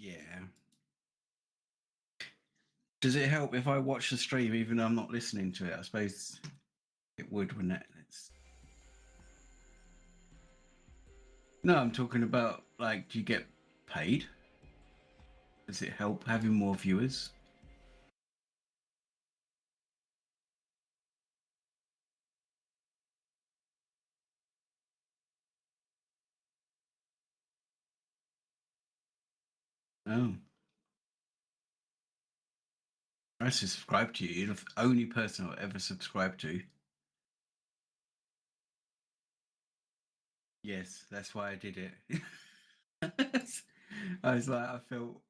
Yeah. Does it help if I watch the stream even though I'm not listening to it? I suppose it would, wouldn't it? No, I'm talking about, like, do you get paid? Does it help having more viewers? Oh. I subscribe to you. You're the only person I'll ever subscribe to. Yes, that's why I did it. I was like, I felt,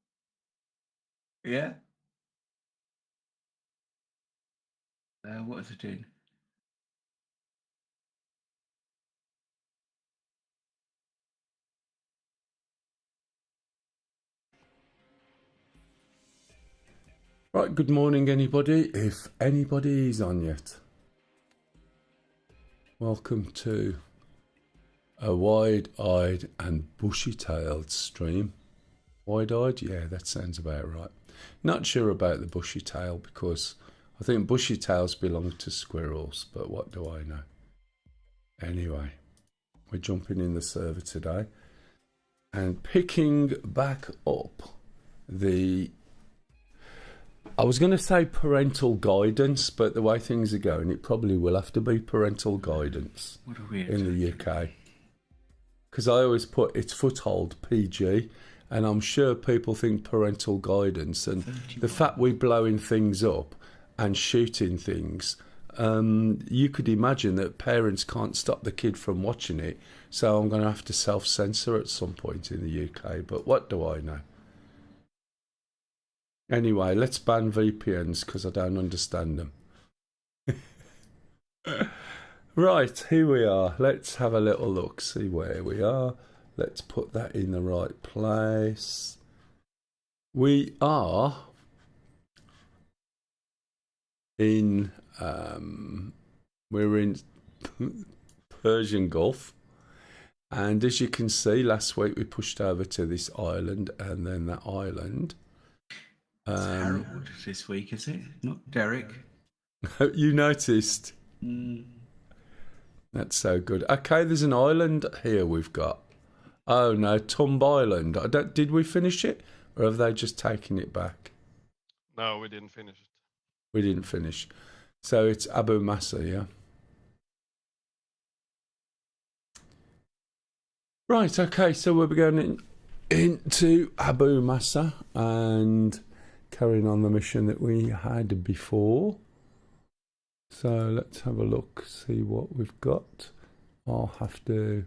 yeah. What was I doing? Right, good morning anybody, if anybody is on yet. Welcome to a wide-eyed and bushy-tailed stream. Wide-eyed? Yeah, that sounds about right. Not sure about the bushy tail because I think bushy tails belong to squirrels, but what do I know? Anyway, we're jumping in the server today and picking back up the... I was going to say parental guidance, but the way things are going, it probably will have to be parental guidance in the UK. Because I always put it's Foothold PG, and I'm sure people think parental guidance. And 31. The fact we're blowing things up and shooting things, you could imagine that parents can't stop the kid from watching it. So I'm going to have to self-censor at some point in the UK, but what do I know? Anyway, let's ban VPNs because I don't understand them. Right, here we are. Let's have a little look, see where we are. Let's put that in the right place. We are in, we're in Persian Gulf. And as you can see, last week we pushed over to this island and then that island. It's Harold this week, is it? Not Derek. You noticed? That's so good. Okay, there's an island here we've got. Oh no, Tumb Island. Did we finish it? Or have they just taken it back? No, we didn't finish it. We didn't finish. So it's Abu Massa, yeah? Right, okay, so we'll be going into Abu Massa and carrying on the mission that we had before. So let's have a look, see what we've got. I'll have to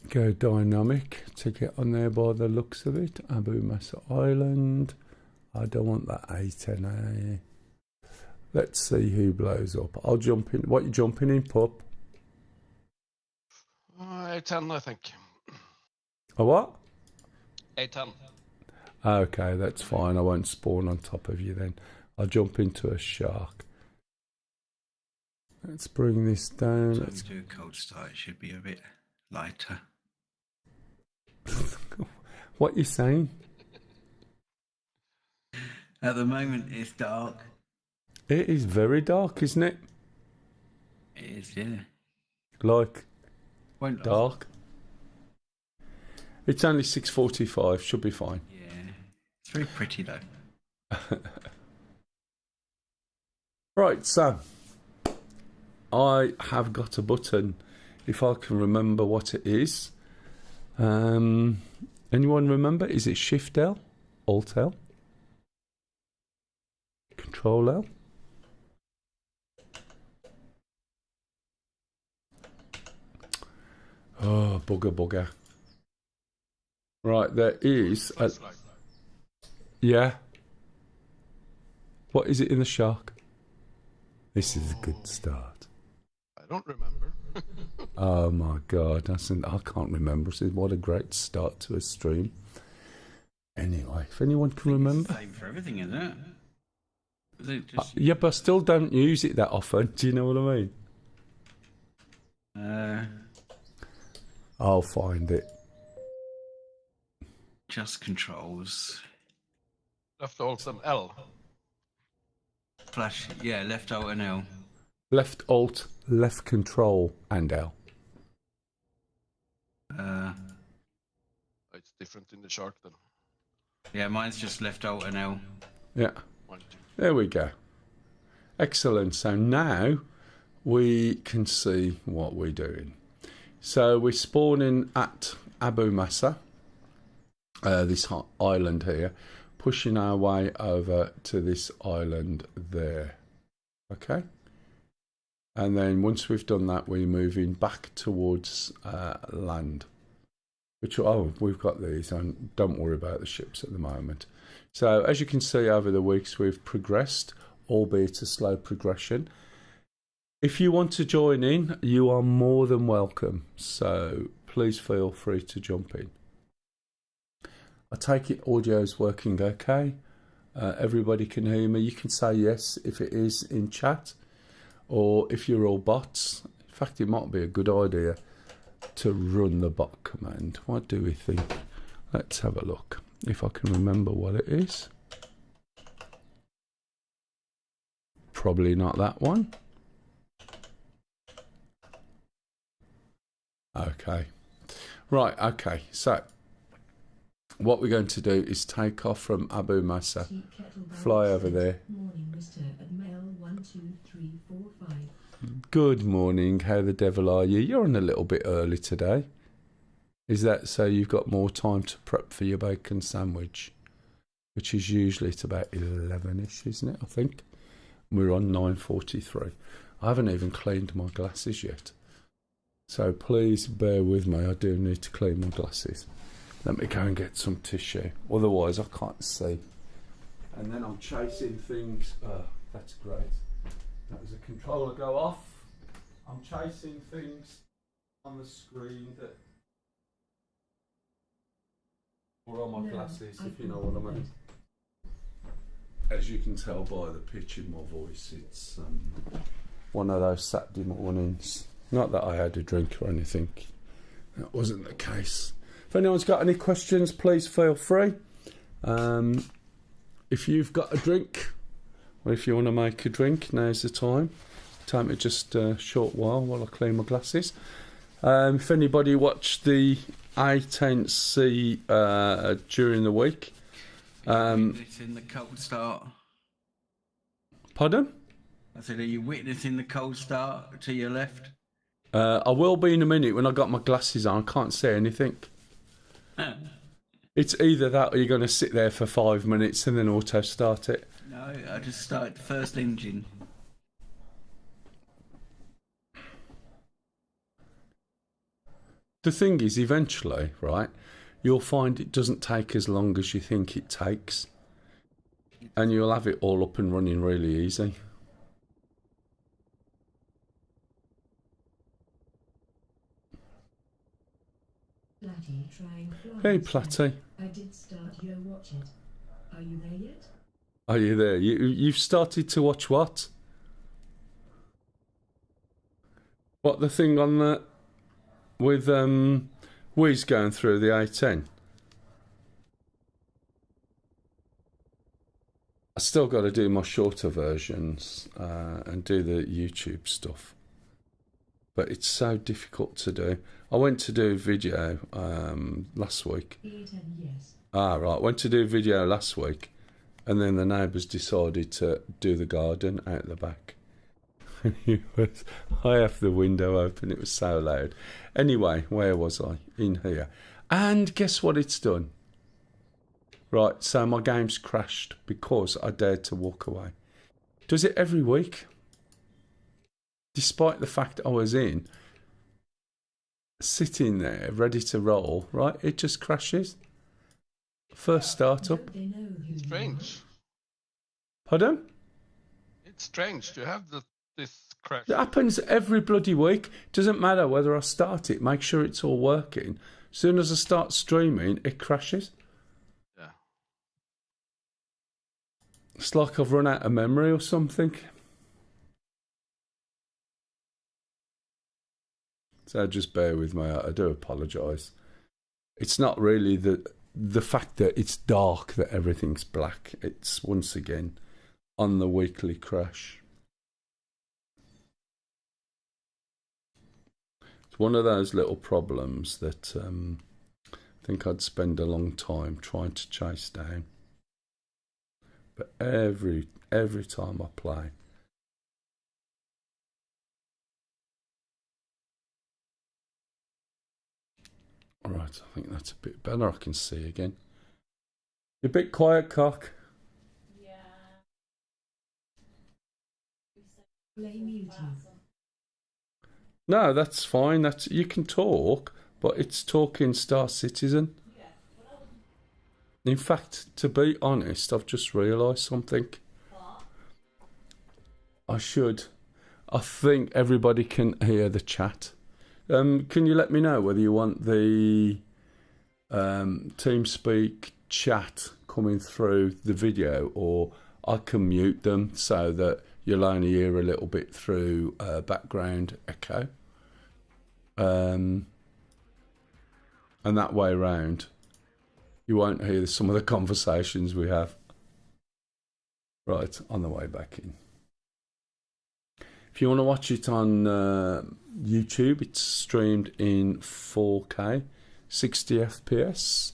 go dynamic to get on there by the looks of it. Abu Massa Island. I don't want that A10A. Let's see who blows up. I'll jump in. What are you jumping in, pup? A10, I think. A what? A10. Okay, that's fine. I won't spawn on top of you then. I'll jump into a shark. Let's bring this down. So let's do a cold start. It should be a bit lighter. What are you saying? At the moment, it's dark. It is very dark, isn't it? It is, yeah. Like, Won't dark. It's only 6:45. Should be fine. Yeah. It's very pretty, though. Right, so I have got a button, if I can remember what it is. Anyone remember? Is it Shift L? Alt L? Control L? Oh, bugger. Right, there is a... Yeah. What is it in the shark? This is a good start. I don't remember. Oh my god, I can't remember. What a great start to a stream. Anyway, if anyone can remember. It's the same for everything, isn't it? Is it just... Yeah, but I still don't use it that often. Do you know what I mean? I'll find it. Just controls. Left alt and L. Flash, yeah, left alt and L. Left Alt, left Control, and L. It's different in the shark then. Yeah, mine's just left alt and L. Yeah, 1, 2. there we go. Excellent. So now we can see what we're doing. So we're spawning at Abu Masa, this island here, pushing our way over to this island there. Okay? And then once we've done that, we're moving back towards land. Which, oh, we've got these, and don't worry about the ships at the moment. So as you can see over the weeks, we've progressed, albeit a slow progression. If you want to join in, you are more than welcome. So please feel free to jump in. I take it audio's working okay. Everybody can hear me. You can say yes if it is in chat, or if you're all bots. In fact, it might be a good idea to run the bot command. What do we think? Let's have a look if I can remember what it is. Probably not that one. Okay. Right, okay. So what we're going to do is take off from Abu Masa, fly over there. Morning, Mr. at mail 12345. Good morning, how the devil are you? You're on a little bit early today. Is that so you've got more time to prep for your bacon sandwich? Which is usually at about 11ish, isn't it, I think? We're on 9:43. I haven't even cleaned my glasses yet. So please bear with me, I do need to clean my glasses. Let me go and get some tissue, otherwise I can't see. And then I'm chasing things. Oh, that's great. That was a controller go off. I'm chasing things on the screen that or on my glasses, if you know what I mean. As you can tell by the pitch in my voice, it's one of those Saturday mornings. Not that I had a drink or anything. That wasn't the case. If anyone's got any questions, please feel free. If you've got a drink, or if you want to make a drink, now's the time. Take me just a short while I clean my glasses. If anybody watched the A10C during the week, witnessing the cold start. pardon? I said, are you witnessing the cold start to your left? I will be in a minute when I got my glasses on. I can't see anything. It's either that or you're going to sit there for 5 minutes and then auto start it. No, I just started the first engine. The thing is, eventually, right, you'll find it doesn't take as long as you think it takes. And you'll have it all up and running really easy. Platty trying Hey, Florence. Platty. I did start Yo Watch It. Are you there yet? Are you there? You've started to watch what? What, the thing on the... with Wiz going through the A10? I still got to do my shorter versions and do the YouTube stuff. But it's so difficult to do. I went to do video last week. E10, yes. Ah, right. Went to do video last week, and then the neighbours decided to do the garden out the back. I have the window open. It was so loud. Anyway, where was I? In here. And guess what it's done? Right, so my game's crashed because I dared to walk away. Does it every week? Despite the fact I was in, sitting there, ready to roll, right, it just crashes. First startup. Don't they know who you Strange. Pardon? It's strange to have this crash. It happens every bloody week. Doesn't matter whether I start it, make sure it's all working. As soon as I start streaming, it crashes. Yeah. It's like I've run out of memory or something. So just bear with me. I do apologise. It's not really the fact that it's dark, that everything's black, it's once again on the weekly crash. It's one of those little problems that I think I'd spend a long time trying to chase down. But every time I play, alright, I think that's a bit better. I can see again. You're a bit quiet, cock. Play muted. No, that's fine. That's, you can talk, but it's talking Star Citizen. In fact, to be honest, I've just realised something. I think everybody can hear the chat. Can you let me know whether you want the TeamSpeak chat coming through the video, or I can mute them so that you'll only hear a little bit through background echo. And that way round, you won't hear some of the conversations we have. Right, on the way back in. If you want to watch it on YouTube, it's streamed in 4K, 60 FPS.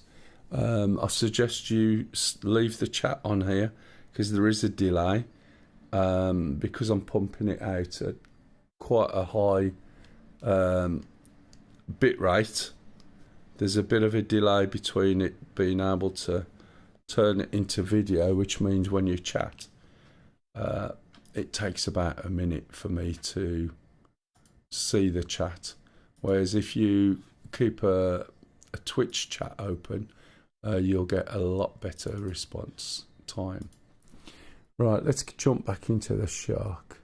I suggest you leave the chat on here because there is a delay. Because I'm pumping it out at quite a high bit rate, there's a bit of a delay between it being able to turn it into video, which means when you chat, it takes about a minute for me to see the chat. Whereas if you keep a Twitch chat open, you'll get a lot better response time. Right, let's jump back into the shark.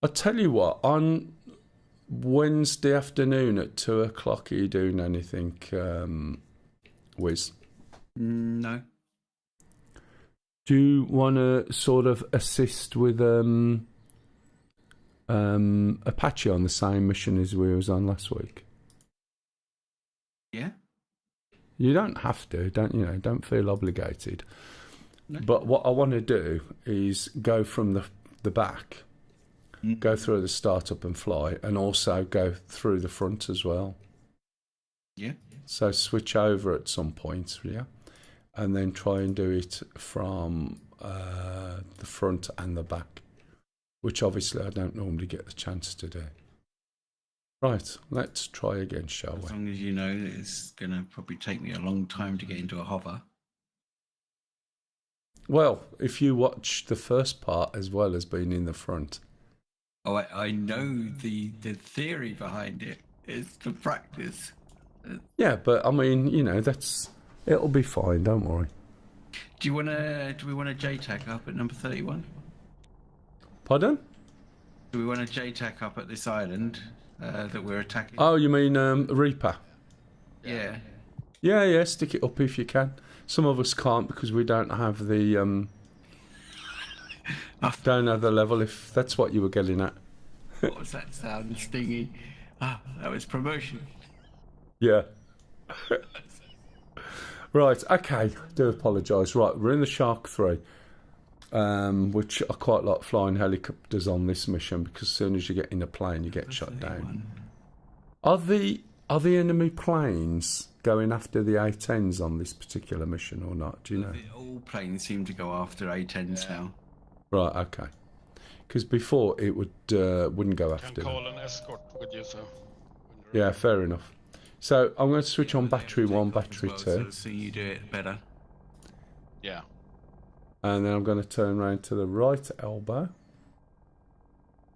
I'll tell you what, on Wednesday afternoon at 2 o'clock, are you doing anything, Wiz? No. Do you want to sort of assist with Apache on the same mission as we was on last week? Yeah. You don't have to, don't feel obligated. No. But what I want to do is go from the back, go through the startup and fly, and also go through the front as well. Yeah. So switch over at some point, yeah, and then try and do it from the front and the back, which obviously I don't normally get the chance to do. Right, let's try again, shall we? As long as you know that it's going to probably take me a long time to get into a hover. Well, if you watch the first part as well as being in the front. Oh, I know the theory behind it. It's the practice. Yeah, but I mean, it'll be fine, don't worry. Do we want to JTAC up at number 31? Pardon? Do we want to JTAC up at this island that we're attacking? Oh, you mean Reaper? Yeah. Yeah, stick it up if you can. Some of us can't because we don't have the don't have the level, if that's what you were getting at. What was that sound? Stingy. Ah, that was promotion. Yeah. Right, okay, do apologise. Right, we're in the Shark 3, which I quite like flying helicopters on this mission because as soon as you get in a plane, you get shot down. Are the enemy planes going after the A-10s on this particular mission or not? Do you know? All planes seem to go after A-10s now. Right, okay. Because before it wouldn't go after Can call them. an escort with you, so. Yeah, fair enough. So I'm going to switch on battery 1, battery 2. So you do it better. Yeah. And then I'm going to turn around to the right elbow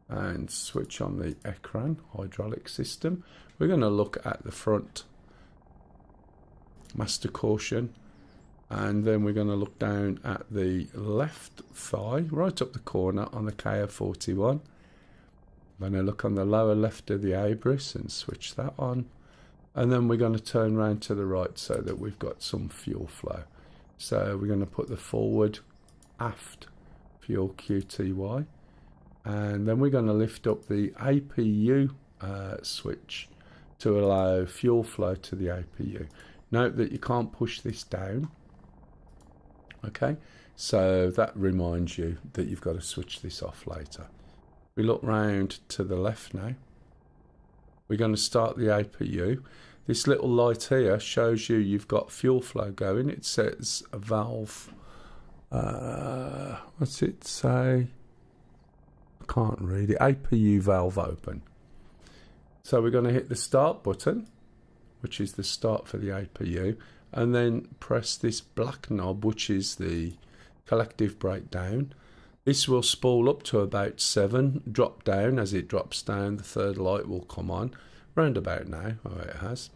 and switch on the Ekran hydraulic system. We're going to look at the front master caution, and then we're going to look down at the left thigh, right up the corner on the KO41. I'm going to look on the lower left of the Abris and switch that on. And then we're going to turn around to the right so that we've got some fuel flow. So we're going to put the forward aft fuel QTY, and then we're going to lift up the APU switch to allow fuel flow to the APU. Note that you can't push this down. Okay, so that reminds you that you've got to switch this off later. We look round to the left now. We're going to start the APU. This little light here shows you you've got fuel flow going. It says a valve. What's it say? I can't read it. APU valve open. So we're going to hit the start button, which is the start for the APU, and then press this black knob, which is the collective breakdown. This will spool up to about 7, drop down. As it drops down, the third light will come on. Round about now, oh it has.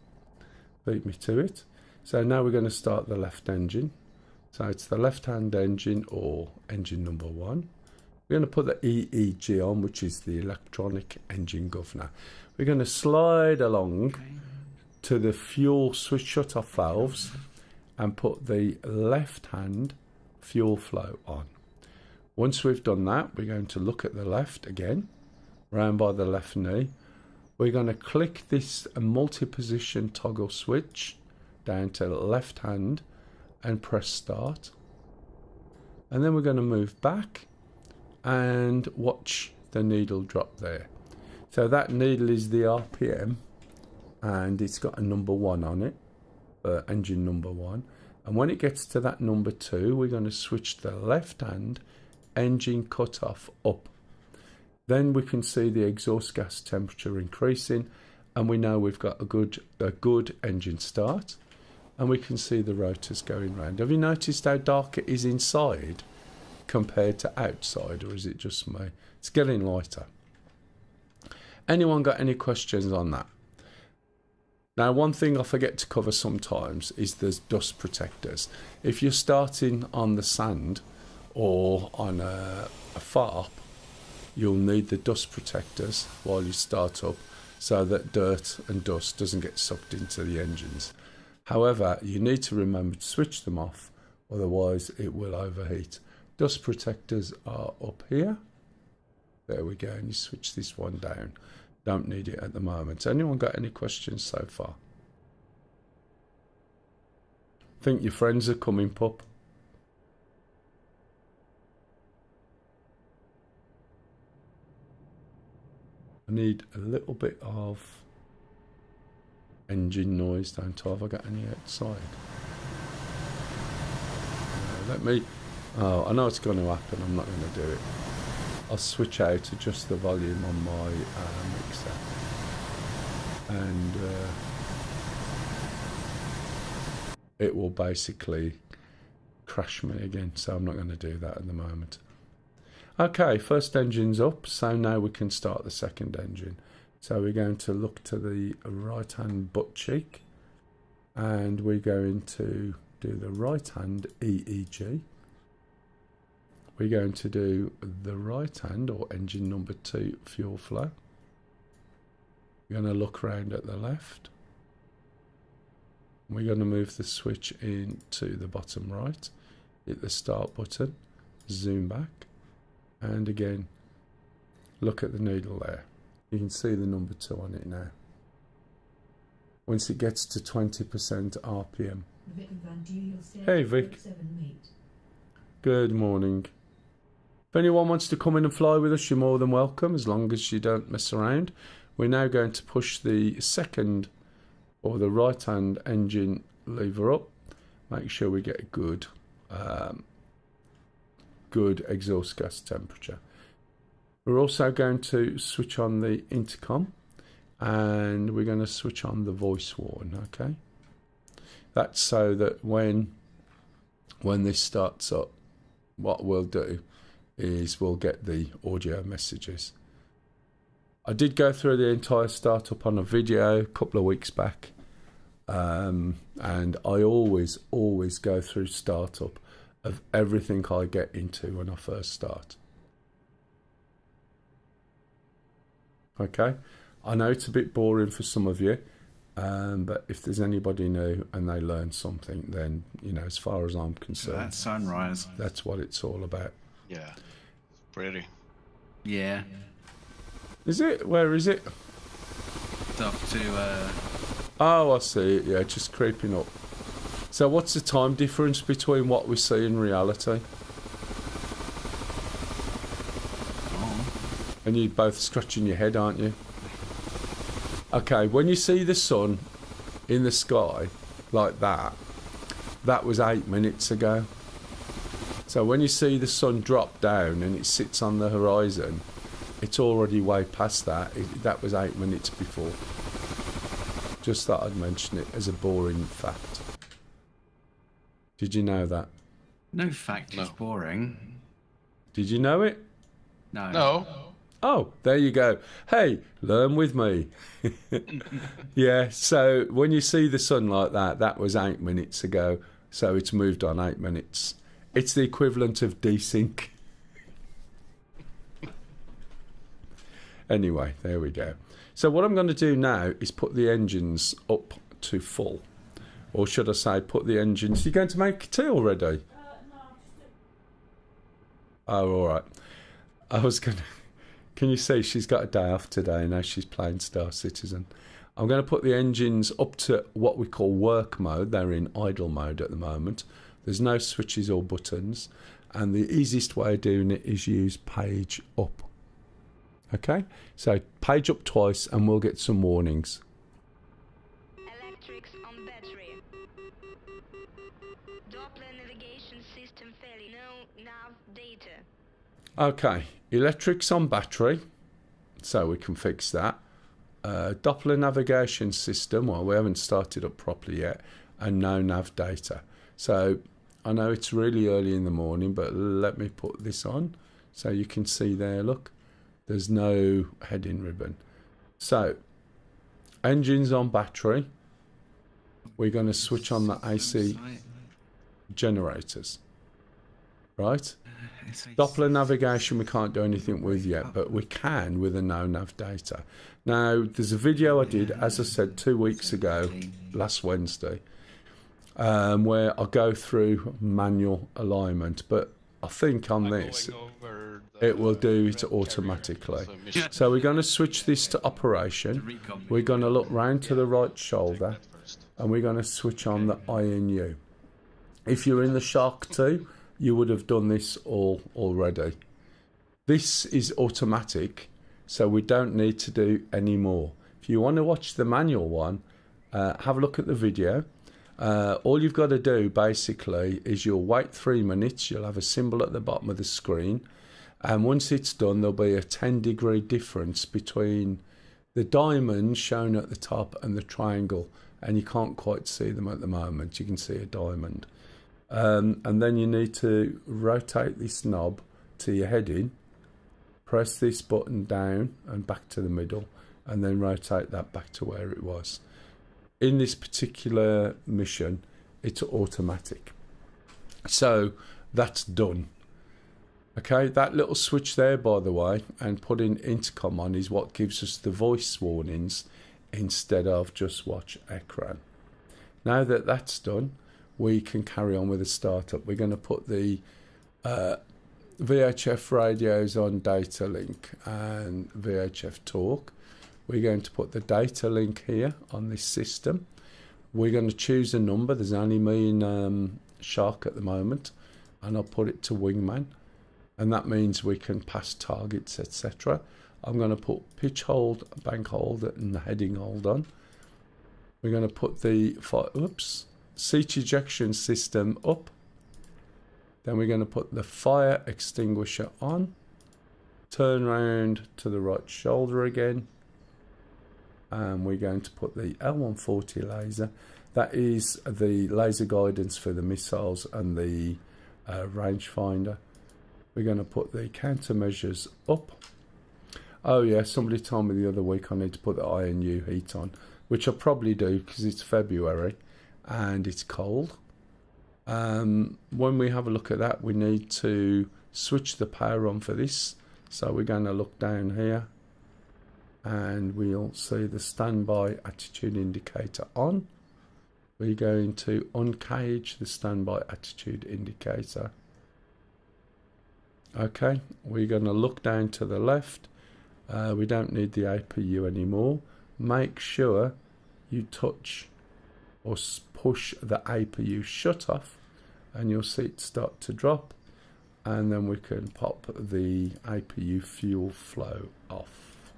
Beat me to it. So now we're going to start the left engine. So it's the left-hand engine, or engine number 1. We're going to put the EEG on, which is the electronic engine governor. We're going to slide along to the fuel switch shut-off valves and put the left-hand fuel flow on. Once we've done that, we're going to look at the left again, round by the left knee. We're going to click this multi-position toggle switch down to the left hand and press start. And then we're going to move back and watch the needle drop there. So that needle is the RPM, and it's got a number 1 on it, engine number 1. And when it gets to that number 2, we're going to switch the left hand engine cutoff up. Then we can see the exhaust gas temperature increasing, and we know we've got a good engine start, and we can see the rotors going round. Have you noticed how dark it is inside compared to outside, or is it just me? It's getting lighter. Anyone got any questions on that? Now, one thing I forget to cover sometimes is there's dust protectors. If you're starting on the sand or on a farp, you'll need the dust protectors while you start up, so that dirt and dust doesn't get sucked into the engines. However, you need to remember to switch them off, otherwise it will overheat. Dust protectors are up here. There we go, and you switch this one down. Don't need it at the moment. Anyone got any questions so far? Think your friends are coming, pup? I need a little bit of engine noise, don't I? Have I got any outside? Let me... Oh, I know it's going to happen. I'm not going to do it. I'll switch out, adjust the volume on my mixer, and it will basically crash me again, so I'm not going to do that at the moment. Okay, first engine's up, so now we can start the second engine. So we're going to look to the right hand butt cheek, and we're going to do the right hand EEG. We're going to do the right hand, or engine number 2, fuel flow. We're going to look round at the left. We're going to move the switch into the bottom right, hit the start button, zoom back, and again, look at the needle there. You can see the number 2 on it now. Once it gets to 20% RPM. Hey Vic. Good morning. If anyone wants to come in and fly with us, you're more than welcome, as long as you don't mess around. We're now going to push the second, or the right hand engine lever up. Make sure we get a good exhaust gas temperature. We're also going to switch on the intercom, and we're going to switch on the voice warn. Okay, that's so that when this starts up, what we'll do is we'll get the audio messages. I did go through the entire startup on a video a couple of weeks back, and I always go through startup of everything I get into when I first start. Okay, I know it's a bit boring for some of you, but if there's anybody new and they learn something, then, you know, as far as I'm concerned, That sunrise. that's what it's all about. Yeah, it's pretty. Yeah. Is it? Where is it? stuff to. Oh, I see it. Yeah, just creeping up. So what's the time difference between what we see in reality? Oh. And you're both scratching your head, aren't you? Okay, when you see the sun in the sky like that, that was 8 minutes ago. So when you see the sun drop down and it sits on the horizon, it's already way past that. That was 8 minutes before. Just thought I'd mention it as a boring fact. Did you know that? No fact is boring. Did you know it? No. No. Oh, there you go. Hey, learn with me. Yeah, so when you see the sun like that, that was 8 minutes ago. So it's moved on 8 minutes. It's the equivalent of desync. Anyway, there we go. So what I'm going to do now is put the engines up to full. Or should I say, put the engines... You're going to make tea already? Oh, all right. I was going to... Can you see she's got a day off today, now she's playing Star Citizen. I'm going to put the engines up to what we call work mode. They're in idle mode at the moment. There's no switches or buttons. And the easiest way of doing it is use page up. Okay? So page up twice and we'll get some warnings. Electrics on battery. Doppler navigation system failure. No nav data. Okay, electrics on battery, so we can fix that. Doppler navigation system, well, we haven't started up properly yet, and no nav data. So I know it's really early in the morning, but let me put this on so you can see there, look, there's no heading ribbon. So, engines on battery, we're going to switch on the AC generators, right? Doppler navigation we can't do anything with yet, but we can with a no nav data. Now there's a video I did, as I said, 2 weeks ago, last Wednesday, where I go through manual alignment, but I think on this it will do it automatically. So we're going to switch this to operation. We're going to look round to the right shoulder and we're going to switch on the INU. If you're in the Shark 2, you would have done this all already. This is automatic, so we don't need to do any more. If you want to watch the manual one, have a look at the video. All you've got to do basically is you'll wait 3 minutes, you'll have a symbol at the bottom of the screen, and once it's done there'll be a 10-degree difference between the diamond shown at the top and the triangle, and you can't quite see them at the moment. You can see a diamond. And then you need to rotate this knob to your heading, press this button down and back to the middle, and then rotate that back to where it was. In this particular mission, it's automatic. So that's done. Okay, that little switch there, by the way, and putting intercom on is what gives us the voice warnings instead of just watch ekran. Now that that's done, we can carry on with the startup. We're going to put the VHF radios on data link and VHF talk. We're going to put the data link here on this system. We're going to choose a number. There's only me and Shark at the moment, and I'll put it to Wingman, and that means we can pass targets, etc. I'm going to put pitch hold, bank hold, and the heading hold on. We're going to put the seat ejection system up. Then we're going to put the fire extinguisher on. Turn round to the right shoulder again. And we're going to put the L140 laser. That is the laser guidance for the missiles and the rangefinder. We're going to put the countermeasures up. Oh yeah, somebody told me the other week I need to put the INU heat on, which I probably do because it's February and it's cold. When we have a look at that, we need to switch the power on for this. So we're going to look down here and we'll see the standby attitude indicator on. We're going to uncage the standby attitude indicator. Okay, we're going to look down to the left. We don't need the APU anymore. make sure you touch or push the APU shut off, and you'll see it start to drop, and then we can pop the APU fuel flow off.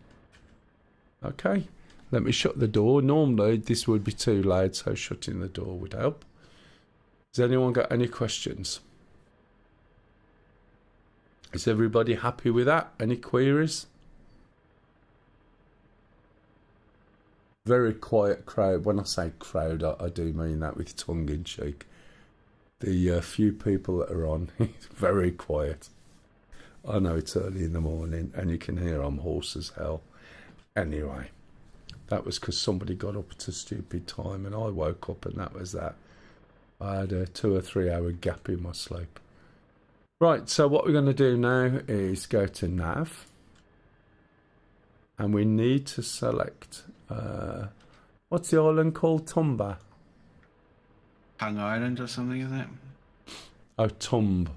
Okay, let me shut the door. Normally this would be too loud, so shutting the door would help. Has anyone got any questions? Is everybody happy with that? Any queries? Very quiet crowd. When I say crowd, I do mean that with tongue in cheek. The few people that are on, it's very quiet. I know it's early in the morning and you can hear I'm hoarse as hell. Anyway, that was because somebody got up at a stupid time and I woke up and that was that. I had a 2 or 3 hour gap in my sleep. Right, so what we're going to do now is go to nav. And we need to select, what's the island called? Tumba? Hung Island or something, isn't it? Oh, Tumb.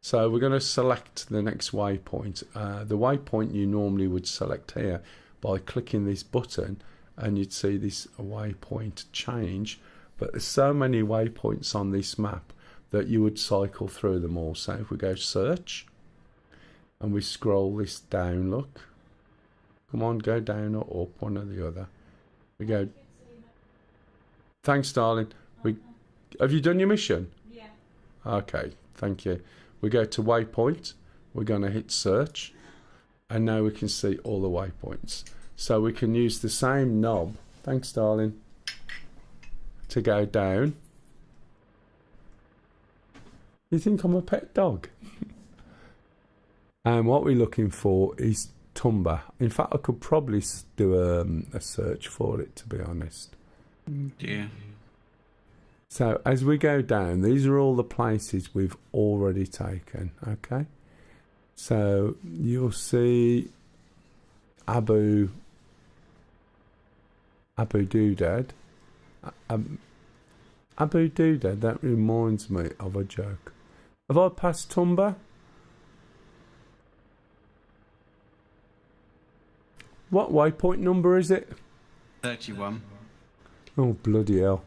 So we're going to select the next waypoint. The waypoint you normally would select here by clicking this button, and you'd see this waypoint change. But there's so many waypoints on this map that you would cycle through them all. So if we go search and we scroll this down, look. Come on, go down or up, one or the other. We go. Thanks, darling. Have you done your mission? Yeah. Okay, thank you. We go to waypoint. We're going to hit search. And now we can see all the waypoints. So we can use the same knob. Thanks, darling. To go down. You think I'm a pet dog? And what we're looking for is Tumba. In fact, I could probably do a search for it, to be honest. Yeah. So as we go down, these are all the places we've already taken. Okay. So you'll see Abu Doodad. Abu Doodad, that reminds me of a joke. Have I passed Tumba? What waypoint number is it? 31. Oh, bloody hell.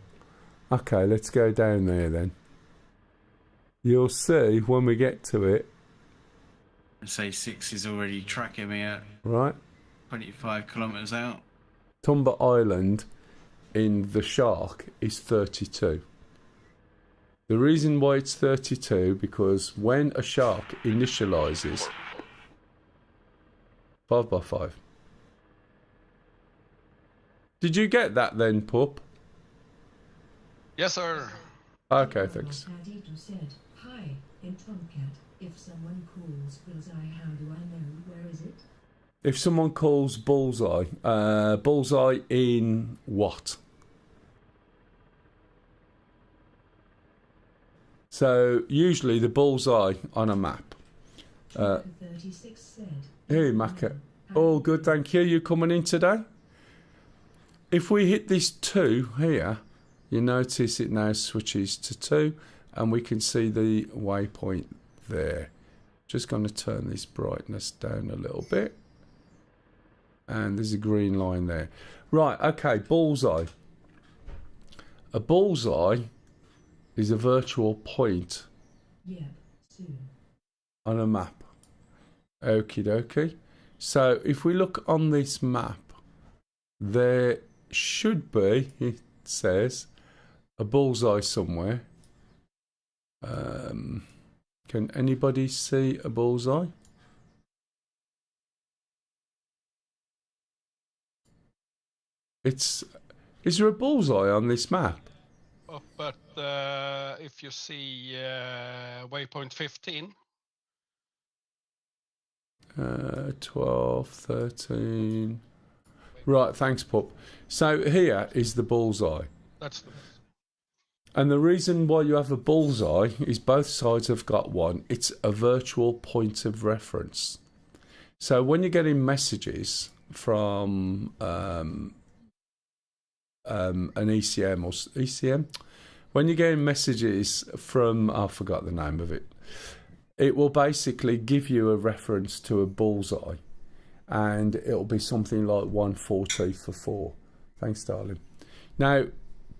Okay, let's go down there then. You'll see when we get to it. Say 6 is already tracking me at Right. 25 kilometres out. Tumba Island in the shark is 32. The reason why it's 32, because when a shark initializes 5x5. Did you get that then, pup? Yes, sir. Okay, thanks. Adito said, hi, in Tomcat, if someone calls Bullseye, how do I know? Where is it? If someone calls Bullseye, Bullseye in what? So usually the bullseye on a map. 36 said, Hey, Macca. All good, thank you. You coming in today? If we hit this 2 here, you notice it now switches to 2, and we can see the waypoint there. Just going to turn this brightness down a little bit. And there's a green line there. Right, okay, bullseye. A bullseye is a virtual point on a map. Okie dokie. So if we look on this map, there should be, it says, a bullseye somewhere. Can anybody see a bullseye? Is there a bullseye on this map? Oh, but if you see waypoint 15. 12, 13. Right, thanks, pup. So here is the bullseye. That's the. And the reason why you have a bullseye is both sides have got one. It's a virtual point of reference. So when you're getting messages from an ECM or ECM, when you're getting messages from, I forgot the name of it, it will basically give you a reference to a bullseye. and it'll be something like 140 for 4. Thanks, darling. Now,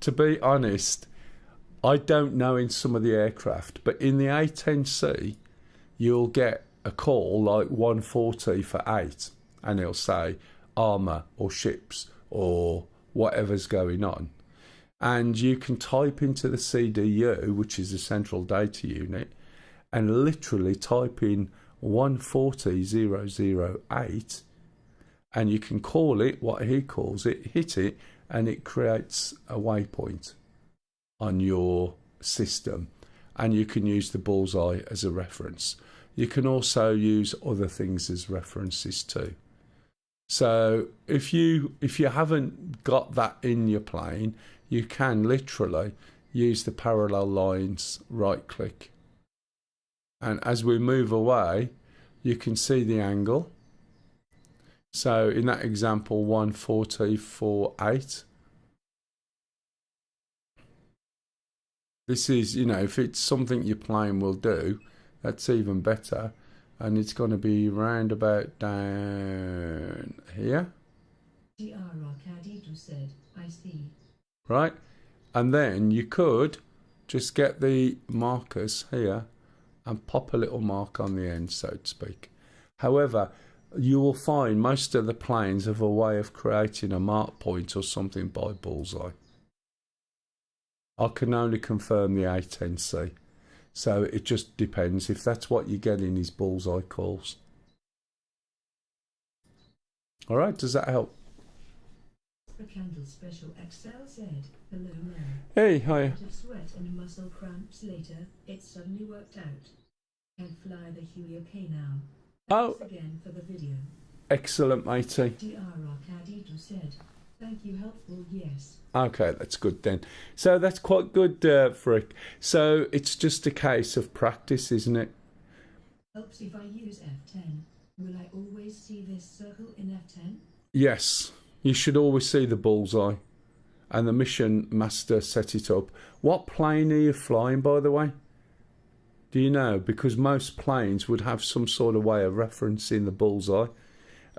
to be honest, I don't know in some of the aircraft, but in the A10C, you'll get a call like 140 for 8, and it'll say armour or ships or whatever's going on. And you can type into the CDU, which is the central data unit, and literally type in 140008, and you can call it what he calls it, hit it, and it creates a waypoint on your system, and you can use the bullseye as a reference. You can also use other things as references too. So if you haven't got that in your plane, you can literally use the parallel lines, right click, and as we move away you can see the angle. So in that example, 140 for 8. This is, you know, if it's something your plane will do, that's even better. And it's going to be round about down here. said, I see. Right? And then you could just get the markers here and pop a little mark on the end, so to speak. However, you will find most of the planes have a way of creating a mark point or something by bullseye. I can only confirm the A10C. So it just depends if that's what you get in his bullseye calls. All right, does that help? The Candle Special XL said, hello now. Hey, hiya. Out of sweat and muscle cramps later, it suddenly worked out. Can fly the Huey okay now. Oh. Thanks again for the video. Excellent, matey. Dr. Cadido said, thank you, helpful, yes. Okay, that's good then. So that's quite good, Frick. So it's just a case of practice, isn't it? Helps if I use F10. Will I always see this circle in F10? Yes, you should always see the bullseye. And the mission master set it up. What plane are you flying, by the way? Do you know? Because most planes would have some sort of way of referencing the bullseye.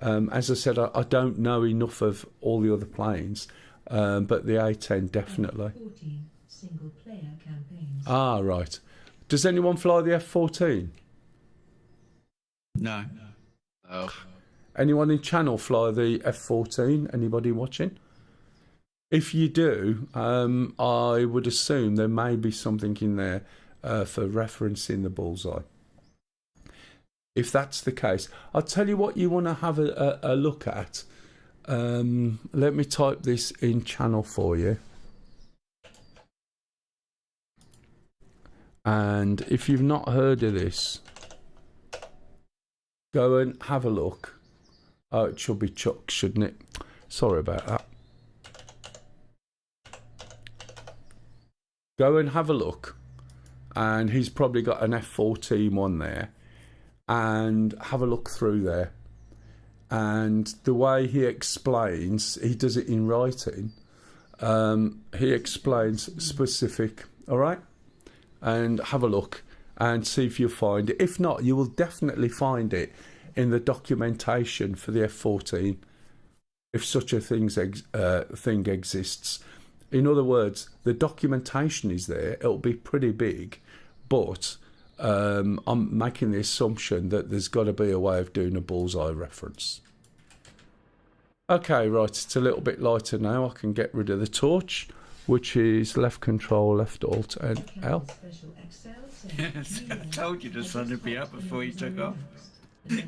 As I said, I don't know enough of all the other planes, but the A10 definitely. F14 single player campaigns. Ah, right. Does anyone fly the F14? No. Oh. Anyone in channel fly the F14? Anybody watching? If you do, I would assume there may be something in there for referencing the bullseye. If that's the case, I'll tell you what you want to have a look at. Let me type this in channel for you. And if you've not heard of this, go and have a look. Oh, it should be Chuck, shouldn't it? Sorry about that. Go and have a look. And he's probably got an F14 one there. And have a look through there. And the way he explains, he does it in writing. He explains specific, all right? And have a look and see if you find it. If not, you will definitely find it in the documentation for the F14, if such a thing exists. In other words, the documentation is there. It'll be pretty big, but I'm making the assumption that there's got to be a way of doing a bullseye reference. Okay, right, it's a little bit lighter now. I can get rid of the torch, which is left control, left alt, and L. Yes, I told you the sun would be up before you took off. Only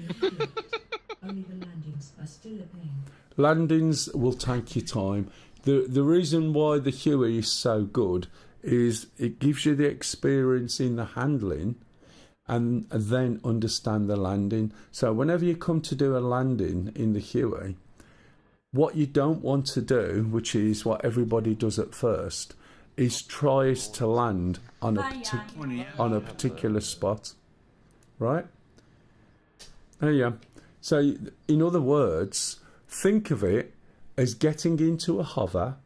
the landings are still a pain. Landings will take your time. The reason why the Huey is so good is it gives you the experience in the handling and then understand the landing. So whenever you come to do a landing in the Huey, what you don't want to do, which is what everybody does at first, is tries to land on a particular spot, right? There you go. So in other words, think of it as getting into a hover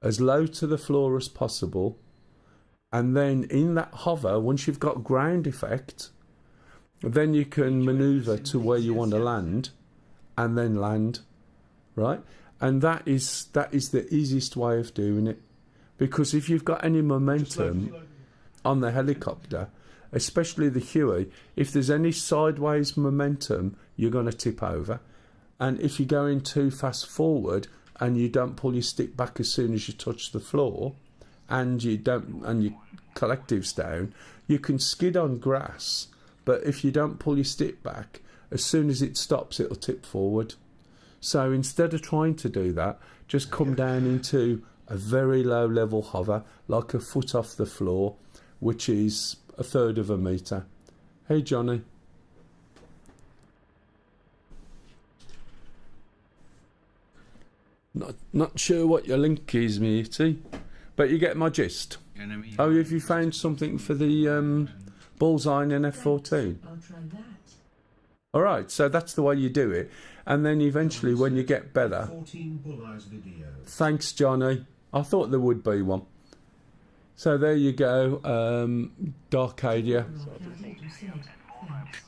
as low to the floor as possible, and then in that hover, once you've got ground effect, then you can maneuver to where you want to land, and then land, right? And that is the easiest way of doing it, because if you've got any momentum on the helicopter, especially the Huey, if there's any sideways momentum, you're going to tip over. And if you're going too fast forward and you don't pull your stick back as soon as you touch the floor, and your collective's down, you can skid on grass, but if you don't pull your stick back, as soon as it stops, it'll tip forward. So instead of trying to do that, just come down into a very low level hover, like a foot off the floor, which is 1/3 of a metre. Hey Johnny. Not sure what your link is, matey, but you get my gist. Oh, have you found something for the bullseye in F-14? I'll try that. All right, so that's the way you do it, and then eventually, when you get better. 14 bulleyes video. Thanks, Johnny. I thought there would be one. So there you go, Darkadia.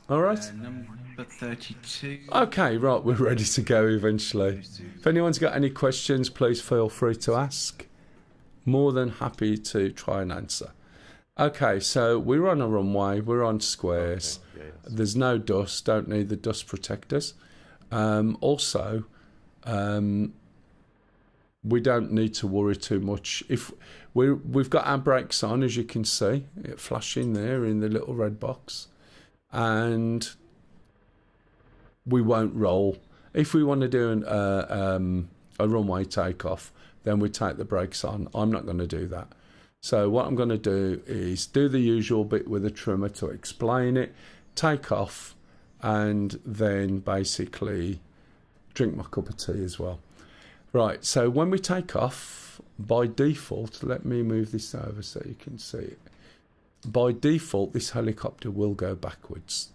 All right. Number 32. Okay, right, we're ready to go eventually. If anyone's got any questions, please feel free to ask. More than happy to try and answer. Okay, so we're on a runway, we're on squares. Okay, yeah, There's no dust, don't need the dust protectors. Also, we don't need to worry too much. If we've got our brakes on, as you can see, it flashing there in the little red box, and we won't roll. If we want to do a runway takeoff, then we take the brakes on. I'm not going to do that. So what I'm going to do is do the usual bit with a trimmer to explain it, take off, and then basically drink my cup of tea as well. Right, so when we take off, by default, let me move this over so you can see it. By default, this helicopter will go backwards,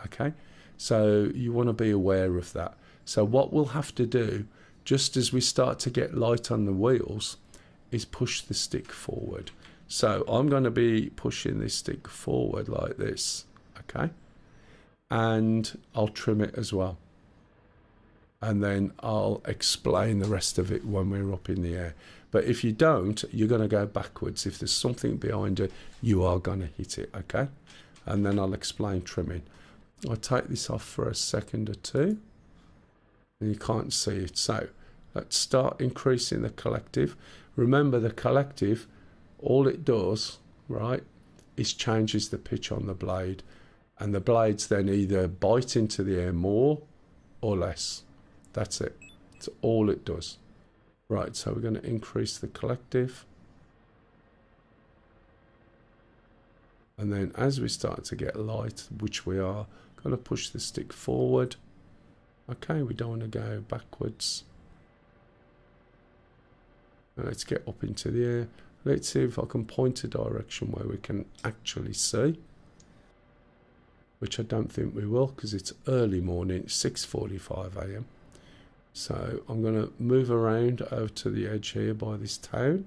okay? So you want to be aware of that. So what we'll have to do, just as we start to get light on the wheels, is push the stick forward. So I'm going to be pushing this stick forward like this, okay? And I'll trim it as well. And then I'll explain the rest of it when we're up in the air. But if you don't, you're going to go backwards. If there's something behind you, you are going to hit it, okay? And then I'll explain trimming. I'll take this off for a second or two. And you can't see it. So let's start increasing the collective. Remember, the collective, all it does, right, is changes the pitch on the blade. And the blades then either bite into the air more or less. That's it. That's all it does. Right, so we're going to increase the collective. And then as we start to get light, which we are, going to push the stick forward. Okay, we don't want to go backwards. And let's get up into the air. Let's see if I can point a direction where we can actually see. Which I don't think we will, because it's early morning, 6:45 AM. So I'm going to move around over to the edge here by this town.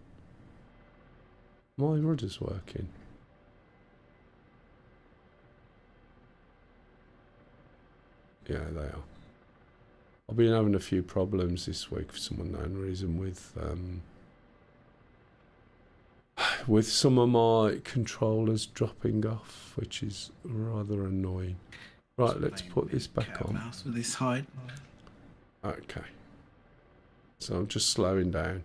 My rudder's working. Yeah, they are. I've been having a few problems this week for some unknown reason with some of my controllers dropping off, which is rather annoying. Right, let's put this back on. Mouse with this height. Okay. So I'm just slowing down.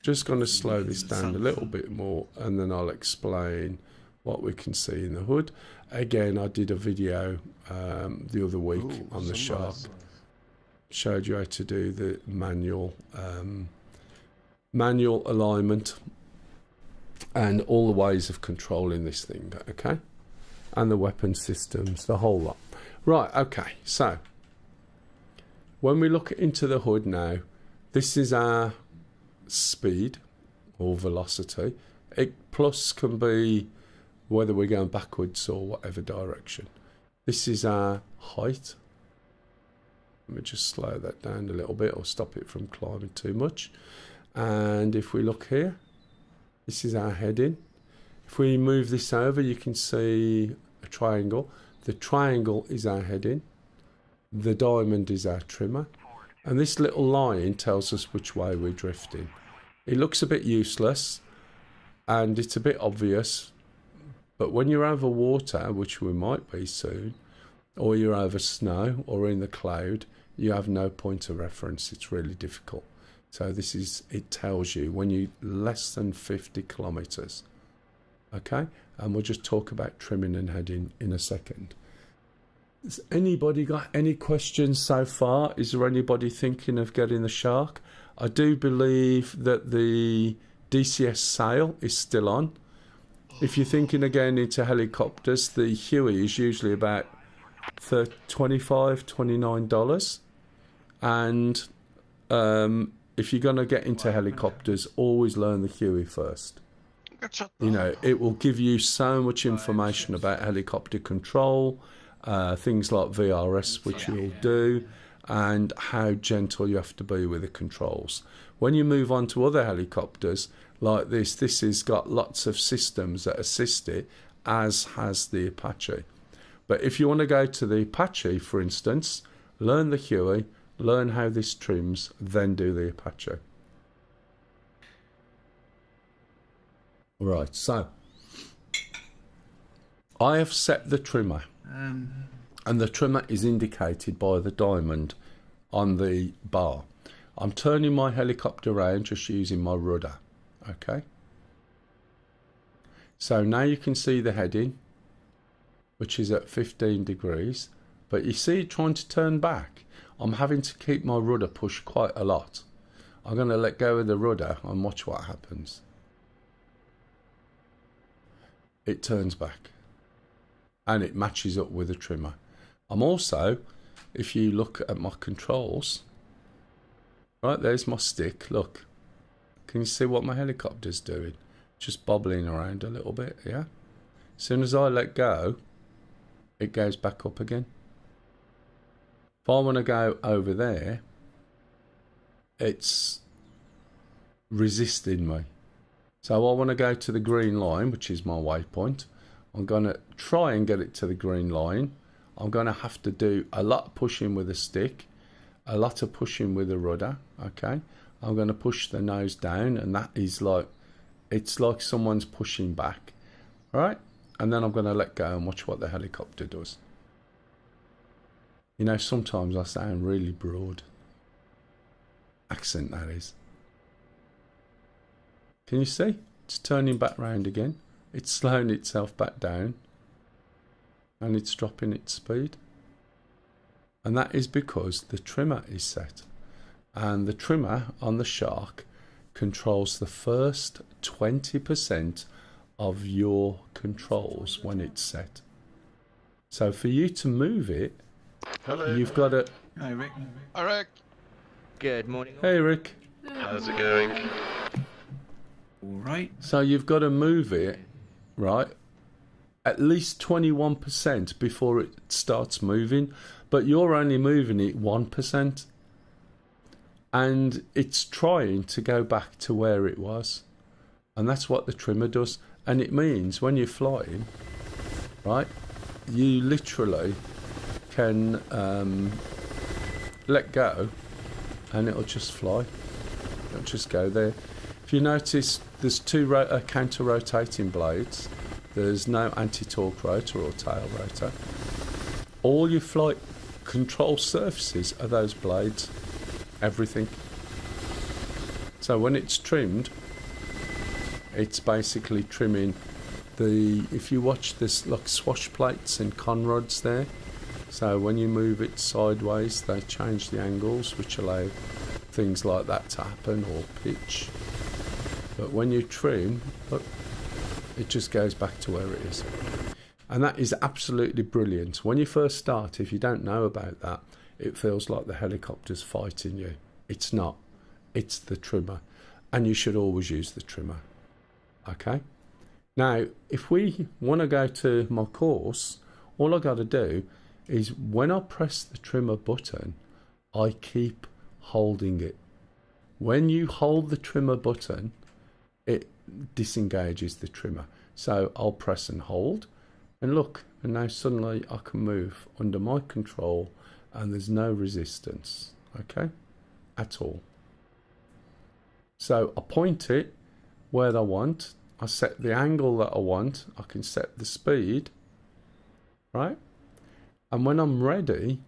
Just going to slow this down a little bit more, and then I'll explain what we can see in the hood. Again, I did a video the other week on the Shark. Showed you how to do the manual alignment and all the ways of controlling this thing, okay? And the weapon systems, the whole lot. Right, okay, so when we look into the hood now, this is our speed or velocity. Plus can be whether we're going backwards or whatever direction. This is our height. Let me just slow that down a little bit or stop it from climbing too much. And if we look here, this is our heading. If we move this over, you can see a triangle. The triangle is our heading. The diamond is our trimmer. And this little line tells us which way we're drifting. It looks a bit useless and it's a bit obvious, but when you're over water, which we might be soon, or you're over snow or in the cloud, you have no point of reference. It's really difficult. So it tells you when you're less than 50 kilometers. Okay, and we'll just talk about trimming and heading in a second. Has anybody got any questions so far? Is there anybody thinking of getting the Shark? I do believe that the DCS sale is still on. If you're thinking again into helicopters, the Huey is usually about $25, $29. And if you're going to get into helicopters, always learn the Huey first. You know, it will give you so much information about helicopter control, things like VRS, which you'll do, and how gentle you have to be with the controls. When you move on to other helicopters like this has got lots of systems that assist it, as has the Apache. But if you want to go to the Apache, for instance, learn the Huey, learn how this trims, then do the Apache. Right, so I have set the trimmer, and the trimmer is indicated by the diamond on the bar. I'm turning my helicopter around just using my rudder. Okay, so now you can see the heading, which is at 15 degrees, but you see it trying to turn back. I'm having to keep my rudder pushed quite a lot. I'm going to let go of the rudder and watch what happens. It turns back and it matches up with the trimmer. I'm also, if you look at my controls, right, there's my stick, look. Can you see what my helicopter's doing? Just bobbling around a little bit, yeah? As soon as I let go, it goes back up again. If I want to go over there, it's resisting me. So I want to go to the green line, which is my waypoint. I'm going to try and get it to the green line. I'm going to have to do a lot of pushing with a stick, a lot of pushing with a rudder, okay? I'm going to push the nose down, and that is like, it's like someone's pushing back, right? And then I'm going to let go and watch what the helicopter does. You know, sometimes I sound really broad. Accent, that is. Can you see? It's turning back round again. It's slowing itself back down. And it's dropping its speed. And that is because the trimmer is set. And the trimmer on the Shark controls the first 20% of your controls when it's set. So for you to move it, you've got to... Hi, Rick. Hi, Rick. Good morning. Hey, Rick. How's it going? All right. So you've got to move it, right, at least 21% before it starts moving, but you're only moving it 1%. And it's trying to go back to where it was. And that's what the trimmer does. And it means when you're flying, right, you literally can let go and it'll just fly. It'll just go there. If you notice, there's two counter-rotating blades. There's no anti-torque rotor or tail rotor. All your flight control surfaces are those blades. Everything. So when it's trimmed, it's basically trimming the, if you watch this, like swash plates and con rods there, so when you move it sideways they change the angles which allow things like that to happen, or pitch. But when you trim, look, it just goes back to where it is. And that is absolutely brilliant. When you first start, if you don't know about that, it feels like the helicopter's fighting you. It's not. It's the trimmer. And you should always use the trimmer. Okay? Now, if we want to go to my course, all I got to do is when I press the trimmer button, I keep holding it. When you hold the trimmer button, it disengages the trimmer. So I'll press and hold. And look, and now suddenly I can move under my control and there's no resistance. Okay, at all. So I point it where I want. I set the angle that I want. I can set the speed, right? And when I'm ready,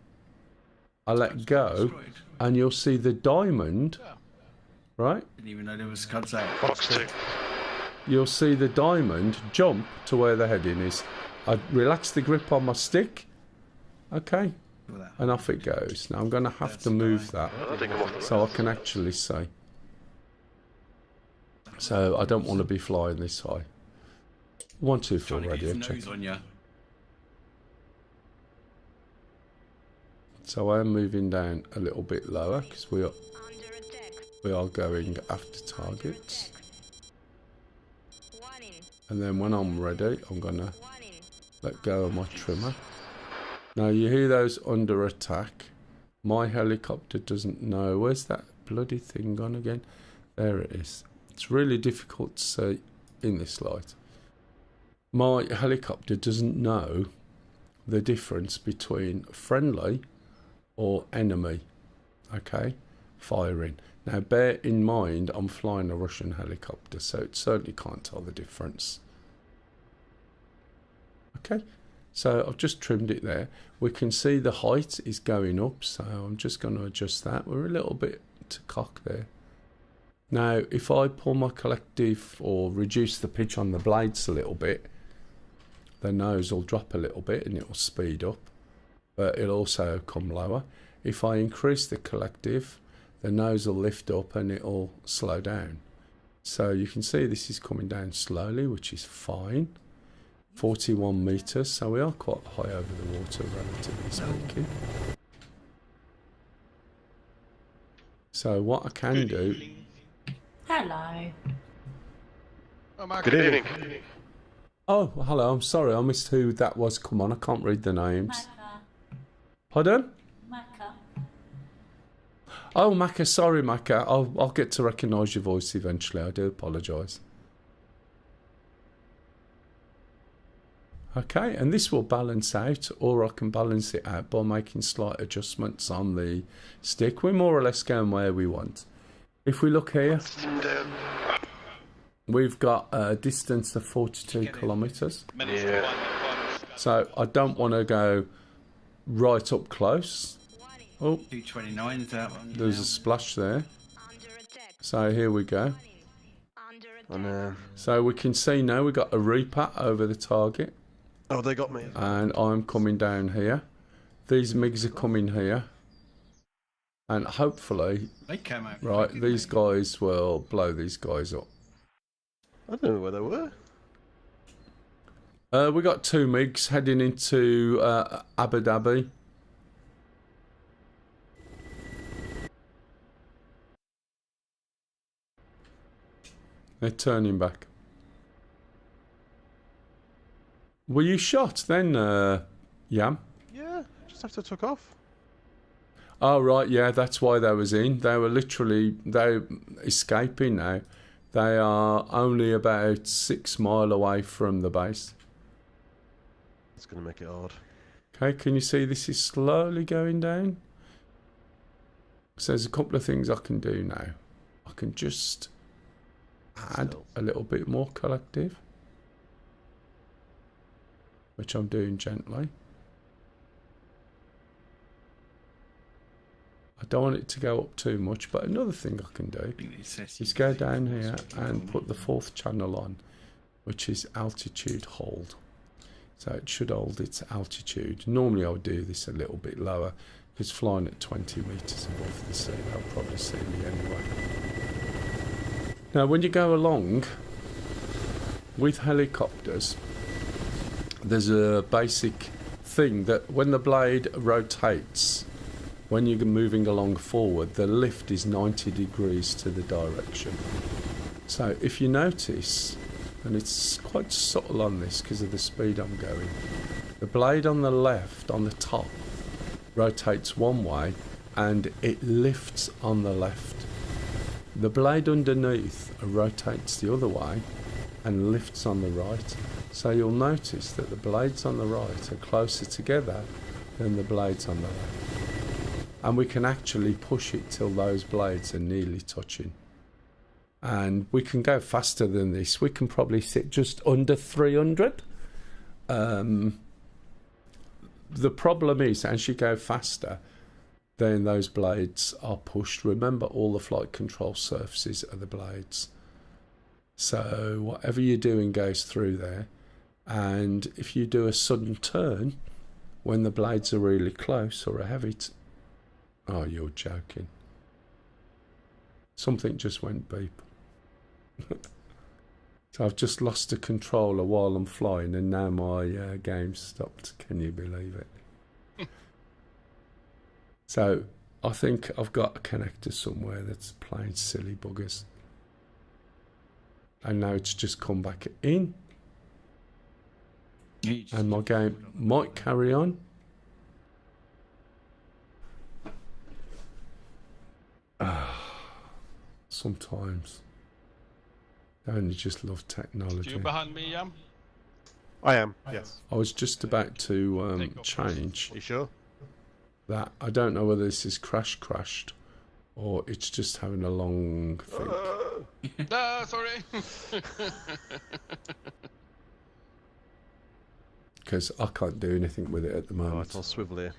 I let go, and you'll see the diamond, right? Didn't even know there was scuds out. Box 2. You'll see the diamond jump to where the heading is. I relax the grip on my stick, okay, and off it goes. Now I'm going to have to move that I think I'm off the so I can actually see. So I don't want to be flying this high. 1, 2, 4 Trying to get radio his check. nose on you. So I am moving down a little bit lower because we Under attack. are going after targets. Warning. And then when I'm ready, I'm going to Warning. let go of my trimmer. Now you hear those under attack. My helicopter doesn't know. Where's that bloody thing gone again? There it is. It's really difficult to see in this light. My helicopter doesn't know the difference between friendly or enemy, okay, firing. Now bear in mind I'm flying a Russian helicopter, so it certainly can't tell the difference. Okay, so I've just trimmed it there. We can see the height is going up, so I'm just going to adjust that. We're a little bit to cock there. Now if I pull my collective or reduce the pitch on the blades a little bit, the nose will drop a little bit and it will speed up, but it'll also come lower. If I increase the collective, the nose will lift up and it'll slow down. So you can see this is coming down slowly, which is fine. 41 meters, so we are quite high over the water, relatively speaking. So what I can do... Hello. Oh, Mark, Good evening. Oh, hello, I'm sorry, I missed who that was. Come on, I can't read the names. Maka. Pardon? Maka. Oh, Maka, sorry, Maka. I'll get to recognise your voice eventually. I do apologise. Okay, and this will balance out, or I can balance it out by making slight adjustments on the stick. We're more or less going where we want. If we look here, we've got a distance of 42 kilometres. Yeah. So I don't want to go right up close. Oh, 229 is that one. there's a splash there. Under attack. So here we go. Under attack. And, So we can see now we've got a repat over the target. oh, they got me. And I'm coming down here. These MiGs are coming here. And hopefully, They came out. right, quick, these didn't guys will blow these guys up. I don't know where they were. We got 2 MiGs heading into Abu Dhabi. They're turning back. Were you shot then, Yam? Yeah, just after I took off. Oh, right, yeah, that's why they was in. They were literally, they're escaping now. They are only about 6 miles away from the base. It's going to make it hard. Okay, can you see this is slowly going down? So there's a couple of things I can do now. I can just add Stealth. a little bit more collective, which I'm doing gently. I don't want it to go up too much, but another thing I can do think it says is go down here and put the 4th channel on, which is altitude hold. So it should hold its altitude. Normally I would do this a little bit lower, because flying at 20 metres above the sea, they'll probably see me anyway. Now when you go along with helicopters, there's a basic thing that when the blade rotates, when you're moving along forward, the lift is 90 degrees to the direction. So if you notice, and it's quite subtle on this because of the speed I'm going, the blade on the left, on the top, rotates one way and it lifts on the left. The blade underneath rotates the other way and lifts on the right. So you'll notice that the blades on the right are closer together than the blades on the left. and we can actually push it till those blades are nearly touching. And we can go faster than this. We can probably sit just under 300. The problem is, as you go faster, then those blades are pushed. Remember, all the flight control surfaces are the blades. So whatever you're doing goes through there. And if you do a sudden turn, when the blades are really close or a heavy... Oh, you're joking. Something just went beep. So I've just lost the controller while I'm flying, and now my game's stopped. Can you believe it? So I think I've got a connector somewhere that's playing silly buggers. And now it's just come back in. And my game might carry on. Sometimes. I only just love technology. You behind me, Yam? I am, yes. I was just about to change Are you sure? that. I don't know whether this is crashed or it's just having a long think. Sorry. Because I can't do anything with it at the moment. Right, I'll swivel here.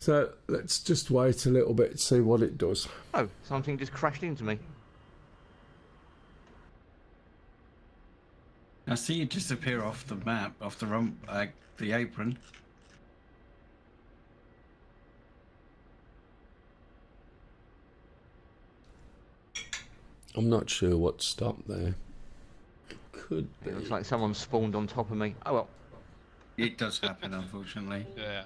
So let's just wait a little bit to see what it does. Oh, something just crashed into me. I see you disappear off the map, off the like the apron. I'm not sure what stopped there. It could be. It looks like someone spawned on top of me. Oh well. It does happen, unfortunately. Yeah.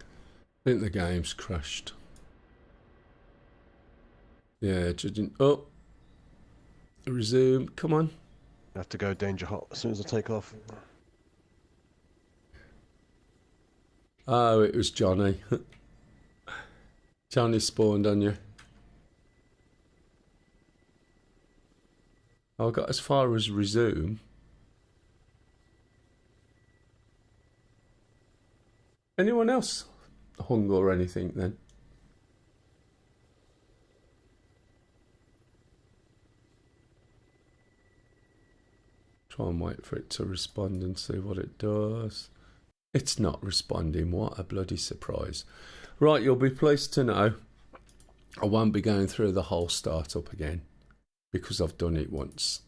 I think the game's crashed. Yeah, it didn't. Oh, resume. Come on. I have to go danger hot as soon as I take off. Oh, it was Johnny. Johnny spawned on you. I got as far as resume. Anyone else hung or anything then? Try and wait for it to respond and see what it does. It's not responding. What a bloody surprise. Right, you'll be pleased to know I won't be going through the whole startup again because I've done it once.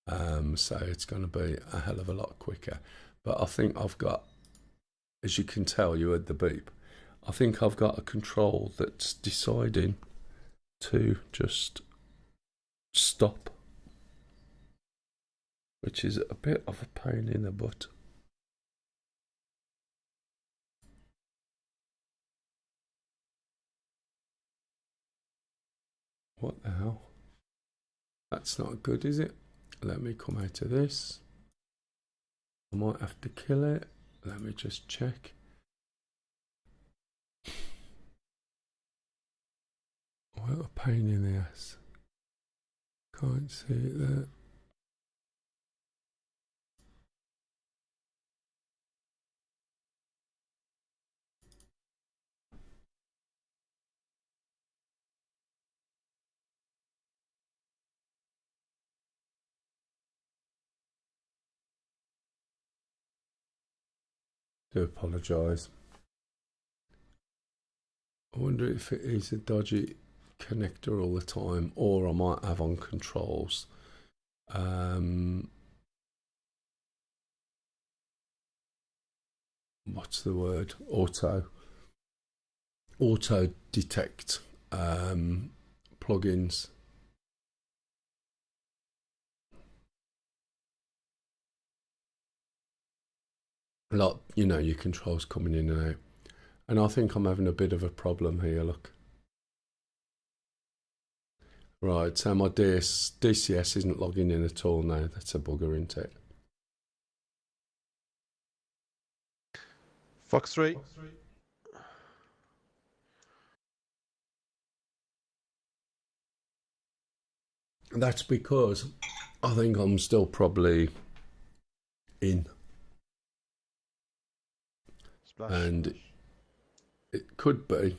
So it's going to be a hell of a lot quicker. But I think I've got, as you can tell, you heard the beep. I think I've got a control that's deciding to just stop, which is a bit of a pain in the butt. What the hell? That's not good, is it? Let me come out of this. I might have to kill it. Let me just check. What a pain in the ass. Can't see it there. Do apologise. I wonder if it is a dodgy connector all the time, or I might have on controls. What's the word? Auto detect plugins. Like, you know, your controls coming in and out. And I think I'm having a bit of a problem here, look. Right, so my DCS isn't logging in at all now. That's a bugger, isn't it? Fox 3. That's because I think I'm still probably in. Flash. And it could be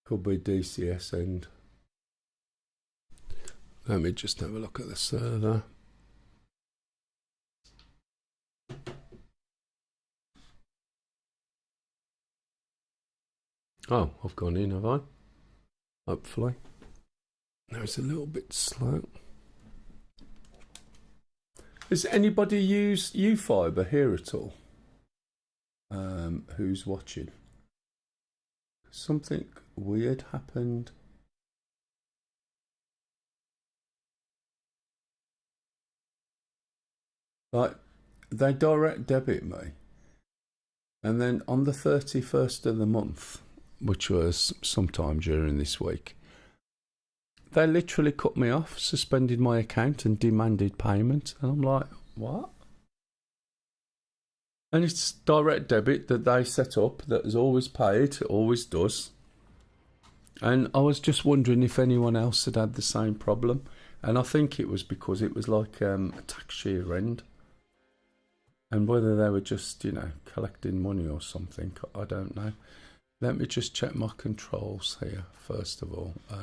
DCS end. Let me just have a look at the server. Oh, I've gone in, have I? Hopefully. No, it's a little bit slow. Has anybody used UFiber here at all? Who's watching? Something weird happened. Like, they direct debit me. And then on the 31st of the month, which was sometime during this week, they literally cut me off, suspended my account and demanded payment. And I'm like, what? And it's direct debit that they set up that has always paid, always does. And I was just wondering if anyone else had had the same problem. And I think it was because it was like a tax year end. And whether they were just, collecting money or something, I don't know. Let me just check my controls here, first of all. I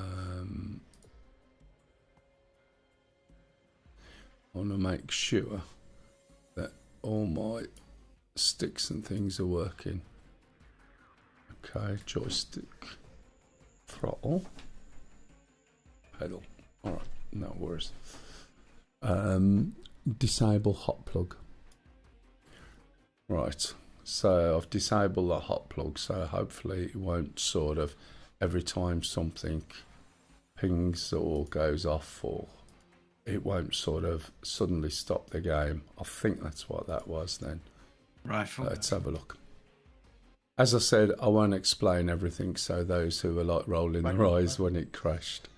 want to make sure that all my sticks and things are working. Okay, joystick, throttle, pedal. All right, no worries. Disable hot plug. Right, so I've disabled the hot plug, so hopefully it won't sort of, every time something pings or goes off, or it won't sort of suddenly stop the game. I think that's what that was then. Rifle. Let's have a look. As I said, I won't explain everything, so those who were like rolling their eyes when it crashed.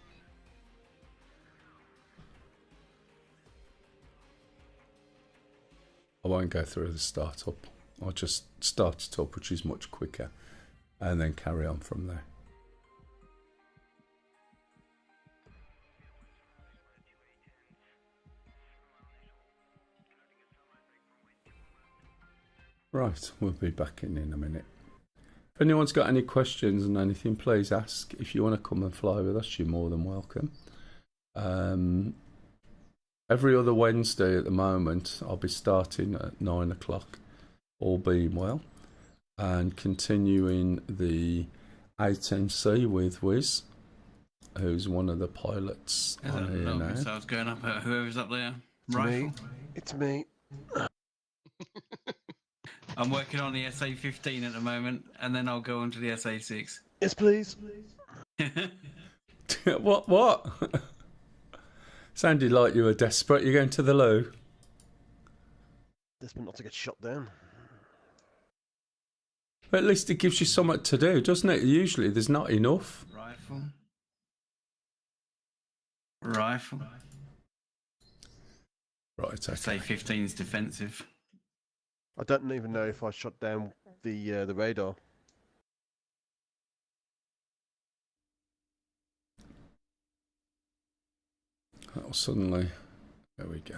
I won't go through the startup. I'll just start it up, which is much quicker, and then carry on from there. Right, we'll be back in a minute. If anyone's got any questions and anything, please ask. If you want to come and fly with us, you're more than welcome. Every other Wednesday at the moment, I'll be starting at 9 o'clock, all being well, and continuing the 18C with Wiz, who's one of the pilots on here now. So I was going up at whoever's up there. It's Rifle. me. It's me. I'm working on the SA-15 at the moment, and then I'll go on to the SA-6. Yes, please. What? Sounded like you were desperate. You're going to the loo? Desperate not to get shot down. But at least it gives you something to do, doesn't it? Usually there's not enough. Rifle. Right, okay. SA-15's defensive. I don't even know if I shot down the radar. Oh, suddenly, there we go.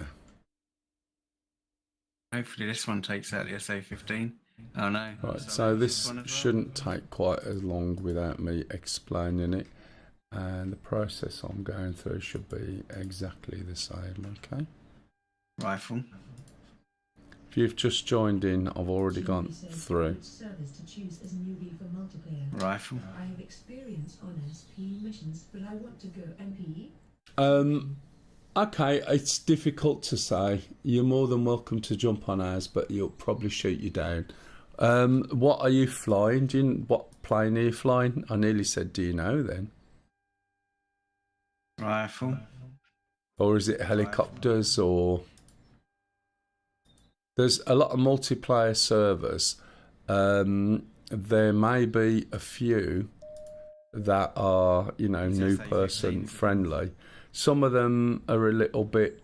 Hopefully this one takes out the SA-15. Oh no. Right, so this shouldn't take quite as long without me explaining it. And the process I'm going through should be exactly the same, okay? Rifle. If you've just joined in, I've already gone through. Rifle. I have experience on SP missions, but I want to go MP. Okay, it's difficult to say. You're more than welcome to jump on ours, but you'll probably shoot you down. What are you flying? What plane are you flying? I nearly said, do you know then? Rifle. Or is it helicopters or... There's a lot of multiplayer servers. There may be a few that are, new person friendly. Some of them are a little bit...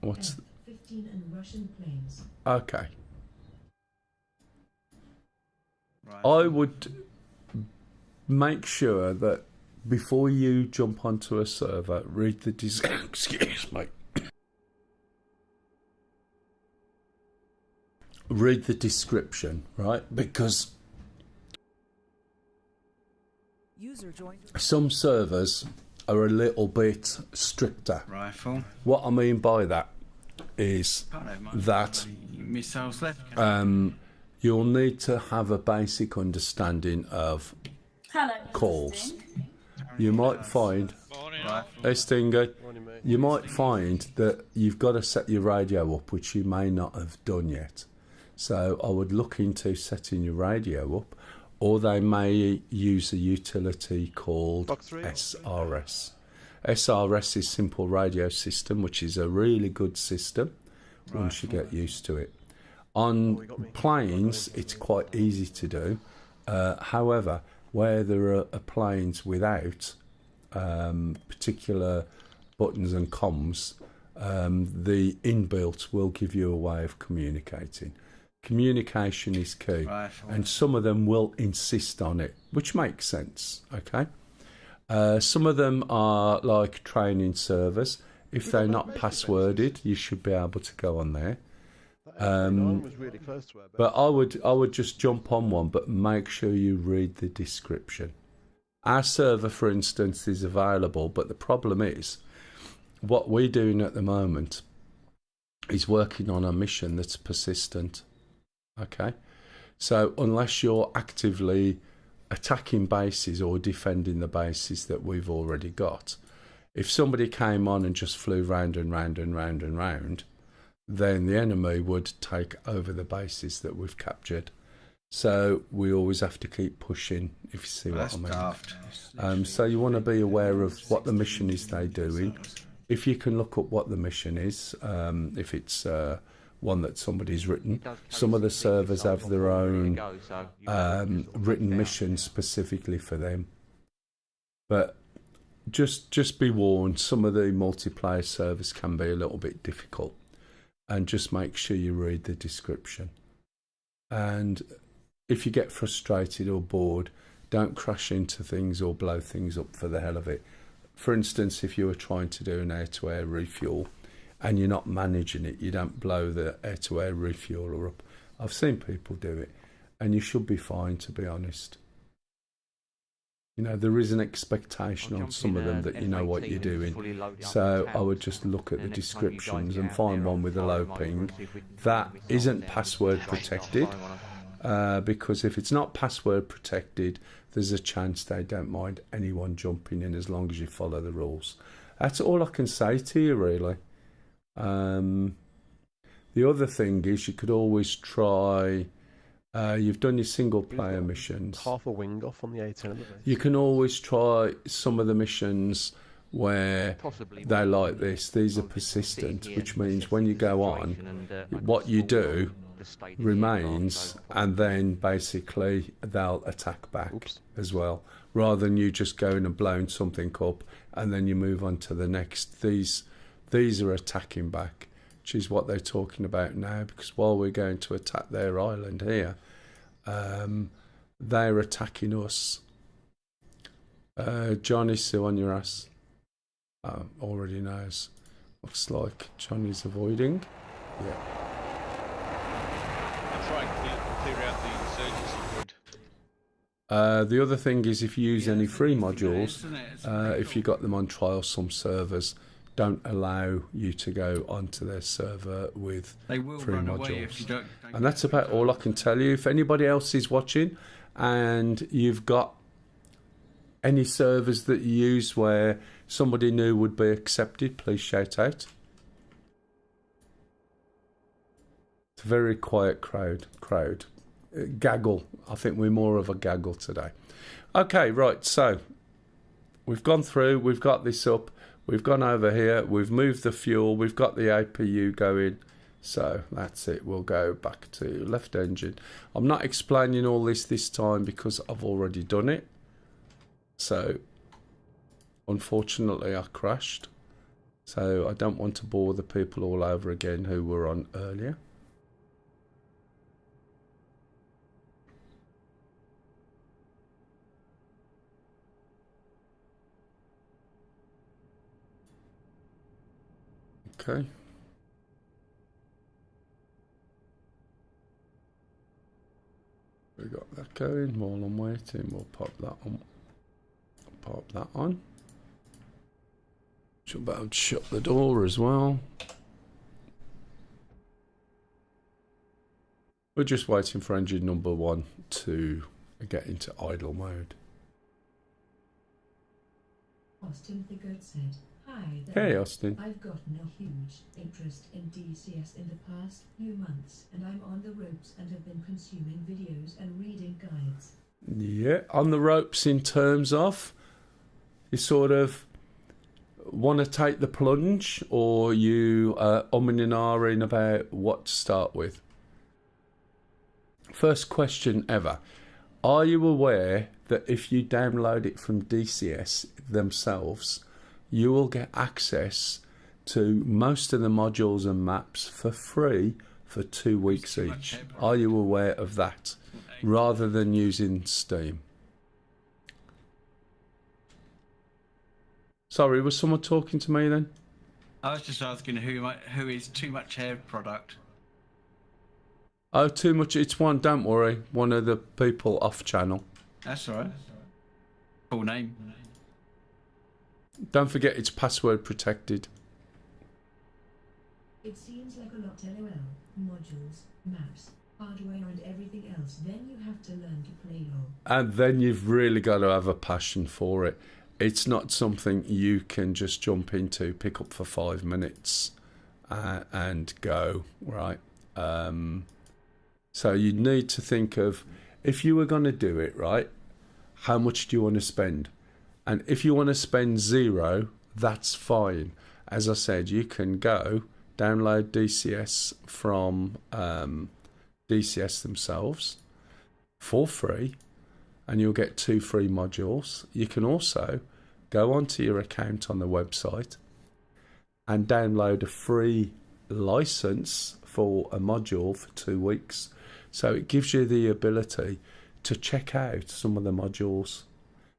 What's... F-15 and Russian planes. Okay. Rifle. I would make sure that before you jump onto a server, read the excuse me. read the description, right? Because some servers are a little bit stricter. Rifle. What I mean by that is Can't have much that missiles left. Can I? you'll need to have a basic understanding of Hello, calls. Sting. You might find, Rifle. hey Stinger, Morning, mate. you might find that you've got to set your radio up, which you may not have done yet. So I would look into setting your radio up, or they may use a utility called Box 3? SRS. SRS is Simple Radio System, which is a really good system once you get used to it. On planes, it's quite easy to do. However, where there are planes without particular buttons and comms, the inbuilt will give you a way of communicating. Communication is key, Rifle. and some of them will insist on it, which makes sense, okay? Some of them are like training servers. If they're not passworded, you should be able to go on there. Was really close to her, But I would just jump on one, but make sure you read the description. Our server, for instance, is available, but the problem is, what we're doing at the moment is working on a mission that's persistent. Okay? So unless you're actively attacking bases or defending the bases that we've already got, if somebody came on and just flew round and round and round and round, then the enemy would take over the bases that we've captured. So we always have to keep pushing, if you see what That's I mean. daft. So you want to be aware of what the mission is they're doing. If you can look up what the mission is, if it's one that somebody's written. Some of the servers have their own written missions specifically for them. But just be warned, some of the multiplayer servers can be a little bit difficult. And just make sure you read the description. And if you get frustrated or bored, don't crash into things or blow things up for the hell of it. For instance, if you were trying to do an air-to-air refuel and you're not managing it, you don't blow the air-to-air refueler up. I've seen people do it, and you should be fine, to be honest. You know, there is an expectation on some of them that you know what you're doing. So I would just look at the descriptions and find one with a low ping. That isn't password protected, because if it's not password protected, there's a chance they don't mind anyone jumping in as long as you follow the rules. That's all I can say to you, really. The other thing is you could always try... you've done your single player missions. Half a wing off on the A10. You can always try some of the missions where they like this. These are persistent, which means when you go on, what you do remains, and then basically they'll attack back as well, rather than you just going and blowing something up and then you move on to the next. These are attacking back, which is what they're talking about now, because while we're going to attack their island here, they're attacking us. Johnny's still on your ass. Already knows. Looks like Johnny's avoiding. Yeah. I'll try and clear out the insurgency grid. The other thing is, if you use any free modules, if you got them on trial, some servers don't allow you to go onto their server with They will free run away modules. if you don't. And that's about all I can tell you. If anybody else is watching and you've got any servers that you use where somebody new would be accepted, please shout out. It's a very quiet crowd. Gaggle. I think we're more of a gaggle today. Okay, right, so we've gone through, we've got this up, we've gone over here, we've moved the fuel, we've got the APU going. So that's it. We'll go back to left engine. I'm not explaining all this time because I've already done it. So unfortunately I crashed. So I don't want to bore the people all over again who were on earlier. Okay. got that going. While I'm waiting, we'll pop that on. Pop that on. Should be able to shut the door as well. We're just waiting for engine number 1 to get into idle mode. Austin the Goat said, "Hi there. Hey, Austin. I've gotten a huge interest in DCS in the past few months, and I'm on the ropes and have been consuming videos and reading guides." Yeah, on the ropes in terms of you sort of want to take the plunge, or you umming and ahhing about what to start with. First question ever. Are you aware that if you download it from DCS themselves, you will get access to most of the modules and maps for free for 2 weeks each? Are you aware of that? Rather than using Steam. Sorry, was someone talking to me then? I was just asking who is Too Much Hair product. Oh, too much. It's one. Don't worry. One of the people off channel. That's all right. Full name. Don't forget it's password protected. It seems like a lot. LOL. Modules, maps, hardware and everything else. Then you have to learn to play LOL. And then you've really got to have a passion for it. It's not something you can just jump into, pick up for 5 minutes and go, right? So you need to think of, if you were going to do it, right, how much do you want to spend? And if you want to spend 0, that's fine. As I said, you can go download DCS from DCS themselves for free, and you'll get 2 free modules. You can also go onto your account on the website and download a free license for a module for 2 weeks. So it gives you the ability to check out some of the modules.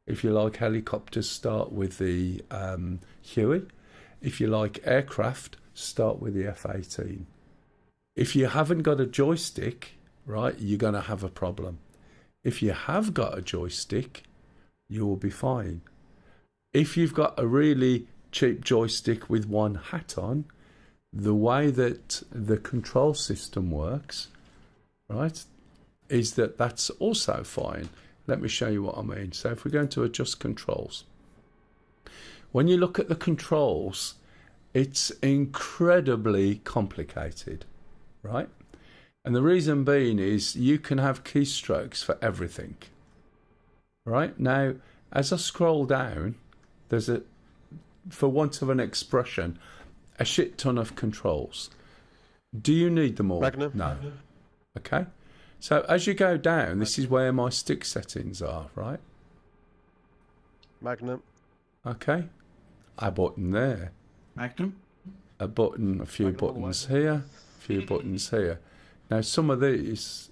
If you like helicopters, start with the Huey. If you like aircraft, start with the F-18. If you haven't got a joystick, right, you're going to have a problem. If you have got a joystick, you will be fine. If you've got a really cheap joystick with one hat on, the way that the control system works, right, is that that's also fine. Let me show you what I mean. So if we're going to adjust controls, when you look at the controls, it's incredibly complicated, right? And the reason being is you can have keystrokes for everything, right? Now, as I scroll down, there's a, for want of an expression, a shit ton of controls. Do you need them all? Magnum? No. Okay. So as you go down, this is where my stick settings are, right? Magnum. Okay. A button there. Magnum? A button, a few buttons here, a few buttons here. Now some of these,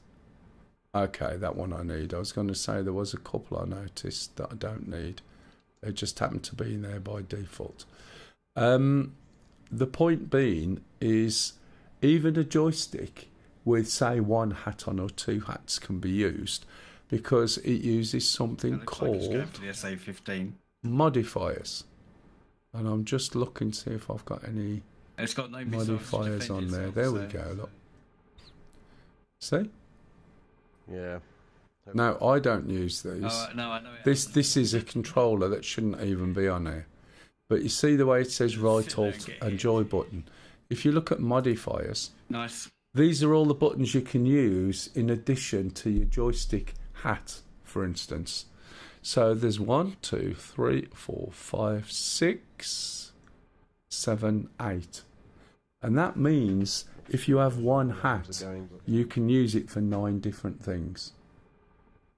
okay, that one I need. I was going to say there was a couple I noticed that I don't need. They just happen to be in there by default. The point being is even a joystick with, say, 1 hat on or 2 hats can be used because it uses something called for the SA-15 modifiers. And I'm just looking to see if I've got any it's got no missiles to modifiers defend on there. itself, There so. we go, look. See? Yeah. No, I don't use these. No, I know it. This is a controller that shouldn't even be on here. But you see the way it says right sit there and alt get and hit. joy button. If you look at modifiers, Nice. these are all the buttons you can use in addition to your joystick hat, for instance. So there's 1, 2, 3, 4, 5, 6, 7, 8. And that means if you have 1 hat, you can use it for 9 different things.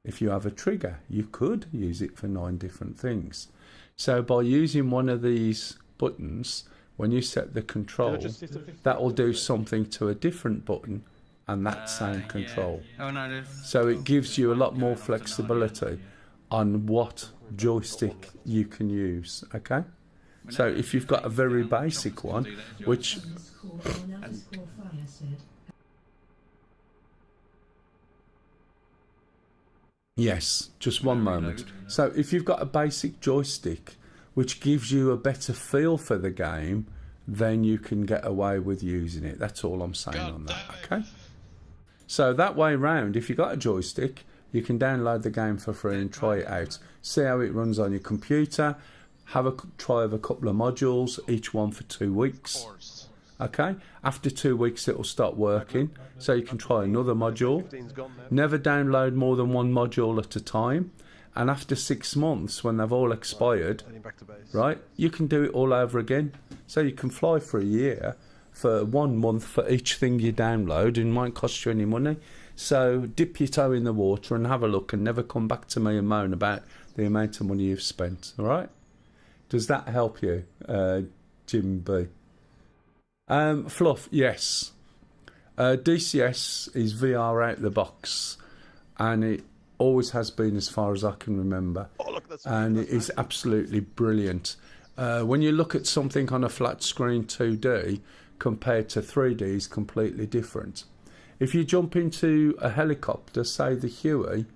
If you have a trigger, you could use it for 9 different things. So by using one of these buttons, when you set the control, that will do something to a different button and that same Yeah. control. Oh, no, So it gives you a lot more flexibility on what joystick you can use, okay? So if you've got a very basic one, which Yes, just one moment. So if you've got a basic joystick which gives you a better feel for the game, then you can get away with using it. That's all I'm saying on that, okay? So that way round, if you've got a joystick, you can download the game for free and try it out. See how it runs on your computer. Have a try of a couple of modules, each one for 2 weeks. Okay? After 2 weeks, it'll start working. So you can try another module. Never download more than one module at a time. And after 6 months, when they've all expired, right, you can do it all over again. So you can fly for a year for 1 month for each thing you download, and it won't cost you any money. So dip your toe in the water and have a look, and never come back to me and moan about the amount of money you've spent. All right? Does that help you, Jim B? Fluff, yes. DCS is VR out the box, and it always has been as far as I can remember. And it is absolutely brilliant. When you look at something on a flat screen 2D compared to 3D, is completely different. If you jump into a helicopter, say the Huey,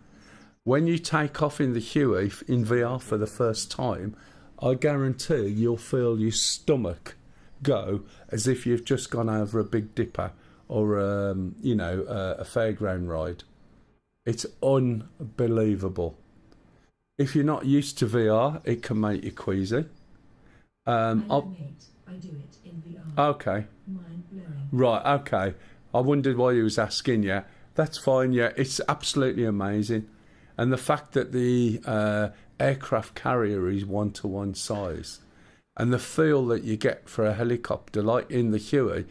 when you take off in the Huey in VR for the first time, I guarantee you'll feel your stomach go as if you've just gone over a Big Dipper or a fairground ride. It's unbelievable. If you're not used to VR, it can make you queasy. I do it in VR. Okay. Mind-blowing. Right, okay. I wondered why you was asking. Yeah, that's fine. Yeah, it's absolutely amazing. And the fact that the aircraft carrier is 1-to-1 size, and the feel that you get for a helicopter, like in the Huey,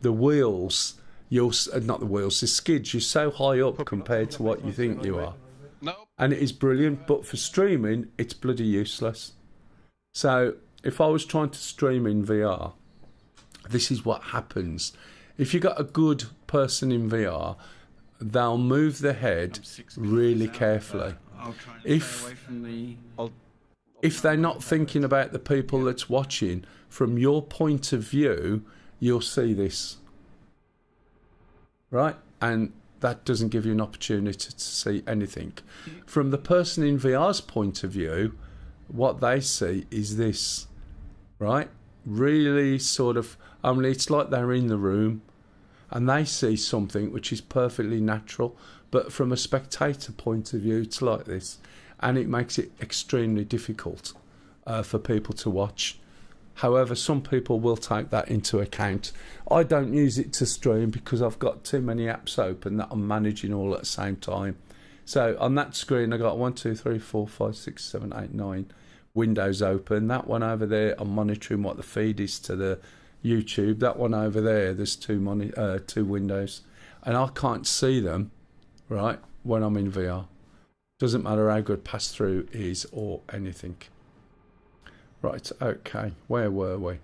the wheels, the skids, you're so high up compared to what you think you are. And it is brilliant, but for streaming, it's bloody useless. So if I was trying to stream in VR, this is what happens. If you got a good person in VR, they'll move their head really carefully. If they're not thinking about the people that's watching, from your point of view, you'll see this. Right? And that doesn't give you an opportunity to see anything. From the person in VR's point of view, what they see is this. Right? Really sort of, only it's like they're in the room and they see something which is perfectly natural, but from a spectator point of view, it's like this, and it makes it extremely difficult for people to watch. However, some people will take that into account. I don't use it to stream because I've got too many apps open that I'm managing all at the same time. So on that screen, I got 1, 2, 3, 4, 5, 6, 7, 8, 9 windows open. That one over there, I'm monitoring what the feed is to the YouTube. That one over there, there's two windows, and I can't see them, right, when I'm in VR. Doesn't matter how good pass-through is or anything. Right, okay, where were we?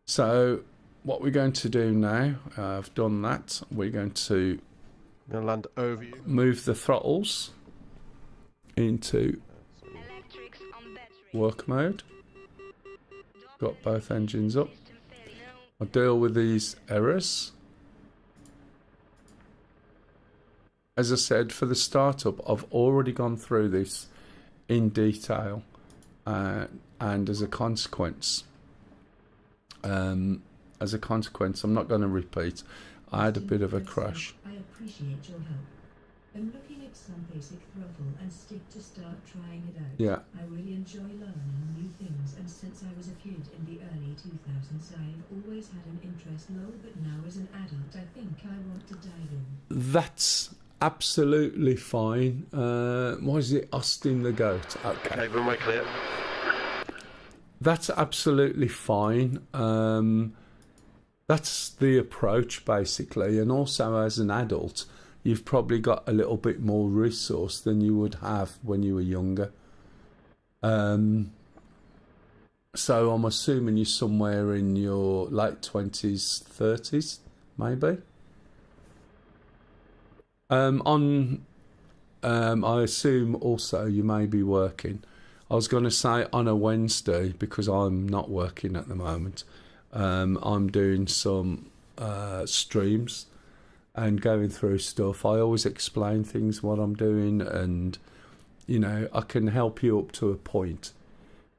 So what we're going to do now, I've done that, we're going to land over you. Move the throttles into work mode. Got both engines up. I'll deal with these errors. As I said, for the startup, I've already gone through this in detail, and as a consequence, I'm not going to repeat. I had a bit of a crash. I appreciate your help. I'm looking at some basic throttle and stick to start trying it out. Yeah. I really enjoy learning new things, and since I was a kid in the early 2000s, I've always had an interest low, but now as an adult, I think I want to dive in. That's absolutely fine. What is it? Austin the Goat. Okay. Runway clear. That's absolutely fine. That's the approach, basically. And also, as an adult, you've probably got a little bit more resource than you would have when you were younger. So I'm assuming you're somewhere in your late 20s, 30s, maybe. I assume also you may be working. I was going to say on a Wednesday, because I'm not working at the moment. I'm doing some streams and going through stuff. I always explain things, what I'm doing, and you know, I can help you up to a point.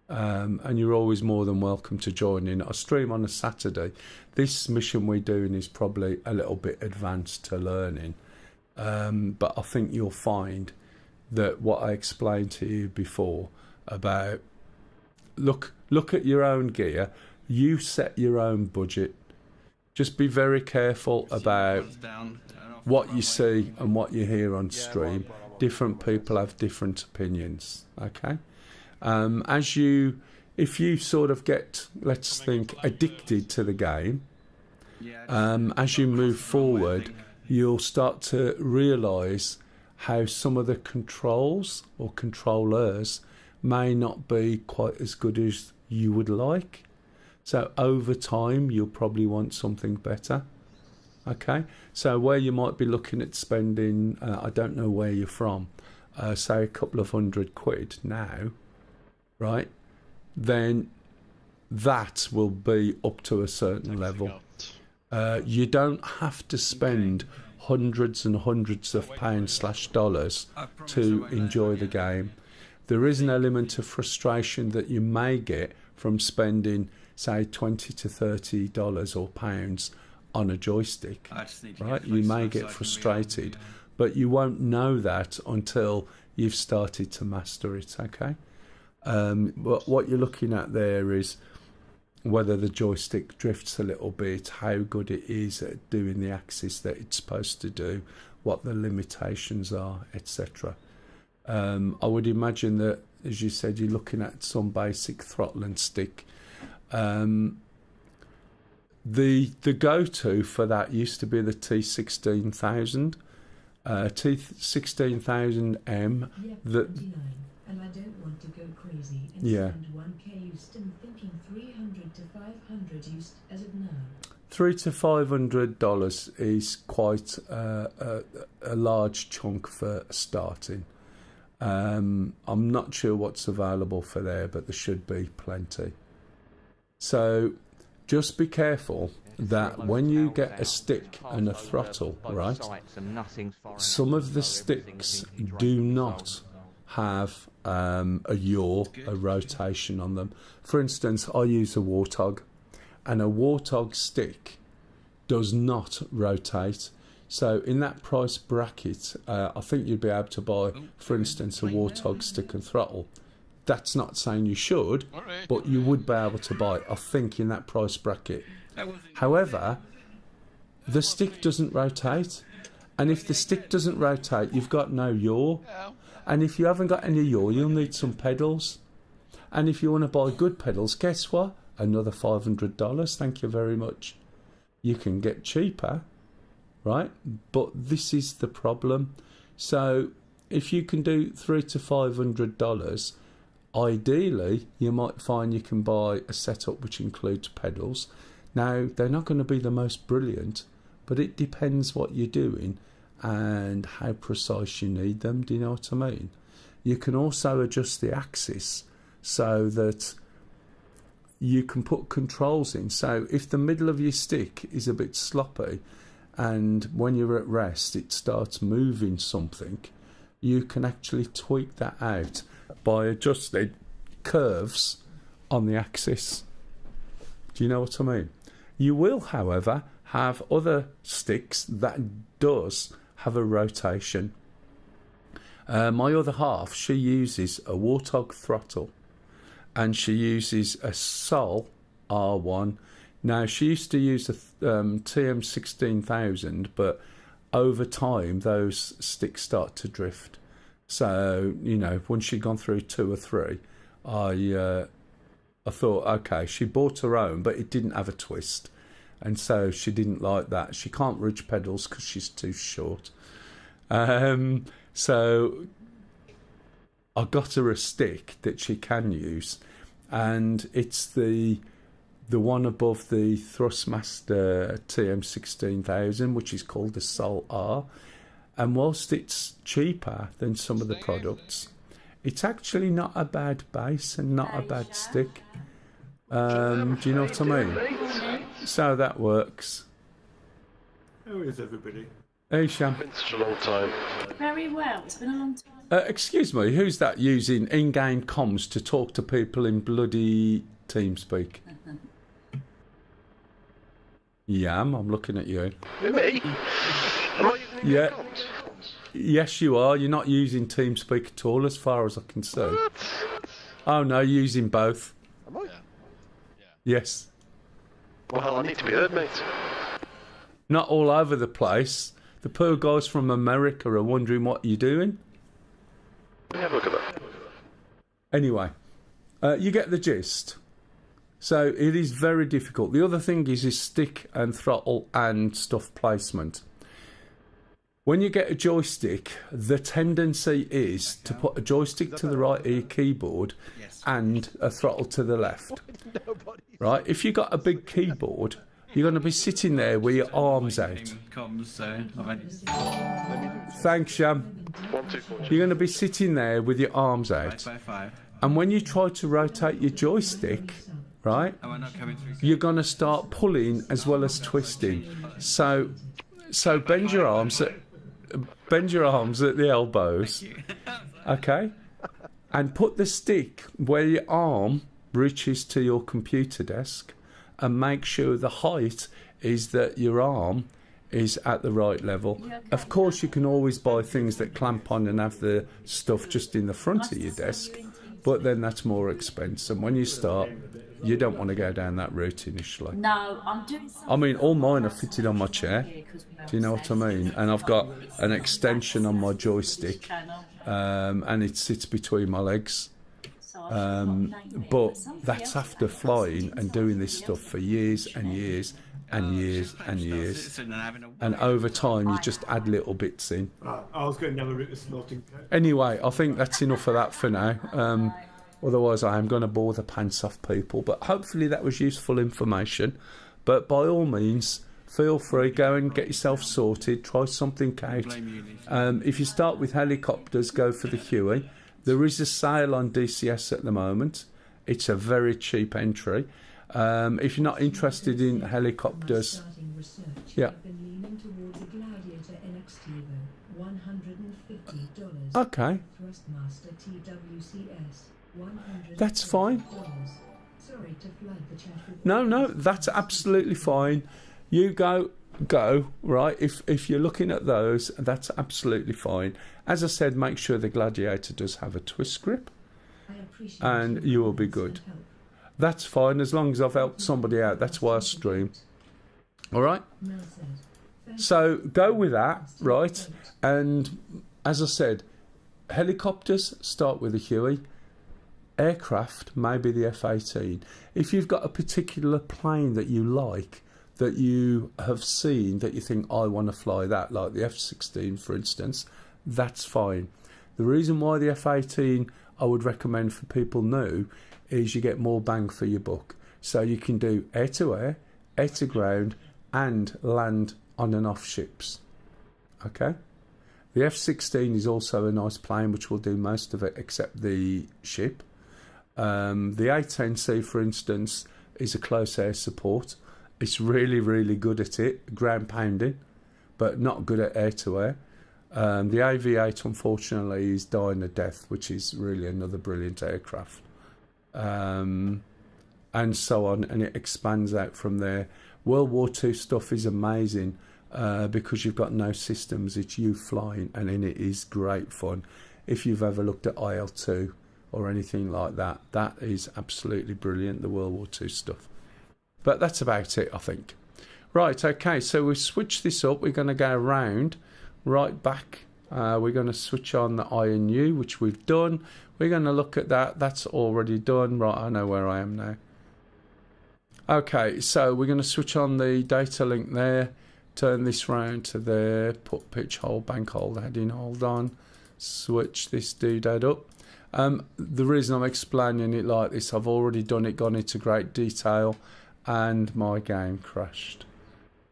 And you're always more than welcome to join in. I stream on a Saturday. This mission we're doing is probably a little bit advanced to learning, but I think you'll find that what I explained to you before about look at your own gear, you set your own budget. Just be very careful about what you see and what you hear on stream. Different people have different opinions, okay? If you sort of get, let's think, addicted to the game, as you move forward, you'll start to realise how some of the controls or controllers may not be quite as good as you would like. So over time, you'll probably want something better. Okay, so where you might be looking at spending, I don't know where you're from, say a couple of £100 now, right? Then that will be up to a certain level. You don't have to spend hundreds and hundreds of pounds/dollars to enjoy the game. There is an element of frustration that you may get from spending, say, $20 to $30 or pounds on a joystick, right? You may get frustrated, but you won't know that until you've started to master it, okay? But what you're looking at there is whether the joystick drifts a little bit, how good it is at doing the axis that it's supposed to do, what the limitations are, etc. I would imagine that, as you said, you're looking at some basic throttle and stick. The go-to for that used to be the T16000, T16000M. And I don't want to go crazy and spend 1k used. I'm thinking 300 to 500 used as of now. $300 to $500 is quite a large chunk for starting. I'm not sure what's available for there, but there should be plenty. So just be careful that when you get a stick and a throttle, right, some of the sticks do not have a yaw, a rotation on them. For instance, I use a Warthog, and a Warthog stick does not rotate. So in that price bracket, I think you'd be able to buy, for instance, a Warthog stick and throttle. That's not saying you should, but you would be able to buy, I think, in that price bracket. However, the stick doesn't rotate, and if the stick doesn't rotate, you've got no yaw. And if you haven't got any yaw, you'll need some pedals. And if you want to buy good pedals, guess what? Another $500. Thank you very much. You can get cheaper, right? But this is the problem. So if you can do $300 to $500, ideally you might find you can buy a setup which includes pedals. Now, they're not going to be the most brilliant, but it depends what you're doing and how precise you need them. Do you know what I mean? You can also adjust the axis so that you can put controls in. So if the middle of your stick is a bit sloppy and when you're at rest it starts moving something, you can actually tweak that out by adjusting curves on the axis. Do you know what I mean? You will, however, have other sticks that does have a rotation. My other half, she uses a Warthog throttle and she uses a Sol R1. Now, she used to use a TM16000, but over time those sticks start to drift. So, you know, once she'd gone through 2 or 3, I thought, okay, she bought her own, but it didn't have a twist. And so she didn't like that. She can't reach pedals because she's too short. So I got her a stick that she can use, and it's the one above the Thrustmaster TM16000, which is called the Sol R. And whilst it's cheaper than some of the products, it's actually not a bad base and not a bad stick. Do you know what I mean? So that works. How is everybody? Hey, Sham. Been such a long time. Very well. It's been a long time. Excuse me, who's that using in-game comms to talk to people in bloody TeamSpeak? Yam, I'm looking at you. Me? Am I using Yeah. comms? Yes, you are. You're not using TeamSpeak at all, as far as I can see. What? Oh, no, using both. Am I? Yes. Well, I need to be heard, mate. Not all over the place. The poor guys from America are wondering what you're doing. Let me have a look at that. Anyway, you get the gist. So it is very difficult. The other thing is stick and throttle and stuff placement. When you get a joystick, the tendency is to put a joystick to the right of your keyboard and a throttle to the left. Right? If you've got a big keyboard, you're going to be sitting there with your arms out. Thanks, Sham. 1, 2, 4. You're going to be sitting there with your arms out. And when you try to rotate your joystick, right, you're going to start pulling as well as twisting. So bend your arms at the elbows, okay, and put the stick where your arm reaches to your computer desk, and make sure the height is that your arm is at the right level. Of course, you can always buy things that clamp on and have the stuff just in the front of your desk, but then that's more expensive. And when you start, you don't want to go down that route initially. No, I'm doing something. I mean, all mine are fitted on my chair. Do you know what I mean? And I've got an extension on my joystick, and it sits between my legs. But that's after flying and doing this stuff for years and years and years and years. And over time, you just add little bits in. I was going to have a bit of snorting. Anyway, I think that's enough of that for now. Otherwise, I am going to bore the pants off people. But hopefully that was useful information. But by all means, feel free, go and get yourself sorted. Try something out. If you start with helicopters, go for the Huey. There is a sale on DCS at the moment. It's a very cheap entry. If you're not interested in helicopters, yeah. Okay. That's fine. No, that's absolutely fine. You go, right? If you're looking at those, that's absolutely fine. As I said, make sure the Gladiator does have a twist grip, and you will be good. That's fine, as long as I've helped somebody out. That's why I stream. All right? So go with that, right? And as I said, helicopters, start with a Huey. Aircraft, maybe the F-18. If you've got a particular plane that you like, that you have seen, that you think, I want to fly that, like the F-16, for instance, that's fine. The reason why the F-18 I would recommend for people new is you get more bang for your buck. So you can do air-to-air, air-to-ground, and land on and off ships. Okay? The F-16 is also a nice plane which will do most of it except the ship. The A-10C, for instance, is a close air support. It's really, really good at it, ground pounding, but not good at air-to-air. The AV-8, unfortunately, is dying a death, which is really another brilliant aircraft. And so on, and it expands out from there. World War II stuff is amazing because you've got no systems, it's you flying, and then it is great fun. If you've ever looked at IL-2 or anything like that, that is absolutely brilliant, the World War II stuff. But that's about it, I think. Right, okay, so we switch this up. We're going to go around right back. We're going to switch on the INU, which we've done. We're going to look at that. That's already done. Right, I know where I am now. Okay, so we're going to switch on the data link there. Turn this round to there. Put pitch hold, bank hold, heading hold on. Switch this doodad up. The reason I'm explaining it like this, I've already done it, gone into great detail, and my game crashed,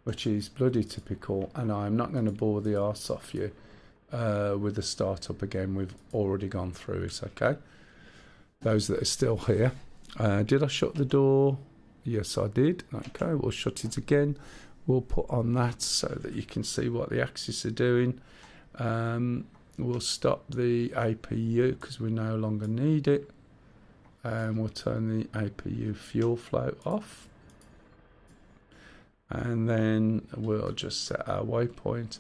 which is bloody typical, and I'm not going to bore the arse off you with the startup again. We've already gone through it, okay? Those that are still here. Did I shut the door? Yes, I did. Okay, we'll shut it again. we'll put on that so that you can see what the axes are doing. We'll stop the APU because we no longer need it, and we'll turn the APU fuel flow off, and then we'll just set our waypoint,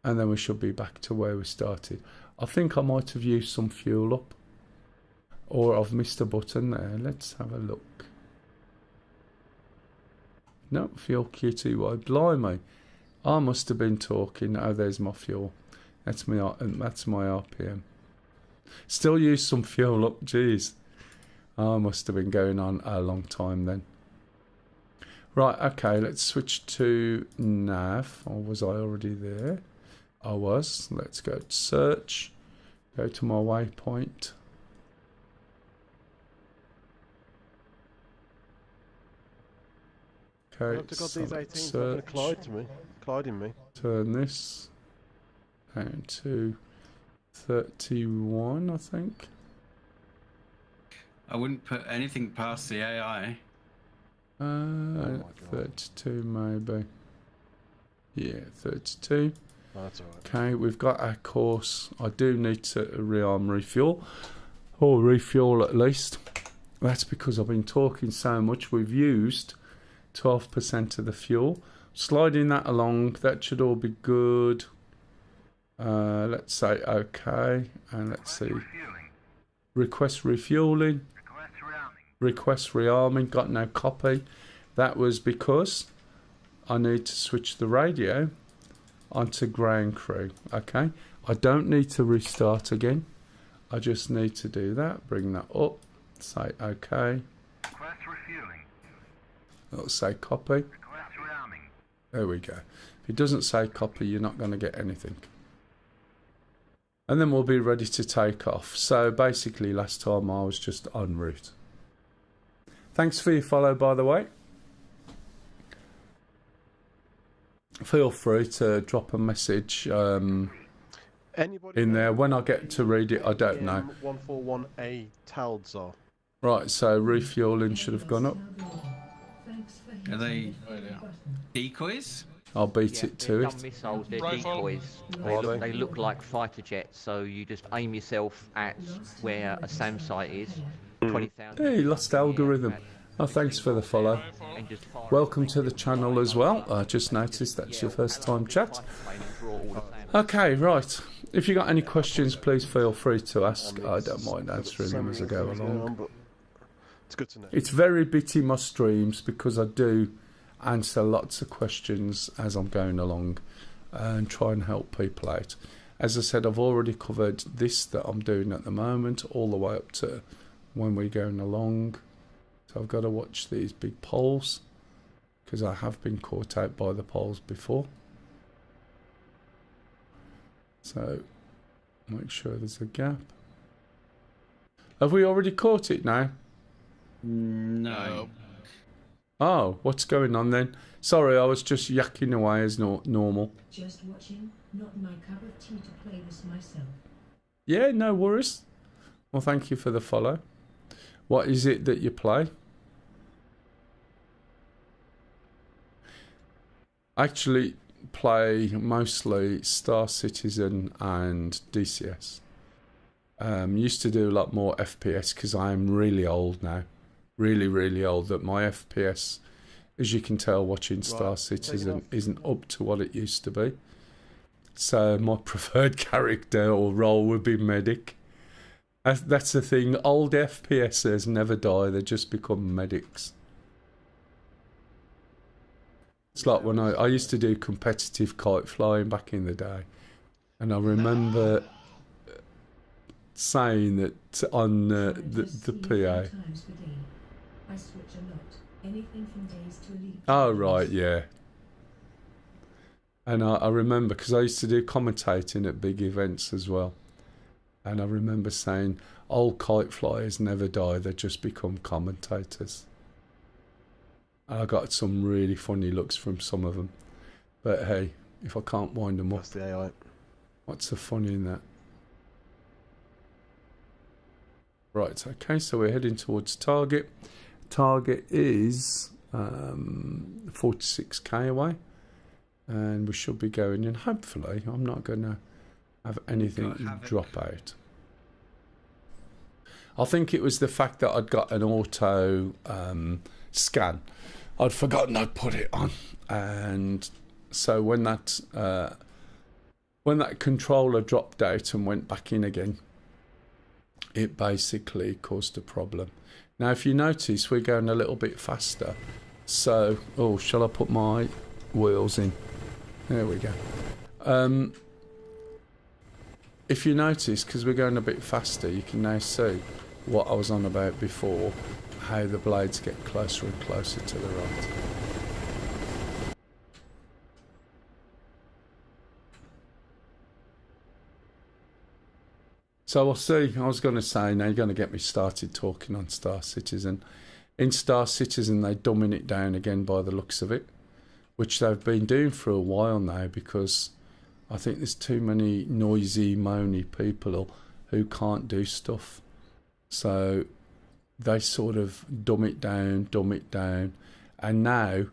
and then we should be back to where we started. I think I might have used some fuel up, or I've missed a button there. Let's have a look. No, fuel Q2Y. Blimey, I must have been talking. Oh, there's my fuel. That's my RPM. Still use some fuel up. Jeez, I must have been going on a long time then. Right, okay, let's switch to nav. Or was I already there? I was. Let's go to search. Go to my waypoint. Okay, I've got these 18s search. colliding me. Turn this down to 31, I think. I wouldn't put anything past the AI. 32 maybe. Yeah, 32. Oh, that's alright. Okay, we've got our course. I do need to rearm refuel. Or refuel at least. That's because I've been talking so much. We've used 12% of the fuel. Sliding that along, that should all be good. Let's say okay, and let's see. Request refueling. Request rearming. Got no copy. That was because I need to switch the radio onto ground crew. Okay, I don't need to restart again. I just need to do that. Bring that up. Say okay. Request refueling. It'll say copy. Request rearming. There we go. If it doesn't say copy, you're not going to get anything. And then we'll be ready to take off. So basically last time I was just en route. Thanks for your follow, by the way. Feel free to drop a message in there. When I get to read it, I don't know. 141A TALDs are. Right, so refueling should have gone up. Are they decoys? I'll beat it to they're it. dumb missiles, they're Rifle. decoys. Are They look like fighter jets, so you just aim yourself at where a SAM site is. 20,000. Hey, lost algorithm. Oh, thanks for the follow. And just fire Welcome to the channel as well. I just noticed that's your first time chat. Okay, right. If you got any questions, please feel free to ask. I don't mind answering them as I go along. It's good to know. It's very bitty, my streams, because I do answer lots of questions as I'm going along and try and help people out. As I said, I've already covered this that I'm doing at the moment, all the way up to when we're going along. So I've got to watch these big poles, because I have been caught out by the poles before. So make sure there's a gap. Have we already caught it now? No. Oh, what's going on then? Sorry, I was just yakking away as normal. Just watching, not my cup of tea to play this myself. Yeah, no worries. Well, thank you for the follow. What is it that you play? I actually play mostly Star Citizen and DCS. Used to do a lot more FPS because I am really old now. Really, really old. That my FPS, as you can tell watching Star Citizen, isn't up to what it used to be. So my preferred character or role would be medic. That's the thing. Old FPSers never die. They just become medics. It's like when I used to do competitive kite flying back in the day. And I remember saying that on the PA. I switch a lot. Anything from days to elite. Oh, right, yeah. And I remember, because I used to do commentating at big events as well. And I remember saying, old kite flyers never die, they just become commentators. And I got some really funny looks from some of them. But hey, if I can't wind them up, That's the AI. what's the funny in that? Right, okay, so we're heading towards target. Target is 46k away, and we should be going in. Hopefully, I'm not going to have anything drop out. I think it was the fact that I'd got an auto scan. I'd forgotten I'd put it on, and so when that controller dropped out and went back in again, it basically caused a problem. Now, if you notice, we're going a little bit faster. So, oh, shall I put my wheels in? There we go. If you notice, because we're going a bit faster, you can now see what I was on about before, how the blades get closer and closer to the right. So we'll see. I was going to say, now you're going to get me started talking on Star Citizen. In Star Citizen, they dumbing it down again by the looks of it, which they've been doing for a while now, because I think there's too many noisy, moany people who can't do stuff. So they sort of dumb it down, and now,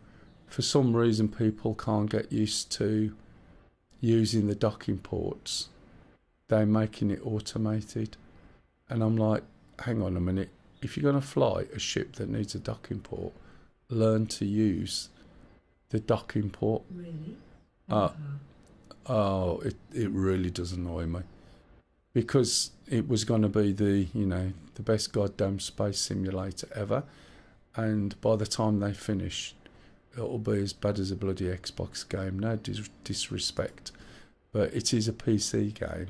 for some reason, people can't get used to using the docking ports. They're making it automated, and I'm like, hang on a minute, if you're going to fly a ship that needs a docking port, learn to use the docking port. Really? It really does annoy me, because it was going to be the best goddamn space simulator ever, and by the time they finish, it'll be as bad as a bloody Xbox game. No disrespect, but it is a PC game.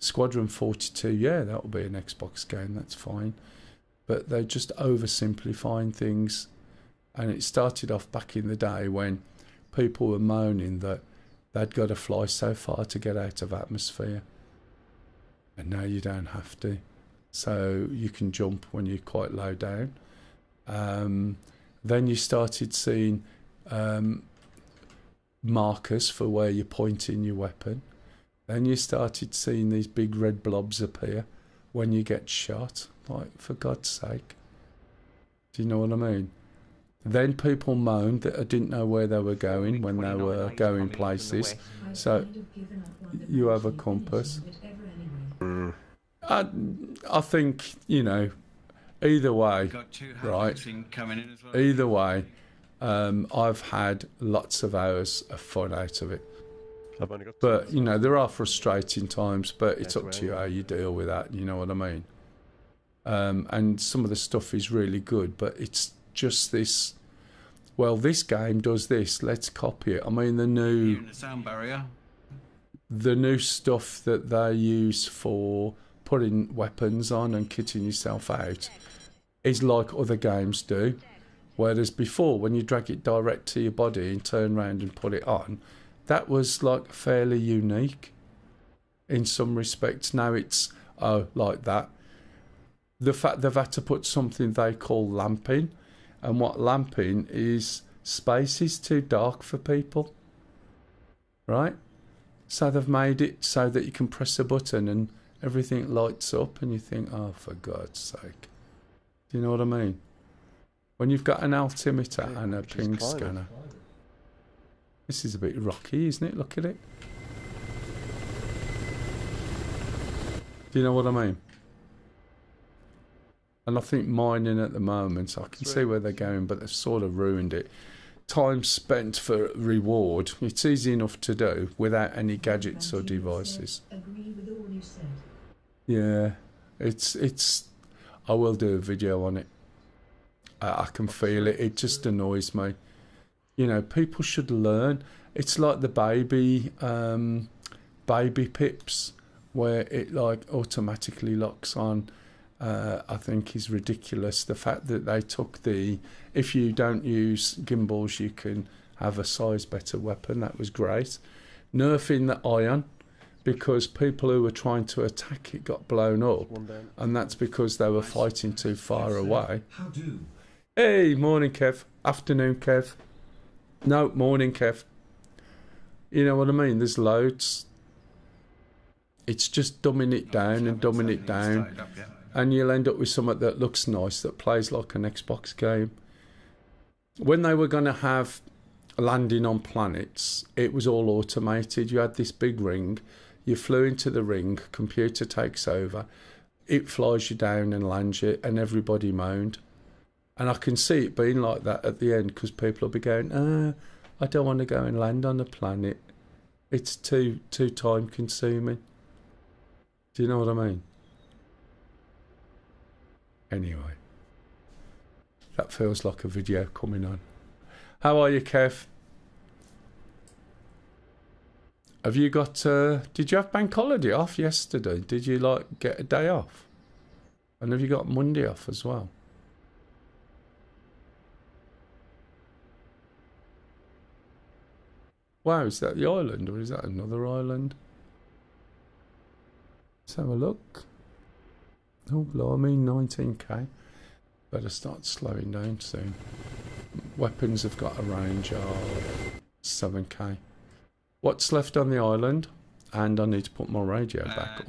Squadron 42, yeah, that'll be an Xbox game, that's fine, but they're just oversimplifying things. And it started off back in the day when people were moaning that they'd got to fly so far to get out of atmosphere, and now you don't have to. So you can jump when you're quite low down. Then you started seeing markers for where you're pointing your weapon. Then you started seeing these big red blobs appear when you get shot. Like, for God's sake. Do you know what I mean? Then people moaned that I didn't know where they were going when they were going places. So you have a compass. I think, either way, right? Either way, I've had lots of hours of fun out of it. But, there are frustrating times, but it's up to you how you deal with that, you know what I mean? And some of the stuff is really good, but it's just this, well, this game does this, let's copy it. I mean, the sound barrier. The new stuff that they use for putting weapons on and kitting yourself out is like other games do. Whereas before, when you drag it direct to your body and turn around and put it on, that was like fairly unique in some respects. Now it's, like that. The fact they've had to put something they call lamping, and what lamping is, space is too dark for people, right? So they've made it so that you can press a button and everything lights up, and you think, oh, for God's sake. Do you know what I mean? When you've got an altimeter and a ping scanner. This is a bit rocky, isn't it? Look at it. Do you know what I mean? And I think mining at the moment, I can see where they're going, but they've sort of ruined it. Time spent for reward. It's easy enough to do without any gadgets or devices. Agree with all you said. Yeah, it's. I will do a video on it. I can feel it. It just annoys me. People should learn. It's like the baby pips, where it like automatically locks on. I think is ridiculous. The fact that they took if you don't use gimbals, you can have a size better weapon. That was great. Nerfing the ion, because people who were trying to attack it got blown up, and that's because they were fighting too far away. Hey, morning, Kev. Afternoon, Kev. No, morning, Kev. You know what I mean? There's loads. It's just dumbing it down and dumbing it down. And you'll end up with something that looks nice, that plays like an Xbox game. when they were going to have landing on planets, it was all automated. You had this big ring, you flew into the ring, computer takes over, it flies you down and lands you, and everybody moaned. And I can see it being like that at the end, because people will be going, I don't want to go and land on a planet. It's too time consuming. Do you know what I mean? Anyway, that feels like a video coming on. How are you, Kev? Have you got, did you have bank holiday off yesterday? Did you like get a day off? And have you got Monday off as well? Wow, is that the island or is that another island? Let's have a look. Oh, blimey, 19k. Better start slowing down soon. Weapons have got a range of 7k. What's left on the island? And I need to put my radio back.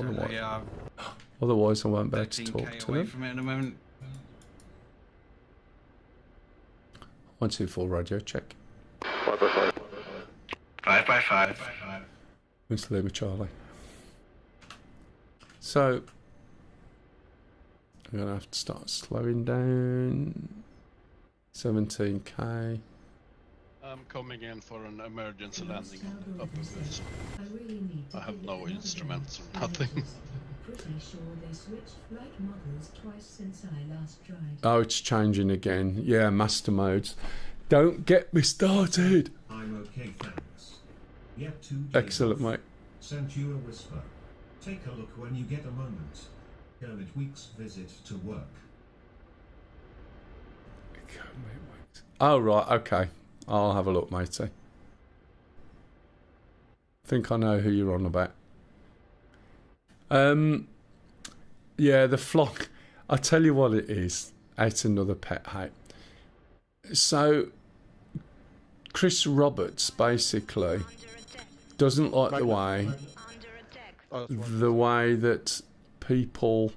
Otherwise I won't be able to talk to them. From it at the moment. 124 radio check. 5x5. 5x5. Mr. Lima Charlie. So I'm gonna have to start slowing down. 17k. I'm coming in for an emergency landing up a bit. I have no instruments or nothing. Pretty sure they switched flight models twice since I last tried. Oh, it's changing again. Yeah, master modes. Don't get me started. I'm okay, thanks. Yep, 2 Excellent, mate. Sent you a whisper. Take a look when you get a moment. Kermit Week's visit to work. Oh, right, okay. I'll have a look, matey. Think I know who you're on about. Yeah, the flock. I tell you what it is. It's another pet hate. So, Chris Roberts basically doesn't like the way that people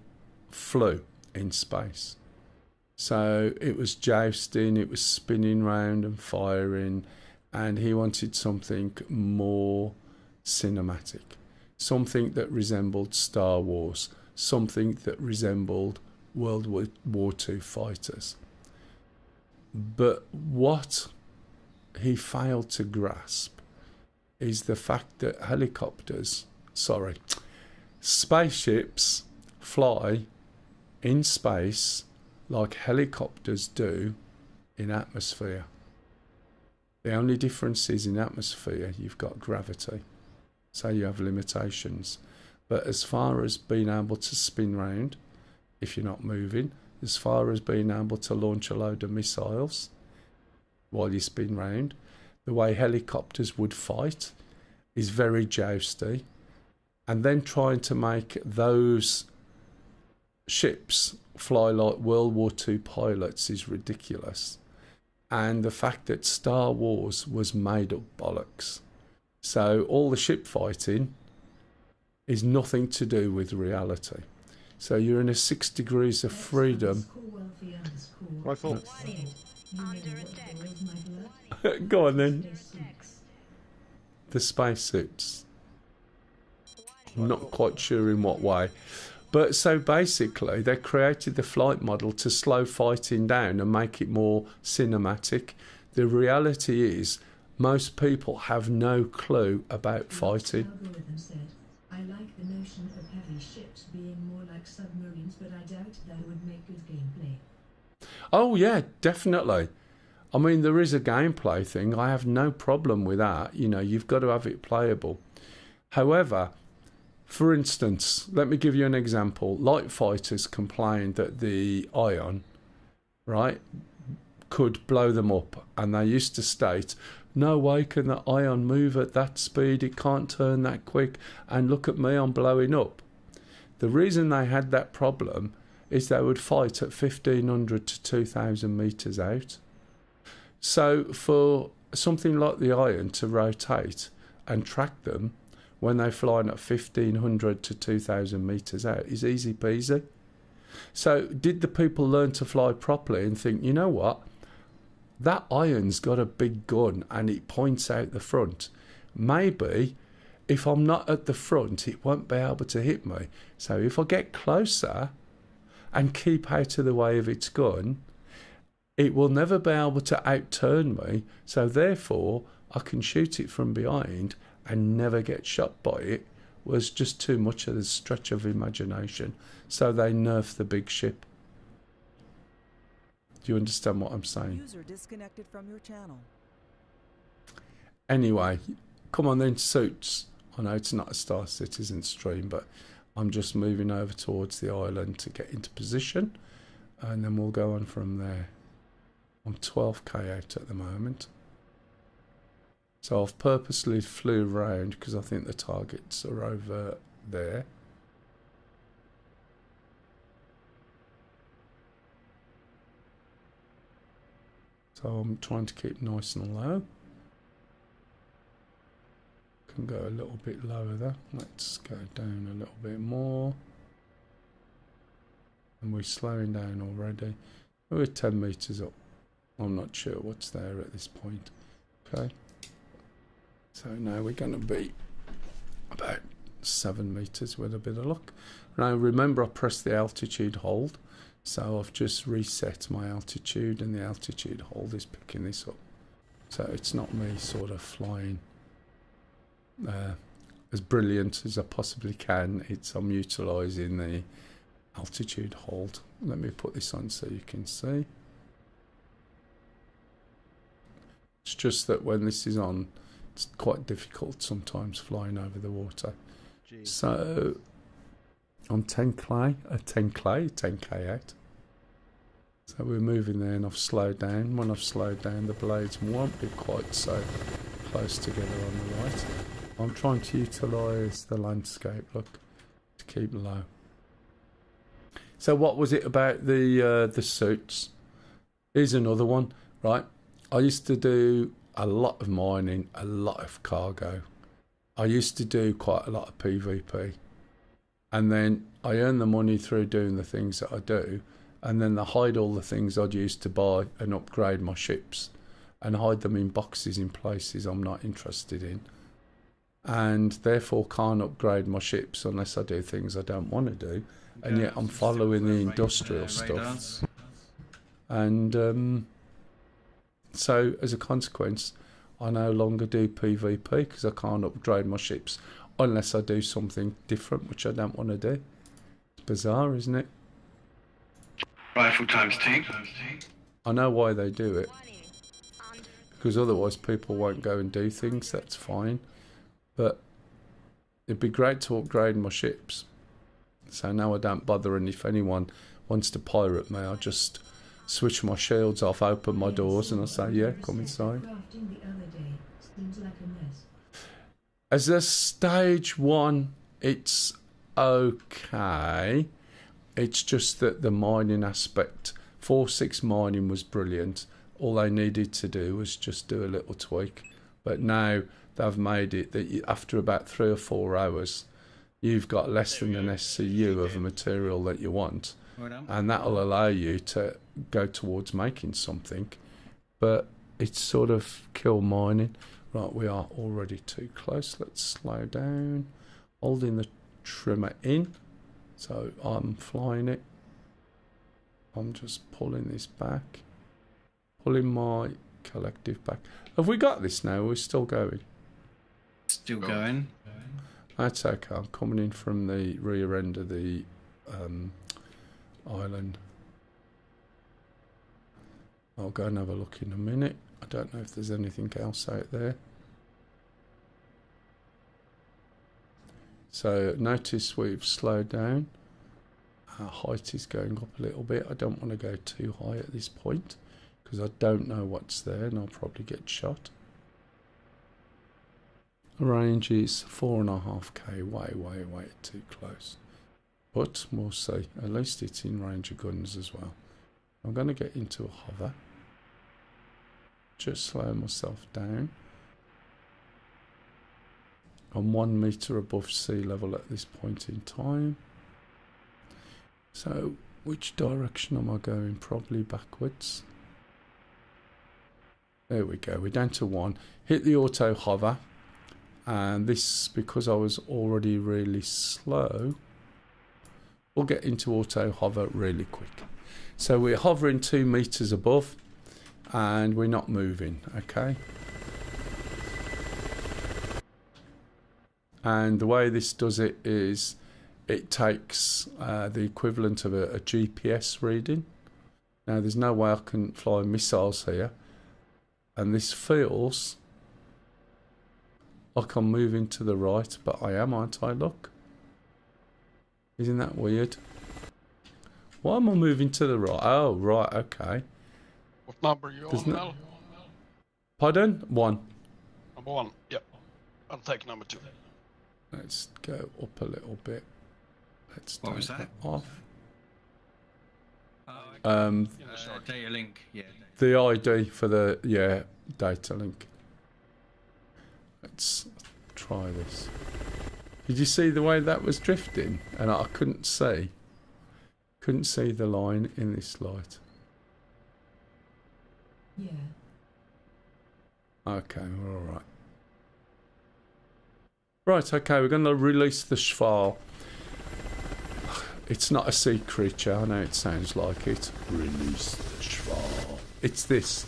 flew in space. So it was jousting, it was spinning round and firing, and he wanted something more cinematic, something that resembled Star Wars, something that resembled World War II fighters. But what he failed to grasp is the fact that spaceships fly in space like helicopters do in atmosphere. The only difference is in atmosphere you've got gravity, so you have limitations. But as far as being able to spin round, if you're not moving, as far as being able to launch a load of missiles while you spin round, the way helicopters would fight is very jousty. And then trying to make those ships fly like World War II pilots is ridiculous. And the fact that Star Wars was made up bollocks. So all the ship fighting is nothing to do with reality. So you're in a 6 degrees of freedom. My fault. Go on then. The spacesuits. I'm not quite sure in what way. But so basically they created the flight model to slow fighting down and make it more cinematic. The reality is most people have no clue about fighting. I like the notion of heavy ships being more like submarines, but I doubt that would make good gameplay. Oh yeah, definitely. I mean, there is a gameplay thing. I have no problem with that. You know, you've got to have it playable. However, for instance, let me give you an example. Light fighters complained that the ion, right, could blow them up. And they used to state, no way can the ion move at that speed. It can't turn that quick. And look at me, I'm blowing up. The reason they had that problem is they would fight at 1,500 to 2,000 metres out. So for something like the ion to rotate and track them when they're flying at 1,500 to 2,000 metres out is easy peasy. So did the people learn to fly properly and think, you know what, that iron's got a big gun and it points out the front. Maybe if I'm not at the front, it won't be able to hit me. So if I get closer and keep out of the way of its gun, it will never be able to outturn me. So therefore, I can shoot it from behind and never get shot by it. Was just too much of a stretch of imagination. So they nerfed the big ship. Do you understand what I'm saying? User disconnected from your channel. Anyway, come on then, suits. I know it's not a Star Citizen stream, but I'm just moving over towards the island to get into position, and then we'll go on from there. I'm 12k out at the moment. So I've purposely flew around because I think the targets are over there. So I'm trying to keep nice and low. Can go a little bit lower there. Let's go down a little bit more. And we're slowing down already. We're 10 meters up. I'm not sure what's there at this point. Okay. So now we're going to be about 7 meters with a bit of luck. Now remember, I pressed the altitude hold, so I've just reset my altitude, and the altitude hold is picking this up. So it's not me sort of flying as brilliant as I possibly can. I'm utilising the altitude hold. Let me put this on so you can see. It's just that when this is on, it's quite difficult sometimes flying over the water. Jeez. So I'm 10k out. So we're moving there, and I've slowed down. When I've slowed down, the blades won't be quite so close together on the right. I'm trying to utilise the landscape, look, to keep low. So what was it about the suits? Here's another one, right? I used to do a lot of mining, a lot of cargo. I used to do quite a lot of PvP. And then I earn the money through doing the things that I do. And then I hide all the things I'd used to buy and upgrade my ships. And hide them in boxes in places I'm not interested in. And therefore can't upgrade my ships unless I do things I don't want to do. And yet I'm following the industrial stuff. And so as a consequence, I no longer do PvP because I can't upgrade my ships unless I do something different, which I don't want to do. It's bizarre, isn't it? Rifle times 2. I know why they do it. Because otherwise people won't go and do things, that's fine. But it'd be great to upgrade my ships. So now I don't bother, and if anyone wants to pirate me, I'll just switch my shields off, open my doors, and I say, yeah, come inside. As a stage 1, it's okay. It's just that the mining aspect, 4.6 mining was brilliant. All they needed to do was just do a little tweak. But now they've made it that after about 3 or 4 hours, you've got less than an SCU of a material that you want. And that'll allow you to go towards making something. But it's sort of kill mining. Right, we are already too close. Let's slow down. Holding the trimmer in. So I'm flying it. I'm just pulling this back. Pulling my collective back. Have we got this now? We're still going. Still going. That's okay. I'm coming in from the rear end of the island. I'll go and have a look in a minute. I don't know if there's anything else out there. So notice we've slowed down. Our height is going up a little bit. I don't want to go too high at this point because I don't know what's there and I'll probably get shot. Range is 4.5k, way too close. But we'll see. At least it's in range of guns as well. I'm going to get into a hover. Just slow myself down. I'm 1 meter above sea level at this point in time. So which direction am I going? Probably backwards. There we go. We're down to 1. Hit the auto hover. And this, because I was already really slow, we'll get into auto hover really quick. So we're hovering 2 meters above and we're not moving, okay? And the way this does it is it takes the equivalent of a GPS reading. Now there's no way I can fly missiles here. And this feels like I'm moving to the right, but I am, aren't I? Look. Isn't that weird? Why am I moving to the right? Oh, right, okay. What number are you on now? Pardon? 1. Number 1, yep. I'll take number 2. Let's go up a little bit. Let's what was take that? Off. Data link, yeah. The ID for the, data link. Let's try this. Did you see the way that was drifting? And I couldn't see the line in this light. Yeah. Okay, we're all right. Right, okay, we're going to release the Schwal. It's not a sea creature, I know it sounds like it. Release the Schwal. It's this.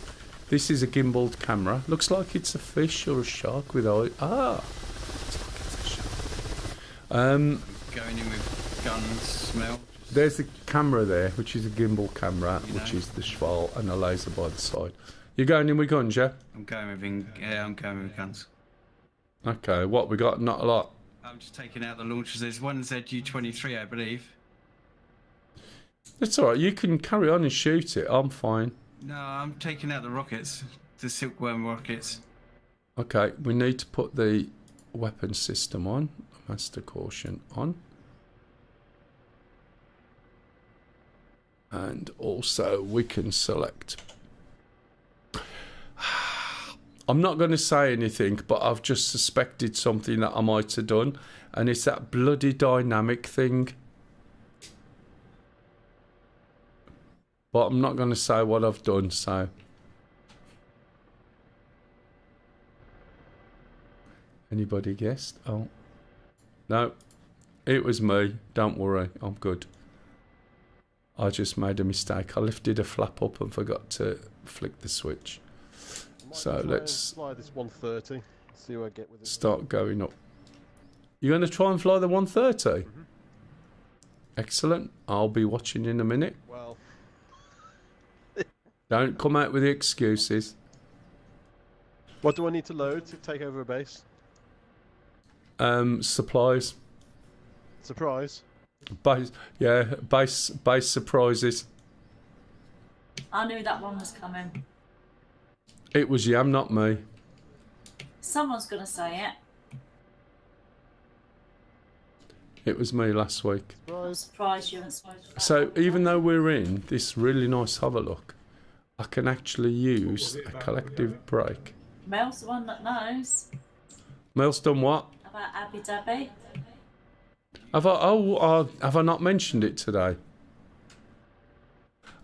This is a gimbaled camera. Looks like it's a fish or a shark with eyes. Ah! Looks like it's a shark. Going in with guns, smell. There's a camera there, which is a gimbal camera, which is the Schwal, and a laser by the side. You're going in with guns, yeah? I'm going with guns. Okay, what we got? Not a lot. I'm just taking out the launchers. There's one ZU-23, I believe. It's alright, you can carry on and shoot it. I'm fine. No, I'm taking out the rockets. The silkworm rockets. Okay, we need to put the weapon system on. Master caution on. And also we can select. I'm not going to say anything, but I've just suspected something that I might have done, and it's that bloody dynamic thing. But I'm not going to say what I've done, so. Anybody guessed? Oh. No. It was me. Don't worry. I'm good. I just made a mistake. I lifted a flap up and forgot to flick the switch. So let's fly this 130. See where I get with it. Start going up. You're going to try and fly the 130? Mm-hmm. Excellent. I'll be watching in a minute. Well. Don't come out with the excuses. What do I need to load to take over a base? Supplies. Surprise. Base surprises. I knew that one was coming. It was Yam, not me. Someone's going to say it. It was me last week. I'm surprised you haven't spoken about So even though we're in this really nice hover look, I can actually use a collective break. Mel's the one that knows. Mel's done what? About Abu Dhabi. Have I not mentioned it today?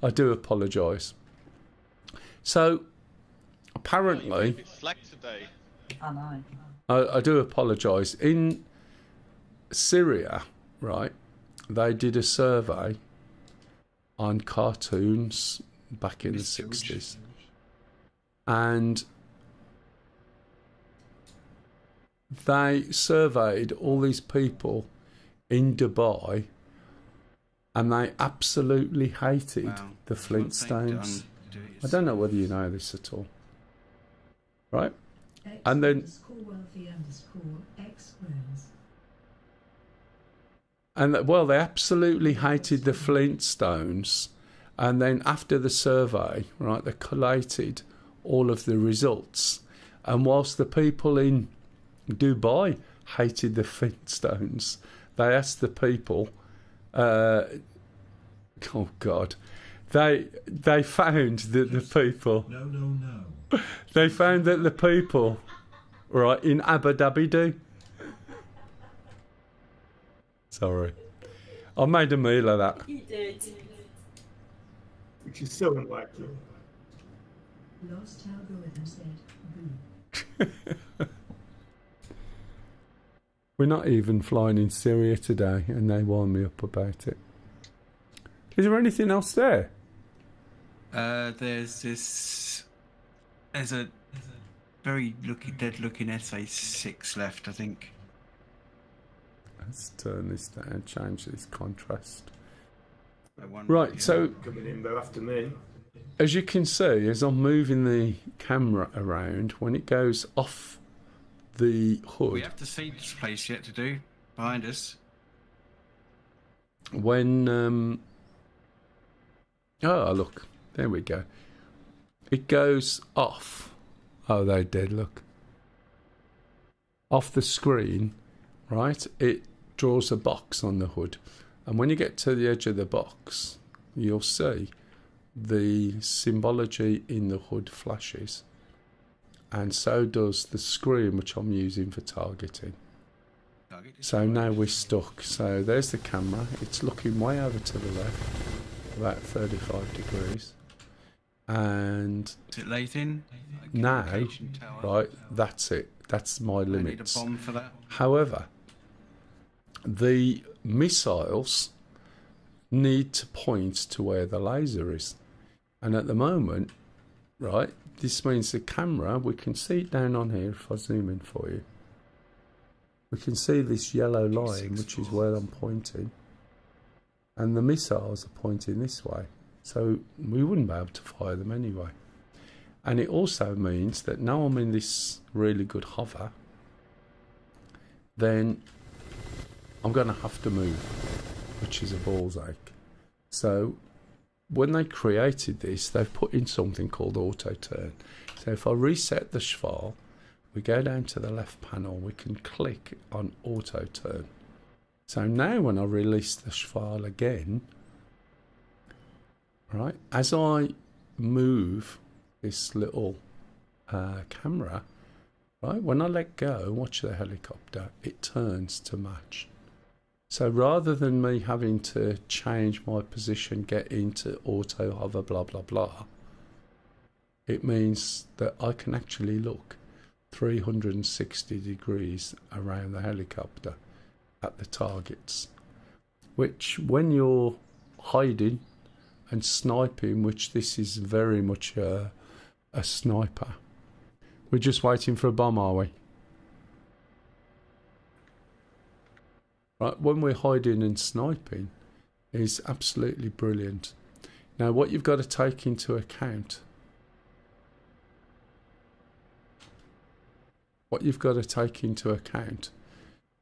I do apologise. So apparently, Slack today. I know. I do apologise. In Syria, right, they did a survey on cartoons back in the 60s. And they surveyed all these people in Dubai, and they absolutely hated the Flintstones. I don't know whether you know this at all. Right? And then they absolutely hated the Flintstones. And then after the survey, right, they collated all of the results. And whilst the people in Dubai hated the Flintstones, they asked the people, oh God, they found that the people, they found that the people, right, in Abu Dhabi do. Sorry, I made a meal of that. You did. Which is so unlikely. Lost algorithm said, boo. We're not even flying in Syria today, and they wind me up about it. Is there anything else there? There's a very dead looking SA6 left, I think. Let's turn this down, change this contrast. One Right, so coming in there after me. as you can see, as I'm moving the camera around, when it goes off the hood, We have to see this place yet to do behind us. when oh look, there we go. It goes off. Oh, they did, look. Off the screen, right? It draws a box on the hood. And when you get to the edge of the box, you'll see the symbology in the hood flashes. And so does the screen, which I'm using for targeting. So now we're stuck. So there's the camera. It's looking way over to the left, about 35 degrees. And Is it late in? now, right, that's it. That's my I need a limits. bomb for that. However, the missiles need to point to where the laser is. And at the moment, right, this means the camera, we can see it down on here if I zoom in for you. We can see this yellow line, which is where I'm pointing. And the missiles are pointing this way. So we wouldn't be able to fire them anyway. And it also means that now I'm in this really good hover, then I'm going to have to move, which is a ball's ache. So when they created this, they've put in something called auto turn. So if I reset the file, we go down to the left panel, we can click on auto turn. So now when I release the file again, right, as I move this little camera, right, when I let go, watch the helicopter, it turns to match. So rather than me having to change my position, get into auto hover, blah, blah, blah, it means that I can actually look 360 degrees around the helicopter at the targets, which when you're hiding and sniping, which this is very much a sniper. We're just waiting for a bomb, are we? Right, when we're hiding and sniping is absolutely brilliant. Now what you've got to take into account,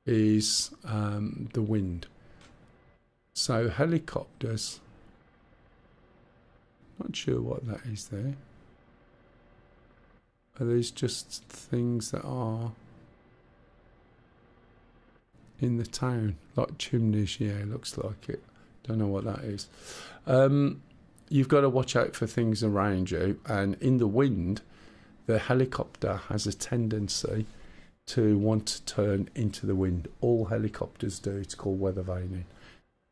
is the wind. So helicopters, not sure what that is there. Are these just things that are in the town, like chimneys? Yeah, it looks like it. Don't know what that is. You've got to watch out for things around you, and in the wind, the helicopter has a tendency to want to turn into the wind. All helicopters do. It's called weather vaning.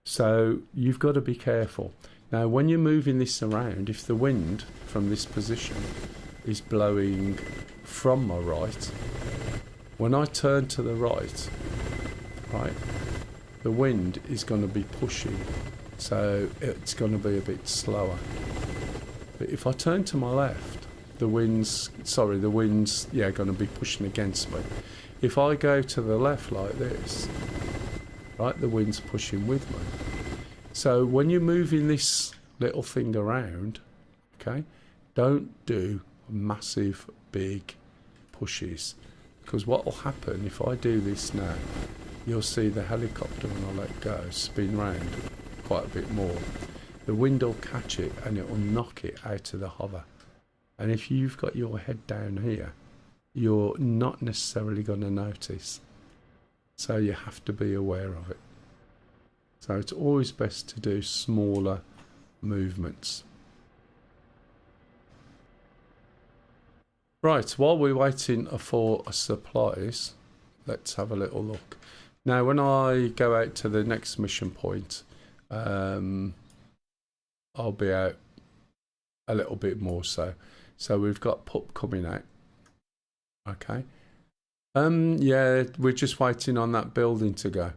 So you've got to be careful. Now, when you're moving this around, if the wind from this position is blowing from my right, when I turn to the right, the wind is going to be pushing, so it's going to be a bit slower. But if I turn to my left, the wind's going to be pushing against me. If I go to the left like this, right, the wind's pushing with me. So when you're moving this little thing around, okay, don't do massive big pushes, because what will happen if I do this now, you'll see the helicopter, when I let go, spin round quite a bit more. The wind will catch it and it will knock it out of the hover. And if you've got your head down here, you're not necessarily going to notice. So you have to be aware of it. So it's always best to do smaller movements. Right, while we're waiting for supplies, let's have a little look. Now, when I go out to the next mission point, I'll be out a little bit more so. So we've got pup coming out. Okay. Yeah, we're just waiting on that building to go.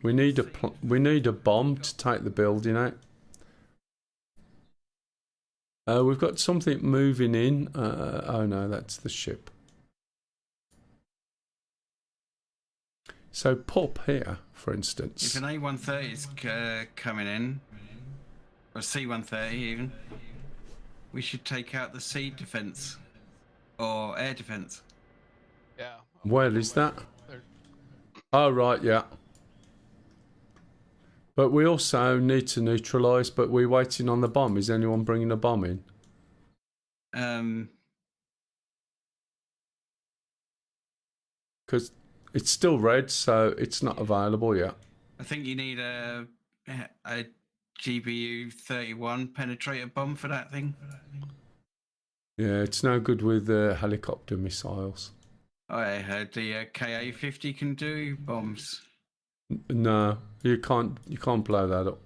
We need a bomb to take the building out. We've got something moving in. Oh no, that's the ship. So pup here, for instance. If an A130 is coming in, or C130 even, we should take out the sea defense or air defense. Yeah. Where is that? Oh right, yeah. But we also need to neutralise, but we're waiting on the bomb. Is anyone bringing a bomb in? Because it's still red, so it's not available yet. I think you need a GBU 31 penetrator bomb for that thing. Yeah, it's no good with helicopter missiles. I heard the KA-50 can do bombs. No, you can't blow that up.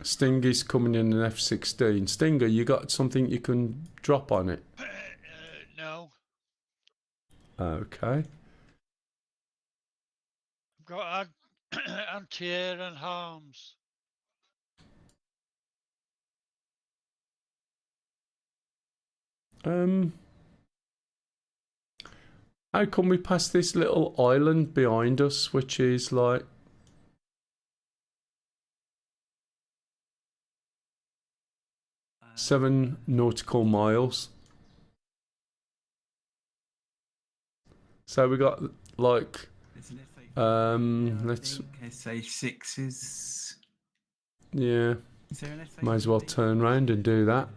Stingy's coming in an F-16. Stinger, you got something you can drop on it? No. Okay. I've got anti-air and harms. How can we pass this little island behind us, which is like 7 nautical miles? So we got like let's SA6s. Yeah. Is there an SA6? Might as well turn round and do that.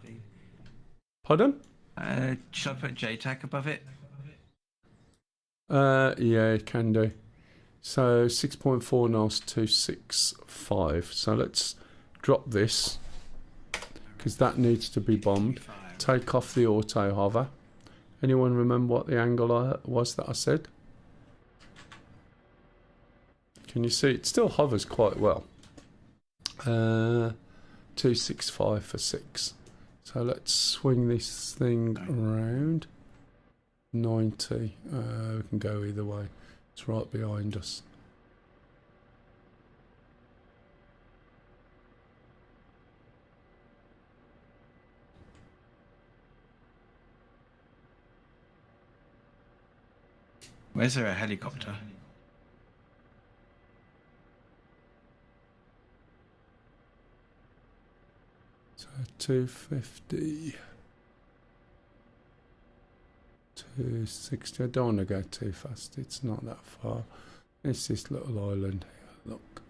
Pardon? Should I put JTAC above it? Yeah, it can do. So 6.4 knots 265. So let's drop this because that needs to be bombed. Take off the auto hover. Anyone remember what the angle was that I said? Can you see? It still hovers quite well. 265 for 6. So let's swing this thing around. 90. We can go either way. It's right behind us. Where's there a helicopter? So 250. 260. I don't want to go too fast. It's not that far. It's this little island here. Look.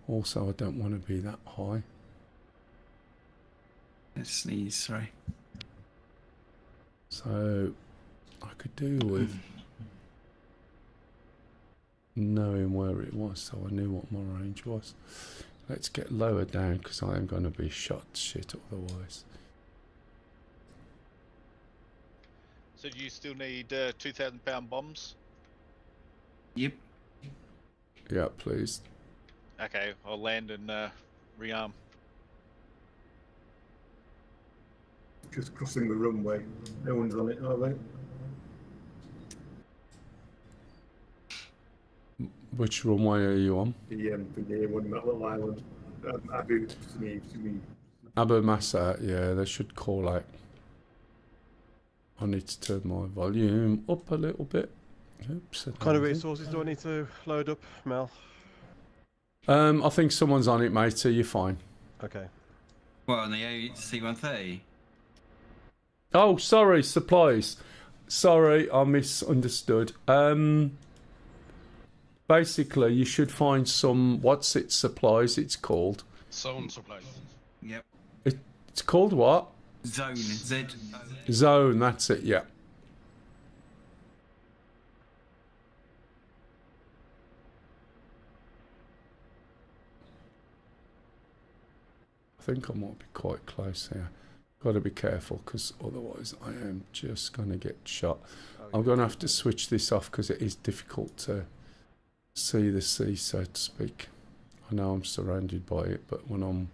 Also, I don't want to be that high. Let's sneeze, sorry. So I could do with knowing where it was, so I knew what my range was. Let's get lower down because I am going to be shot shit otherwise. So do you still need 2,000 pound bombs? Yep. Yeah, please. Okay, I'll land and rearm. Just crossing the runway. No one's on it, are they? Which runway are you on? The near one, that little island. Abu Abu Massa, yeah, they should call out. I need to turn my volume up a little bit. Oops. What kind of resources do I need to load up, Mel? I think someone's on it, mate, so you're fine. Okay. Well, on the C-130? Oh, sorry, supplies. Sorry, I misunderstood. Basically, you should find some, what's it, supplies it's called? Zone supplies. Yep. It's called what? Zone, Z. Zone, that's it, yeah. I think I might be quite close here. Got to be careful because otherwise I am just going to get shot. I'm going to have to switch this off because it is difficult to see the sea, so to speak. I know I'm surrounded by it, but when I'm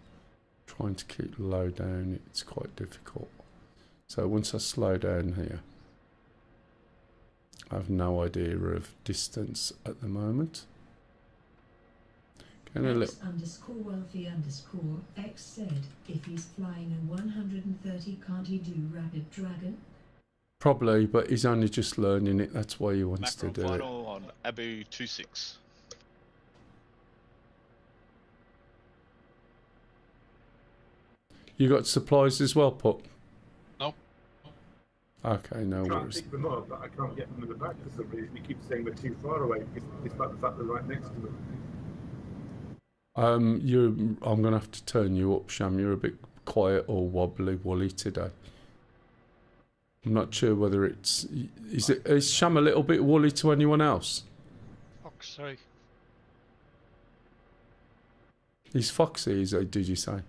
trying to keep low down, it's quite difficult. So once I slow down here, I have no idea of distance at the moment. X_Wealthy_X said, if he's flying a 130, can't he do Rapid Dragon? Probably, but he's only just learning it. That's why he wants Macron to do it. final on Abu 26. You got supplies as well, Pup? No. Okay, no I worries. pick them up, but I can't get them in the back for some reason. He keeps saying we're too far away, despite the fact they're right next to them. I'm going to have to turn you up, Sham. You're a bit quiet or woolly today. I'm not sure whether it's... Is Sham a little bit woolly to anyone else? Foxy. He's foxy, did you say?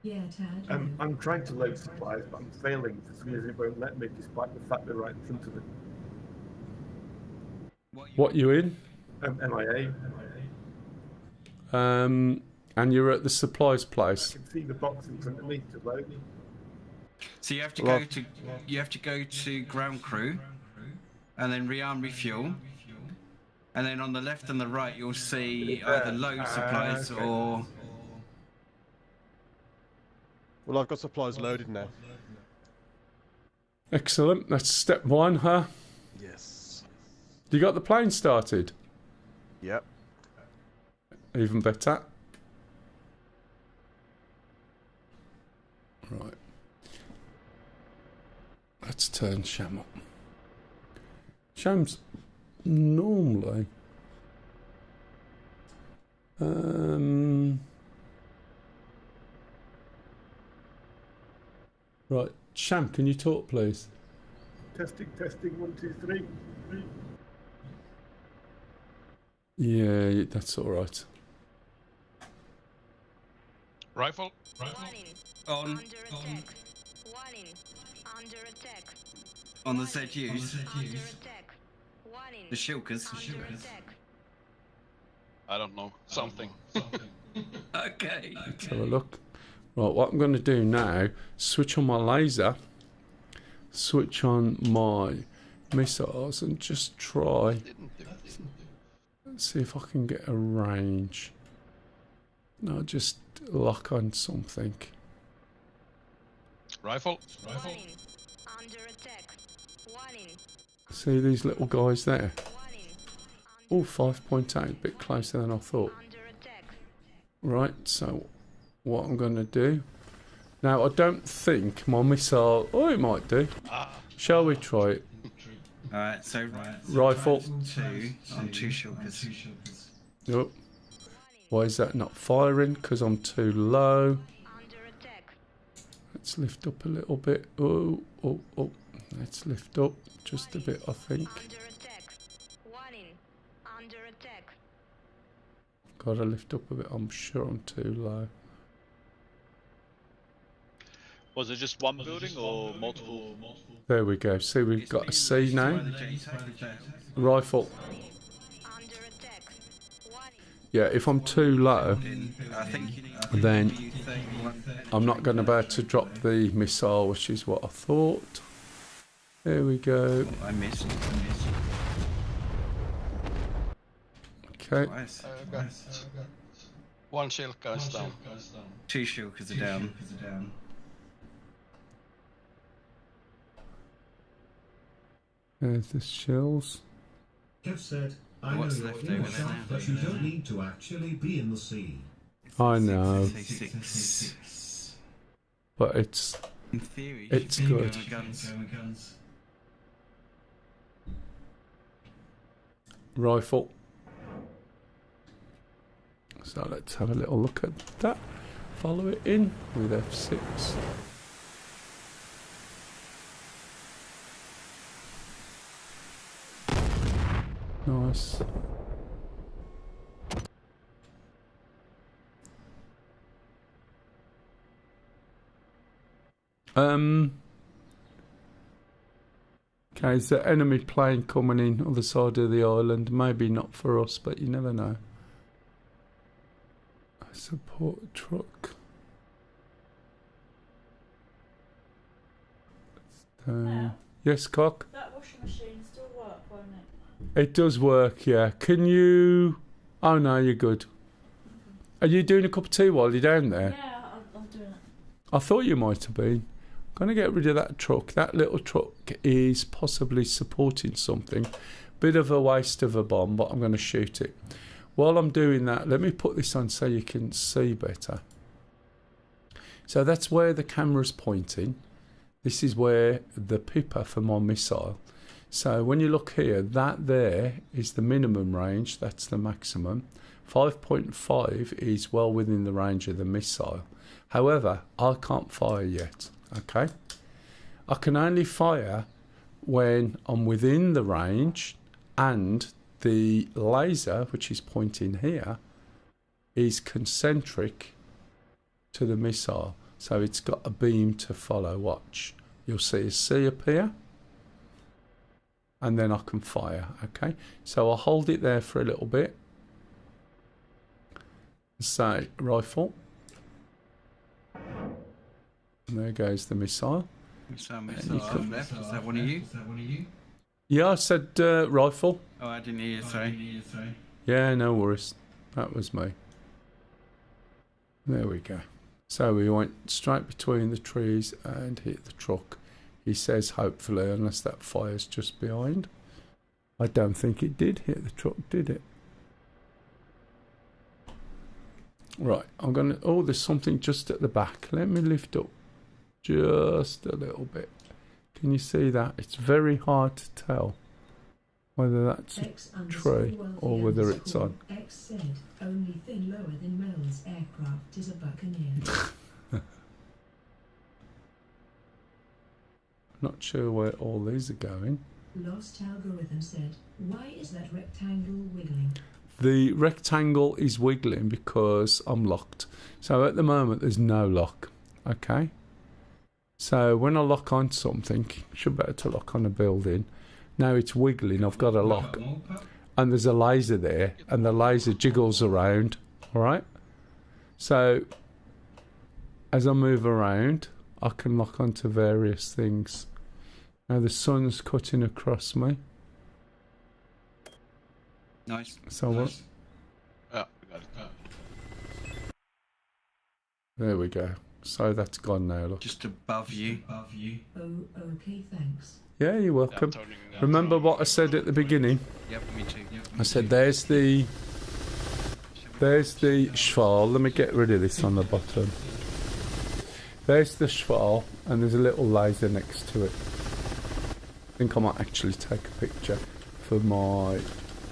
Yeah, Tad. I'm trying to load supplies, but I'm failing. For some reason it won't let me, despite the fact they're right in front of it. What you in? MIA. And you're at the supplies place. I can see the box in front of me to load. So you have to go to ground crew, and then rearm refuel, and then on the left and the right you'll see either load supplies okay. or. Well, I've got supplies loaded now. Excellent. That's step one, huh? Yes. You got the plane started? Yep. Even better. Right. Let's turn Sham up. Sham's normally... Right, Sham, can you talk, please? Testing, 1, 2, 3. Yeah, that's all right. Rifle. On. Under attack. Warning. Under attack. On the ZUs. Under attack. Warning. The Shilkers. Under attack. I don't know. Something. Okay. Let's have a look. Right, what I'm going to do now, switch on my laser, switch on my missiles, and just try and see if I can get a range. No, just lock on something. Rifle. Warning. Under attack. Warning. See these little guys there? Warning. Oh, 5.8, a bit closer than I thought. Under attack. Right, so what I'm going to do... Now, I don't think my missile... Oh, it might do. Shall we try it? Alright, so Rifle. 2 on 2 Shilkers. Yep. Why is that not firing? Because I'm too low. Under attack. Let's lift up a little bit. Oh. Let's lift up just a bit, I think. Under attack. Warning. Under attack. Gotta lift up a bit. I'm sure I'm too low. Was it just one building or multiple? There we go. See, we've got a C now. Rifle. Under attack. Warning. Yeah, if I'm too low, I think then I'm not going to be able to drop the missile, which is what I thought. There we go. I missed. Okay. Twice. One Shilka is down. 2 Shilkers are down. There's the shells. Kev said, I know What's you're left in over the there south, now? but you don't need to actually be in the sea. I know, 6. but it's In theory, It's should be good. going with guns. rifle. So let's have a little look at that. Follow it in with F6. Nice. Okay, there's the enemy plane coming in on the side of the island. Maybe not for us, but you never know. A support truck. Yes, Cock? That washing machine still work, won't it? It does work, yeah. Can you... Oh, no, you're good. Are you doing a cup of tea while you're down there? Yeah, I'm doing it. I thought you might have been. I'm going to get rid of that truck. That little truck is possibly supporting something. Bit of a waste of a bomb, but I'm going to shoot it. While I'm doing that, let me put this on so you can see better. So that's where the camera's pointing. This is where the pipper for my missile. So when you look here, that there is the minimum range. That's the maximum. 5.5 is well within the range of the missile. However, I can't fire yet. Okay, I can only fire when I'm within the range and the laser, which is pointing here, is concentric to the missile. So it's got a beam to follow. Watch. You'll see a C appear. And then I can fire. Okay. So I'll hold it there for a little bit. Say rifle. And there goes the missile. Missile left. Is that one of you? Yeah, I said rifle. Oh, I didn't hear you say. Yeah, no worries. That was me. There we go. So we went straight between the trees and hit the truck. He says hopefully, unless that fire's just behind. I don't think it did hit the truck, did it? Right, I'm going to... Oh, there's something just at the back. Let me lift up just a little bit. Can you see that? It's very hard to tell whether that's a tree or whether it's on. X said, only thing lower than Mel's aircraft is a Buccaneer. Not sure where all these are going. Lost algorithm said, why is that rectangle wiggling? The rectangle is wiggling because I'm locked. So at the moment there's no lock. Okay. So when I lock on something, should be able to lock on a building. Now it's wiggling, I've got a lock. And there's a laser there, and the laser jiggles around. Alright? So as I move around, I can lock onto various things. Now the sun's cutting across me. Nice. So what? Oh, we got it. There we go. So that's gone now, look. Just above you. Oh, okay, thanks. Yeah, you're welcome. Remember what I said at the beginning? Yep, me too. I said there's the schwal. Let me get rid of this on the bottom. There's the schwal, and there's a little laser next to it. I think I might actually take a picture for my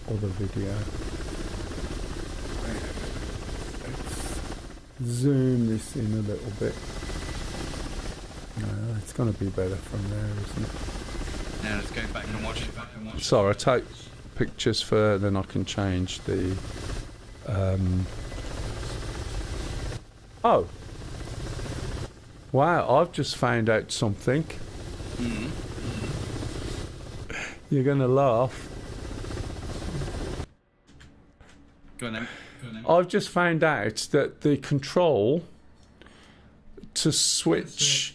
other video. Let's zoom this in a little bit. No, it's going to be better from there, isn't it? Now let's go back and watch it. Sorry, I take pictures for, then I can change the... Oh! Wow, I've just found out something. You're going to laugh. Go on then. I've just found out that the control to switch...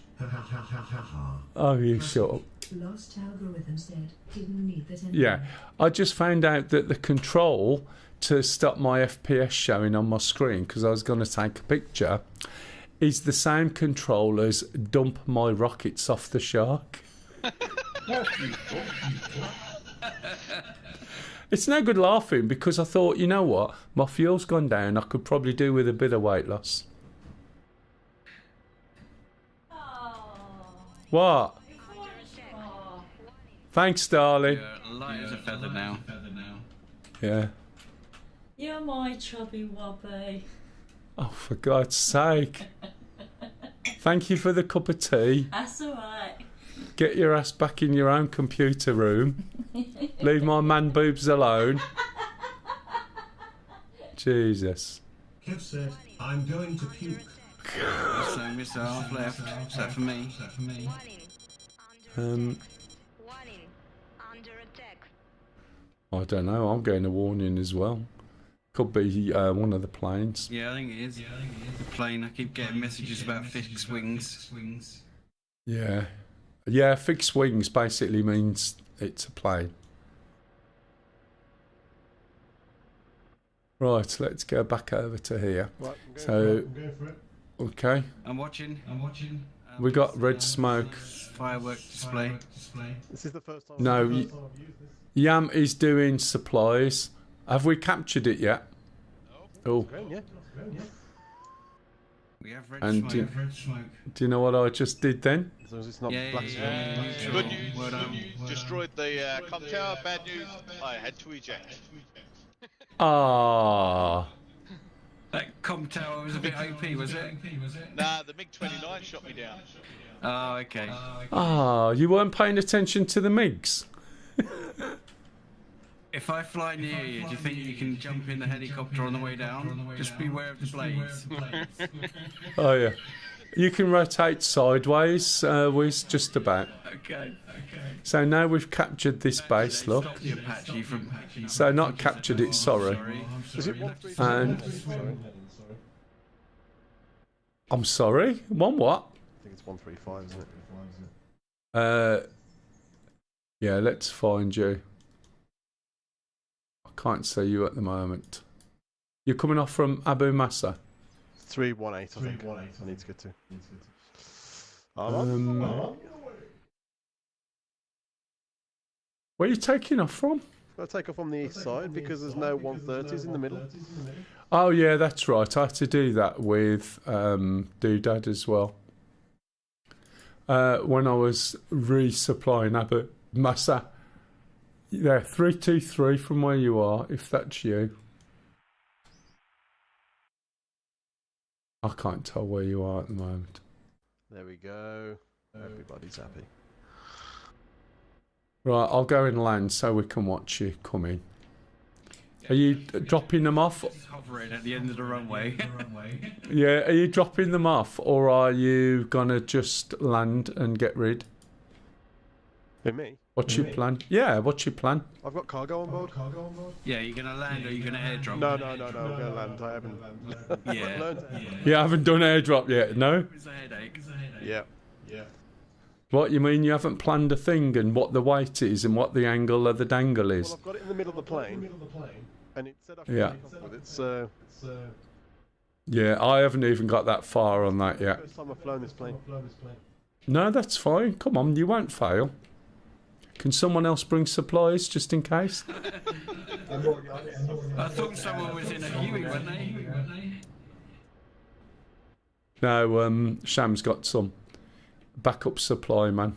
Oh, you shut up. Lost algorithm said, didn't need that anymore. Yeah, I just found out that the control to stop my FPS showing on my screen, because I was going to take a picture, is the same control as dump my rockets off the shark. It's no good laughing, because I thought, you know what, my fuel's gone down, I could probably do with a bit of weight loss. What? Thanks, darling. You're light as a feather now. Yeah. You're my chubby wobby. Oh, for God's sake. Thank you for the cup of tea. That's alright. Get your ass back in your own computer room. Leave my man boobs alone. Jesus. Kev said, I'm going to puke. So missile left. Is that for me? under attack. I don't know. I'm getting a warning as well. Could be one of the planes. Yeah, I think it is. The plane. I keep getting messages about fixed wings. Yeah. Yeah, fixed wings basically means it's a plane. Right, let's go back over to here. Right, so, okay. I'm watching. We got red smoke. Firework display. This is the first time. No, Yam is doing supplies. Have we captured it yet? No. Oh. Yeah. We have red And smoke. Do you know what I just did then? As long as it's not black smoke. Good news, you destroyed the com tower. Bad news, I had to eject. Ah. That com tower was a bit OP, was it? Nah, the MiG-29 shot me down. Oh, okay. Ah, you weren't paying attention to the MiGs. If I fly near you, do you think you can jump in the helicopter on the way down? Just beware of the blades. Oh yeah. You can rotate sideways, Wiz, just about. Okay. So now we've captured this base, look. Stop the Apache from... So not captured it, sorry. Is it 135? And I'm sorry? One what? I think it's 135, isn't it? Yeah, let's find you. I can't see you at the moment. You're coming off from Abu Massa? 318, I think. I need to get to. Where are you taking off from? I'll take off on the east side because there's no 130s in the middle. Oh yeah, that's right. I had to do that with Doodad as well. When I was resupplying Abu Massa. Yeah, 323 from where you are, if that's you. I can't tell where you are at the moment. There we go. Everybody's happy. Right, I'll go and land so we can watch you come in. Are you dropping them off? Hovering at the end of the runway. Yeah, are you dropping them off or are you gonna just land and get rid? Who, me? What's your plan? Yeah, what's your plan? I've got cargo on board. Yeah, you're going to land or you're going to airdrop? No, I'm going to land. I haven't. Yeah. You haven't done airdrop yet, no? It's a headache. Yeah. What, you mean you haven't planned a thing and what the weight is and what the angle of the dangle is? Well, I've got it in the middle of the plane. And it said I could Yeah. take off with it, Yeah, I haven't even got that far on that yet. First time I've flown this plane. No, that's fine. Come on, you won't fail. Can someone else bring supplies just in case? I thought someone was in a Huey, weren't they? No, Sham's got some backup supply, man.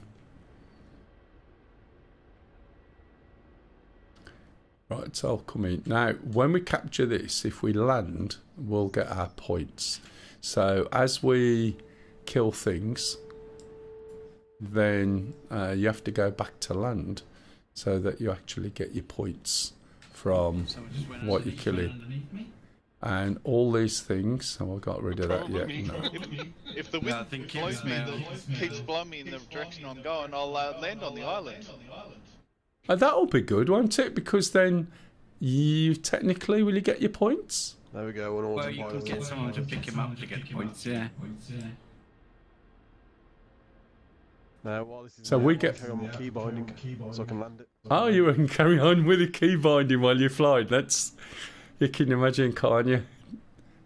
Right, so I'll come in. Now, when we capture this, if we land, we'll get our points. So as we kill things, then you have to go back to land so that you actually get your points from what you're killing. And all these things, so I got rid of that yet. No. If the wind blows me, keeps blowing me in the direction I'm going, I'll land on the island. That'll be good, won't it? Because then you technically, will you get your points? There we go. Well, you can get someone to pick him up to get points, yeah. Now, while this is So we get key binding so I can land it. Oh, you can carry on with the key binding while you fly. That's, you can imagine, can't you?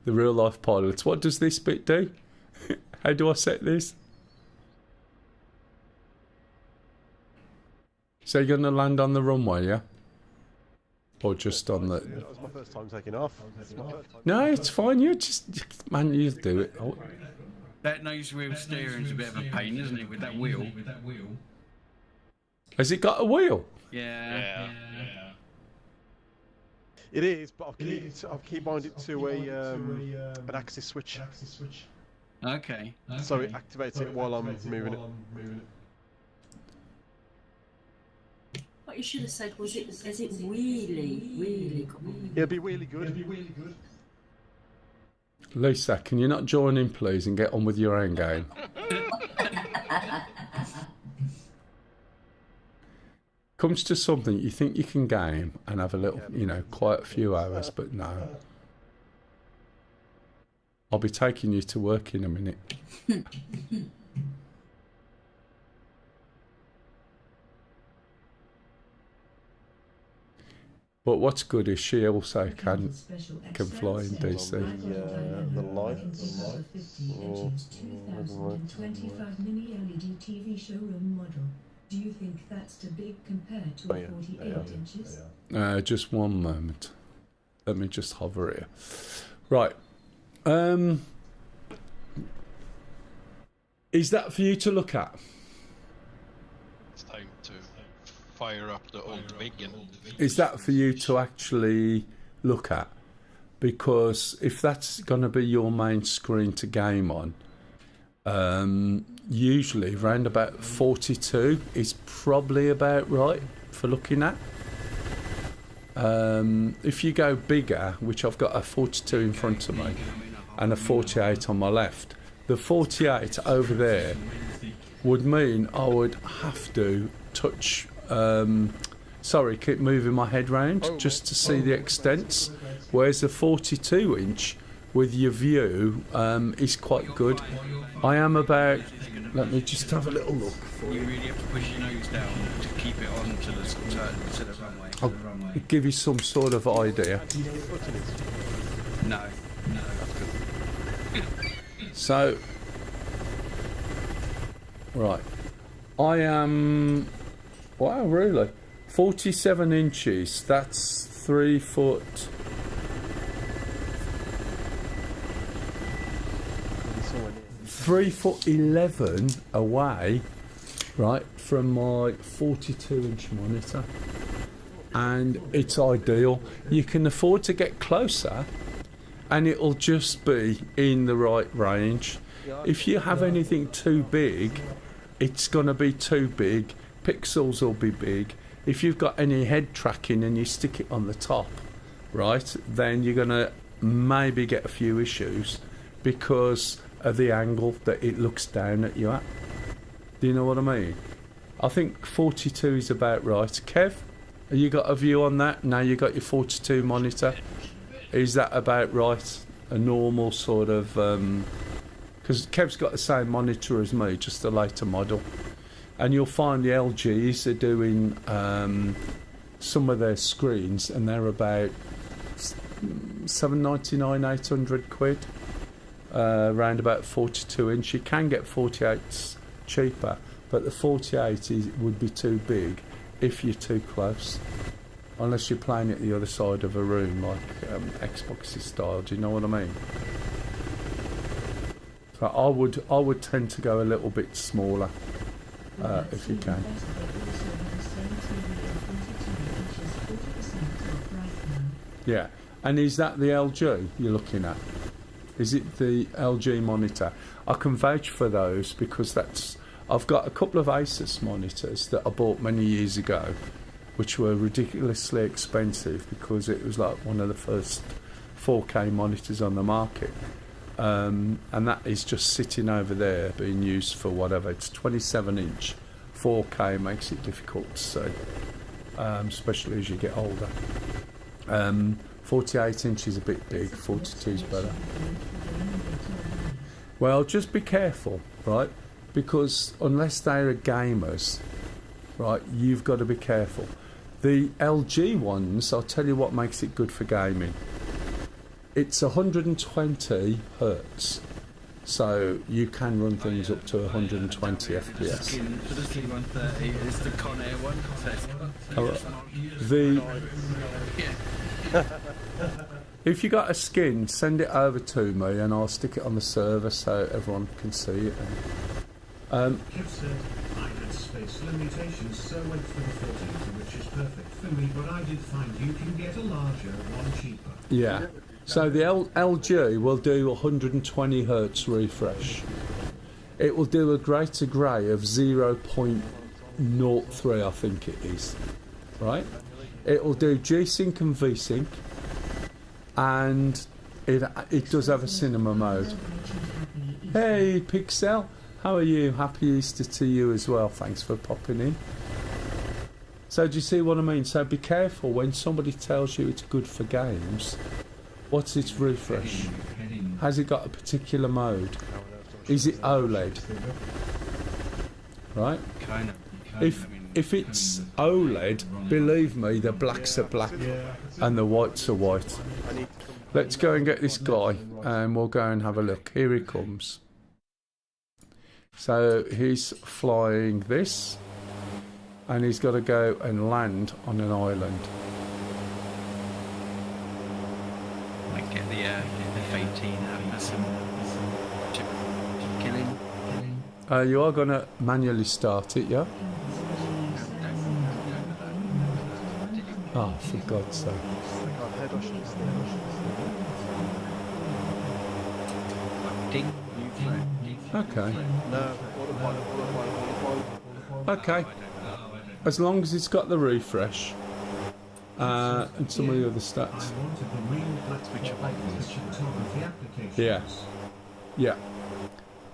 The real life pilots. What does this bit do? How do I set this? So you're going to land on the runway, yeah? Or just on the... That was my first time taking off. No, it's fine. You just... Man, you do it. Oh. That nose wheel steering's a bit of a pain, isn't it, with that wheel? Has it got a wheel? Yeah. It is, but I'll key bind it to an axis switch. Okay. So it activates it while I'm moving it. What you should have said was, is it really good? It'll be really good. Lisa, can you not join in, please, and get on with your own game? Comes to something you think you can game and have a little, you know, quite a few hours, but no. I'll be taking you to work in a minute. But what's good is she also can fly in DC. The lights. 2025 mini LED TV showroom model. Do you think that's too big compared to 48 inches? Just one moment. Let me just hover here. Right. Is that for you to look at? It's time to fire up the old wagon. Is that for you to actually look at? Because if that's going to be your main screen to game on, usually round about 42 is probably about right for looking at. If you go bigger, which I've got a 42 in front of me and a 48 on my left, the 48 over there would mean I would have to touch, sorry, keep moving my head round just to see the extents, whereas the 42 inch with your view is quite good. I am about, let me just have a little look. You really have to push your nose down to keep it on to the runway. I'll give you some sort of idea. No. So, right, I am, wow, really, 47 inches, that's 3 foot, $3'11" away, right, from my 42-inch monitor, and it's ideal. You can afford to get closer and it'll just be in the right range. If you have anything too big, it's going to be too big. Pixels will be big. If you've got any head tracking and you stick it on the top, right, then you're going to maybe get a few issues because of the angle that it looks down at you at. Do you know what I mean? I think 42 is about right. Kev, have you got a view on that? Now you got your 42 monitor. Is that about right? A normal sort of... because Kev's got the same monitor as me, just a later model. And you'll find the LGs are doing some of their screens, and they're about £7.99, 800 quid. Around about 42 inch. You can get 48s cheaper, but the 48 would be too big if you're too close. Unless you're playing at the other side of a room, like Xbox's style. Do you know what I mean? So I would tend to go a little bit smaller if you can. Yeah, and is that the LG you're looking at? Is it the LG monitor? I can vouch for those because I've got a couple of Asus monitors that I bought many years ago, which were ridiculously expensive because it was like one of the first 4K monitors on the market. And that is just sitting over there being used for whatever. It's 27 inch. 4K makes it difficult to see, especially as you get older. 48 inch is a bit big, 42 is better. Well, just be careful, right? Because unless they're gamers, right, you've got to be careful. The LG ones, I'll tell you what makes it good for gaming. It's 120 hertz, so you can run things up to 120 FPS. For the C130 is the Conair one. If you got a skin, send it over to me and I'll stick it on the server so everyone can see it. Kev said, I had space limitations, so went for the 14, which is perfect for me, but I did find you can get a larger one cheaper. Yeah. So the LG will do 120 hertz refresh. It will do a greater grey of 0.03, I think it is. Right? It will do G-Sync and V-Sync, and it does have a cinema mode. Hey Pixel, how are you? Happy Easter to you as well. Thanks for popping in. So do you see what I mean? So be careful when somebody tells you it's good for games. What's its refresh? Has it got a particular mode? Is it OLED? Right? Kind of. If it's OLED, believe me, the blacks are black and the whites are white. Let's go and get this guy and we'll go and have a look. Here he comes. So he's flying this and he's got to go and land on an island. Might get the F-18 out for some killing. You are going to manually start it, yeah? Oh, for God's sake. Ding. Okay. No, Okay. As long as it's got the refresh and some of the other stats. Yeah. Yeah.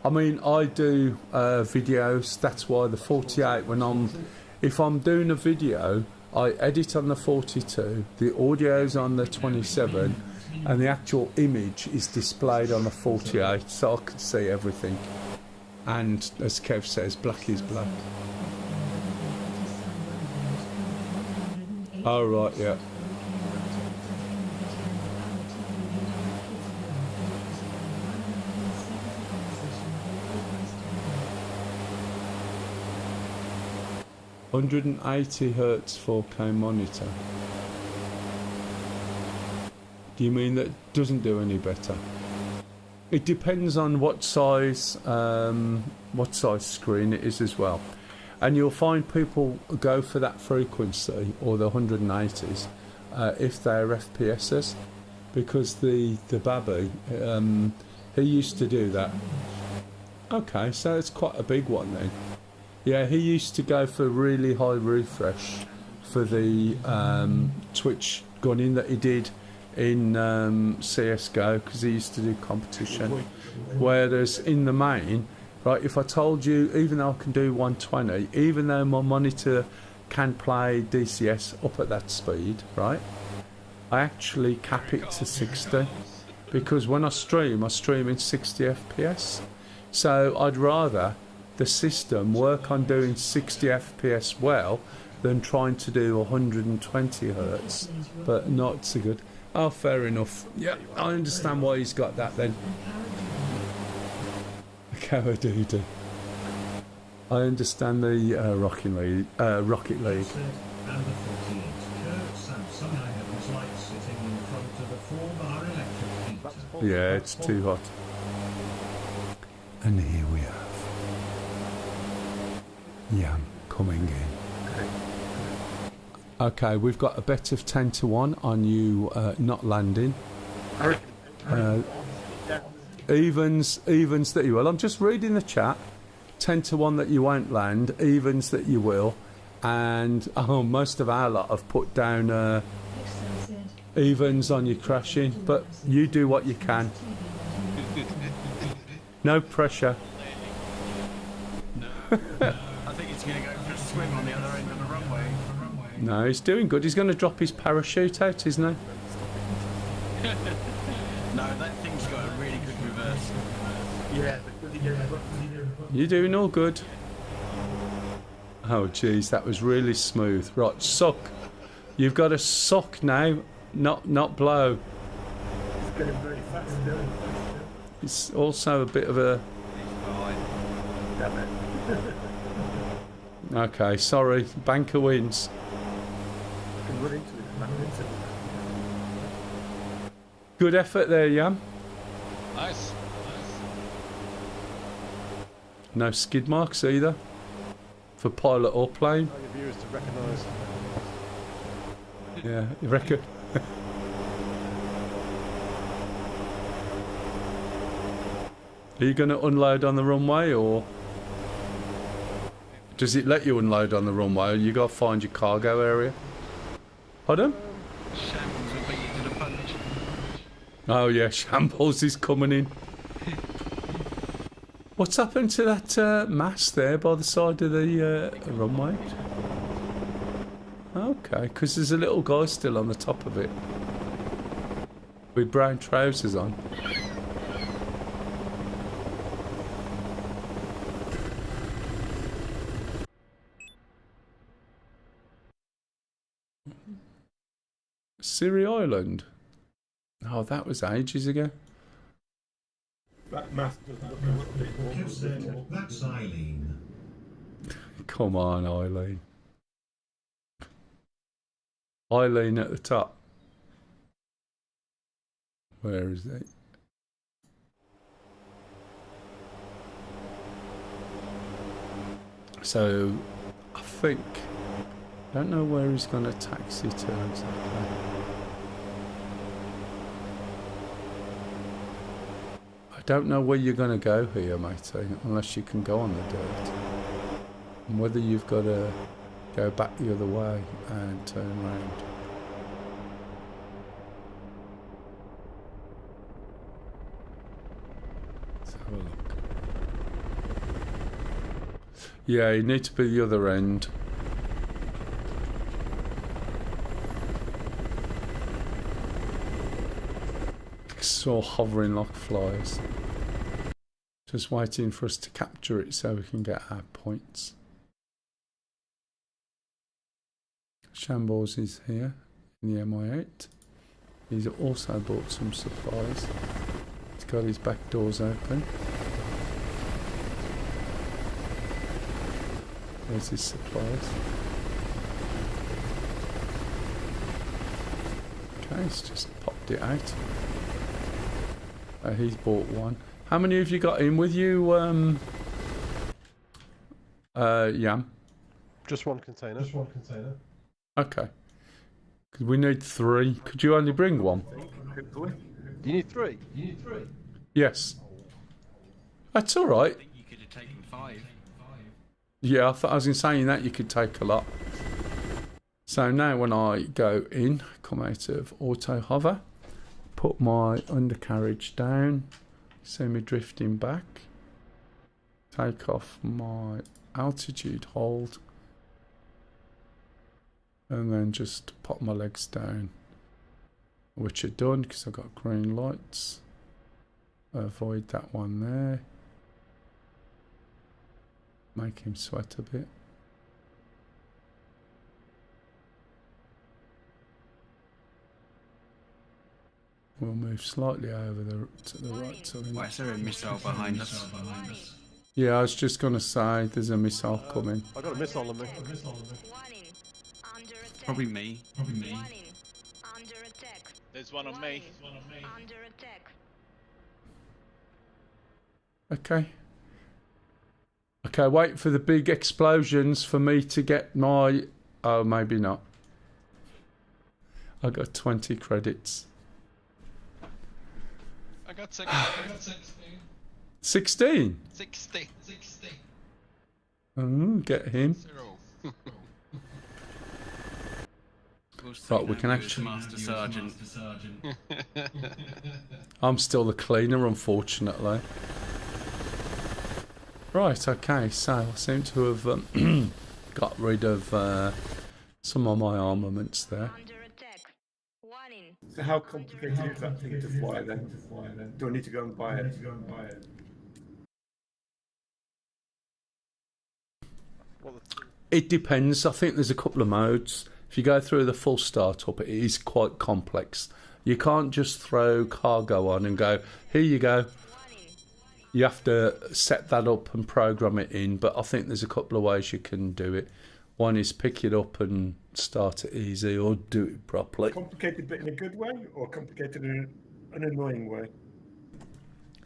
I mean, I do videos. That's why the 48, if I'm doing a video, I edit on the 42, the audio's on the 27, and the actual image is displayed on the 48, so I can see everything. And as Kev says, black is black. Oh, right, yeah. $180 Hertz 4K monitor. Do you mean that doesn't do any better? It depends on what size screen it is as well. And you'll find people go for that frequency or the 180s if they're FPSs, because the Babby, he used to do that. Okay, so it's quite a big one then. Yeah, he used to go for really high refresh for the Twitch gunning that he did in CSGO, because he used to do competition. Whereas in the main, right, if I told you, even though I can do 120, even though my monitor can play DCS up at that speed, right, I actually cap it to 60, because when I stream in 60 FPS. So I'd rather the system work on doing 60 FPS well than trying to do 120 Hertz, but not so good. Oh, fair enough. Yeah, I understand why he's got that then. Cowadoodle. I understand the Rocket League. Yeah, it's too hot. And here we have Yam coming in. Okay, we've got a bet of 10-1 on you not landing. Evens that you will. I'm just reading the chat. 10-1 that you won't land. Evens that you will. And most of our lot have put down evens on you crashing. But you do what you can. No pressure. I think he's going to go for a swim on the other end of the runway. No, he's doing good. He's going to drop his parachute out, isn't he? No, that thing's got a really good reverse. Yeah. You're doing all good. Oh, jeez, that was really smooth. Right, suck. You've got to suck now, not blow. It's getting very fast still. It's also a bit of a... Damn it. Okay, sorry. Banker wins. I can run into it, man. Good effort there, Yam. Nice. No skid marks either. For pilot or plane. Your viewers to recognise. Yeah, you reckon? Are you going to unload on the runway, or does it let you unload on the runway? Or you got to find your cargo area? Pardon? Shambles will beat you to the punch. Oh yeah, Shambles is coming in. What's happened to that mast there by the side of the runway? Okay, because there's a little guy still on the top of it with brown trousers on. Siri Island. Oh, that was ages ago. That mask doesn't look a little bit more. Kev said, that's Eileen. Come on, Eileen. Eileen at the top. Where is it? So, I think... I don't know where he's going to taxi to exactly. I don't know where you're going to go here, matey, unless you can go on the dirt. And whether you've got to go back the other way and turn round. Let's have a look. Yeah, you need to be the other end. All hovering like flies. Just waiting for us to capture it so we can get our points. Shambles is here in the MI8. He's also bought some supplies. He's got his back doors open. There's his supplies. Okay, he's just popped it out. He's bought one. How many have you got in with you, Yam? Just one container. Just one container. Okay. Because we need 3. Could you only bring 1? Do you need 3? Yes. That's all right. I think you could have taken 5. Yeah, I thought I was saying that you could take a lot. So now when I go in, come out of auto hover, put my undercarriage down, see me drifting back, take off my altitude hold, and then just pop my legs down, which are done because I've got green lights. Avoid that one there, make him sweat a bit. We'll move slightly over to the right. So Why is there a missile behind us? Yeah, I was just going to say there's a missile coming. I got a missile on me. Probably me. There's one on me. Okay. Okay, wait for the big explosions for me to get my... Oh, maybe not. I got 20 credits. I got 16. 16? 60. Get him. 0. Right, we can actually... Master Sergeant. I'm still the cleaner, unfortunately. Right, okay, so I seem to have got rid of some of my armaments there. So how complicated is that thing to fly then? Do I need to go and buy it? It depends. I think there's a couple of modes. If you go through the full startup, it is quite complex. You can't just throw cargo on and go, here you go. You have to set that up and program it in, but I think there's a couple of ways you can do it. One is pick it up and start it easy, or do it properly. Complicated but in a good way, or complicated in an annoying way?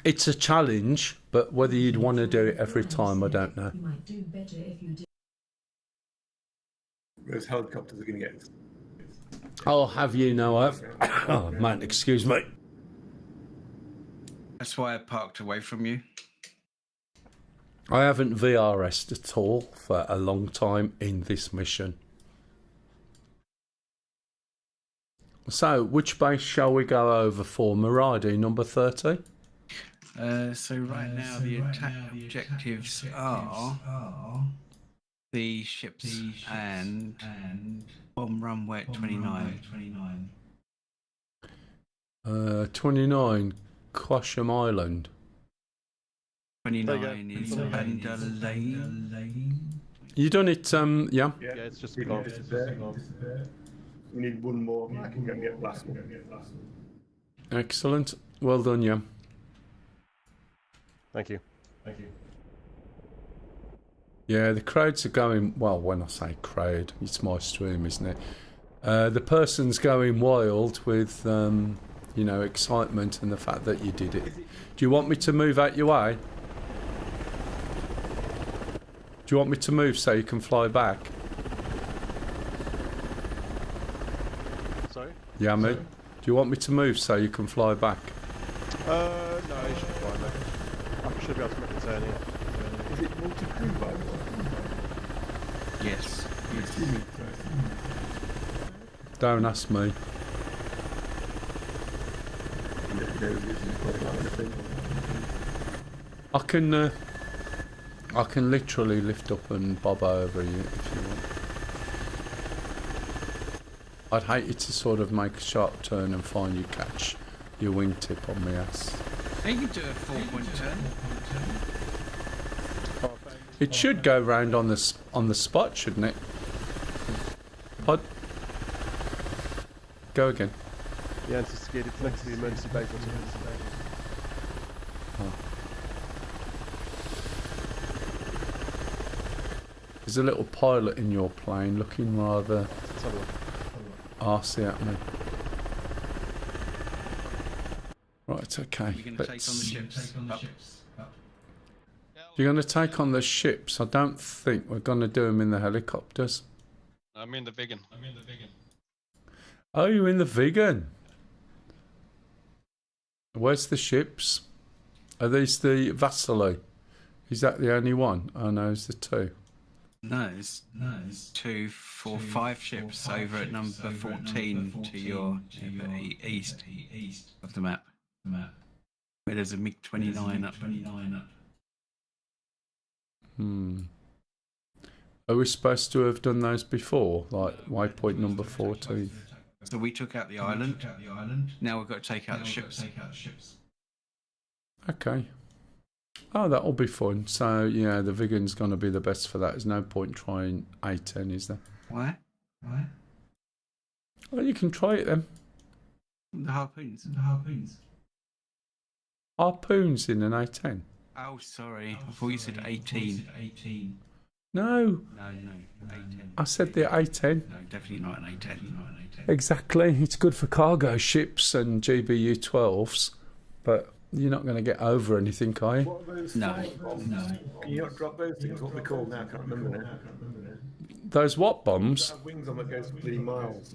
It's a challenge, but whether you'd want to do it every time, I don't know. You might do better if you did. Those helicopters are going to get... I'll have you know I've... Oh, man, excuse me. That's why I parked away from you. I haven't VRS'd at all for a long time in this mission. So, which base shall we go over for? Miradi, number 30? So right now the attack objectives are the ships and Bomb runway at 29. 29, Quasham Island. 29 is Banda Lane. You done it, yeah? Yeah, it's just gone. We need one more. I can go and get last one. Excellent. Well done, yeah. Thank you. Yeah, the crowds are going, well, when I say crowd, it's my stream, isn't it? The person's going wild with, you know, excitement and the fact that you did it. Do you want me to move out your way? Do you want me to move so you can fly back? Sorry? Yeah, mate. Do you want me to move so you can fly back? No, you should be fine, mate. I should be able to make a turn here. Is it multi-crew, by the way? Yes. Don't ask me. I can literally lift up and bob over you if you want. I'd hate you to sort of make a sharp turn and find you catch your wingtip on my ass. You can do a 4-point turn. It should go round on the spot, shouldn't it? Pod. Go again. Yeah, it's scared. It's next to the emergency base or something. Oh. There's a little pilot in your plane looking rather arsey at me. Right, okay. You're going to take on the ships. You're going to take on the ships. I don't think we're going to do them in the helicopters. I'm in the vegan. Oh, you're in the vegan. Where's the ships? Are these the Vasily? Is that the only one? Oh no, it's the two. No, it's 2, 4, 5 ships over at number 14 to your east of the map. Where there's a MiG-29 up. Are we supposed to have done those before? Like waypoint number 14? So we took out the island. Now we've got to take out the ships. Okay. Oh, that'll be fun. So, yeah, the vegan's going to be the best for that. There's no point trying A10, is there? Why? Well, you can try it then. The harpoons. Harpoons in an A10? Oh, sorry. I thought you said 18. No. No, 18. I said the A10. No, definitely not an A10. Exactly. It's good for cargo ships and GBU-12s, but you're not going to get over anything, are you? What are those No. bombs? Can you not drop those things? What are they called now? I can't remember now. Those what bombs? That have wings on that goes 3 miles.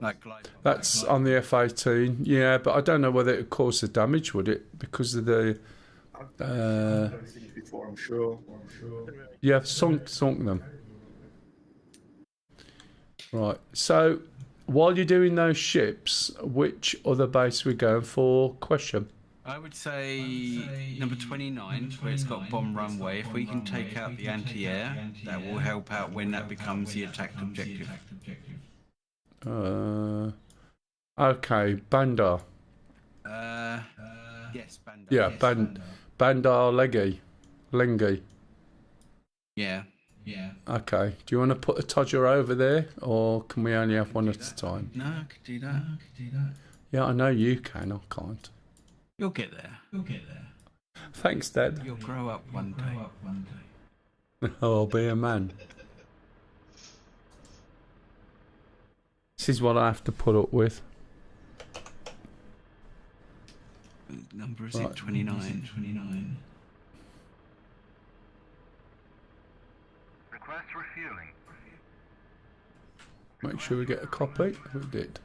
Like glide. That's on the F-18. Yeah, but I don't know whether it would cause the damage, would it? Because of the... I've done those things before, I'm sure. Yeah, sunk them. Right, so while you're doing those ships, which other base are we going for? Question. I would say number 29, where it's got bomb runway. If we can take out the anti-air, that will help out when that becomes the attacked objective. Okay, Bandar. Yes, Bandar. Yeah, Bandar Lengi. Yeah. Okay. Do you want to put a Todger over there, or can we only have one at a time? No, I could do that. Yeah, I know you can. I can't. You'll get there. Thanks, Dad. You'll grow up one day. I'll be a man. This is what I have to put up with. Number is it 29? Request refueling. Make sure we get a copy. We did.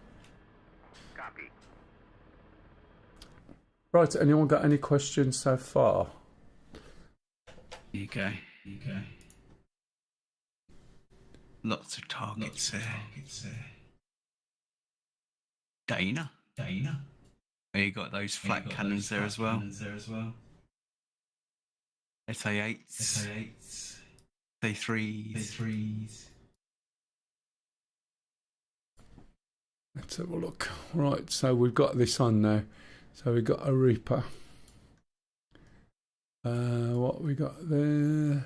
Copy. Right, anyone got any questions so far? Here you go. Lots of targets there. Dana. Oh, you got those flat cannons there as well. SA8s. SA3s. Let's have a look. Right, so we've got this on now. So we've got a Reaper. What we got there?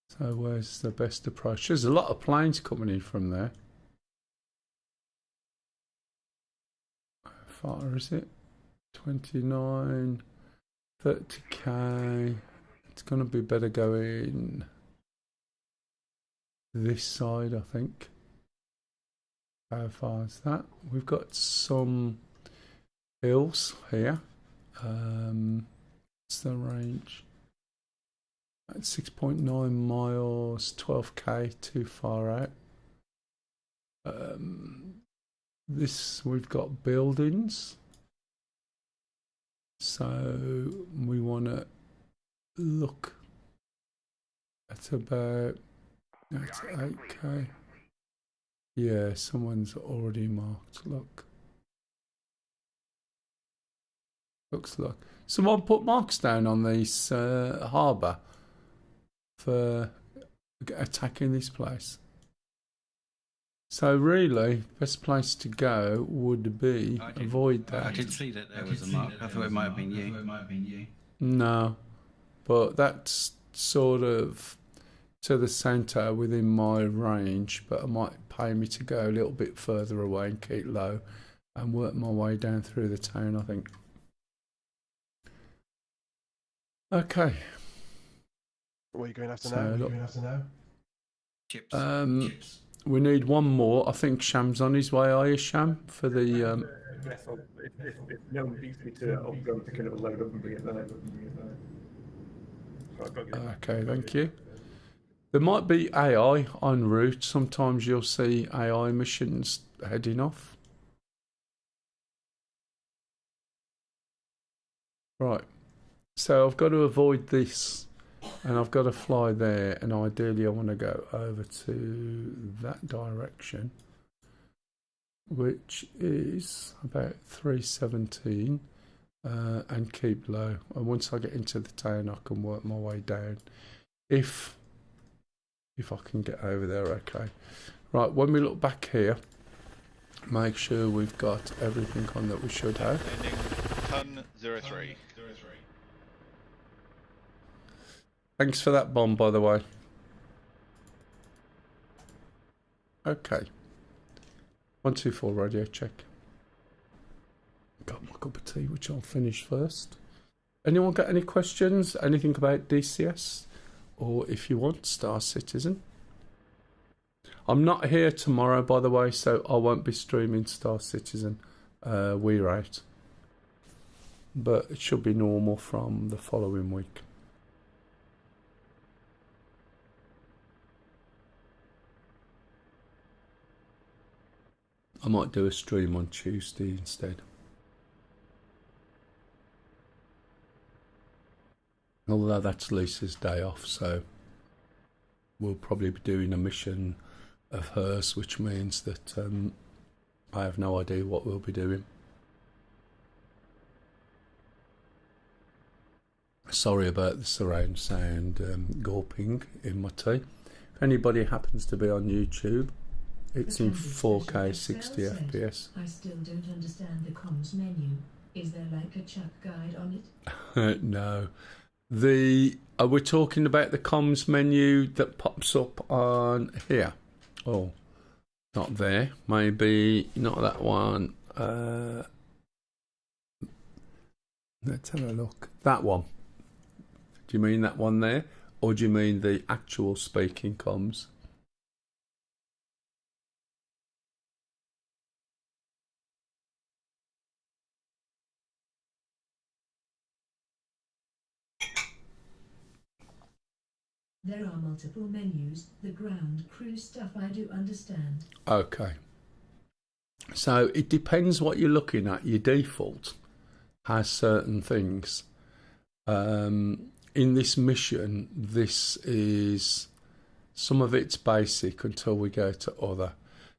So where's the best approach? There's a lot of planes coming in from there. How far is it? 29, 30k. It's going to be better going this side, I think. How far is that? We've got some hills here. What's the range? At 6.9 miles, 12k, too far out. This, we've got buildings. So we want to look at about, that's 8k. Yeah, someone's already marked. Look. Looks like someone put marks down on this harbour for attacking this place. So really, best place to go would be avoid that. I did see that there was a mark. I thought it might have been you. No, but that's sort of to the centre within my range, but it might pay me to go a little bit further away and keep low and work my way down through the town, I think. Okay. What are you going after now? Chips. Chips. We need one more. I think Sham's on his way. Are you, Sham? For the Yes, if no one beats me to it, I'll go and pick another load up and bring it there. Okay, thank you. There might be AI en route. Sometimes you'll see AI missions heading off. Right. So I've got to avoid this. And I've got to fly there, and ideally I want to go over to that direction, which is about 317, and keep low. And once I get into the town, I can work my way down, if I can get over there. Okay. Right, when we look back here, make sure we've got everything on that we should have. Landing ton 03. Thanks for that bomb, by the way. Okay. 124 radio check. Got my cup of tea, which I'll finish first. Anyone got any questions? Anything about DCS? Or if you want, Star Citizen? I'm not here tomorrow, by the way, so I won't be streaming Star Citizen. We're out. But it should be normal from the following week. I might do a stream on Tuesday instead. Although that's Lisa's day off, so we'll probably be doing a mission of hers, which means that I have no idea what we'll be doing. Sorry about the surround sound gulping in my tea. If anybody happens to be on YouTube, it's in 4K 60 FPS. I still don't understand the comms menu. Is there like a chat guide on it? No. Are we talking about the comms menu that pops up on here? Oh, not there. Maybe not that one. Let's have a look. That one. Do you mean that one there? Or do you mean the actual speaking comms? There are multiple menus. The ground crew stuff I do understand. Okay. So it depends what you're looking at. Your default has certain things. In this mission, this is some of it's basic until we go to other.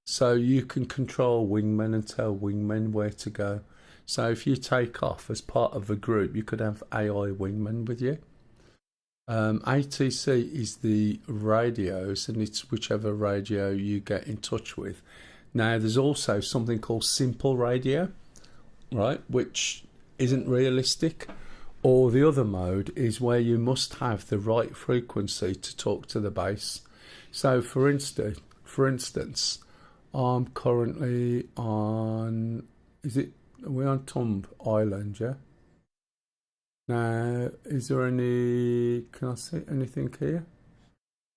So you can control wingmen and tell wingmen where to go. So if you take off as part of a group, you could have AI wingmen with you. ATC is the radios, and it's whichever radio you get in touch with. Now, there's also something called simple radio, right, which isn't realistic. Or the other mode is where you must have the right frequency to talk to the base. So, for instance, I'm currently on. Are we on Tumb Island? Yeah. Now, is there any? Can I see anything here?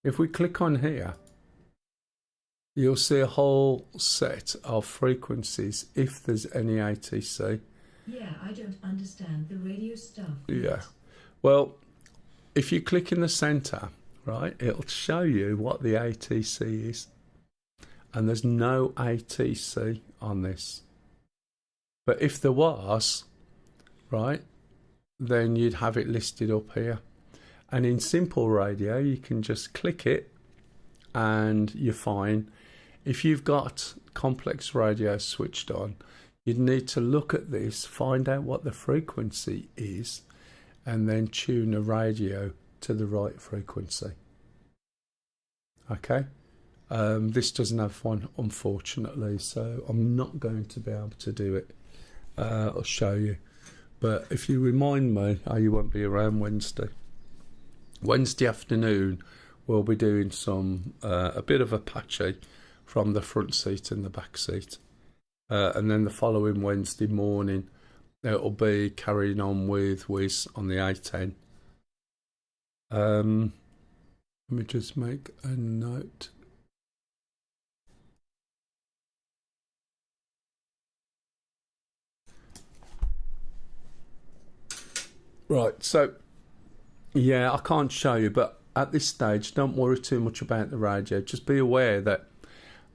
If we click on here, you'll see a whole set of frequencies if there's any ATC. Yeah, I don't understand the radio stuff. Yeah. Well, if you click in the centre, right, it'll show you what the ATC is. And there's no ATC on this. But if there was, right, then you'd have it listed up here. And in simple radio, you can just click it and you're fine. If you've got complex radio switched on, you'd need to look at this, find out what the frequency is, and then tune a radio to the right frequency. Okay? This doesn't have one, unfortunately, so I'm not going to be able to do it. I'll show you. But if you remind me, you won't be around Wednesday. Wednesday afternoon, we'll be doing a bit of Apache from the front seat and the back seat. And then the following Wednesday morning, it'll be carrying on with Wiz on the A10. Let me just make a note. Right, so, yeah, I can't show you, but at this stage, don't worry too much about the radio. Just be aware that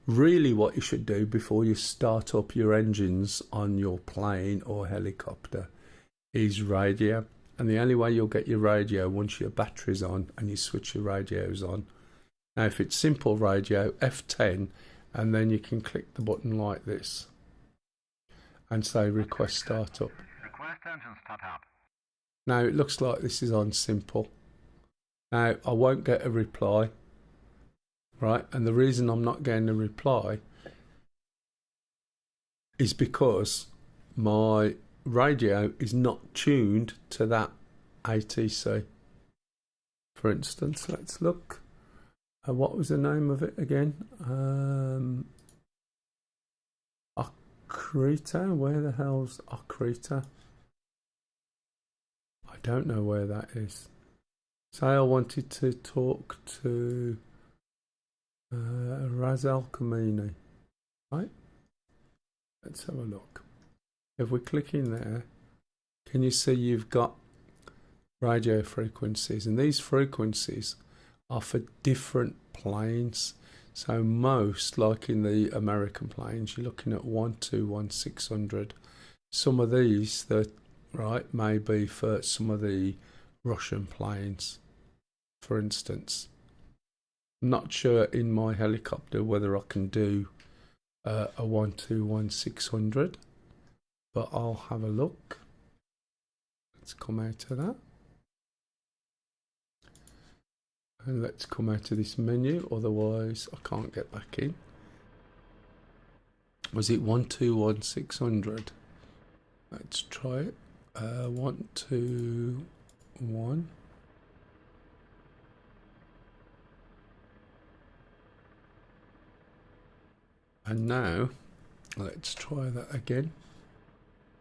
really what you should do before you start up your engines on your plane or helicopter is radio. And the only way you'll get your radio once your battery's on and you switch your radios on. Now, if it's simple radio, F10, and then you can click the button like this and say request startup. Request engine startup. Now, it looks like this is on simple. Now, I won't get a reply. Right, and the reason I'm not getting a reply is because my radio is not tuned to that ATC. For instance, let's look. What was the name of it again? Akrita? Where the hell's Akrita? I don't know where that is. Say I wanted to talk to Razal Kamini, right? Let's have a look. If we click in there, can you see you've got radio frequencies, and these frequencies are for different planes. So most, like in the American planes, you're looking at 121-600. Some of these that may be for some of the Russian planes, for instance. I'm not sure in my helicopter whether I can do a 121-600, but I'll have a look. Let's come out of that. And let's come out of this menu, otherwise I can't get back in. Was it 121-600? Let's try it. 121. And now, let's try that again.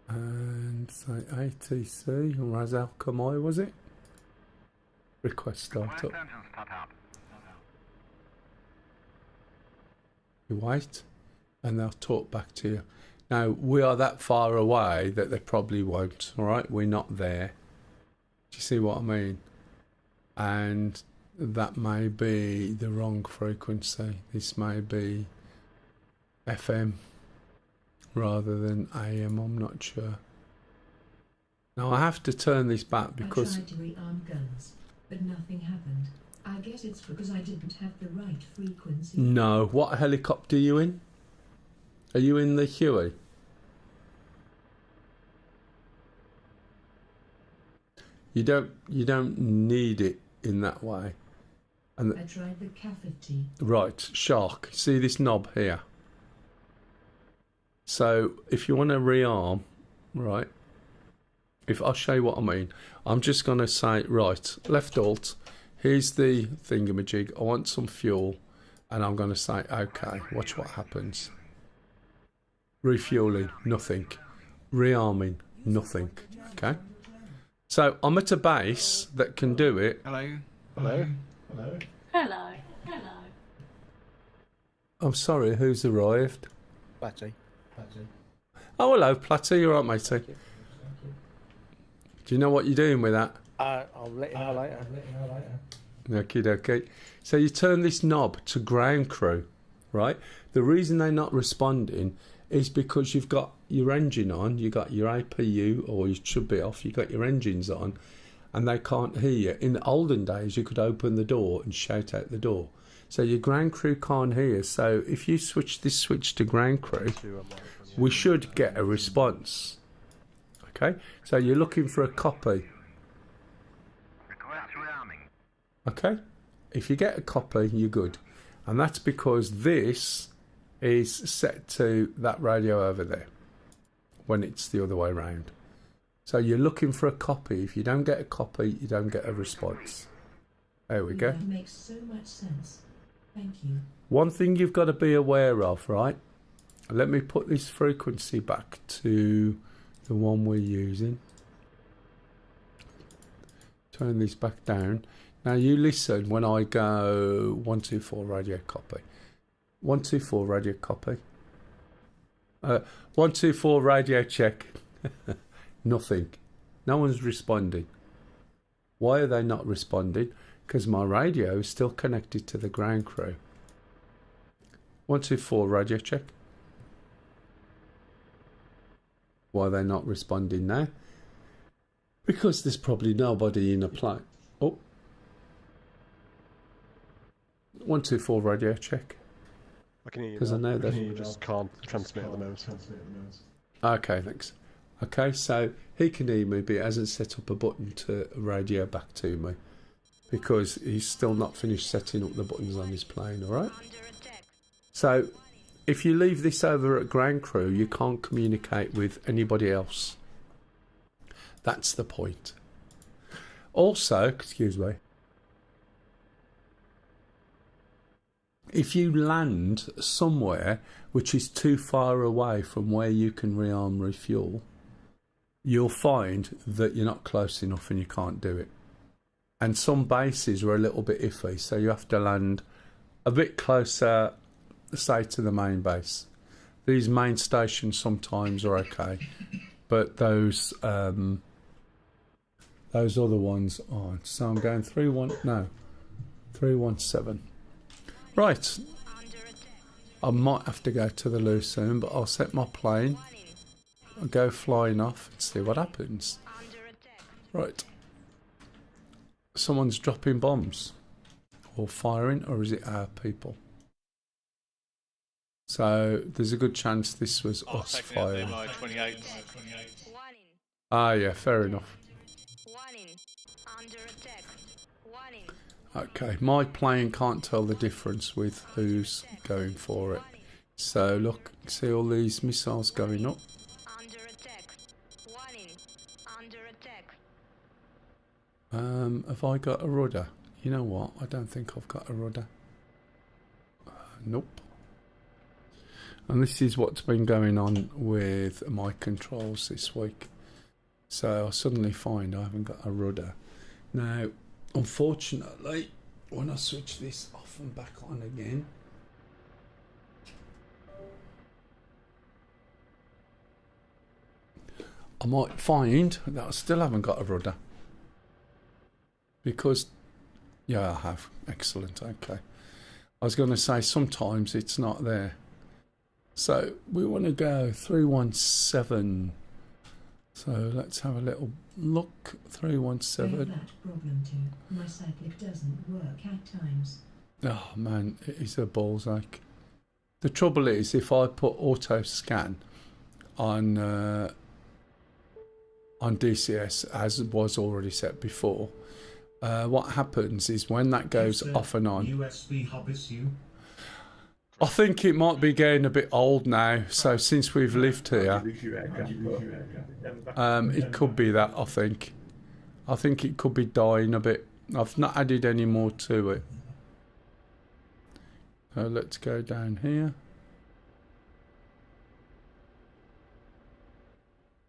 And say ATC, Razal Kamai, was it? Request startup. You wait, and they'll talk back to you. Now, we are that far away that they probably won't, alright? We're not there. Do you see what I mean? And that may be the wrong frequency. This may be FM rather than AM, I'm not sure. Now, I have to turn this back because I tried to rearm guns, but nothing happened. I guess it's because I didn't have the right frequency. No. What helicopter are you in? Are you in the Huey? You don't need it in that way. And I tried the cafe tea. right, shark. See this knob here? So if you want to rearm, right, if I'll show you what I mean, I'm just going to say, right, left alt, here's the thingamajig, I want some fuel, and I'm going to say, okay, watch what happens. Refueling, nothing. Rearming, nothing. Okay? So I'm at a base that can do it. Hello. Hello. Hello. Hello. I'm sorry, who's arrived? Batty. Oh, hello, Platty, you alright, matey? Do you know what you're doing with that? I'll let you know later. Okie dokie. So you turn this knob to ground crew, right? The reason they're not responding is because you've got your engine on, you got your APU, or you should be off, you got your engines on, and they can't hear you. In the olden days, you could open the door and shout out the door. So your ground crew can't hear. So if you switch this switch to ground crew, we should get a response. Okay? So you're looking for a copy. Okay? If you get a copy, you're good. And that's because this is set to that radio over there when it's the other way around. So you're looking for a copy. If you don't get a copy, you don't get a response. There we go. That makes so much sense. Thank you. One thing you've got to be aware of, right? Let me put this frequency back to the one we're using. Turn this back down. Now you listen when I go 124 radio copy. 124 radio copy. 124 radio check. Nothing. No one's responding. Why are they not responding? Because my radio is still connected to the ground crew. 124 radio check. Why are they not responding now? Because there's probably nobody in a plane. Oh. 124 radio check. I can hear you. Because I know that. You just can't transmit at the moment. Okay, thanks. Okay, so he can hear me, but he hasn't set up a button to radio back to me. Because he's still not finished setting up the buttons on his plane, alright? So, if you leave this over at ground crew, you can't communicate with anybody else. That's the point. Also, excuse me, if you land somewhere which is too far away from where you can rearm refuel, you'll find that you're not close enough and you can't do it. And some bases are a little bit iffy, so you have to land a bit closer, say, to the main base. These main stations sometimes are okay, but those other ones aren't. So I'm going 317. Right. I might have to go to the loo soon, but I'll set my plane. I'll go flying off and see what happens. Right. Someone's dropping bombs. Or firing, or is it our people? So there's a good chance this was us firing. Ah, yeah, fair enough. Okay, my plane can't tell the difference with who's going for it. So look, see all these missiles going up. Have I got a rudder? You know what? I don't think I've got a rudder. Nope. And this is what's been going on with my controls this week. So I suddenly find I haven't got a rudder. Now, unfortunately, when I switch this off and back on again, I might find that I still haven't got a rudder. Because, yeah, I have. Excellent, okay. I was going to say sometimes it's not there. So we want to go 317. So let's have a little look. 317. I have that problem too. My cyclic doesn't work at times. Oh man, it is a ball's ache. The trouble is, if I put auto scan on DCS as was already set before, what happens is when that goes off and on, USB hub issue. I think it might be getting a bit old now. So since we've lived here, it could be that. I think it could be dying a bit. I've not added any more to it. So let's go down here.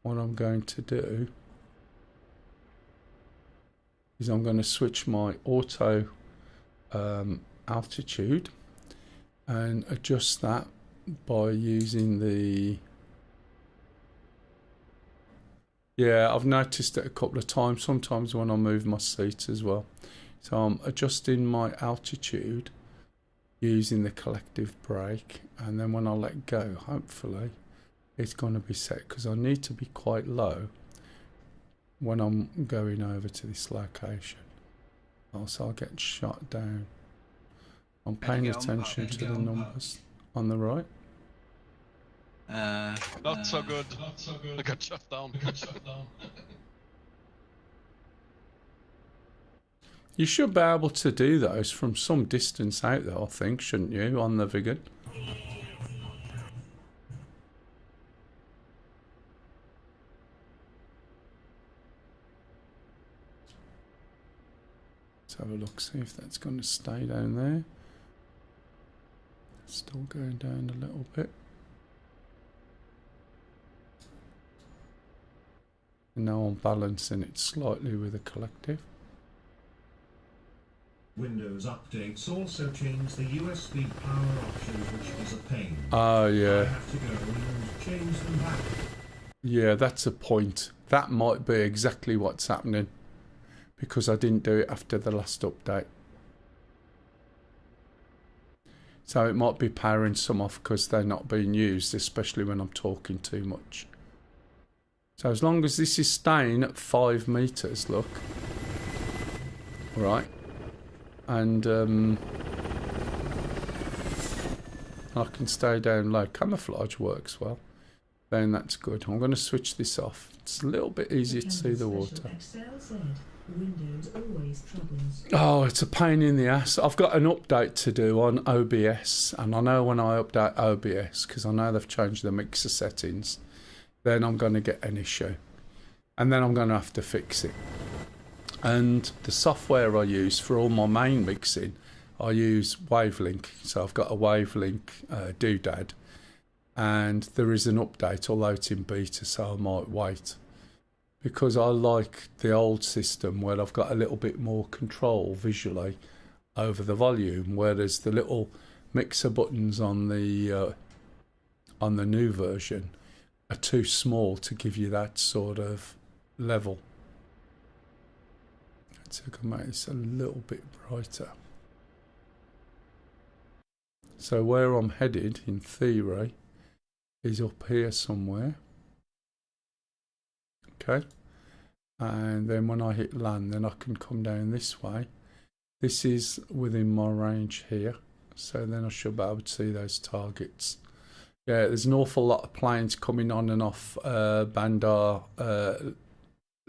What I'm going to do is I'm going to switch my auto altitude and adjust that by using the... Yeah, I've noticed it a couple of times, sometimes when I move my seat as well. So I'm adjusting my altitude using the collective brake, and then when I let go, hopefully it's going to be set, because I need to be quite low when I'm going over to this location. Else I'll get shot down. I'm paying attention to the numbers on the right. Not so good. I got shut down. You should be able to do those from some distance out there, I think, shouldn't you, on the Vigan? Let's have a look, see if that's going to stay down there. Still going down a little bit. And now I'm balancing it slightly with a collective. Windows updates also changed the USB power options, which was a pain. Oh, yeah. I have to go and change them back. Yeah, that's a point. That might be exactly what's happening, because I didn't do it after the last update. So it might be powering some off because they're not being used, especially when I'm talking too much. So as long as this is staying at 5 meters, look. Right. And I can stay down low. Camouflage works well. Then that's good. I'm going to switch this off. It's a little bit easier to see the water. Windows always troubles. Oh, it's a pain in the ass. I've got an update to do on OBS, and I know when I update OBS, because I know they've changed the mixer settings, then I'm going to get an issue, and then I'm going to have to fix it. And the software I use for all my main mixing, I use Wavelink. So I've got a Wavelink doodad, and there is an update, although it's in beta, so I might wait. Because I like the old system where I've got a little bit more control visually over the volume, whereas the little mixer buttons on the new version are too small to give you that sort of level. So I can make this a little bit brighter. So where I'm headed, in theory, is up here somewhere. Okay, and then when I hit land, then I can come down this way. This is within my range here, so then I should be able to see those targets. Yeah, there's an awful lot of planes coming on and off Bandar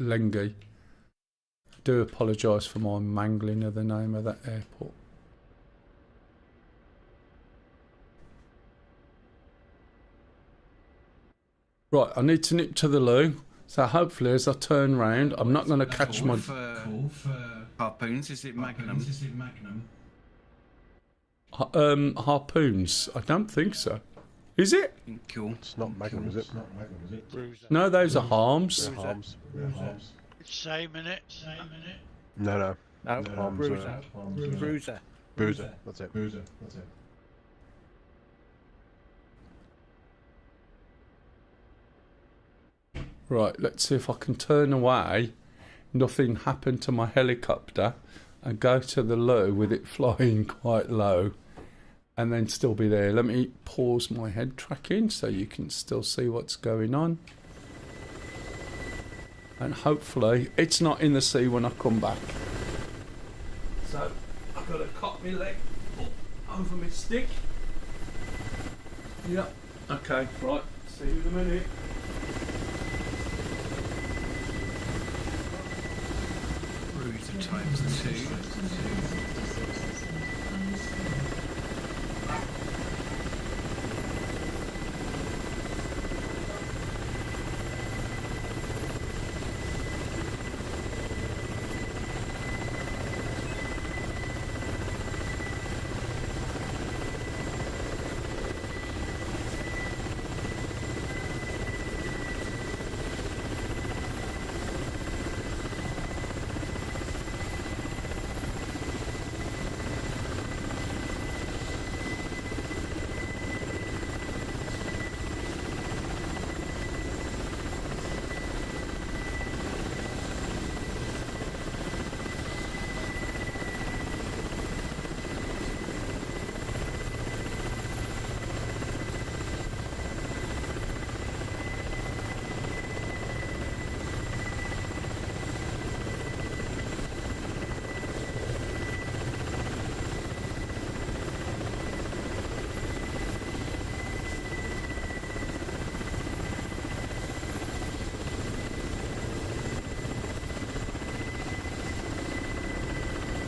Lengi. I do apologise for my mangling of the name of that airport. Right, I need to nip to the loo. So hopefully as I turn round, I'm not going to catch my... Harpoons, is it Magnum? Harpoons? I don't think so. Is it? Cool. It's not Magnum, is it? No, those are harms. Same minute. No. Bruiser. Bruiser. That's it. Right, let's see if I can turn away, nothing happened to my helicopter, and go to the low with it flying quite low, and then still be there. Let me pause my head tracking so you can still see what's going on. And hopefully it's not in the sea when I come back. So I've got to cock my leg up over my stick. Yep. Okay, right. See you in a minute. times 2.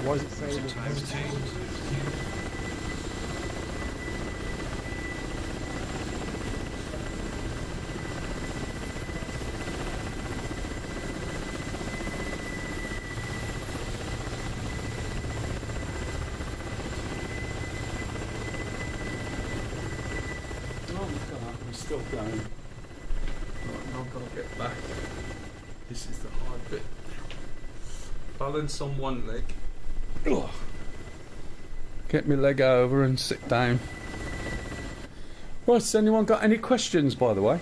Why is it saying times 2? We're still going. Right, now I've got to get back. This is the hard bit. Balance on one leg. Ugh. Get my leg over and sit down. Right, has anyone got any questions, by the way?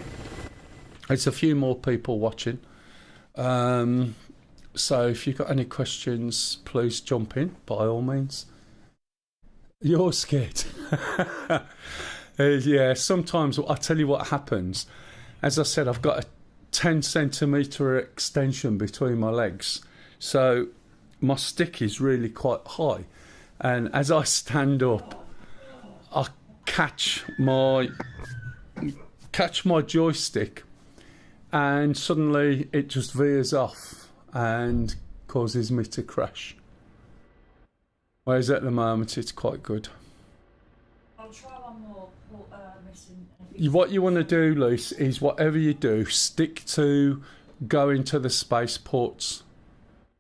It's a few more people watching. So if you've got any questions, please jump in, by all means. You're scared. Yeah, sometimes I'll tell you what happens. As I said, I've got a 10 centimetre extension between my legs. So my stick is really quite high. And as I stand up, I catch my joystick and suddenly it just veers off and causes me to crash. Whereas at the moment it's quite good. I'll try one more missing. What you want to do, Luce, is whatever you do, stick to going to the spaceports.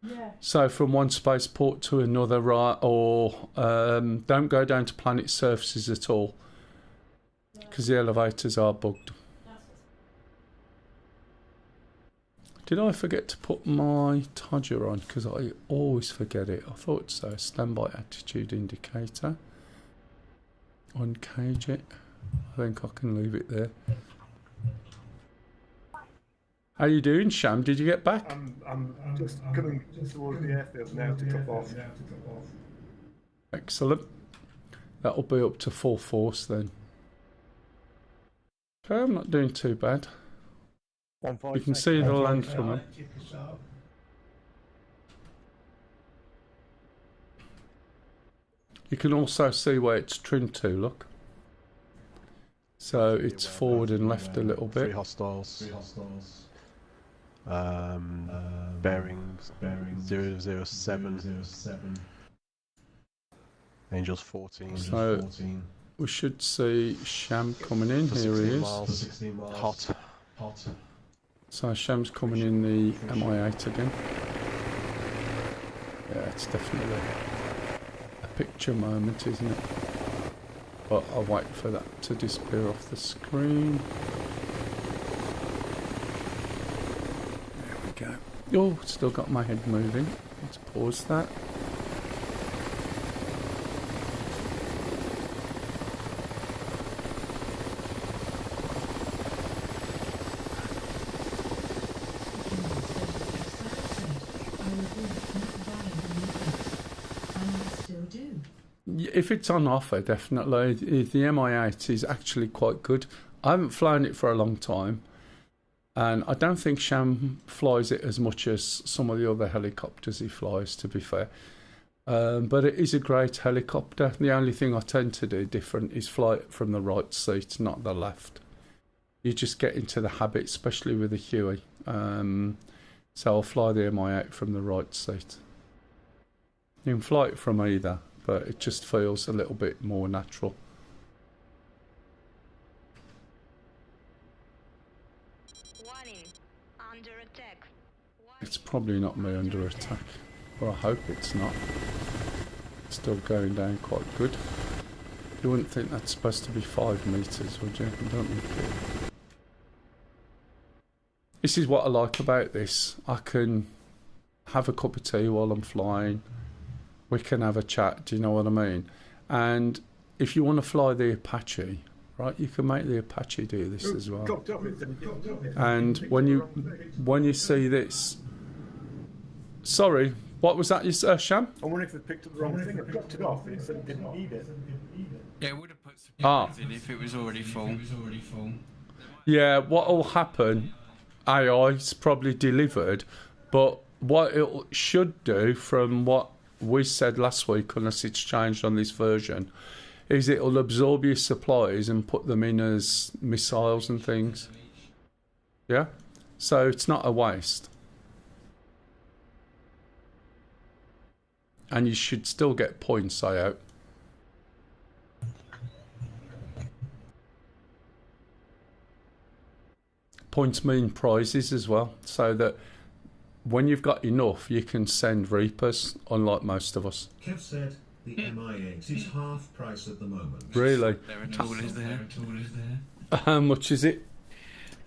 Yeah. So from one spaceport to another, right? Or don't go down to planet surfaces at all, because the elevators are bugged. Did I forget to put my Todger on? Because I always forget it. I thought so. Standby attitude indicator. Uncage it. I think I can leave it there. How you doing, Sham? Did you get back? I'm just coming towards the airfield now to top off. Excellent. That'll be up to full force then. Okay, I'm not doing too bad. You can see the land from it. You can also see where it's trimmed to, look. So it's forward and left a little bit. 3 hostiles. Bearings 007. Angels 14. So we should see Sham coming in. Here he is. Hot. So Sham's coming in the MI8 again. Yeah, it's definitely a picture moment, isn't it? But I'll wait for that to disappear off the screen. There we go. Oh, still got my head moving. Let's pause that. If it's on offer, definitely. The MI8 is actually quite good. I haven't flown it for a long time, and I don't think Sham flies it as much as some of the other helicopters he flies, to be fair. But it is a great helicopter. The only thing I tend to do different is fly it from the right seat, not the left. You just get into the habit, especially with the Huey. So I'll fly the MI8 from the right seat. You can fly it from either, but it just feels a little bit more natural. It's probably not me under attack, or I hope it's not. It's still going down quite good. You wouldn't think that's supposed to be 5 meters, would you? I don't think it. This is what I like about this. I can have a cup of tea while I'm flying. We can have a chat, do you know what I mean? And if you want to fly the Apache, right, you can make the Apache do this as well. And when you see this, sorry, what was that, Sham? I wonder if they picked up the wrong thing. I dropped it off and it said it didn't need it. Yeah, it would have put some in if it was already full. Yeah, what will happen, AI's probably delivered, but what it should do, from what we said last week, unless it's changed on this version, is it'll absorb your supplies and put them in as missiles and things. Yeah? So it's not a waste. And you should still get points, I hope. Points mean prizes as well, so that when you've got enough, you can send Reapers, unlike most of us. Kev said the MI8 is half price at the moment. Really? There at all, is there? How much is it?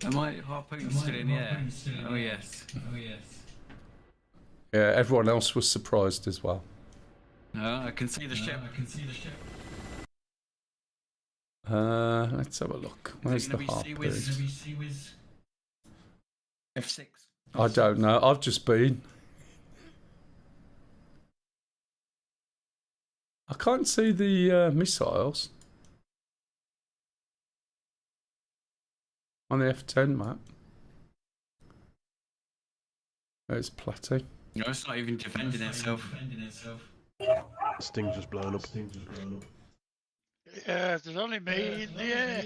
Am I harpoon still in the air? Oh yes. Yeah, everyone else was surprised as well. No, I can see the ship. Let's have a look. Where's the harpoon? F6. I don't know. I've just been. I can't see the missiles on the F10 map. There's Platty. No, it's not even defending itself. Sting's just blown up. Yeah, there's only me in the air.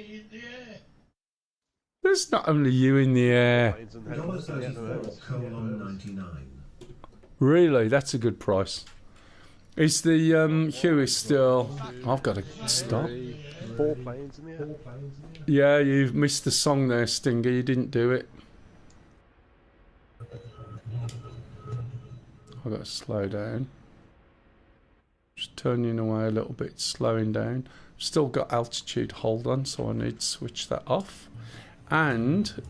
There's not only you in the air. $34.99. Really? That's a good price. Is the Huey still... I've got to stop. 4 planes in the air. Yeah, you've missed the song there, Stinger. You didn't do it. I've got to slow down. Just turning away a little bit, slowing down. Still got altitude hold on, so I need to switch that off. And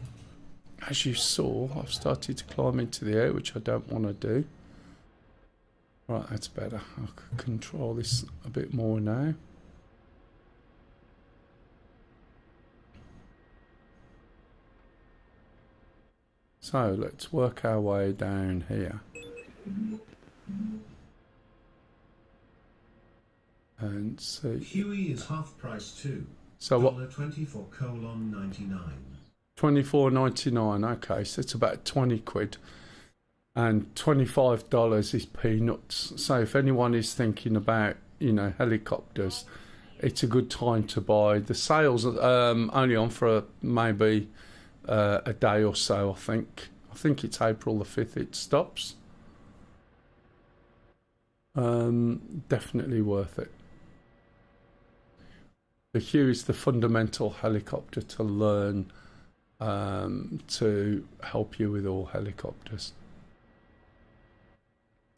as you saw, I've started to climb into the air, which I don't want to do. Right, that's better. I can control this a bit more now. So let's work our way down here. And see. Huey is half price too. So what? $24.99. $24.99. Okay, so it's about 20 quid. And $25 is peanuts. So if anyone is thinking about, you know, helicopters, it's a good time to buy. The sales are only on for maybe a day or so, I think. I think it's April the 5th it stops. Definitely worth it. The Hue is the fundamental helicopter to learn to help you with all helicopters.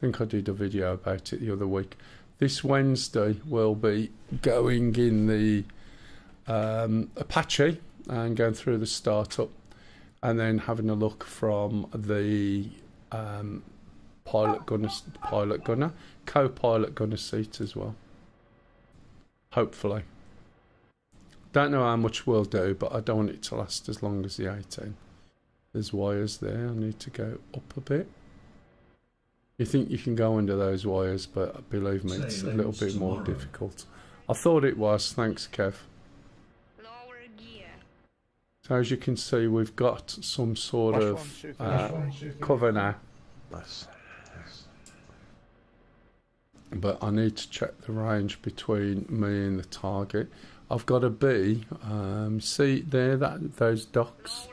I think I did a video about it the other week. This Wednesday we'll be going in the Apache and going through the startup, and then having a look from the co-pilot gunner seat as well. Hopefully. Don't know how much we'll do, but I don't want it to last as long as the 18. There's wires there. I need to go up a bit. You think you can go under those wires, but believe me, it's a little bit more difficult. I thought it was. Thanks, Kev. So as you can see, we've got some sort of cover now. Nice. But I need to check the range between me and the target. I've got to be, see there, those docks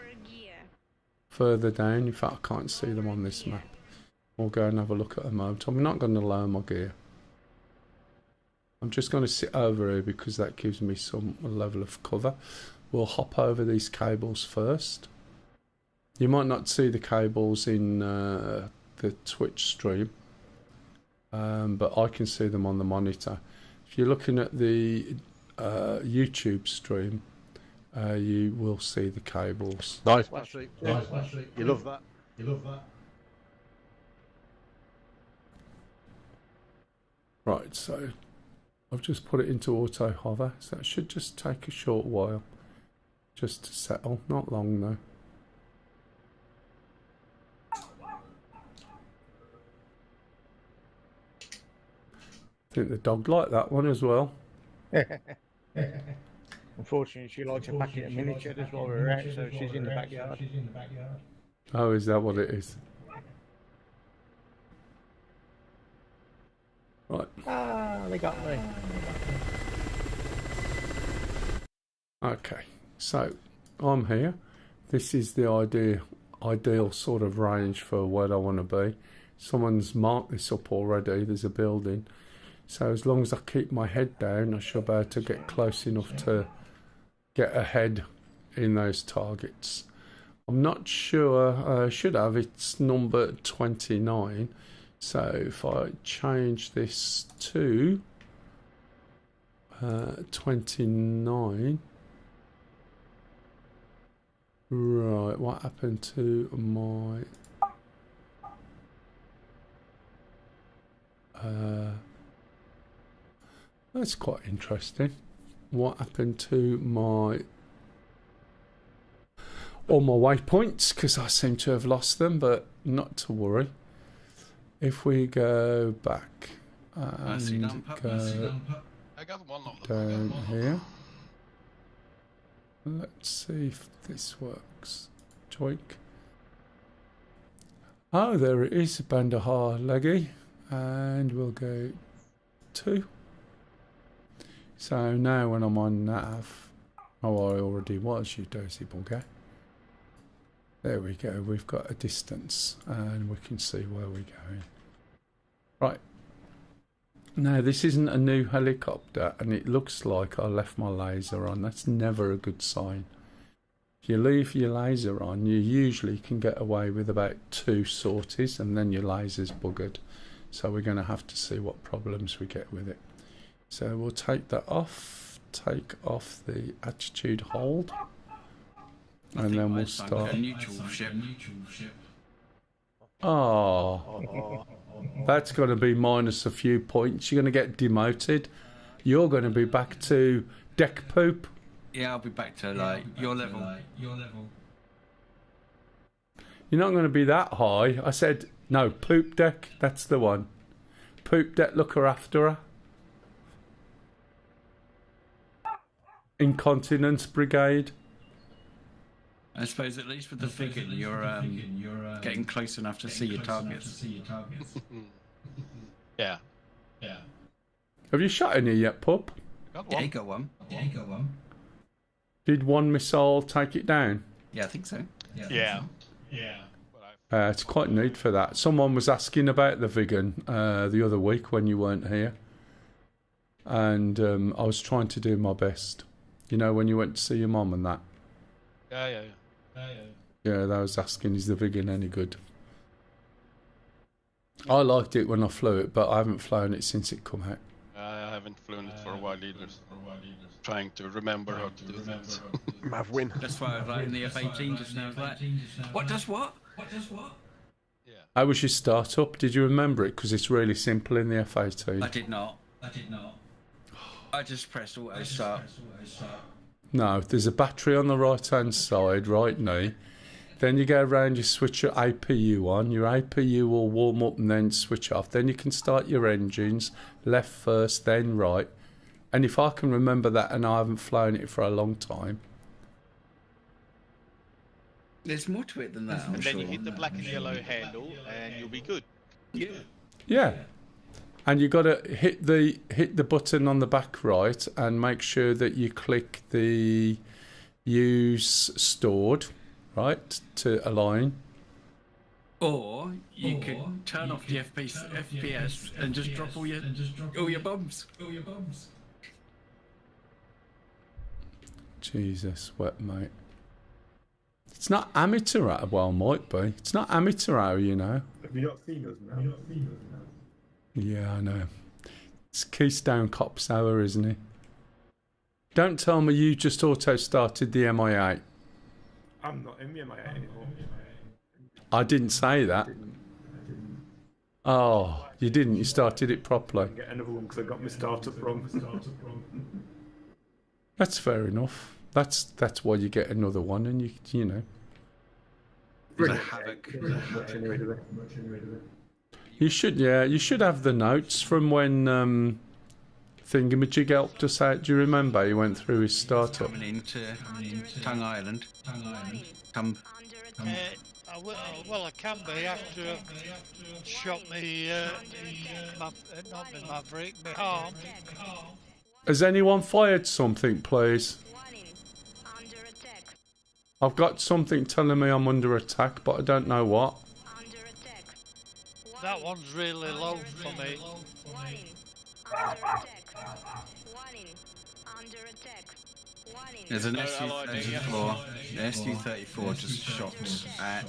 further down. In fact, I can't see them on this map. We'll go and have a look at a moment. I'm not going to lower my gear. I'm just going to sit over here because that gives me some level of cover. We'll hop over these cables first. You might not see the cables in the Twitch stream, but I can see them on the monitor. If you're looking at the YouTube stream, you will see the cables. Nice, Patrick. Nice, Patrick. You love that. You love that. Right, so I've just put it into auto hover, so it should just take a short while just to settle. Not long though. I think the dog liked that one as well. Unfortunately, she likes a packet of miniatures as well. We're out, so she's in the backyard. Oh, is that what it is? Right. Ah, they got me. Okay, so I'm here. This is the ideal sort of range for where I want to be. Someone's marked this up already. There's a building. So as long as I keep my head down, I should be able to get close enough to get ahead in those targets. I'm not sure. I should have. It's number 29. So if I change this to 29. Right, what happened to my... that's quite interesting. What happened to my... all my waypoints? Because I seem to have lost them, but not to worry. If we go back and go I got one of down here. Let's see if this works. Joink. Oh, there it is, Bandahar Leggy. And we'll go 2. So now when I'm on nav, oh, I already was, you dozy bugger. There we go, we've got a distance and we can see where we're going. Right. Now this isn't a new helicopter and it looks like I left my laser on. That's never a good sign. If you leave your laser on, you usually can get away with about 2 sorties and then your laser's buggered. So we're going to have to see what problems we get with it. So we'll take that off, take off the attitude hold, and then we'll start. A neutral ship. Oh, that's going to be minus a few points. You're going to get demoted. You're going to be back to deck poop. Yeah, I'll be back to like your level. You're not going to be that high. I said no, poop deck. That's the one. Poop deck looker after her. Incontinence brigade. I suppose at least with the Vigan, you're getting close enough to see your targets. Yeah. Have you shot any yet, pup? Yeah, he got one. Did one missile take it down? Yeah, I think so. Yeah. It's quite neat for that. Someone was asking about the Vigan the other week when you weren't here. And I was trying to do my best. You know, when you went to see your mum and that. Yeah. Yeah, they was asking, is the Vigan any good? I liked it when I flew it, but I haven't flown it since it come out. I haven't flown it for a while either. Trying to remember how to do that. Mavwin. That's why I was like in the F-18 just now. I was like, what does what? How was your startup? Did you remember it? Because it's really simple in the F-18. I did not. I just pressed auto start. No, there's a battery on the right hand side, right knee. Then you go around, you switch your APU on. Your APU will warm up and then switch off. Then you can start your engines, left first, then right. And if I can remember that, and I haven't flown it for a long time. There's more to it than that. And then you hit the black and yellow handle, and you'll be good. Yeah. And you got to hit the button on the back right and make sure that you click the use stored, right, to align. Or you could turn off the FPS and just drop all your bombs. Jesus, wet mate. It's not amateur hour. Well, might be. It's not amateur hour, you know. Have you not seen us now? Yeah, I know. It's Keystone Cops hour, isn't it? Don't tell me you just auto-started the MI8. I'm not in the MI8 anymore. I didn't say that. Oh, you didn't. You started it properly. Get another one because I got my startup wrong. That's fair enough. That's why you get another one, and you know. Havoc. You should, yeah. You should have the notes from when Thingamajig helped us out. Do you remember? He went through his startup. Coming into Tongue Island. Well, I can be after I've shot me, not my Maverick, my arm. Has anyone fired something, please? I've got something telling me I'm under attack, but I don't know what. That one's really low for me. There's an SU-34. The SU-34 just shot at...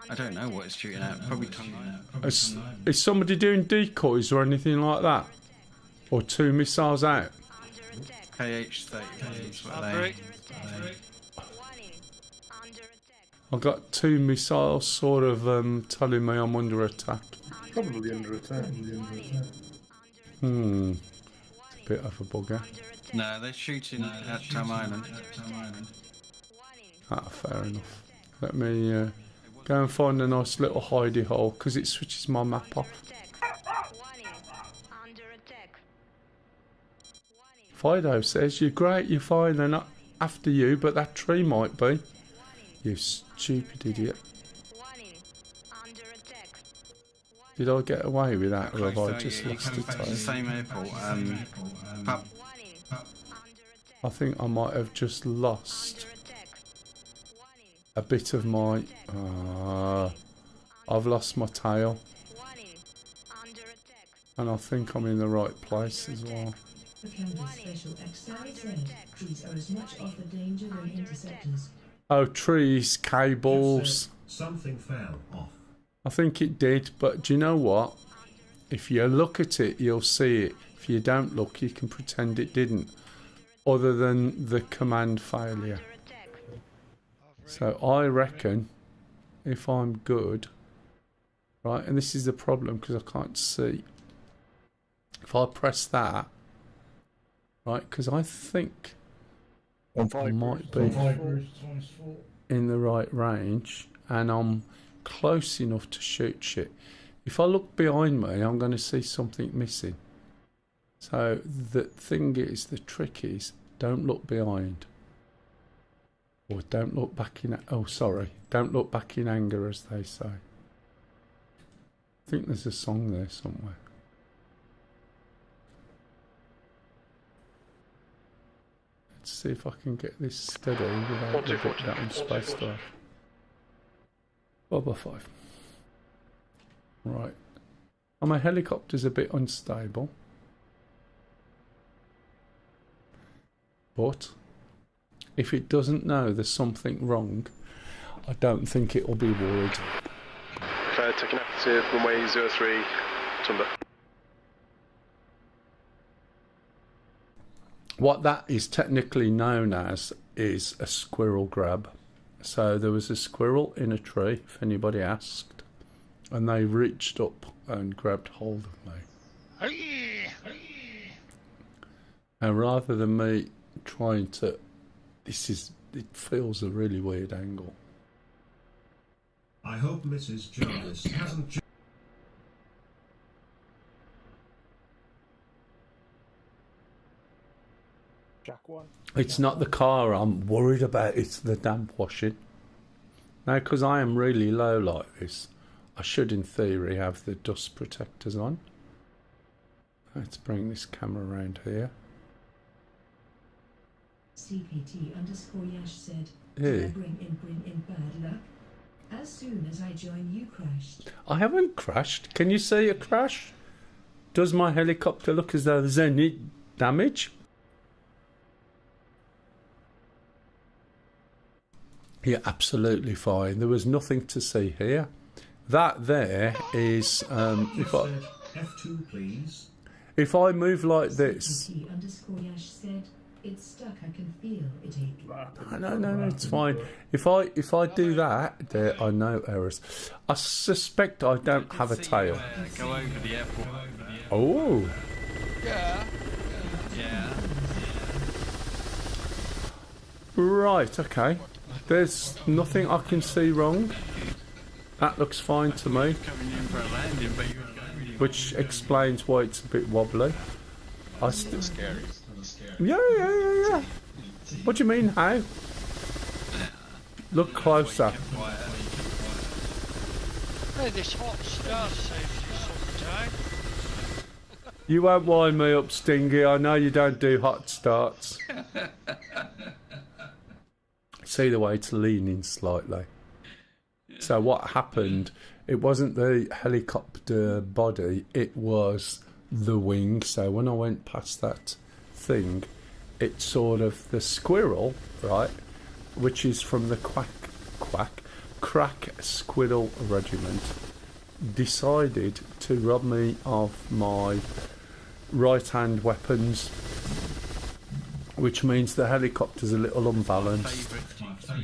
I don't know what it's shooting at. Probably Tongue Island. Is somebody doing decoys or anything like that? Or 2 missiles out? KH-30. I've got 2 missiles sort of telling me I'm under attack. Probably under attack. It's a bit of a bugger. No, they're shooting at Tongue Island. Ah, fair enough. Let me go and find a nice little hidey hole because it switches my map off. Fido says, you're great, you're fine, they're not after you, but that tree might be. You stupid idiot. Did I get away with that, or have I just lost the time? Same airport. I think I might have just lost a bit of my... I've lost my tail. And I think I'm in the right place as well. The Canada's special XI said trees are as much of a danger than interceptors. Oh, trees, cables. Something fell off. I think it did, but do you know what? If you look at it, you'll see it. If you don't look, you can pretend it didn't. Other than the command failure. So I reckon, if I'm good, right, and this is the problem because I can't see. If I press that, right, because I think I might be in the right range and I'm close enough to shoot shit. If I look behind me, I'm going to see something missing. So the thing is, the trick is, don't look behind. Or don't look back in... Oh, sorry. Don't look back in anger, as they say. I think there's a song there somewhere. Let's see if I can get this steady without the bit that I'm supposed to have. 4x5. Right. Oh, my helicopter's a bit unstable. But if it doesn't know there's something wrong, I don't think it'll be worried. Okay, taking active runway 03, Thunder. What that is technically known as is a squirrel grab. So there was a squirrel in a tree, if anybody asked, and they reached up and grabbed hold of me. And rather than me trying to... it feels a really weird angle. I hope Mrs. Jarvis hasn't... Jack one. It's not the car I'm worried about, it's the damp washing. Now, because I am really low like this, I should in theory have the dust protectors on. Let's bring this camera around here. CPT_Yash said, Hey. bring in bad luck? As soon as I joined, you crashed. I haven't crashed. Can you see a crash? Does my helicopter look as though there's any damage? Yeah, absolutely fine. There was nothing to see here. That there is F2, please. if I move like this. _Yash said, it's stuck, I can feel it ache. No, it's fine. If I do that, there are no errors. I suspect I don't have a tail. Go over the airport. Oh. Yeah. Yeah. Right, okay. There's nothing I can see wrong. That looks fine to me. Coming in for a landing, but Which explains why it's a bit wobbly. Still scary. Yeah. What do you mean, how? Look closer. Hey, this hot start saves you some time. You won't wind me up, Stingy. I know you don't do hot starts. See the way it's leaning slightly. So what happened, it wasn't the helicopter body, it was the wing. So when I went past that thing, it's sort of the squirrel, right, which is from the crack squirrel regiment, decided to rob me of my right hand weapons, which means the helicopter's a little unbalanced,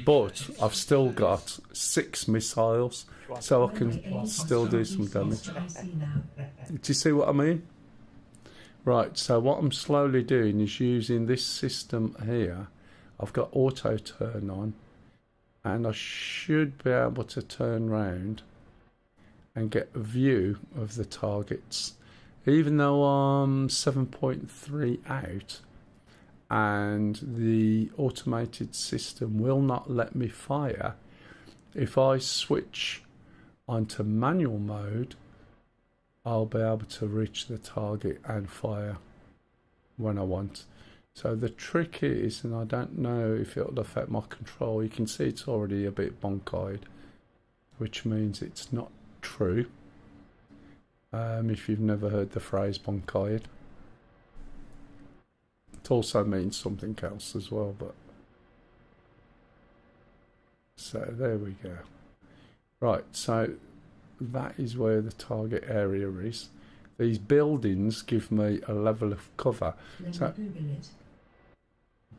but I've still got 6 missiles, so I can still do some damage. Do you see what I mean? Right, so what I'm slowly doing is using this system here. I've got auto turn on, and I should be able to turn round and get a view of the targets. Even though I'm 7.3 out, and the automated system will not let me fire, if I switch onto manual mode, I'll be able to reach the target and fire when I want. So the trick is, and I don't know if it'll affect my control, you can see it's already a bit bonk-eyed, which means it's not true. If you've never heard the phrase bonk-eyed. It also means something else as well, but so there we go. Right, so that is where the target area is. These buildings give me a level of cover. So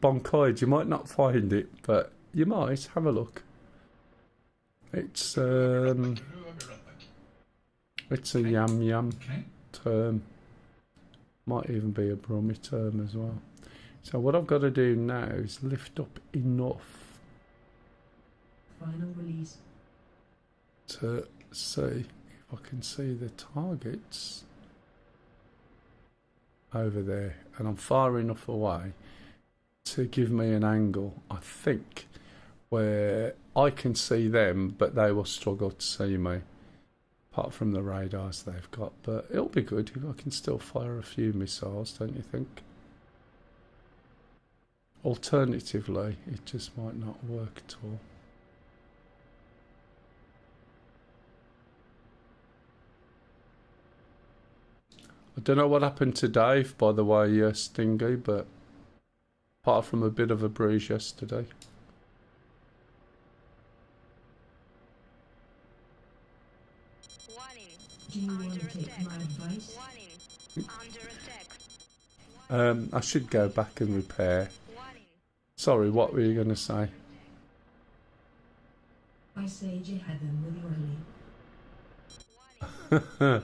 bonk-eyed, you might not find it, but you might have a look. It's a yam term. Might even be a Brummy term as well. So what I've got to do now is lift up enough Final release. to see if I can see the targets over there, and I'm far enough away to give me an angle, I think, where I can see them but they will struggle to see me, apart from the radars they've got. But it'll be good if I can still fire a few missiles, don't you think? Alternatively, it just might not work at all. I don't know what happened to Dave, by the way, Stingy, but apart from a bit of a bruise yesterday. Do you want to take my advice? I should go back and repair. Sorry, what were you going to say? I say you had them with your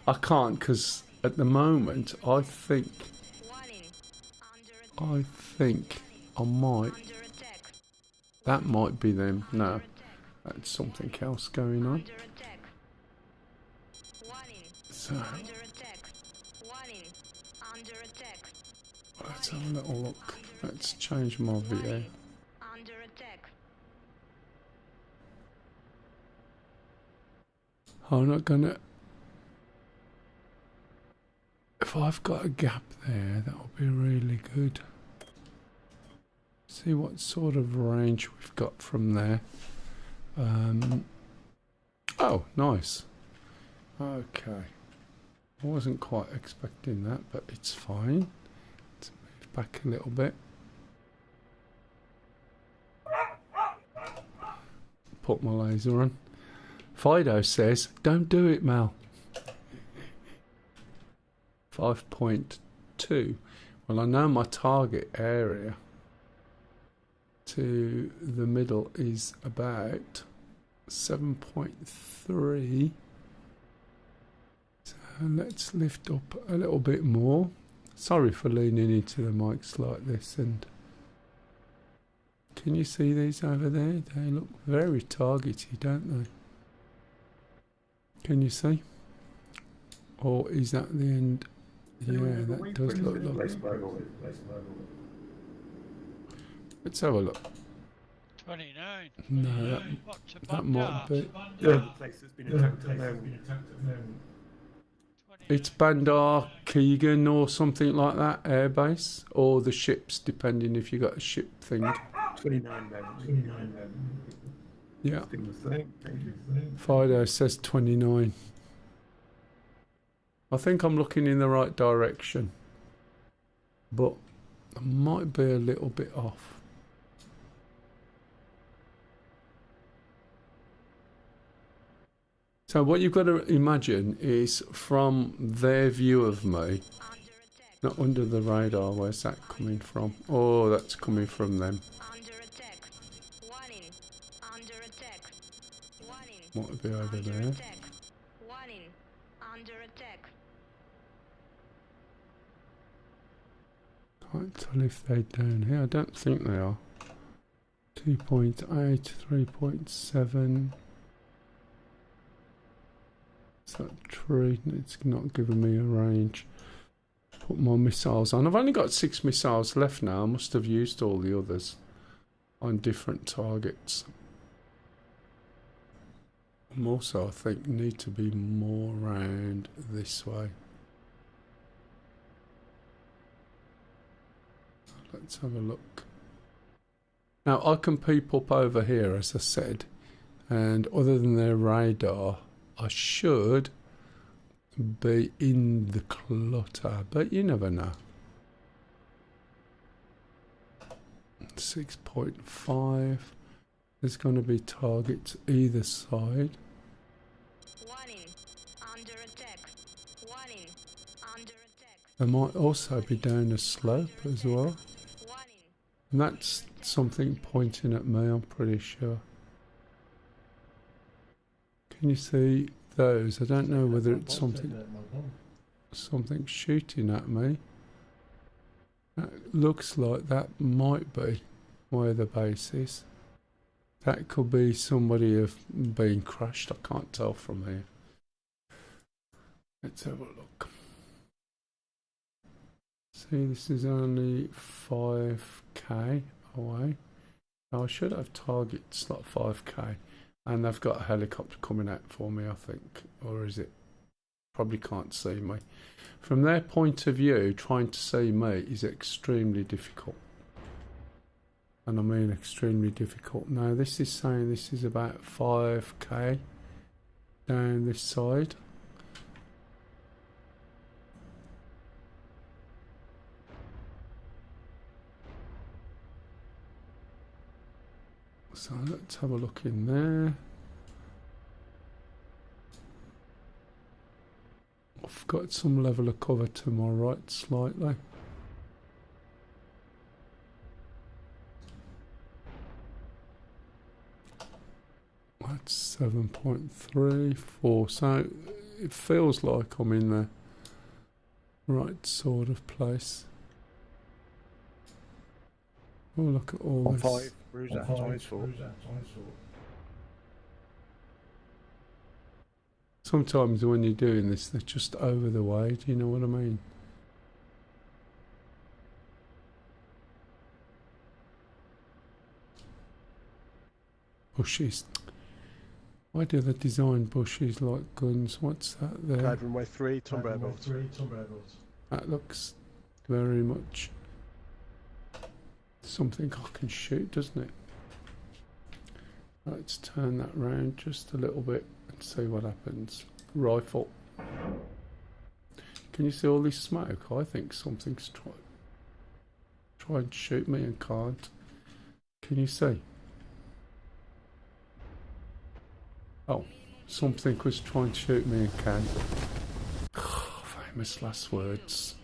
I can't, because at the moment I think I might. That might be them. No, that's something else going on. So let's have a little look. Let's change my view. I'm not gonna. If I've got a gap there, that will be really good. See what sort of range we've got from there. Oh, nice. Okay. I wasn't quite expecting that, but it's fine. Let's move back a little bit. Put my laser on. Fido says, don't do it, Mel. 5.2. Well, I know my target area to the middle is about 7.3. So let's lift up a little bit more. Sorry for leaning into the mics like this. And can you see these over there? They look very targety, don't they? Can you see? Or is that the end? Yeah, that does look like. Let's have a look. 29. No, that might be. The place that's been attacked at the moment. It's Bandar Keegan or something like that, airbase, or the ships, depending if you got a ship thing. 29 men. Yeah. Fido says 29. I think I'm looking in the right direction, but I might be a little bit off. So what you've got to imagine is from their view of me, not under the radar. Where's that coming from? Oh, that's coming from them. Might be over there. Can't tell if they're down here. I don't think they are. 2.8, 3.7. Is that tree? It's not giving me a range. Put more missiles on. I've only got 6 missiles left now. I must have used all the others on different targets. And also, I think need to be more round this way. Let's have a look. Now I can peep up over here, as I said, and other than their radar, I should be in the clutter, but you never know. 6.5. There's going to be targets either side. They might also be down a slope as well. And that's something pointing at me, I'm pretty sure. Can you see those? I don't know whether it's something shooting at me. That looks like that might be where the base is. That could be somebody being crashed. I can't tell from here. Let's have a look. See, this is only 5k away. Now I should have targets like 5k. And they've got a helicopter coming out for me, I think. Or is it? Probably can't see me. From their point of view, trying to see me is extremely difficult. And I mean extremely difficult. Now this is saying this is about 5k down this side. So let's have a look in there. I've got some level of cover to my right slightly. That's 7.34. So it feels like I'm in the right sort of place. Oh, look at all this. 5. Where's that size for? Sometimes when you're doing this, they're just over the way. Do you know what I mean? Bushes. Why do they design bushes like guns? What's that there? Cloud runway 3, Tunbridge Belt. That looks very much something I can shoot, doesn't it? Let's turn that round just a little bit and see what happens. Rifle. Can you see all this smoke? I think something's tried to shoot me and can't. Can you see? Oh, something was trying to shoot me and can't. Famous last words.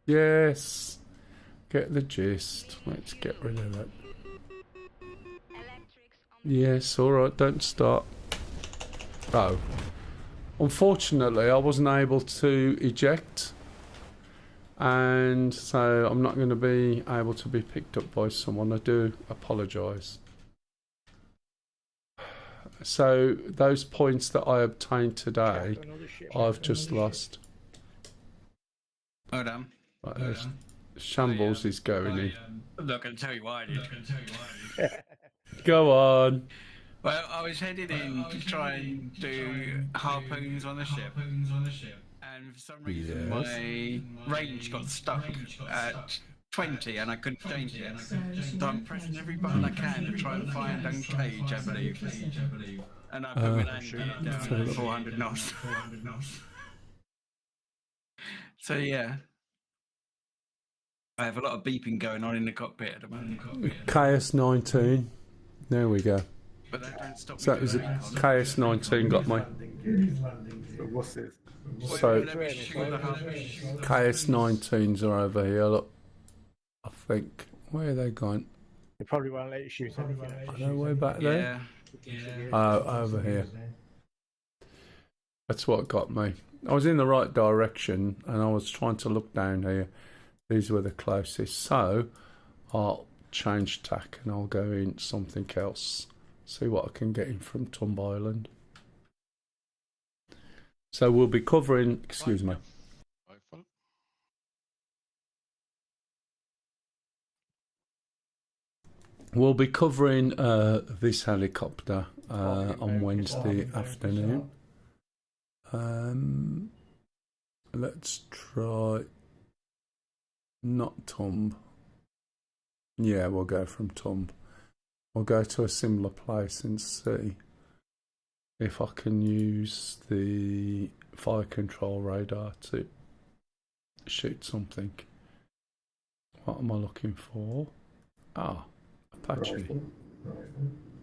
Yes. Get the gist. Let's get rid of that. Yes, alright, don't start. Oh. Unfortunately, I wasn't able to eject. And so I'm not going to be able to be picked up by someone. I do apologise. So those points that I obtained today, I've just lost. Hold on. Right, Shambles is going in. I'm not going to tell you why I did. Go on. Well, I was headed in to try and do harpoons on the ship. And for some reason my range got stuck at 20 and I couldn't change it. So I'm pressing every button I can to try and find uncage, I believe. And I put my landing down at 400 knots. So yeah. I have a lot of beeping going on in the cockpit at the moment. KS-19. There we go. But that don't stop me. So it was a KS-19 got my... What's this? So KS-19s are over here, look. I think. Where are they gone? They probably won't let you shoot anything. Are they way back there? Oh, over here. That's what got me. I was in the right direction and I was trying to look down here. These were the closest. So I'll change tack and I'll go in something else. See what I can get in from Tumb Island. So we'll be covering, excuse me. We'll be covering this helicopter on Wednesday afternoon. Let's try not Tumb. Yeah, we'll go from Tumb. We'll go to a similar place and see if I can use the fire control radar to shoot something. What am I looking for? Ah, Apache.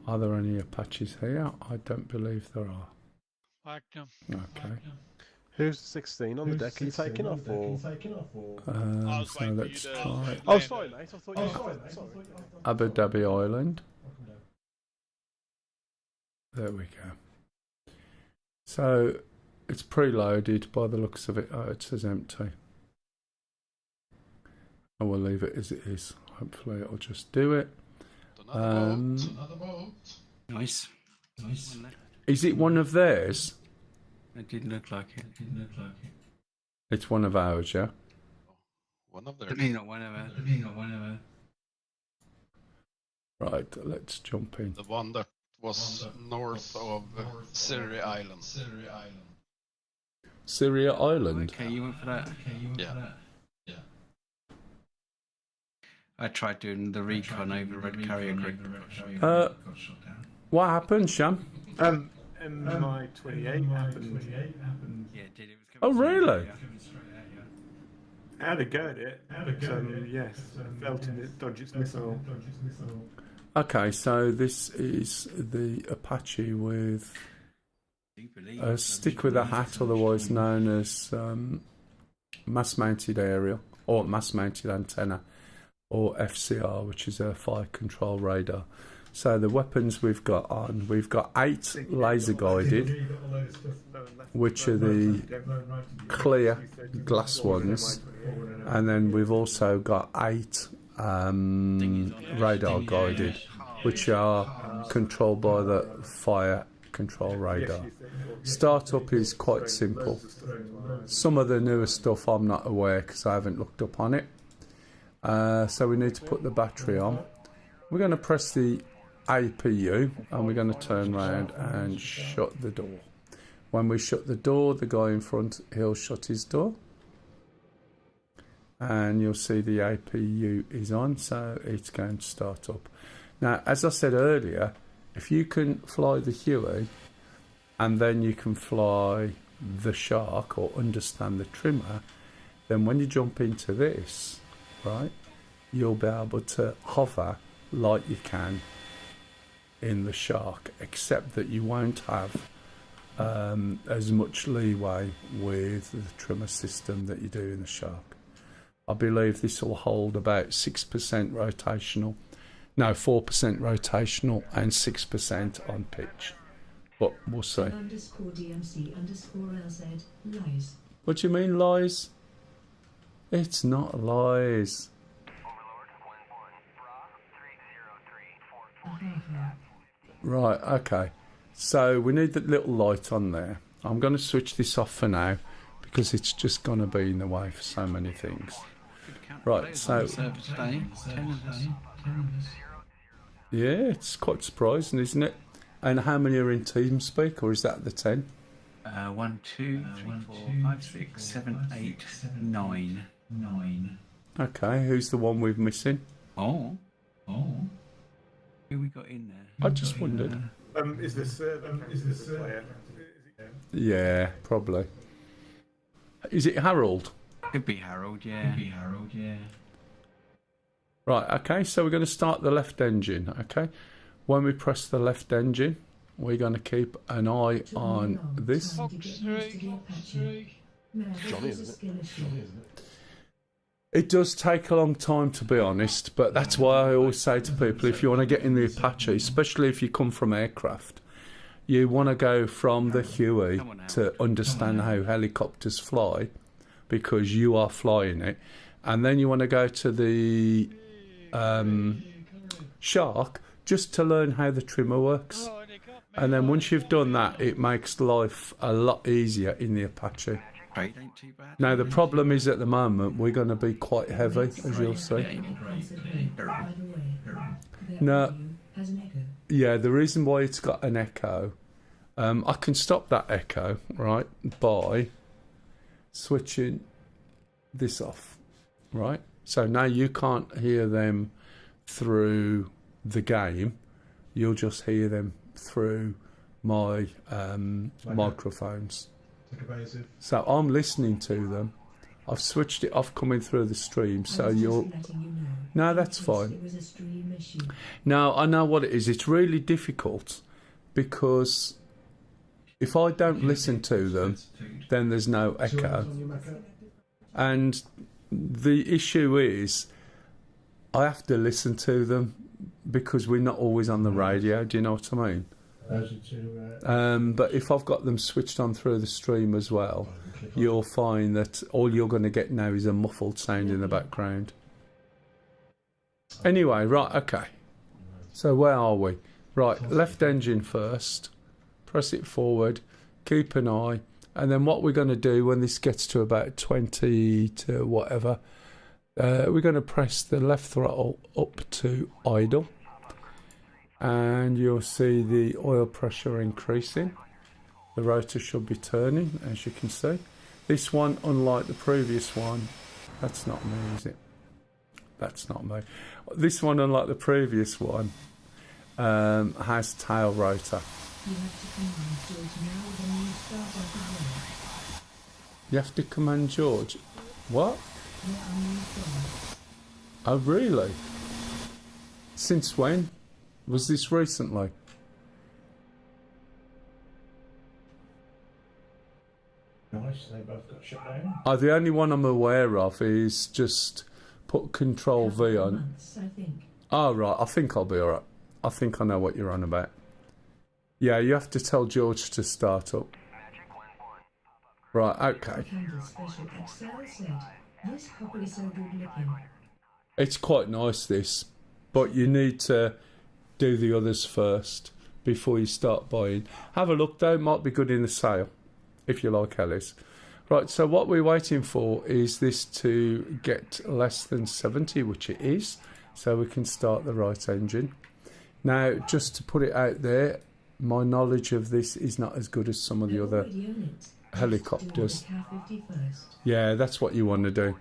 Are there any Apaches here? I don't believe there are. Magnum. Okay. Who's the 16 on the deck? Are you taking off or? So let's try Oh, sorry, mate. I thought you were sorry. Abu Dhabi Island. There we go. So it's preloaded by the looks of it. Oh, it says empty. I will leave it as it is. Hopefully it'll just do it. Another boat. Nice. Is it one of theirs? It didn't look like it. It's one of ours, yeah? One of theirs. Definitely not one of us. Right, let's jump in. The one that was north of Syria Island. Syria Island? Okay, you went for that? Yeah. I tried doing the recon over the Red Carrier Creek. What happened, Sham? My 28 happened. Yeah, it did. It was Oh, really? I had a go at it, but yes, failed to dodge its missile. Okay, so this is the Apache with a stick with a hat, otherwise known as mass-mounted aerial, or mass-mounted antenna, or FCR, which is a fire control radar. So the weapons we've got on, we've got 8 laser guided, which are the clear glass ones, and then we've also got 8 radar guided, which are controlled by the fire control radar. Startup is quite simple. Some of the newer stuff I'm not aware because I haven't looked up on it. So we need to put the battery on. We're going to press the APU and we're going to turn around and shut the door. When we shut the door, the guy in front, he'll shut his door. And you'll see the APU is on, so it's going to start up. Now, as I said earlier, if you can fly the Huey and then you can fly the Shark or understand the trimmer, then when you jump into this, right, you'll be able to hover like you can in the Shark, except that you won't have as much leeway with the trimmer system that you do in the Shark. I believe this will hold about 6% rotational, no, 4% rotational and 6% on pitch. But we'll see. _DMC_LZ lies. What do you mean lies? It's not lies. Right, okay. So we need that little light on there. I'm going to switch this off for now because it's just going to be in the way for so many things. Right, so... Yeah, it's quite surprising, isn't it? And how many are in TeamSpeak, or is that the 10? 1, 2, 3, 4, 5, 6, 7, 8, 9. Okay, who's the one we're missing? Oh. Who we got in there? I just wondered. Is this player? Yeah, probably. Is it Harold? Could be Harold, yeah. Right, okay, so we're going to start the left engine, okay? When we press the left engine, we're going to keep an eye on this. Johnny, isn't it? It does take a long time, to be honest, but that's why I always say to people, if you want to get in the Apache, especially if you come from aircraft, you want to go from the Huey to understand how helicopters fly, because you are flying it, and then you want to go to the Shark just to learn how the trimmer works. And then once you've done that, it makes life a lot easier in the Apache. Now the problem is at the moment we're going to be quite heavy, as you'll see. No, yeah, the reason why it's got an echo, I can stop that echo, right, by switching this off, right? So now you can't hear them through the game, you'll just hear them through my microphones. So I'm listening to them. I've switched it off coming through the stream, so you'll... No, that's fine. Now, I know what it is. It's really difficult because if I don't listen to them, then there's no echo. And the issue is I have to listen to them because we're not always on the radio, do you know what I mean? But if I've got them switched on through the stream as well, you'll find that all you're going to get now is a muffled sound in the background. Anyway, right, okay. So where are we? Right, left engine first. Press it forward. Keep an eye. And then what we're going to do when this gets to about 20 to whatever, we're going to press the left throttle up to idle. And you'll see the oil pressure increasing. The rotor should be turning, as you can see. This one, unlike the previous one, that's not me, is it? That's not me. This one, unlike the previous one, has tail rotor. You have to command George. What? Oh, really? Since when? Was this recently? Nice, they both got shut down. Oh, the only one I'm aware of is just put Control V on. Oh, right, I think I'll be alright. I think I know what you're on about. Yeah, you have to tell George to start up. Right, okay. It's quite nice, this, but you need to do the others first before you start buying. Have a look though, might be good in the sale if you like Alice. Right, so what we're waiting for is this to get less than 70, which it is, so we can start the right engine. Now, just to put it out there, my knowledge of this is not as good as some of the other helicopters. Yeah, that's what you want to do.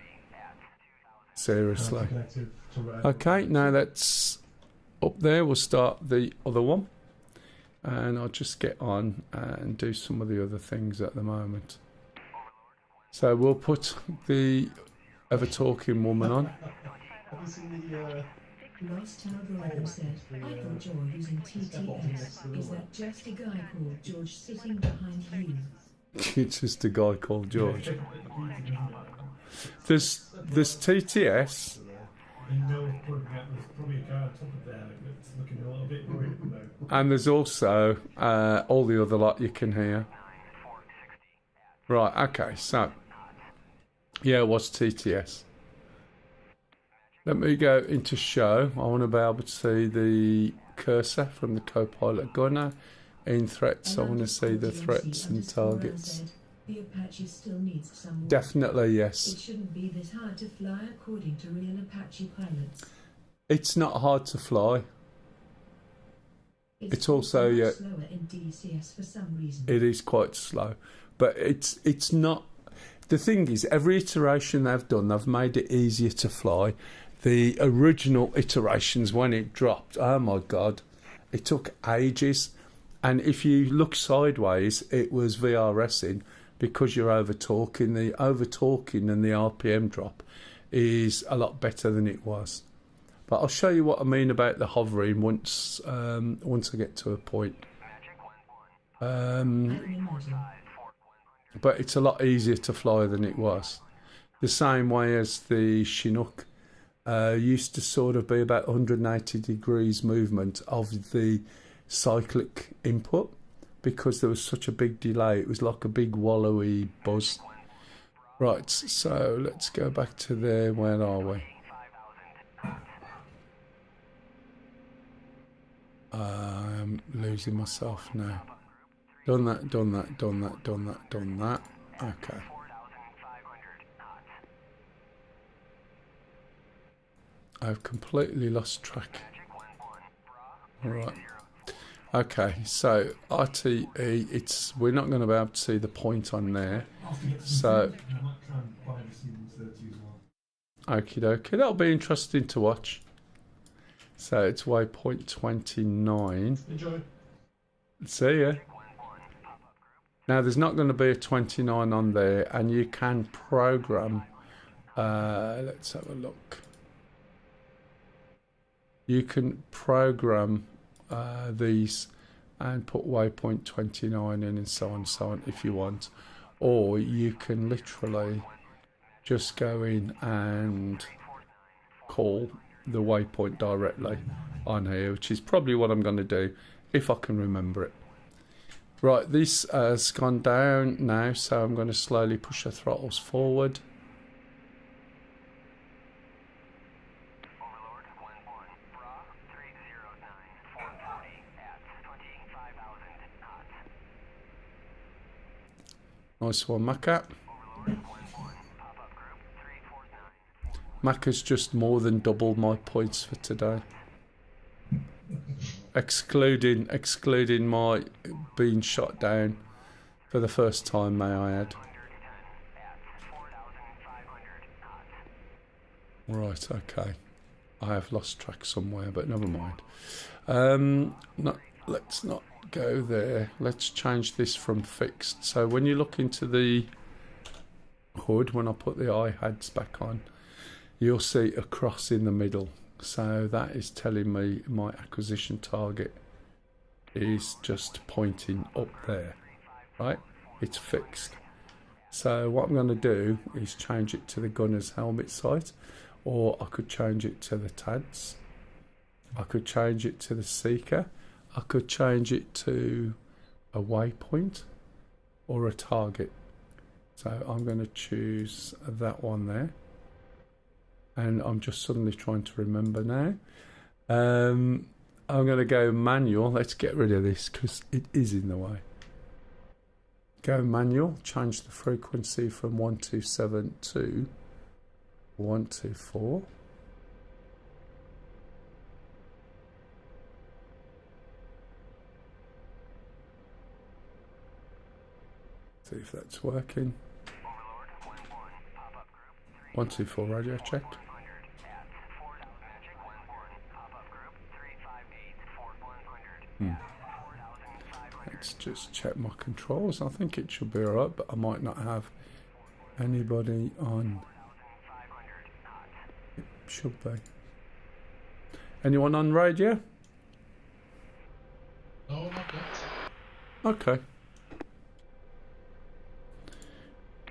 Seriously. Okay, now that's up there. We'll start the other one. and I'll just get on and do some of the other things at the moment. So we'll put the ever talking woman on. Have you seen the Lost algorithm said, I thought you're using TTS. Is that just a guy called George sitting behind you? It's just a guy called George. There's TTS. And there's also all the other lot you can hear. Right, okay, so yeah, what's TTS? Let me go into show. I want to be able to see the cursor from the co-pilot gunner. In threats, I want to see the threats and targets. The Apache still needs some work. Definitely yes. It shouldn't be this hard to fly according to real Apache pilots. It's not hard to fly. It's also slower in DCS for some reason. It is quite slow, but it's not. The thing is, every iteration they've done, they've made it easier to fly. The original iterations, when it dropped, oh my god, it took ages. And if you look sideways, it was VRSing because you're over talking. The over talking and the RPM drop is a lot better than it was. But I'll show you what I mean about the hovering once I get to a point. But it's a lot easier to fly than it was. The same way as the Chinook used to sort of be about 180 degrees movement of the cyclic input because there was such a big delay. It was like a big wallowy buzz. Right, so let's go back to there. Where are we? I'm losing myself now. Done that. Okay. I've completely lost track. Right. Okay, so RTE, we're not going to be able to see the point on there. So, okie dokie, that'll be interesting to watch. So it's waypoint 29. Enjoy. See ya. Now there's not going to be a 29 on there, and you can program. Let's have a look. You can program these and put waypoint 29 in and so on if you want, or you can literally just go in and call the waypoint directly on here, which is probably what I'm going to do if I can remember it. Right, this has gone down now, so I'm going to slowly push the throttles forward. Nice one, Macca. Macca's just more than doubled my points for today. Excluding my being shot down for the first time, may I add. Right, okay. I have lost track somewhere, but never mind. Let's not go there. Let's change this from fixed. So when you look into the hood, when I put the iHads back on, you'll see a cross in the middle. So that is telling me my acquisition target is just pointing up there, right? It's fixed. So what I'm going to do is change it to the gunner's helmet sight, or I could change it to the TADS. I could change it to the seeker. I could change it to a waypoint or a target. So I'm going to choose that one there. And I'm just suddenly trying to remember now. I'm going to go manual. Let's get rid of this because it is in the way. Go manual. Change the frequency from 127 to 124. See if that's working. 124 radio check. Let's just check my controls. I think it should be alright, but I might not have anybody on. It should be. Anyone on radio? No, not yet. Okay.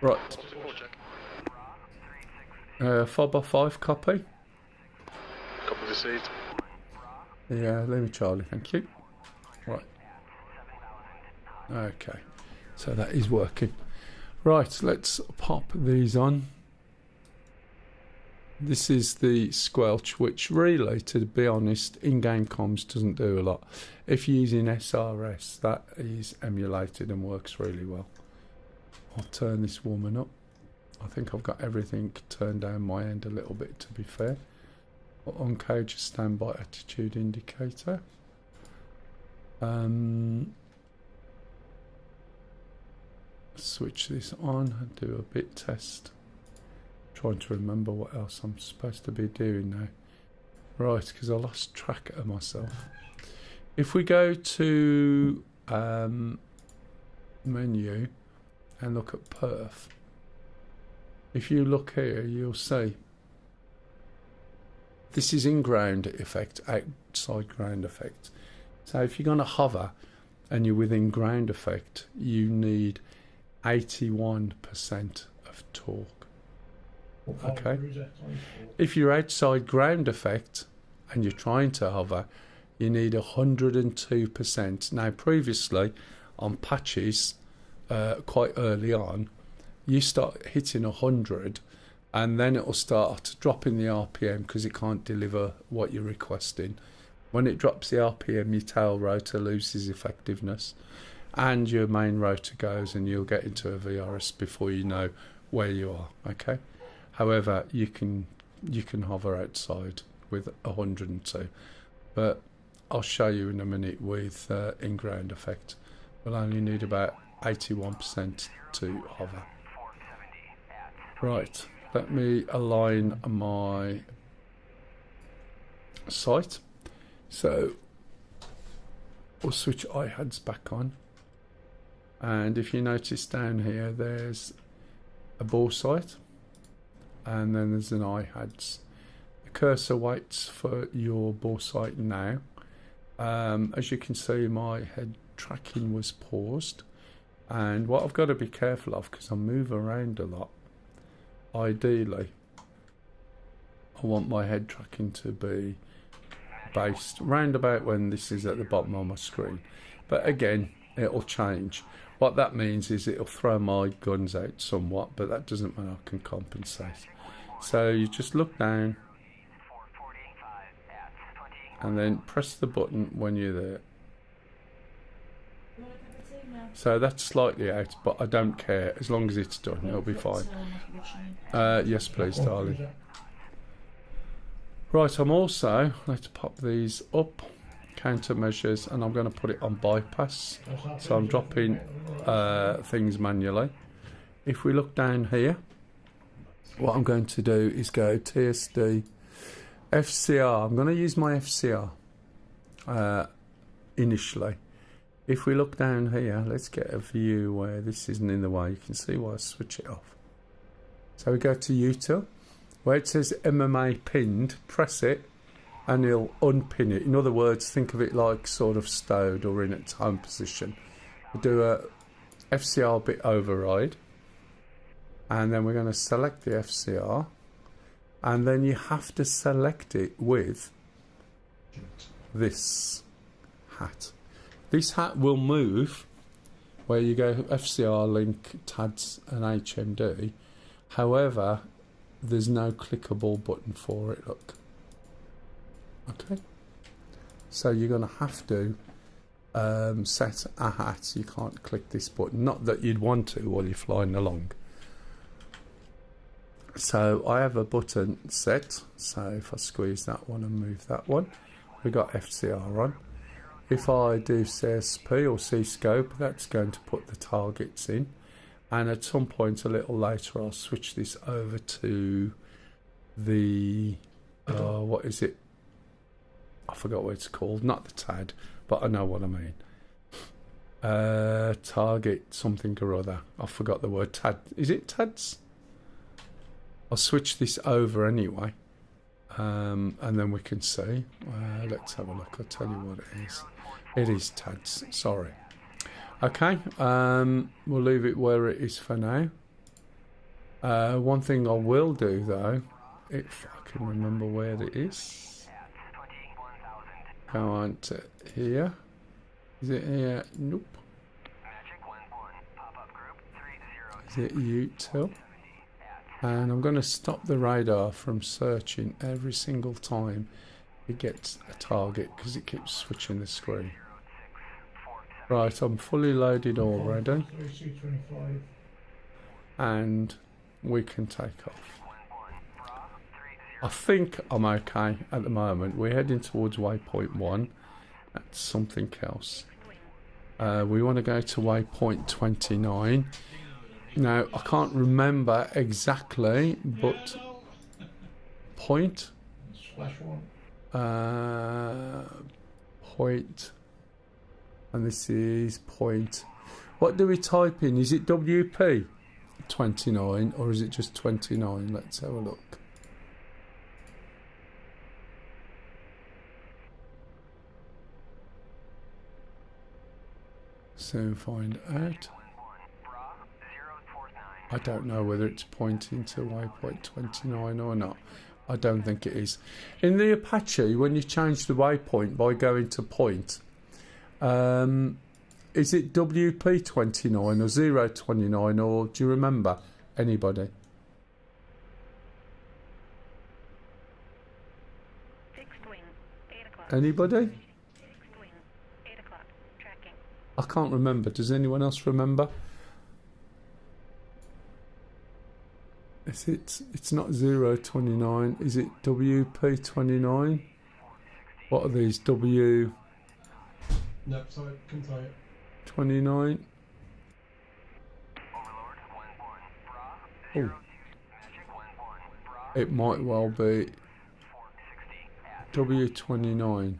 Right. 4x5 copy. Copy received. Yeah, Lima Charlie, thank you. Right. Okay. So that is working. Right, let's pop these on. This is the squelch, which really, to be honest, in-game comms doesn't do a lot. If you're using SRS, that is emulated and works really well. I'll turn this woman up. I think I've got everything turned down my end a little bit, to be fair. Uncage a standby attitude indicator. Switch this on and do a bit test. Trying to remember what else I'm supposed to be doing now. Right, because I lost track of myself. If we go to menu and look at perf, if you look here, you'll see this is in ground effect, outside ground effect. So if you're going to hover and you're within ground effect, you need 81% of torque. Okay. If you're outside ground effect and you're trying to hover, you need 102%. Now, previously on patches, quite early on, you start hitting 100, and then it'll start dropping the RPM because it can't deliver what you're requesting. When it drops the RPM, your tail rotor loses effectiveness, and your main rotor goes, and you'll get into a VRS before you know where you are. Okay. However, you can hover outside with 102, but I'll show you in a minute with in-ground effect. We'll only need about 81% to hover. Right, let me align my sight. So we'll switch iHads back on, and if you notice down here, there's a ball sight, and then there's an iHads. The cursor waits for your ball sight now. As you can see, my head tracking was paused, and what I've got to be careful of, because I move around a lot, ideally I want my head tracking to be based round about when this is at the bottom of my screen, but again, it'll change. What that means is it'll throw my guns out somewhat, but that doesn't mean I can compensate. So you just look down and then press the button when you're there. So that's slightly out, but I don't care. As long as it's done, it'll be fine. Yes, please, darling. Right, I'm also, let's pop these up, countermeasures, and I'm going to put it on bypass. So I'm dropping things manually. If we look down here, what I'm going to do is go TSD, FCR. I'm going to use my FCR initially. If we look down here, let's get a view where this isn't in the way. You can see why I switch it off. So we go to util. Where it says MMA pinned, press it and it'll unpin it. In other words, think of it like sort of stowed or in its home position. We'll do a FCR bit override, and then we're going to select the FCR, and then you have to select it with this hat. This hat will move where you go FCR, link, TADS and HMD. However, there's no clickable button for it, look. Okay. So you're going to have to set a hat. You can't click this button. Not that you'd want to while you're flying along. So I have a button set. So if I squeeze that one and move that one, we've got FCR on. If I do CSP or C-scope, that's going to put the targets in. And at some point a little later, I'll switch this over to the, what is it? I forgot what it's called. Not the TAD, but I know what I mean. target something or other. I forgot the word. Tad. Is it TADS? I'll switch this over anyway. And then we can see. Let's have a look. I'll tell you what it is. It is TADS. Sorry. Okay. We'll leave it where it is for now. One thing I will do though, if I can remember where it is. Go on to here. Is it here? Nope. Is it util? And I'm going to stop the radar from searching every single time it gets a target because it keeps switching the screen. Right, I'm fully loaded already. And we can take off. I think I'm okay at the moment. We're heading towards waypoint 1. That's something else. We want to go to waypoint 29. Now, I can't remember exactly, but point. Point. And this is point. What do we type in? Is it WP 29 or is it just 29? Let's have a look. Soon find out. I don't know whether it's pointing to waypoint 29 or not. I don't think it is. In the Apache, when you change the waypoint by going to point, is it WP 29 or 029 or do you remember? Anybody? Anybody? I can't remember. Does anyone else remember? Is it? It's not 029. Is it WP 29? What are these? W. No, sorry, can try it. 29. Oh. It might well be W29.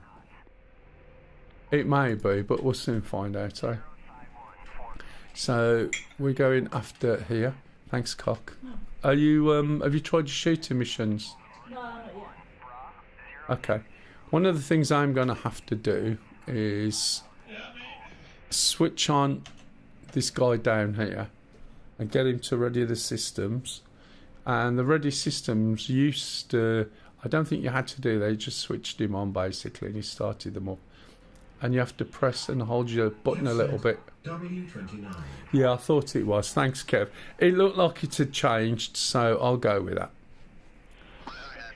It may be, but we'll soon find out, eh? So we're going after here. Thanks, Cock. Are you have you tried your shooting missions? No, not yet. Okay. One of the things I'm gonna have to do is switch on this guy down here and get him to ready the systems. And the ready systems used to, I don't think you had to do that, you just switched him on basically and he started them up. And you have to press and hold your button a little bit. W29. Yeah, I thought it was. Thanks, Kev. It looked like it had changed, so I'll go with that.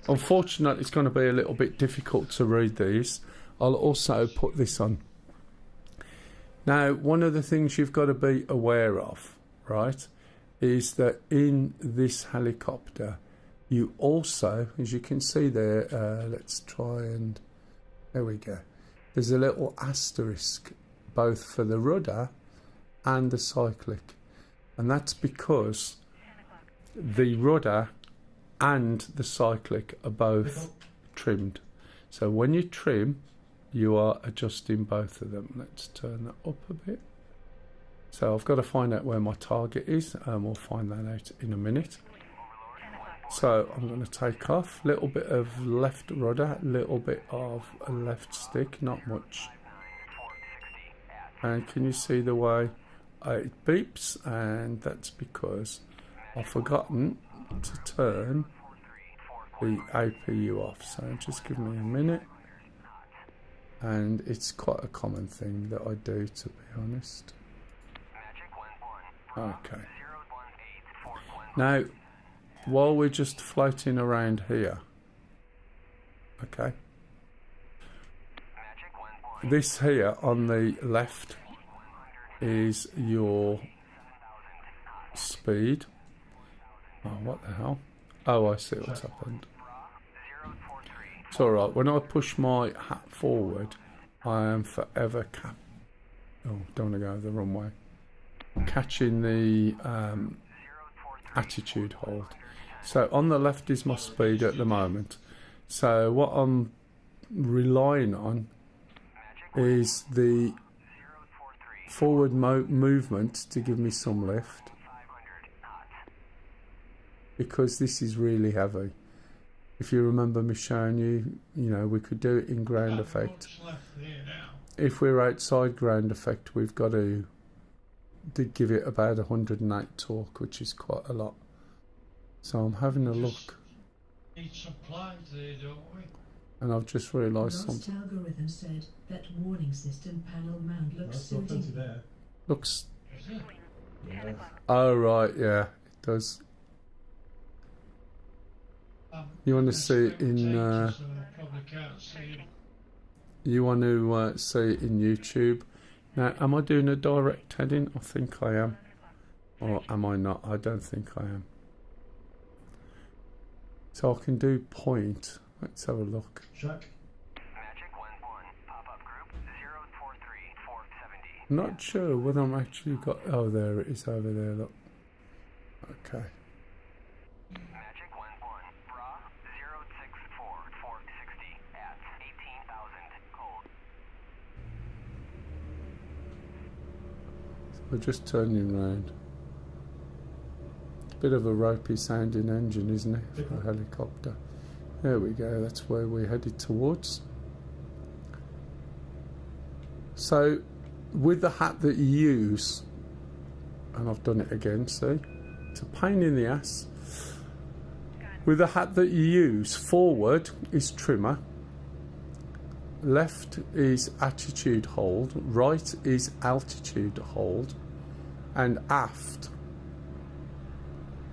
Unfortunately, it's going to be a little bit difficult to read these. I'll also put this on. Now, one of the things you've got to be aware of, right, is that in this helicopter, you also, as you can see there, let's try and, there we go. There's a little asterisk both for the rudder and the cyclic. And that's because the rudder and the cyclic are both trimmed. So when you trim, you are adjusting both of them. Let's turn that up a bit. So I've got to find out where my target is, and we'll find that out in a minute. So I'm going to take off, little bit of left rudder, little bit of a left stick, not much. And can you see the way it beeps? And that's because I've forgotten to turn the APU off. So just give me a minute. And it's quite a common thing that I do, to be honest. Okay. Now, while we're just floating around here, okay, this here on the left is your speed. Oh, what the hell? Oh, I see what's happened. It's alright, when I push my hat forward, I am forever don't want to go the wrong way. Catching the attitude hold. So on the left is my speed at the moment. So what I'm relying on is the forward movement to give me some lift, because this is really heavy. If you remember me showing you, we could do it in ground effect. If we're outside ground effect, we've got to give it about 108 torque, which is quite a lot. So I'm having a look. Need some plies there, don't we? And I've just realised something. Algorithm said that warning system panel mount looks suiting. Looks. Yeah. Oh right, yeah, it does. You want to see it in? You want to see it in YouTube? Now, am I doing a direct heading? I think I am, or am I not? I don't think I am. So I can do point. Let's have a look. Check. I'm not sure whether I'm actually got. Oh, there it is over there. Look. Okay. We're just turning round. Bit of a ropey sounding engine, isn't it, for a helicopter? There we go, that's where we're headed towards. So, with the hat that you use, and I've done it again, see? It's a pain in the ass. With the hat that you use, forward is trimmer, left is attitude hold, right is altitude hold, and aft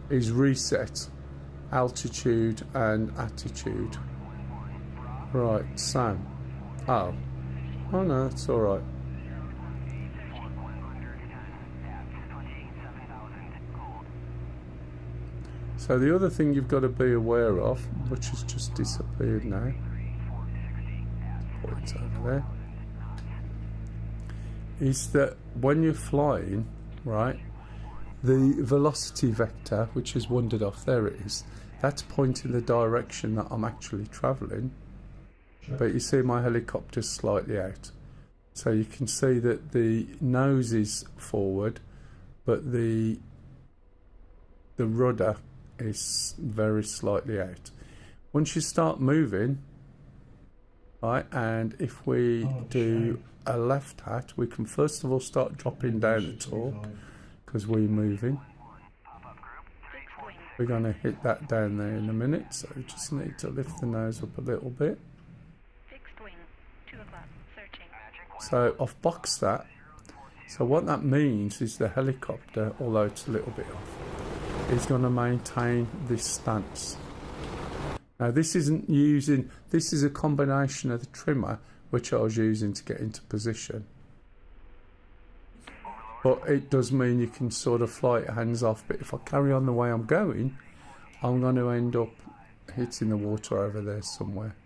is reset, altitude and attitude. Right, so, oh no, it's alright. So the other thing you've got to be aware of, which has just disappeared now, points over there, is that when you're flying, right, the velocity vector, which has wandered off, there it is, that's pointing the direction that I'm actually travelling. Sure. But you see my helicopter's slightly out. So you can see that the nose is forward, but the rudder is very slightly out. Once you start moving, right, and if we do a left hat, we can first of all start dropping down the torque, because we're moving. We're going to hit that down there in a minute, so we just need to lift the nose up a little bit. So I've boxed that. So what that means is the helicopter, although it's a little bit off, is going to maintain this stance. Now this isn't using, this is a combination of the trimmer which I was using to get into position. But it does mean you can sort of fly it hands off, but if I carry on the way I'm going, I'm going to end up hitting the water over there somewhere.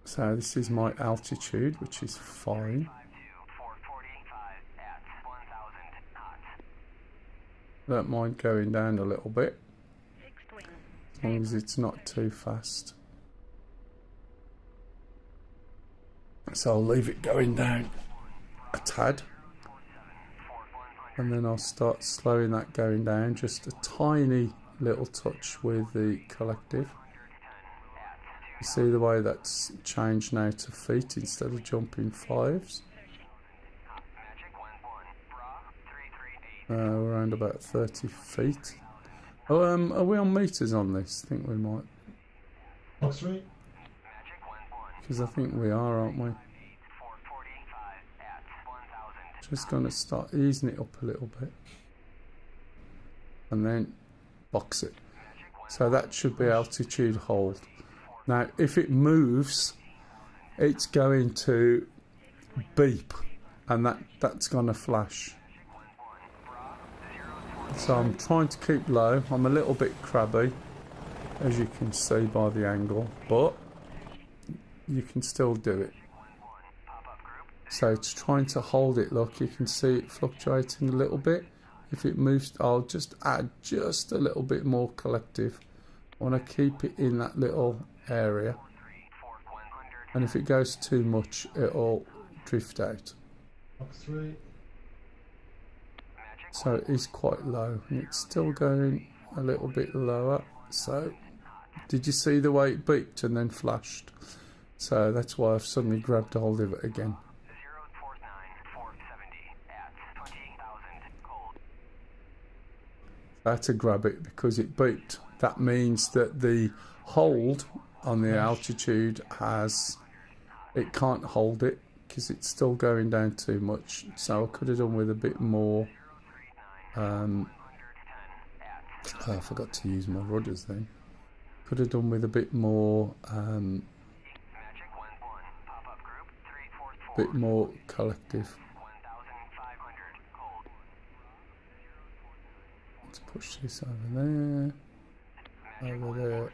So this is my altitude, which is fine. Don't mind going down a little bit, as long as it's not too fast. So I'll leave it going down a tad, and then I'll start slowing that going down just a tiny little touch with the collective. You see the way that's changed now to feet instead of jumping fives. We're around about 30 feet. Oh, are we on meters on this? I think we might. Box rate? Because I think we are, aren't we? Just going to start easing it up a little bit. And then box it. So that should be altitude hold. Now, if it moves, it's going to beep. And that's going to flash. So I'm trying to keep low. I'm a little bit crabby, as you can see by the angle, but you can still do it. So it's trying to hold it. Look, you can see it fluctuating a little bit. If it moves, I'll just add just a little bit more collective. I want to keep it in that little area. and if it goes too much, it'll drift out. So it is quite low, and it's still going a little bit lower. So, did you see the way it beeped and then flashed? So that's why I've suddenly grabbed hold of it again. I had to grab it because it beeped. That means that the hold on the altitude it can't hold it because it's still going down too much. So I could have done with a bit more. I forgot to use my rudders then. Could have done with a bit more collective. Let's push this over there, over there.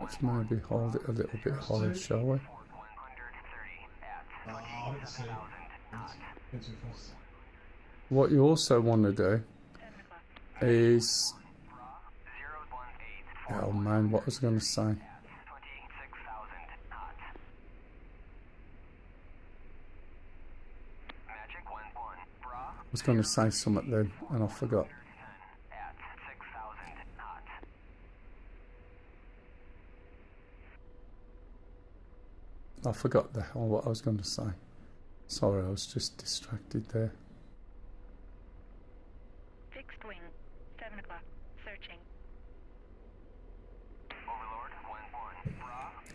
Let's maybe hold it a little bit higher, shall we? What you also want to do is... Oh man, what was I going to say? I was going to say something then, and I forgot. I forgot the hell what I was going to say. Sorry, I was just distracted there. Fixed wing, 7 o'clock, searching.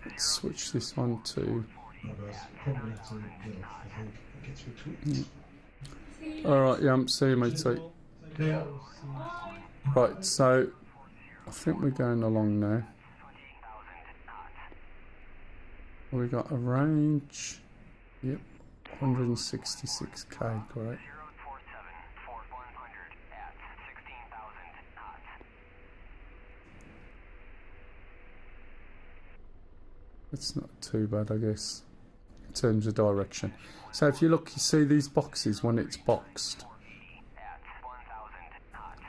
Let's switch this on to... Alright, yeah, see you matey. Right, so I think we're going along now. We got a range, yep, 166k, great. It's not too bad, I guess, in terms of direction. So if you look, you see these boxes when it's boxed.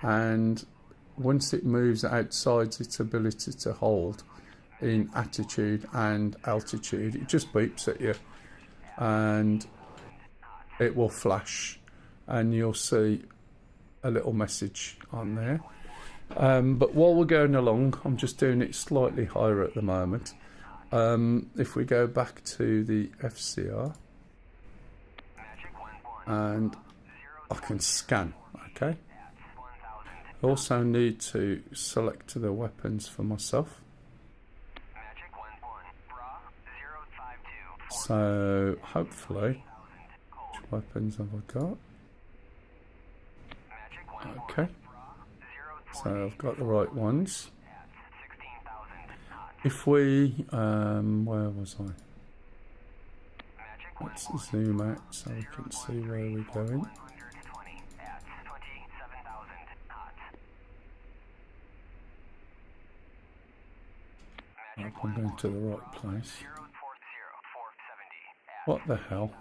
And once it moves outside its ability to hold, in attitude and altitude, it just beeps at you and it will flash and you'll see a little message on there. But while we're going along, I'm just doing it slightly higher at the moment. If we go back to the FCR and I can scan, okay. I also need to select the weapons for myself. So hopefully, which weapons have I got? Okay, so I've got the right ones. If we, where was I? Let's zoom out so we can see where we're going. I hope I'm going to the right place. What the hell?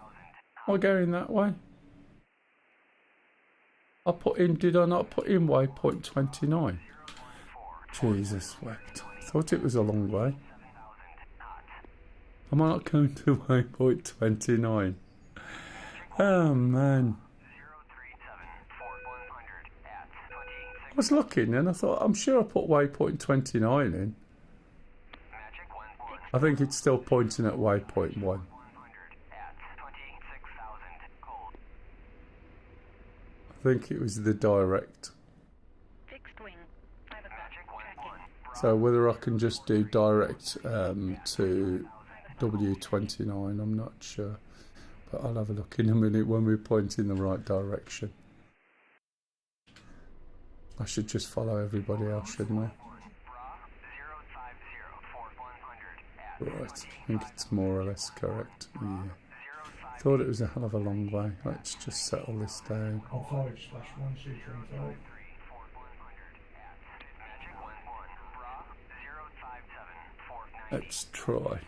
Am I going that way? Did I not put in waypoint 29? Jesus wept. I thought it was a long way. Am I not going to waypoint 29? Oh man. I was looking and I thought, I'm sure I put waypoint 29 in. I think it's still pointing at waypoint 1. I think it was the direct. So whether I can just do direct to W29, I'm not sure. But I'll have a look in a minute when we point in the right direction. I should just follow everybody else, shouldn't I? Right, I think it's more or less correct. Yeah. Thought it was a hell of a long way. Let's just settle this down. Let's try.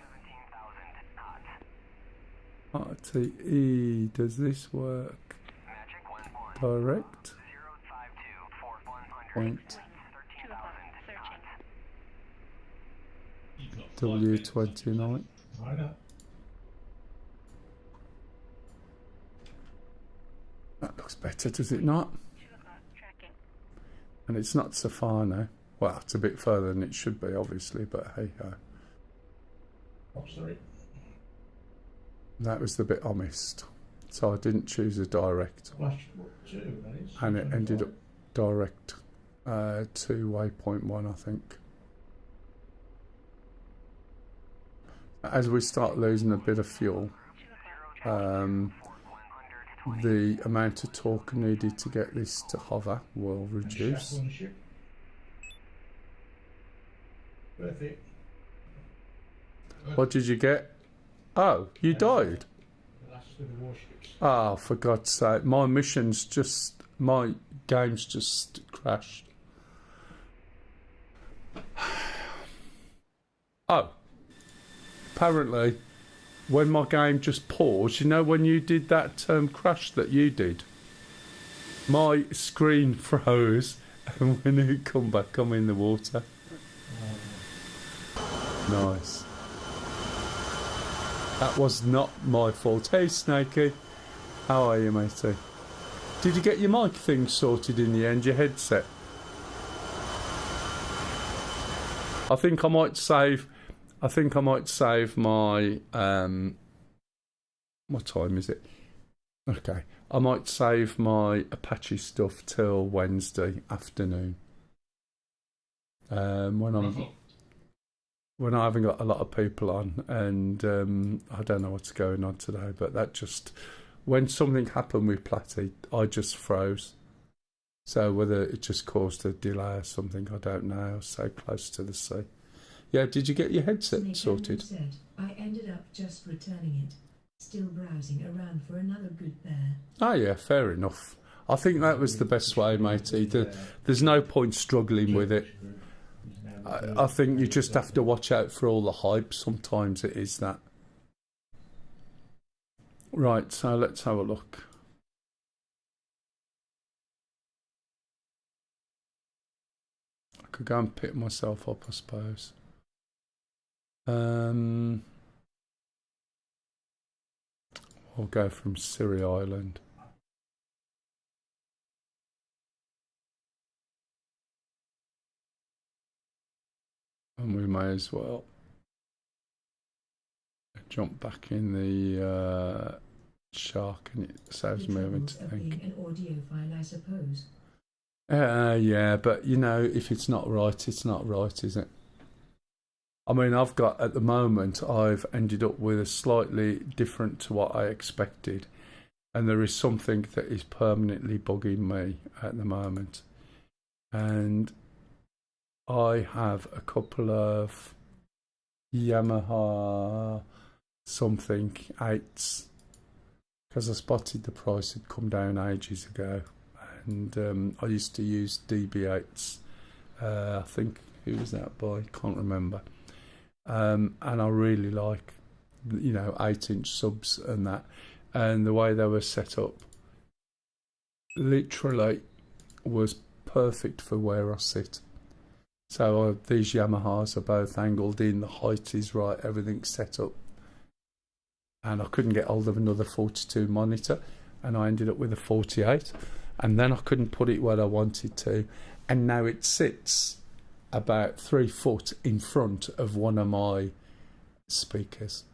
RTE, does this work? Direct? point W29. That looks better, does it not? And it's not so far now. Well, it's a bit further than it should be, obviously, but hey ho. Oh, sorry. That was the bit I missed. So I didn't choose a direct. And it ended up direct to waypoint 1, I think. As we start losing a bit of fuel, the amount of torque needed to get this to hover will reduce. What did you get? Oh, you died. Oh, for God's sake, my game's just crashed. Oh, apparently when my game just paused, you know when you did that crash that you did, my screen froze, and when it come back, I'm in the water. Nice. That was not my fault. Hey Snakey, how are you, matey? Did you get your mic thing sorted in the end, your headset? I think I might save my what time is it? Okay, I might save my Apache stuff till Wednesday afternoon. When I haven't got a lot of people on, and I don't know what's going on today, but that just, when something happened with Platty, I just froze. So whether it just caused a delay or something, I don't know. I was so close to the sea. Yeah, did you get your headset sorted? Said, I ended up just returning it. Still browsing around for another good bear. Oh yeah, fair enough. I think that was the best way, matey. There's no point struggling with it. I think you just have to watch out for all the hype. Sometimes it is that. Right, so let's have a look. I could go and pick myself up, I suppose. I'll go from Surrey Island. And we may as well jump back in the shark, and it saves me having to think. An audio file, I suppose. Yeah, but you know, if it's not right, it's not right, is it? I mean, at the moment, I've ended up with a slightly different to what I expected. And there is something that is permanently bugging me at the moment. And I have a couple of Yamaha something 8s, because I spotted the price had come down ages ago. And I used to use DB8s. I think, who was that by? Can't remember. And I really like, 8-inch subs and that. And the way they were set up literally was perfect for where I sit. So these Yamahas are both angled in, the height is right, everything's set up. And I couldn't get hold of another 42 monitor, and I ended up with a 48. And then I couldn't put it where I wanted to, and now it sits about 3 foot in front of one of my speakers,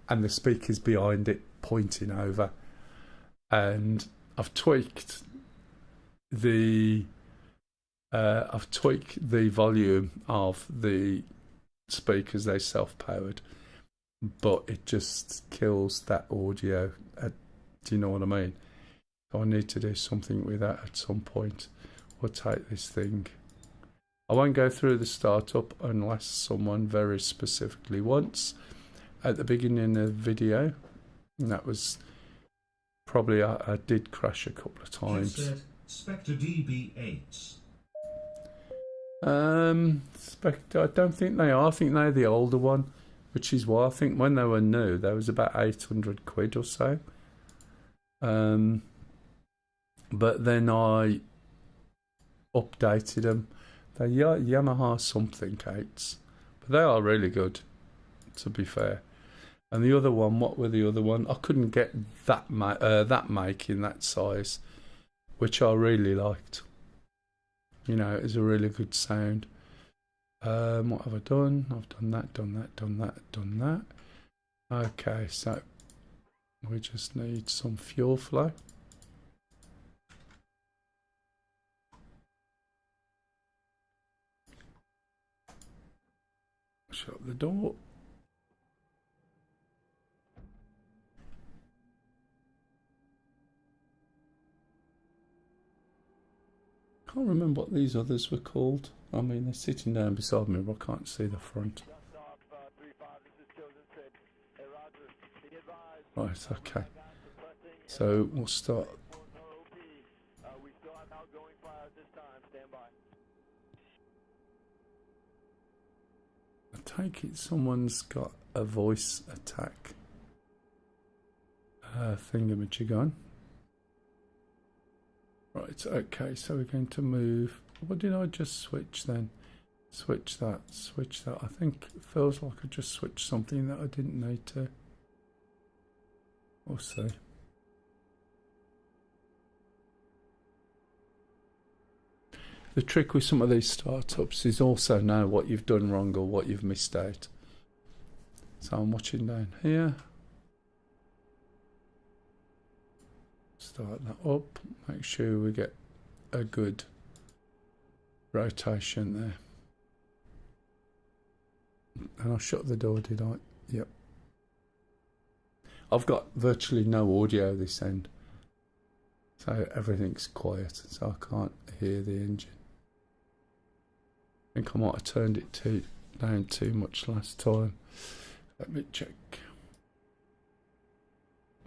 and the speaker's behind it pointing over. And I've tweaked the volume of the speakers. They're self-powered, but it just kills that audio. Do you know what I mean? So I need to do something with that at some point. We'll take this thing. I won't go through the startup unless someone very specifically wants. At the beginning of the video, and that was probably, I did crash a couple of times. Spectre DB8s. Spectre, I don't think they are. I think they're the older one, which is why I think when they were new, there was about 800 quid or so. But then I updated them. They're Yamaha something Kates, but they are really good, to be fair. And the other one, what were the other one? I couldn't get that make in that size, which I really liked. You know, it was a really good sound. What have I done? I've done that, done that, done that, done that. Okay, so we just need some fuel flow. Shut the door. Can't remember what these others were called. I mean, they're sitting down beside me, but I can't see the front. Right, okay. So we'll start. I take it someone's got a voice attack thingamajig on. Right, okay, so we're going to move. What did I just switch then? Switch that, switch that. I think it feels like I just switched something that I didn't need to. We'll see. The trick with some of these startups is also know what you've done wrong or what you've missed out. So I'm watching down here. Start that up, make sure we get a good rotation there. And I shut the door, did I? Yep. I've got virtually no audio this end, so everything's quiet, so I can't hear the engine. I think I might have turned it down too much last time. Let me check.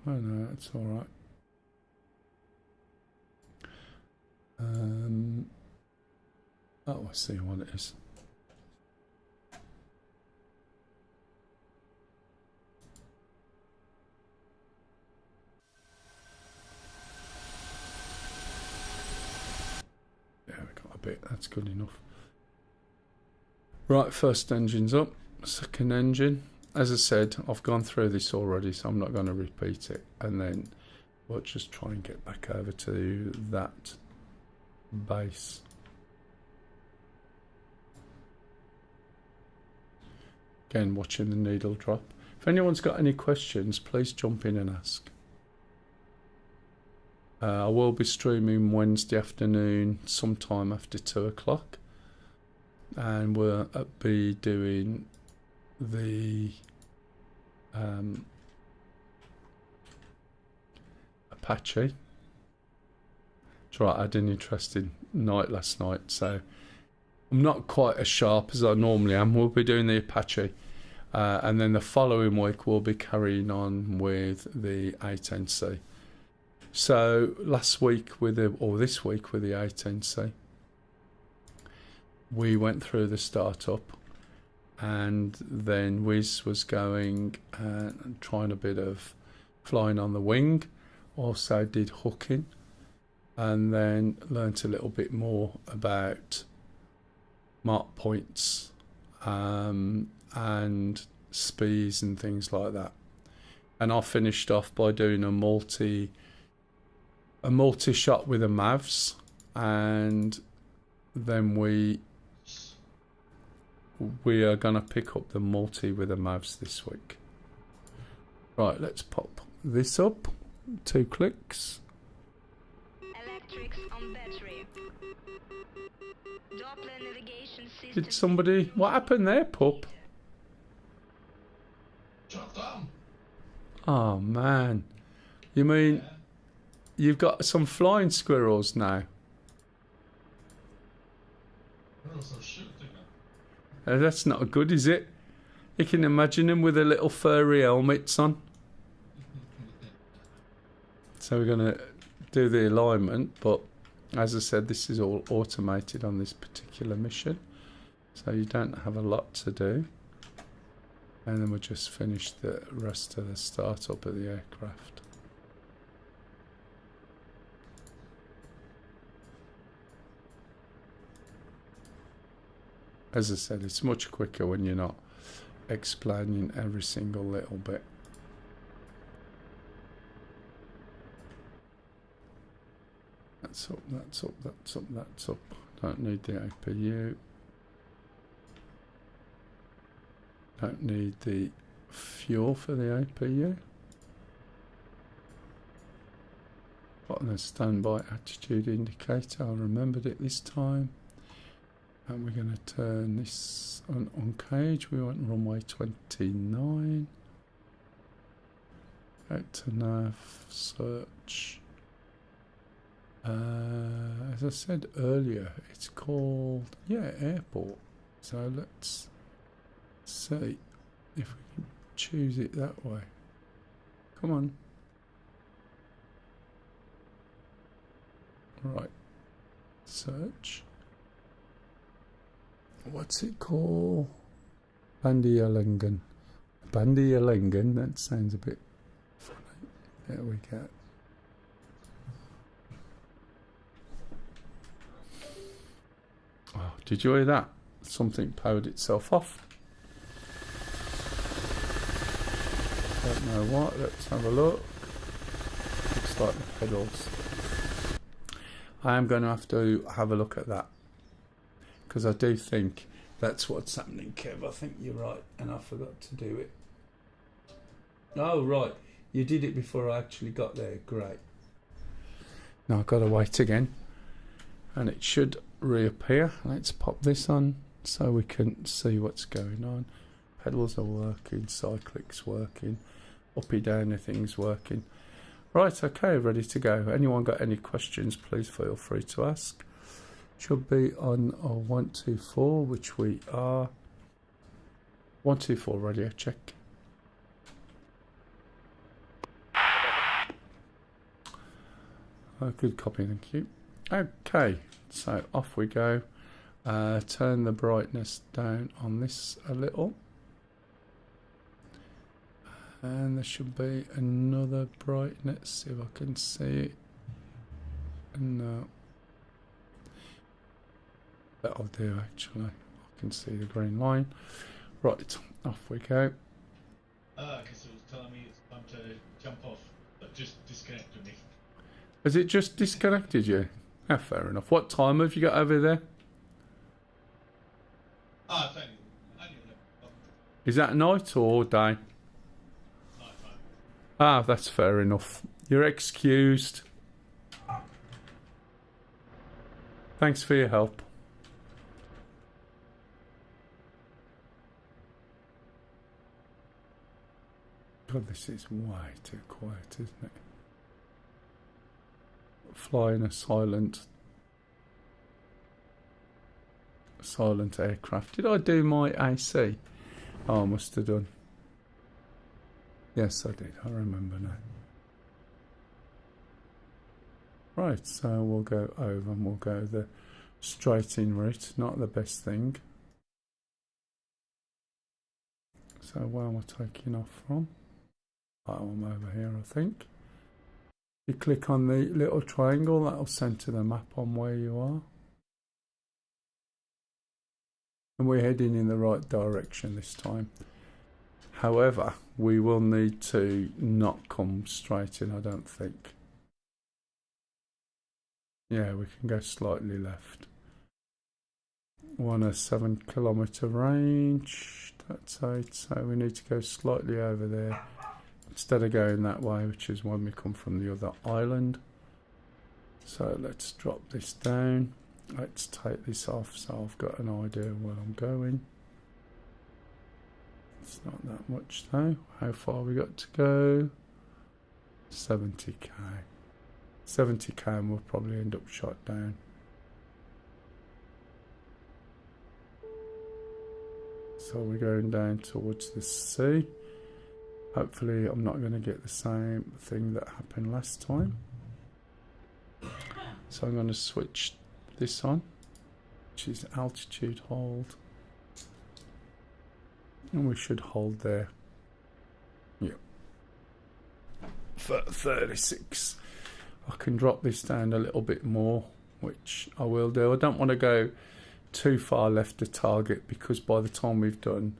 Oh no, that's alright. Oh, I see what it is. Yeah, we got a bit, that's good enough. Right, first engine's up, second engine. As I said, I've gone through this already, so I'm not going to repeat it. And then we'll just try and get back over to that base. Again, watching the needle drop. If anyone's got any questions, please jump in and ask. I will be streaming Wednesday afternoon sometime after 2 o'clock, and we'll be doing the Apache. That's right, I had an interesting night last night, so I'm not quite as sharp as I normally am. We'll be doing the Apache, and then the following week we'll be carrying on with the 18C. So last week with the, or this week with the 18C, we went through the startup, and then Wiz was going and trying a bit of flying on the wing, also did hooking, and then learnt a little bit more about mark points and speeds and things like that. And I finished off by doing a multi shot with the Mavs, and then we are going to pick up the multi with the Mavs this week. Right, let's pop this up. 2 clicks. Electrics on battery. Doppler navigation system. Did somebody... What happened there, pup? Shut down. Oh, man. You mean... You've got some flying squirrels now? That's not good, is it? You can imagine them with their little furry helmets on. So we're going to do the alignment, but as I said, this is all automated on this particular mission, so you don't have a lot to do. And then we'll just finish the rest of the startup of the aircraft. As I said, it's much quicker when you're not explaining every single little bit. That's up, that's up, that's up, that's up. Don't need the APU. Don't need the fuel for the APU. Got the standby attitude indicator. I remembered it this time. And we're going to turn this on cage. We want runway 29. Out to nav, search. As I said earlier, it's called, yeah, airport. So let's see if we can choose it that way. Come on. Right. Search. What's it called? Bandialingen. Bandialingen, that sounds a bit funny. There we go. Oh, did you hear that? Something powered itself off. Don't know what. Let's have a look. Looks like the pedals. I am going to have a look at that, because I do think that's what's happening, Kev. I think you're right, and I forgot to do it. Oh, right. You did it before I actually got there. Great. Now I've got to wait again, and it should reappear. Let's pop this on so we can see what's going on. Pedals are working, cyclic's working, uppy downy thing's working. Right, okay, ready to go. Anyone got any questions, please feel free to ask. Should be on 124, which we are. 124 radio check. Good copy, thank you. Okay, so off we go. Turn the brightness down on this a little. And there should be another brightness, see if I can see it. No. That'll do actually. I can see the green line. Right, off we go. Because it was telling me it's time to jump off, but just disconnected me. Has it just disconnected you? Ah, fair enough. What time have you got over there? Ah, it's only Is that night or day? Ah, that's fair enough. You're excused. Thanks for your help. God, this is way too quiet, isn't it? Flying a silent aircraft. Did I do my AC? Oh, I must have done. Yes, I did. I remember now. Right, so we'll go over and we'll go the straight in route. Not the best thing. So where am I taking off from? Oh, I'm over here, I think. You click on the little triangle, that'll center the map on where you are. And we're heading in the right direction this time. However, we will need to not come straight in, I don't think. Yeah, we can go slightly left. 7 kilometre range, that's 8, so we need to go slightly over there instead of going that way, which is when we come from the other island. So let's drop this down. Let's take this off so I've got an idea where I'm going. It's not that much though. How far we got to go? 70k. 70k and we'll probably end up shot down. So we're going down towards the sea. Hopefully I'm not going to get the same thing that happened last time. So I'm going to switch this on, which is altitude hold. And we should hold there. Yep. For 36. I can drop this down a little bit more, which I will do. I don't want to go too far left the target, because by the time we've done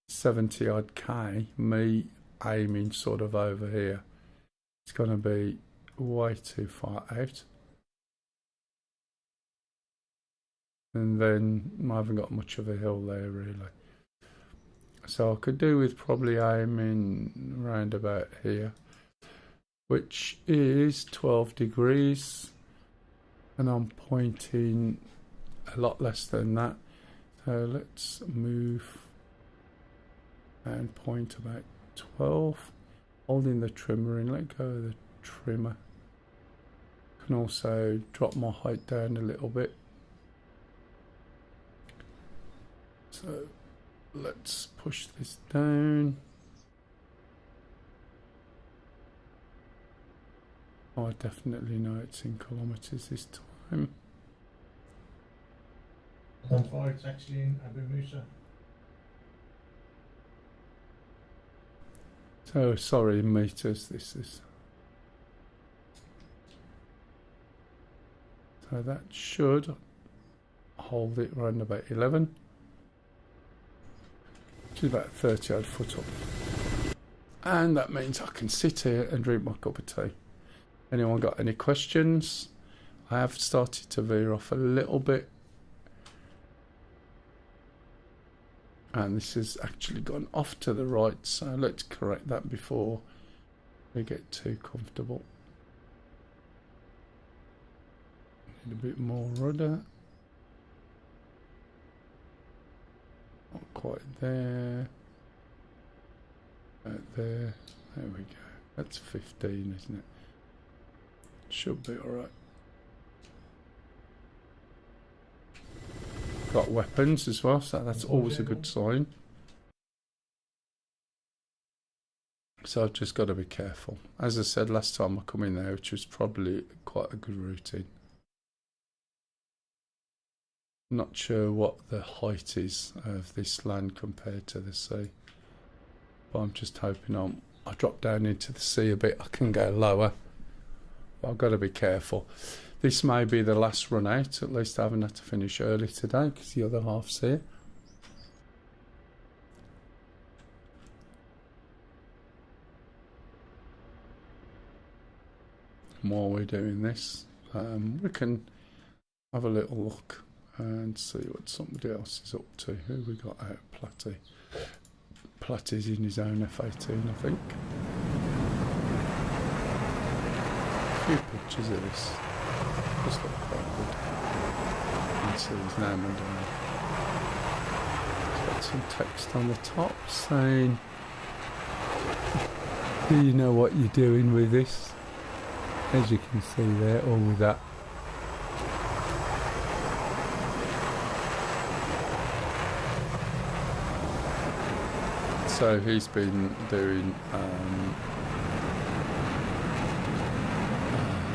70 odd K, me aiming sort of over here, it's going to be way too far out. And then I haven't got much of a hill there really. So I could do with probably aiming around about here, which is 12 degrees, and I'm pointing a lot less than that. So let's move and point about 12, holding the trimmer in, let go of the trimmer. Can also drop my height down a little bit. So let's push this down. I definitely know it's in kilometers this time. 1.5 taxi in Abu Musa. So sorry, meters this is. So that should hold it around about 11. Which is about 30 odd foot up. And that means I can sit here and drink my cup of tea. Anyone got any questions? I have started to veer off a little bit. And this has actually gone off to the right, so let's correct that before we get too comfortable. Need a bit more rudder. Not quite there. About there. There we go. That's 15, isn't it? Should be alright. Got weapons as well, so that's always a good sign. So I've just got to be careful. As I said last time I come in there, which was probably quite a good routine. Not sure what the height is of this land compared to the sea. But I'm just hoping I drop down into the sea a bit, I can go lower. But I've got to be careful. This may be the last run out, at least I haven't had to finish early today because the other half's here. And while we're doing this, we can have a little look and see what somebody else is up to. Who we got out? Platty. Platty's in his own F-18, I think. A few pictures of this. Just look quite good. You can see his name underneath. Got some text on the top saying, do you know what you're doing with this? As you can see there, all with that. So he's been doing,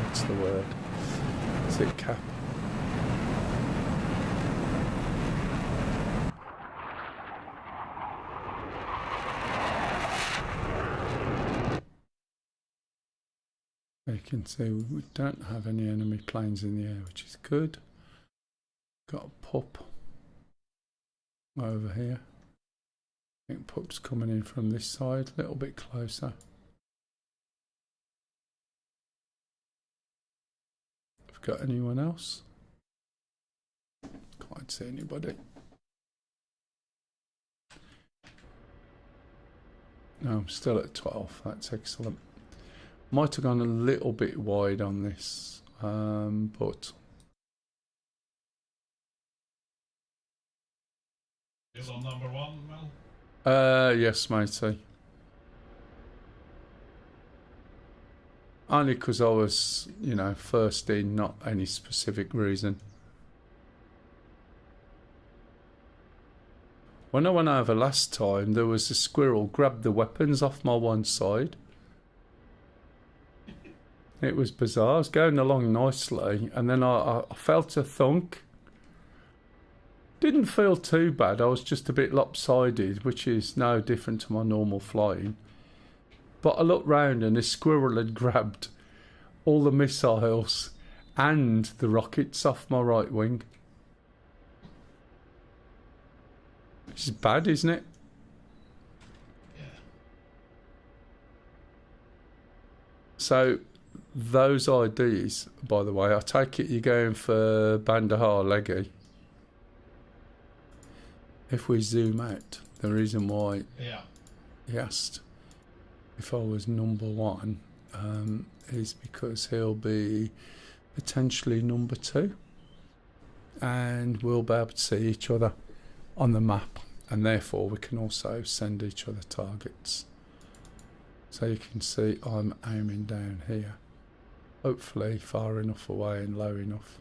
what's the word? Is it cap? You can see we don't have any enemy planes in the air, which is good. Got a pup over here. I think pup's coming in from this side, a little bit closer. Have we got anyone else? Can't see anybody. No, I'm still at 12. That's excellent. Might have gone a little bit wide on this, but Is on number one, Mel? yes, matey. Only because I was, you know, first in, not any specific reason. When I went over last time, there was a squirrel grabbed the weapons off my one side. It was bizarre. I was going along nicely, and then I felt a thunk. Didn't feel too bad. I was just a bit lopsided, which is no different to my normal flying. But I looked round, and a squirrel had grabbed all the missiles and the rockets off my right wing. Which is bad, isn't it? So, those IDs, by the way, I take it you're going for Bandahar Leggy. If we zoom out, the reason why he asked if I was number one is because he'll be potentially number two, and we'll be able to see each other on the map, and therefore we can also send each other targets. So you can see I'm aiming down here, hopefully far enough away and low enough.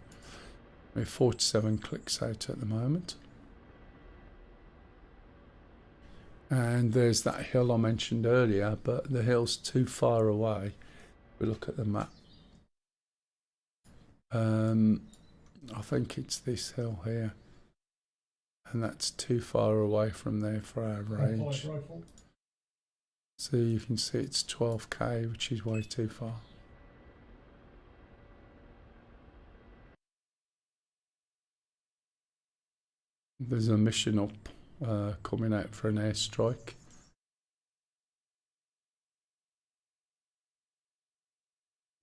We're 47 clicks out at the moment. And there's that hill I mentioned earlier, but the hill's too far away. We look at the map. I think it's this hill here, and that's too far away from there for our range. So you can see it's 12k, which is way too far. There's a mission up coming out for an airstrike.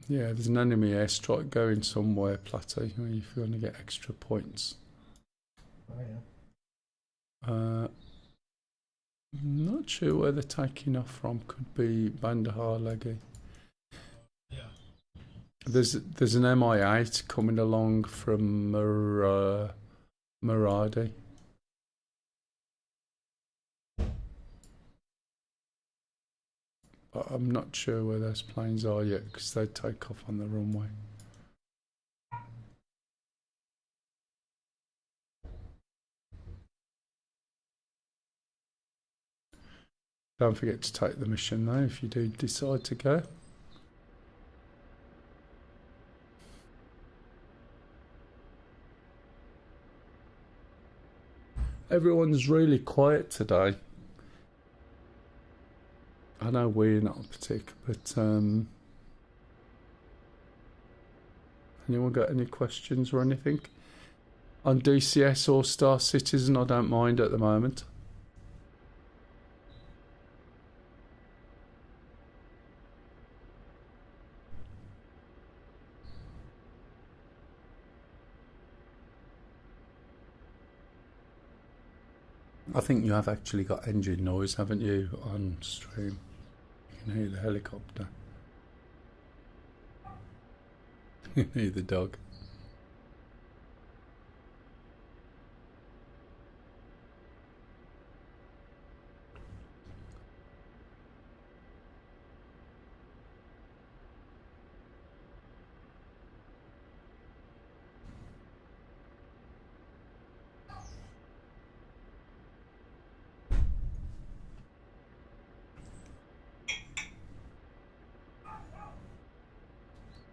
Yeah, there's an enemy airstrike going somewhere, Platty, if you want to get extra points. Oh, yeah. Not sure where they're taking off from. Could be Bandahar Leggy. Yeah. There's an MI8 coming along from Maradi. But I'm not sure where those planes are yet because they take off on the runway. Don't forget to take the mission though if you do decide to go. Everyone's really quiet today. I know we're not particular, but anyone got any questions or anything? On DCS or Star Citizen, I don't mind at the moment. I think you have actually got engine noise, haven't you, on stream? You can hear the helicopter. You can hear the dog.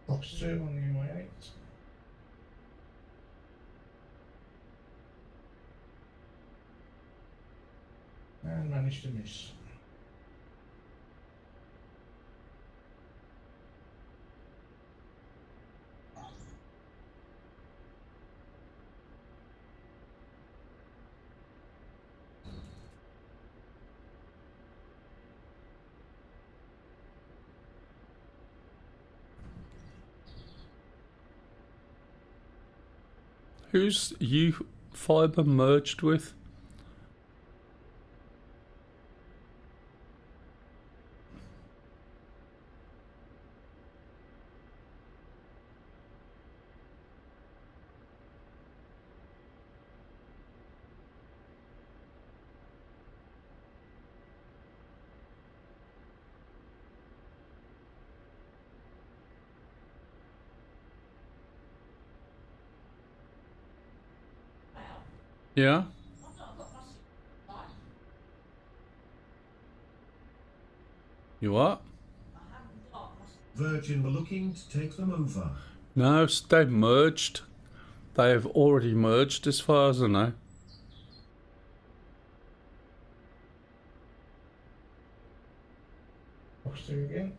Box 2 on the MI8. And managed to miss. Who's you fiber merged with? Yeah? You what? Virgin were looking to take them over. No, they've merged. They have already merged as far as I know. Box 2 again.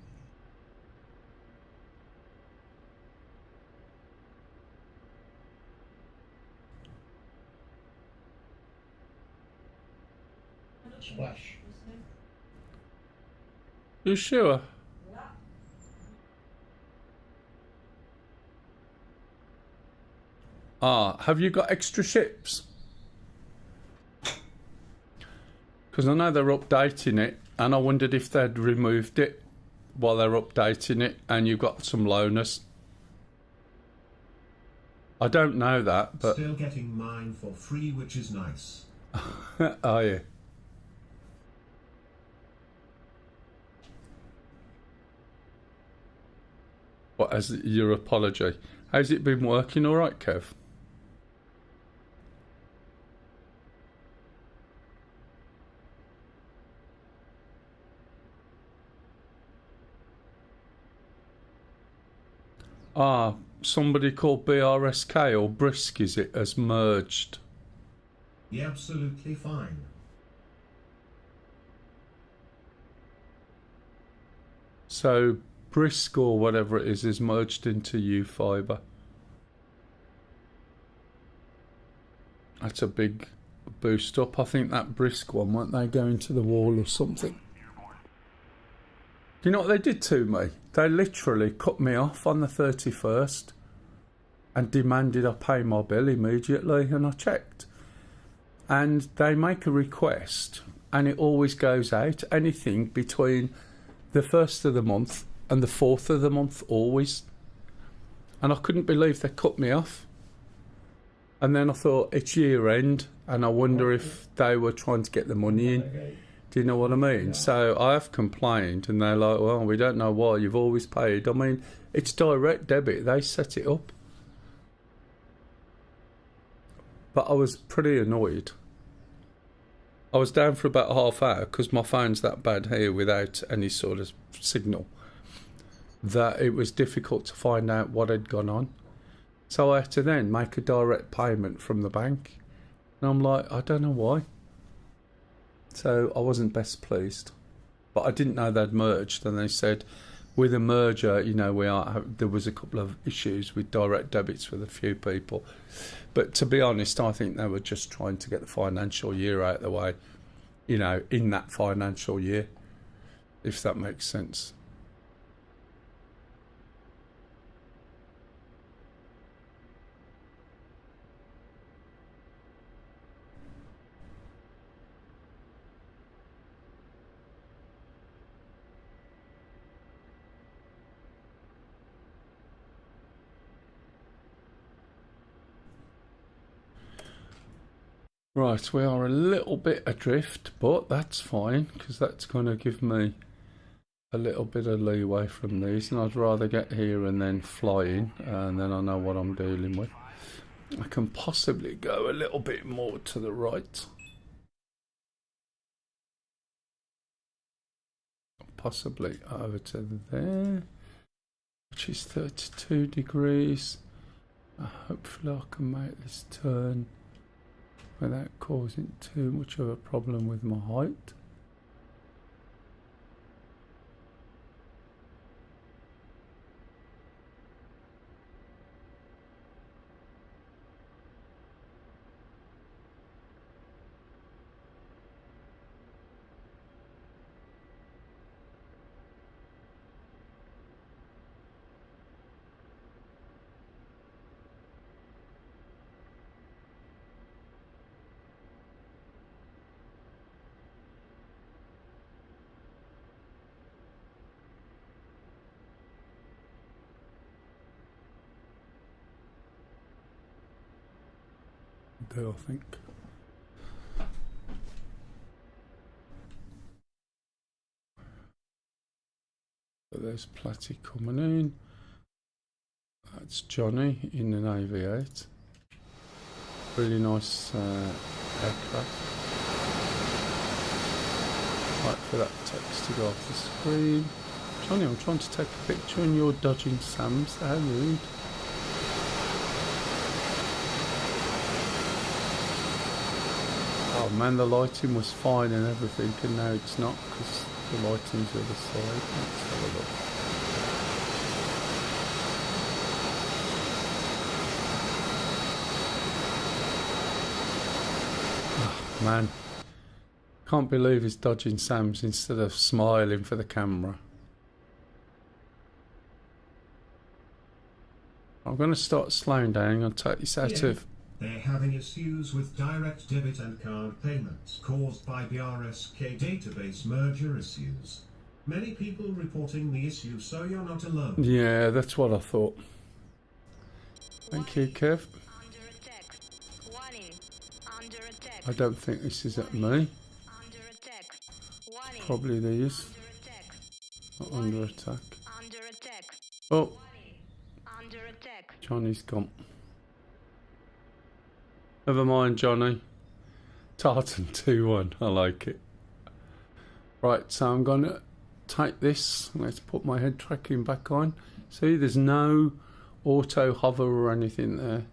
Splash. You sure? Ah, have you got extra ships? Because I know they're updating it, and I wondered if they'd removed it while they're updating it, and you've got some loaners. I don't know that, but... Still getting mine for free, which is nice. Oh, yeah. What, as your apology? How's it been working all right, Kev? Ah, somebody called BRSK, or Brisk, is it, has merged. Yeah, absolutely fine. So, Brisk, or whatever it is merged into U-Fiber. That's a big boost up. I think that Brisk one, weren't they going to the wall or something? Do you know what they did to me? They literally cut me off on the 31st and demanded I pay my bill immediately, and I checked. And they make a request, and it always goes out, anything between the 1st of the month and the 4th of the month, always. And I couldn't believe they cut me off. And then I thought, it's year end, and I wonder if they were trying to get the money in. Do you know what I mean? So I have complained, and they're like, well, we don't know why, you've always paid. I mean, it's direct debit, they set it up. But I was pretty annoyed. I was down for about half hour because my phone's that bad here without any sort of signal that it was difficult to find out what had gone on. So I had to then make a direct payment from the bank. And I'm like, I don't know why. So I wasn't best pleased. But I didn't know they'd merged, and they said with a merger, you know, there was a couple of issues with direct debits with a few people. But to be honest, I think they were just trying to get the financial year out of the way, you know, in that financial year, if that makes sense. Right, we are a little bit adrift, but that's fine, because that's going to give me a little bit of leeway from these, and I'd rather get here and then fly in, and then I know what I'm dealing with. I can possibly go a little bit more to the right. Possibly over to there, which is 32 degrees. Hopefully I can make this turn without causing too much of a problem with my height. I think. So there's Platty coming in. That's Johnny in an AV8. Really nice aircraft. Right, for that text to go off the screen. Johnny, I'm trying to take a picture and you're dodging Sam's. How rude. Oh man, the lighting was fine and everything, and now it's not because the lighting's the other side. Let's have a look. Oh man, Can't believe he's dodging Sam's instead of smiling for the camera. I'm going to start slowing down. I'm going to take this out of... They're having issues with direct debit and card payments caused by the RSK database merger issues. Many people reporting the issue, so you're not alone. Yeah, that's what I thought. Thank you, Kev. I don't think this is at me. Probably these. Not under attack. Oh, Johnny's gone. Never mind, Johnny. Tartan 2-1. I like it. Right, so I'm going to take this. Let's put my head tracking back on. See, there's no auto hover or anything there.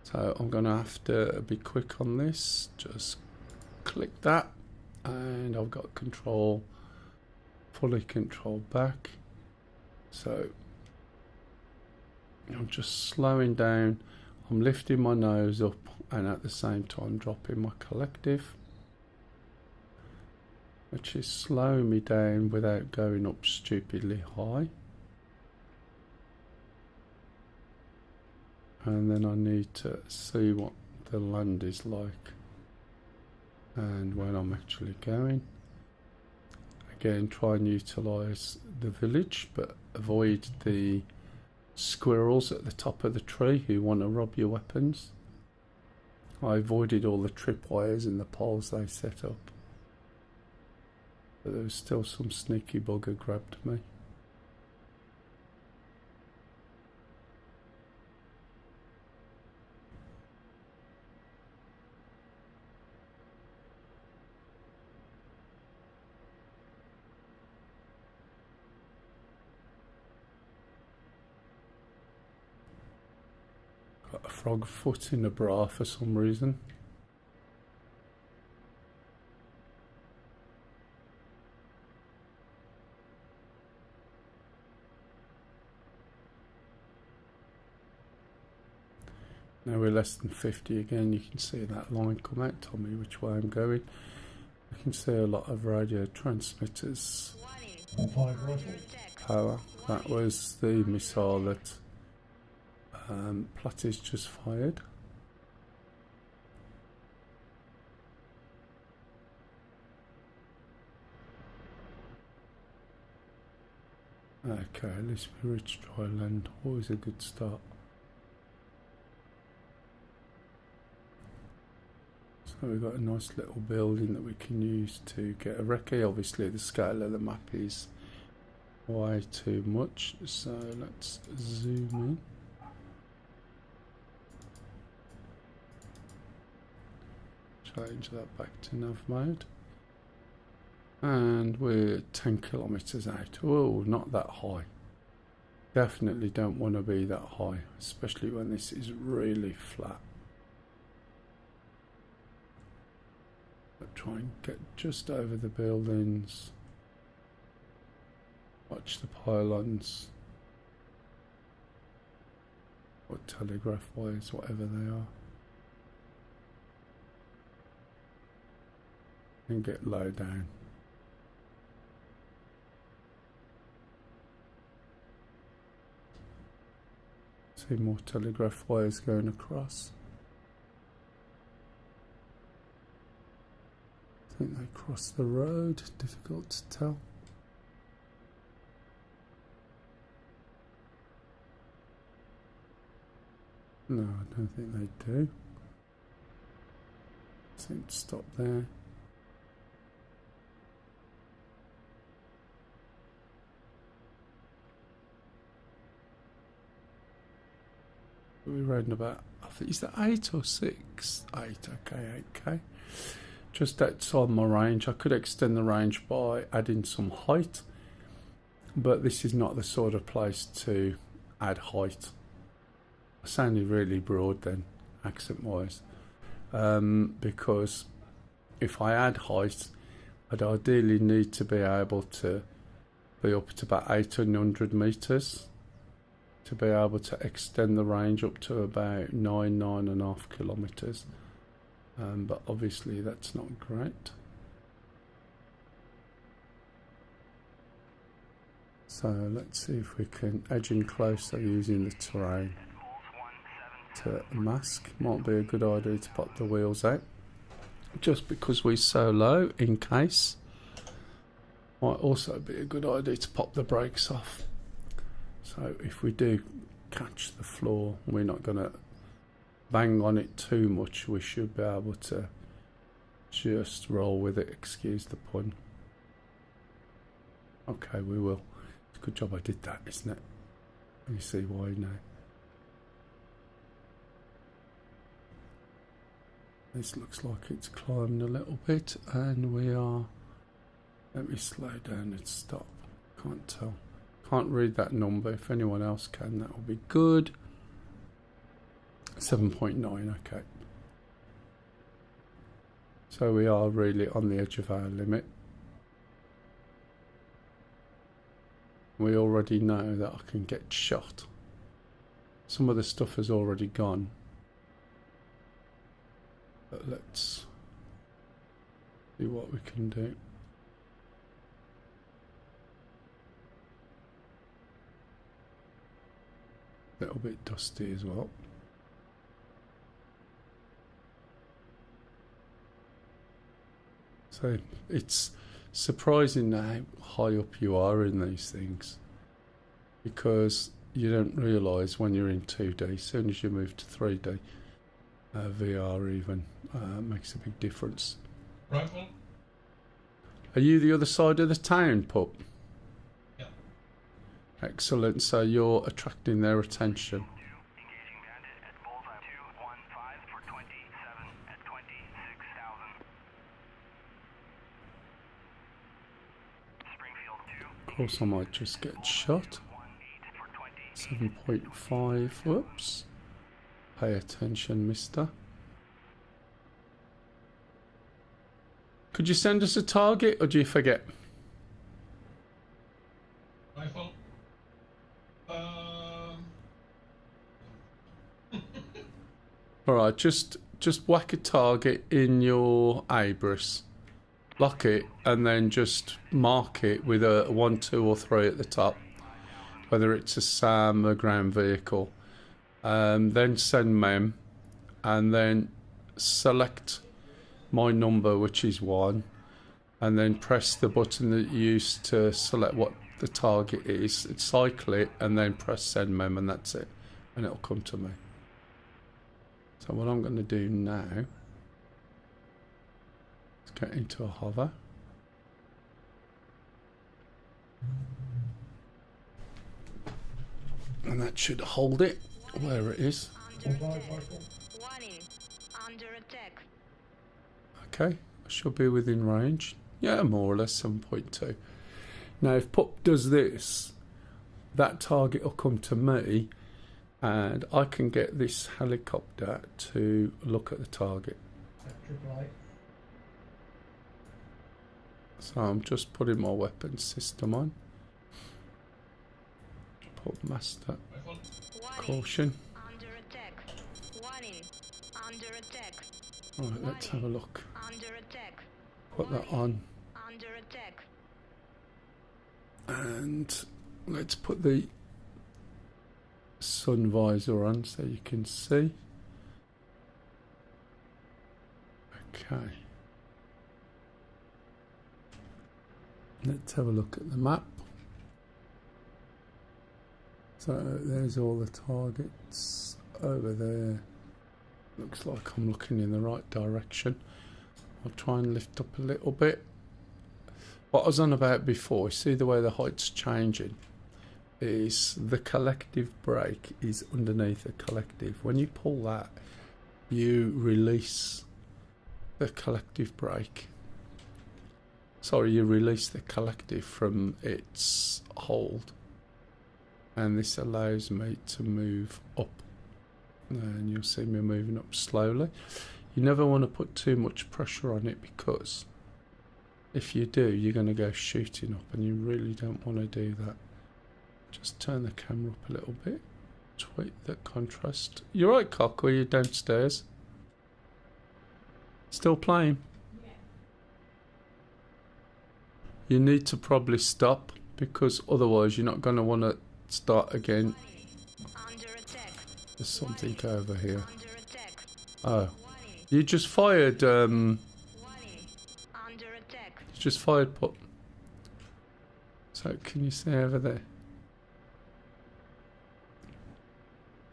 So I'm going to have to be quick on this. Just click that. And I've got control, fully control back. So I'm just slowing down. I'm lifting my nose up and at the same time dropping my collective, which is slowing me down without going up stupidly high. And then I need to see what the land is like and when I'm actually going. Again, try and utilise the village, but avoid the squirrels at the top of the tree who want to rob your weapons. I avoided all the tripwires and the poles they set up, but there was still some sneaky bugger grabbed me. Got a frog foot in a bra for some reason. Now we're less than 50 again. You can see that line come out, tell me which way I'm going. You can see a lot of radio transmitters. Power. That was the missile that Platty's just fired. Okay, at least we reached dry land. Always a good start. So we've got a nice little building that we can use to get a recce. Obviously the scale of the map is way too much, so let's zoom in. Change that back to nav mode. And we're 10 kilometers out. Oh, not that high. Definitely don't want to be that high, especially when this is really flat. But try and get just over the buildings. Watch the pylons. Or telegraph wires, whatever they are. And get low down. See more telegraph wires going across. I think they crossed the road, difficult to tell. No, I don't think they do. Seem to stop there. We're around about, I think, is that 8 or 6? 8, okay, 8k. Just outside my range. I could extend the range by adding some height, but this is not the sort of place to add height. I sounded really broad then, accent-wise, because if I add height, I'd ideally need to be able to be up to about 800 metres. To be able to extend the range up to about 9.5 kilometres, but obviously that's not great. So let's see if we can edge in closer using the terrain to mask. Might be a good idea to pop the wheels out, just because we're so low in case. Might also be a good idea to pop the brakes off. So if we do catch the floor, we're not going to bang on it too much. We should be able to just roll with it, excuse the pun. Okay, we will. It's a good job I did that, isn't it? You see why now. This looks like it's climbed a little bit, and we are... Let me slow down and stop. Can't tell. Can't read that number. If anyone else can, that will be good. 7.9, okay. So we are really on the edge of our limit. We already know that I can get shot. Some of the stuff has already gone. But let's see what we can do. A little bit dusty as well. So it's surprising how high up you are in these things, because you don't realise when you're in 2D. As soon as you move to 3D, VR even makes a big difference. Rifle. Are you the other side of the town, pup? Yeah. Excellent. So you're attracting their attention. Of course, I might just get shot. 7.5. Whoops. Pay attention, mister. Could you send us a target, or do you forget? Rifle. Alright, just whack a target in your Abris. Lock it, and then just mark it with a 1, 2 or 3 at the top. Whether it's a SAM, a ground vehicle. Then send mem, and then select my number, which is 1, and then press the button that you used to select what the target is, cycle it, and then press send mem, and that's it, and it'll come to me. So what I'm going to do now is get into a hover. And that should hold it where it is. Okay, I should be within range. Yeah, more or less 7.2. Now if pup does this, that target will come to me, and I can get this helicopter to look at the target. So I'm just putting my weapon system on. Put master. Caution. Alright, let's have a look. Put that on. And let's put the sun visor on so you can see. Okay. Let's have a look at the map. So there's all the targets over there. Looks like I'm looking in the right direction. I'll try and lift up a little bit. What I was on about before, see the way the height's changing, is the collective brake is underneath the collective. When you pull that, you release the collective brake. Sorry, you release the collective from its hold. And this allows me to move up. And you'll see me moving up slowly. You never want to put too much pressure on it, because if you do, you're going to go shooting up, and you really don't want to do that. Just turn the camera up a little bit. Tweak the contrast. You're right, Cock, or you're downstairs? Still playing? You need to probably stop because otherwise you're not going to want to start again. There's something over here. Oh, you just fired. You just fired. Put. So can you see over there?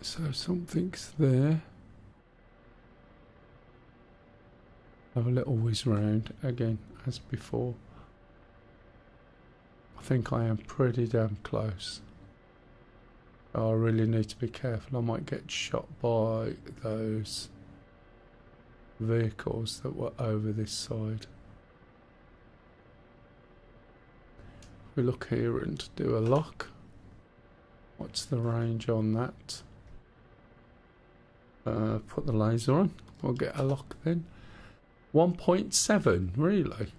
So something's there. Have a little whiz round again as before. I think I am pretty damn close. Oh, I really need to be careful. I might get shot by those vehicles that were over this side. We look here and do a lock. What's the range on that? Put the laser on. We'll get a lock then. 1.7, really?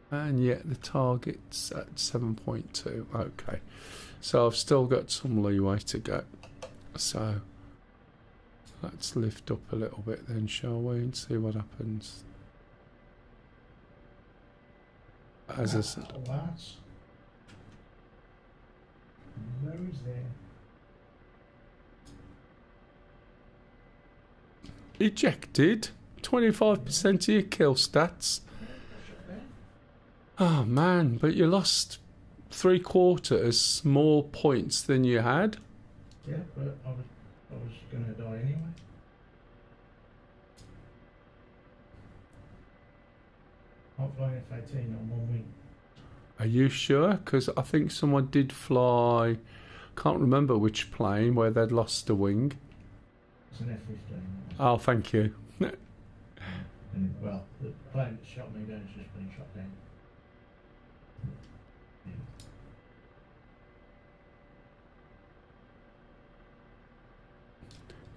And yet the target's at 7.2. Okay. So I've still got some leeway to go. So let's lift up a little bit then, shall we? And see what happens. As I said. Nose there. Ejected. 25% of your kill stats. Oh man, but you lost 3/4 more points than you had. Yeah, but I was going to die anyway. I'll fly F-18 on 1 wing. Are you sure? Because I think someone did fly, can't remember which plane, where they'd lost a wing. It's an F-15. Oh, thank you. And, well, the plane that shot me down has just been shot down.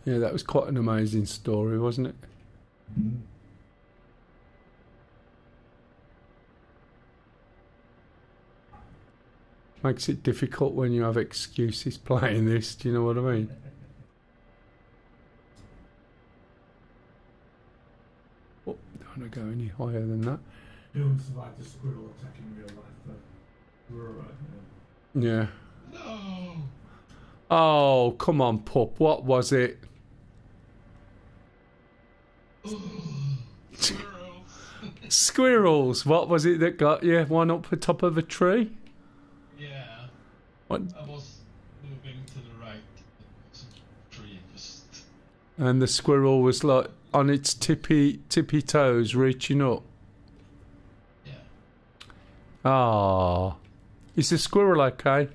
Yeah, that was quite an amazing story, wasn't it? Mm-hmm. Makes it difficult when you have excuses playing this, do you know what I mean? Oh, don't want to go any higher than that. Don't survive the squirrel attack in real life, but we're alright now. Yeah. No! Oh, come on, pup. What was it? Squirrels. Squirrels. What was it that got you? One up the top of a tree? Yeah. What? I was moving to the right. Tree just. And the squirrel was like on its tippy toes, reaching up. Yeah. Ah. Is the squirrel okay?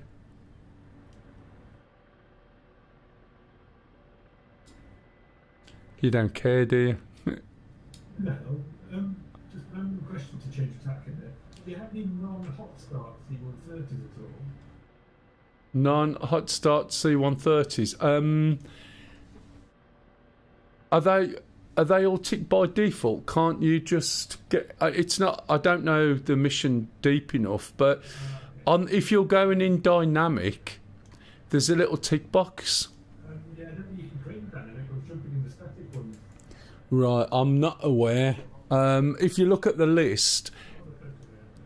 You don't care, do you? No. Just a question to change tack in there. Do you have any non-hot start C-130s at all? Non-hot start C-130s. Are they all ticked by default? Can't you just get? It's not. I don't know the mission deep enough, but if you're going in dynamic, there's a little tick box. Yeah, I don't think you can create dynamic. I was jumping in the static ones. Right, I'm not aware. If you look at the list,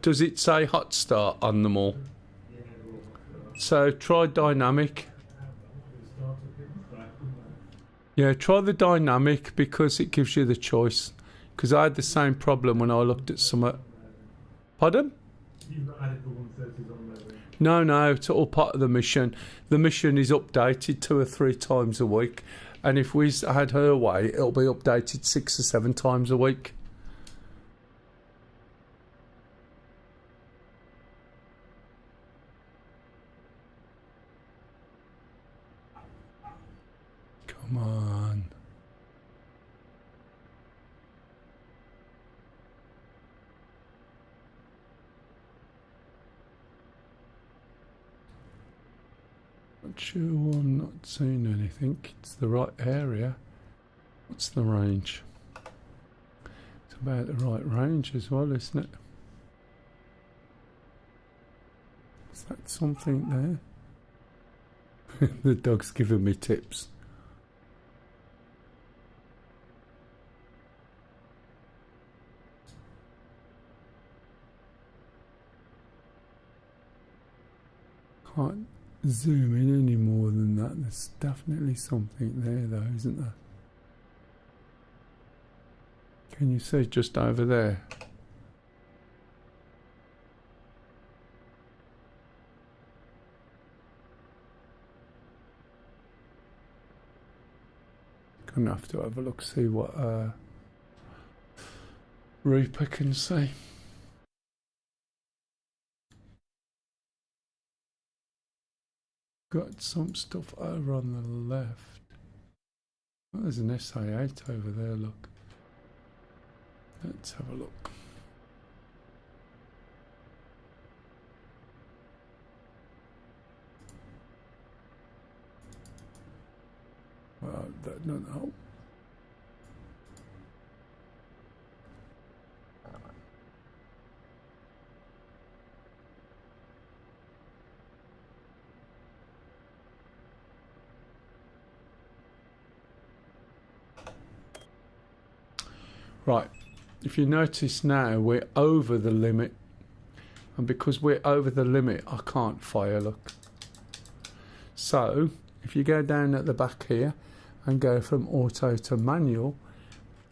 does it say hot start on them all? So try dynamic. Yeah, try the dynamic because it gives you the choice. Because I had the same problem when I looked at some. Pardon? You've not added the 130s on there. No, it's all part of the mission. The mission is updated 2 or 3 times a week. And if we had her way, it'll be updated 6 or 7 times a week. Come on. Not sure, I'm not seeing anything. It's the right area. What's the range? It's about the right range as well, isn't it? Is that something there? The dog's giving me tips. Can't zoom in any more than that. There's definitely something there though, isn't there? Can you see just over there? Gonna have to have a look, see what Reaper can see. Got some stuff over on the left. Oh, there's an SA8 over there, look. Let's have a look. Well, no. Right, if you notice now, we're over the limit. And because we're over the limit, I can't fire, look. So, if you go down at the back here and go from auto to manual,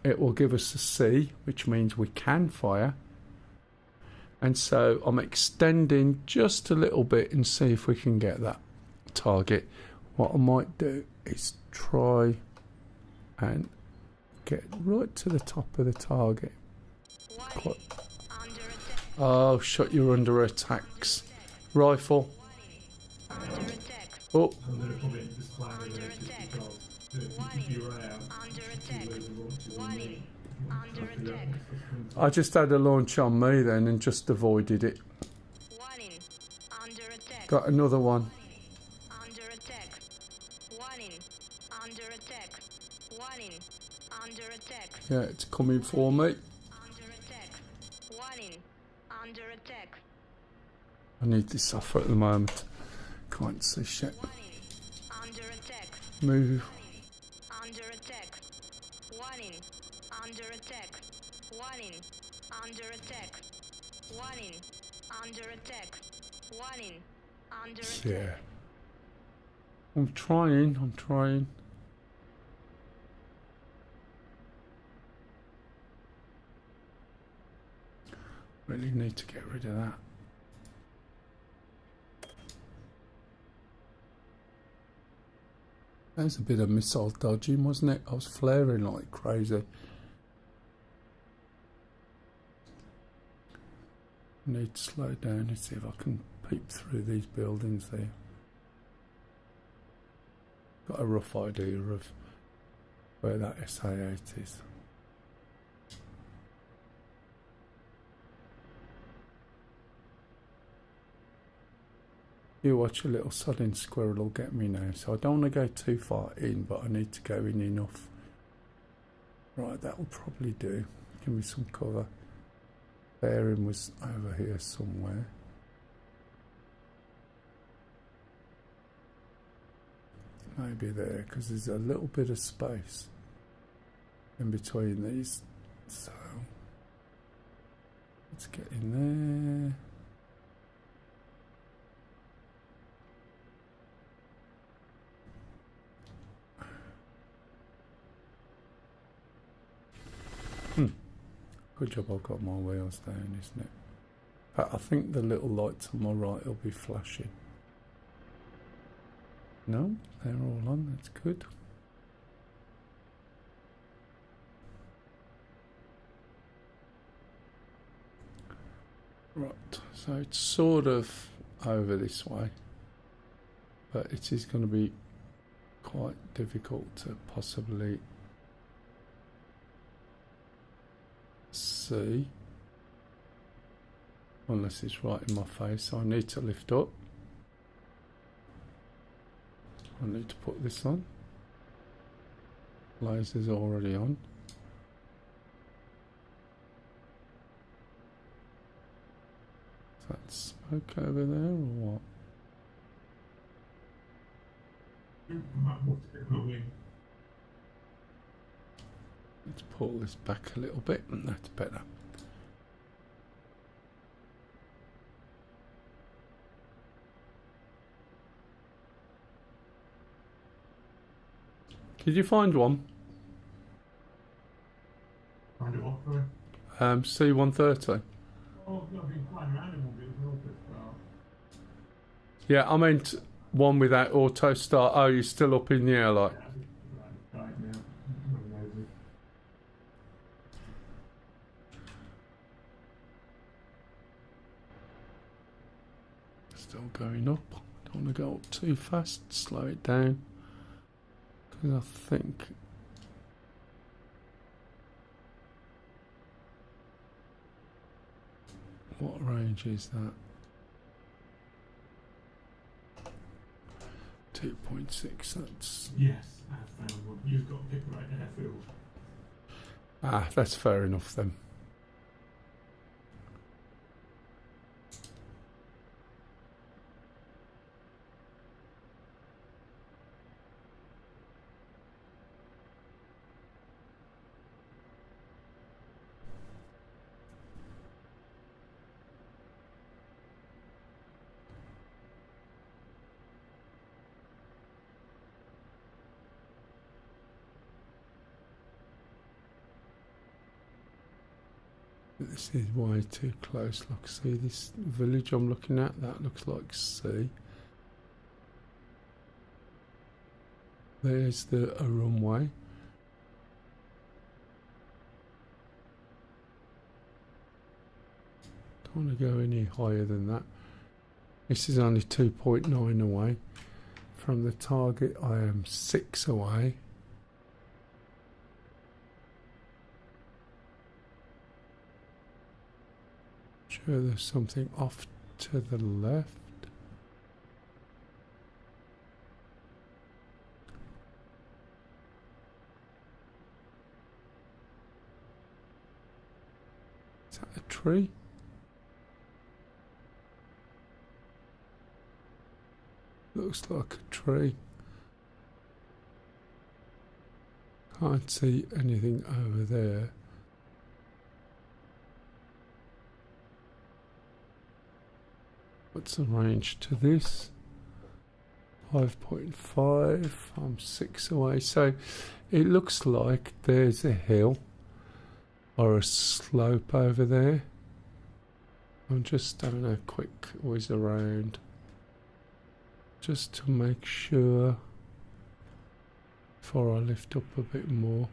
it will give us a C, which means we can fire. And so I'm extending just a little bit and see if we can get that target. What I might do is try and get right to the top of the target. Oh, shut, you're under attacks. Rifle. Oh. I just had a launch on me then and just avoided it. Got another one. Yeah, it's coming for me. I need this off at the moment. Can't see shit. Move. Yeah. I'm trying. Really need to get rid of that. That was a bit of missile dodging, wasn't it? I was flaring like crazy. I need to slow down and see if I can peep through these buildings there. Got a rough idea of where that SA8 is. You watch a little sodding squirrel will get me now, so I don't want to go too far in, but I need to go in enough. Right, that will probably do. Give me some cover. Bearing was over here somewhere. Maybe there, because there's a little bit of space in between these. So let's get in there. Good job I've got my wheels down, isn't it? But I think the little lights on my right will be flashing. No, they're all on, that's good. Right, so it's sort of over this way, but it is going to be quite difficult to possibly see unless it's right in my face. So I need to lift up. I need to put this on. Laser's already on. Is that smoke over there or what? Let's pull this back a little bit, and that's better. Did you find one? Find it what, sorry? C-130. Oh, I've been flying around in one, but it was an auto start. Yeah, I meant one without auto start. Oh, you're still up in the air, like. Right now. Really nosy. Still going up. Don't want to go up too fast. Slow it down. Because I think... What range is that? 2.6, that's... Yes, I have found one. You've got to pick the right airfield. Ah, that's fair enough then. This is way too close. Look, see this village I'm looking at? That looks like sea. There's a runway. Don't want to go any higher than that. This is only 2.9 away. From the target, I am 6 away. Sure, there's something off to the left. Is that a tree? Looks like a tree. Can't see anything over there. What's the range to this? 5.5. I'm 6 away. So it looks like there's a hill or a slope over there. I'm just having a quick whiz around just to make sure before I lift up a bit more.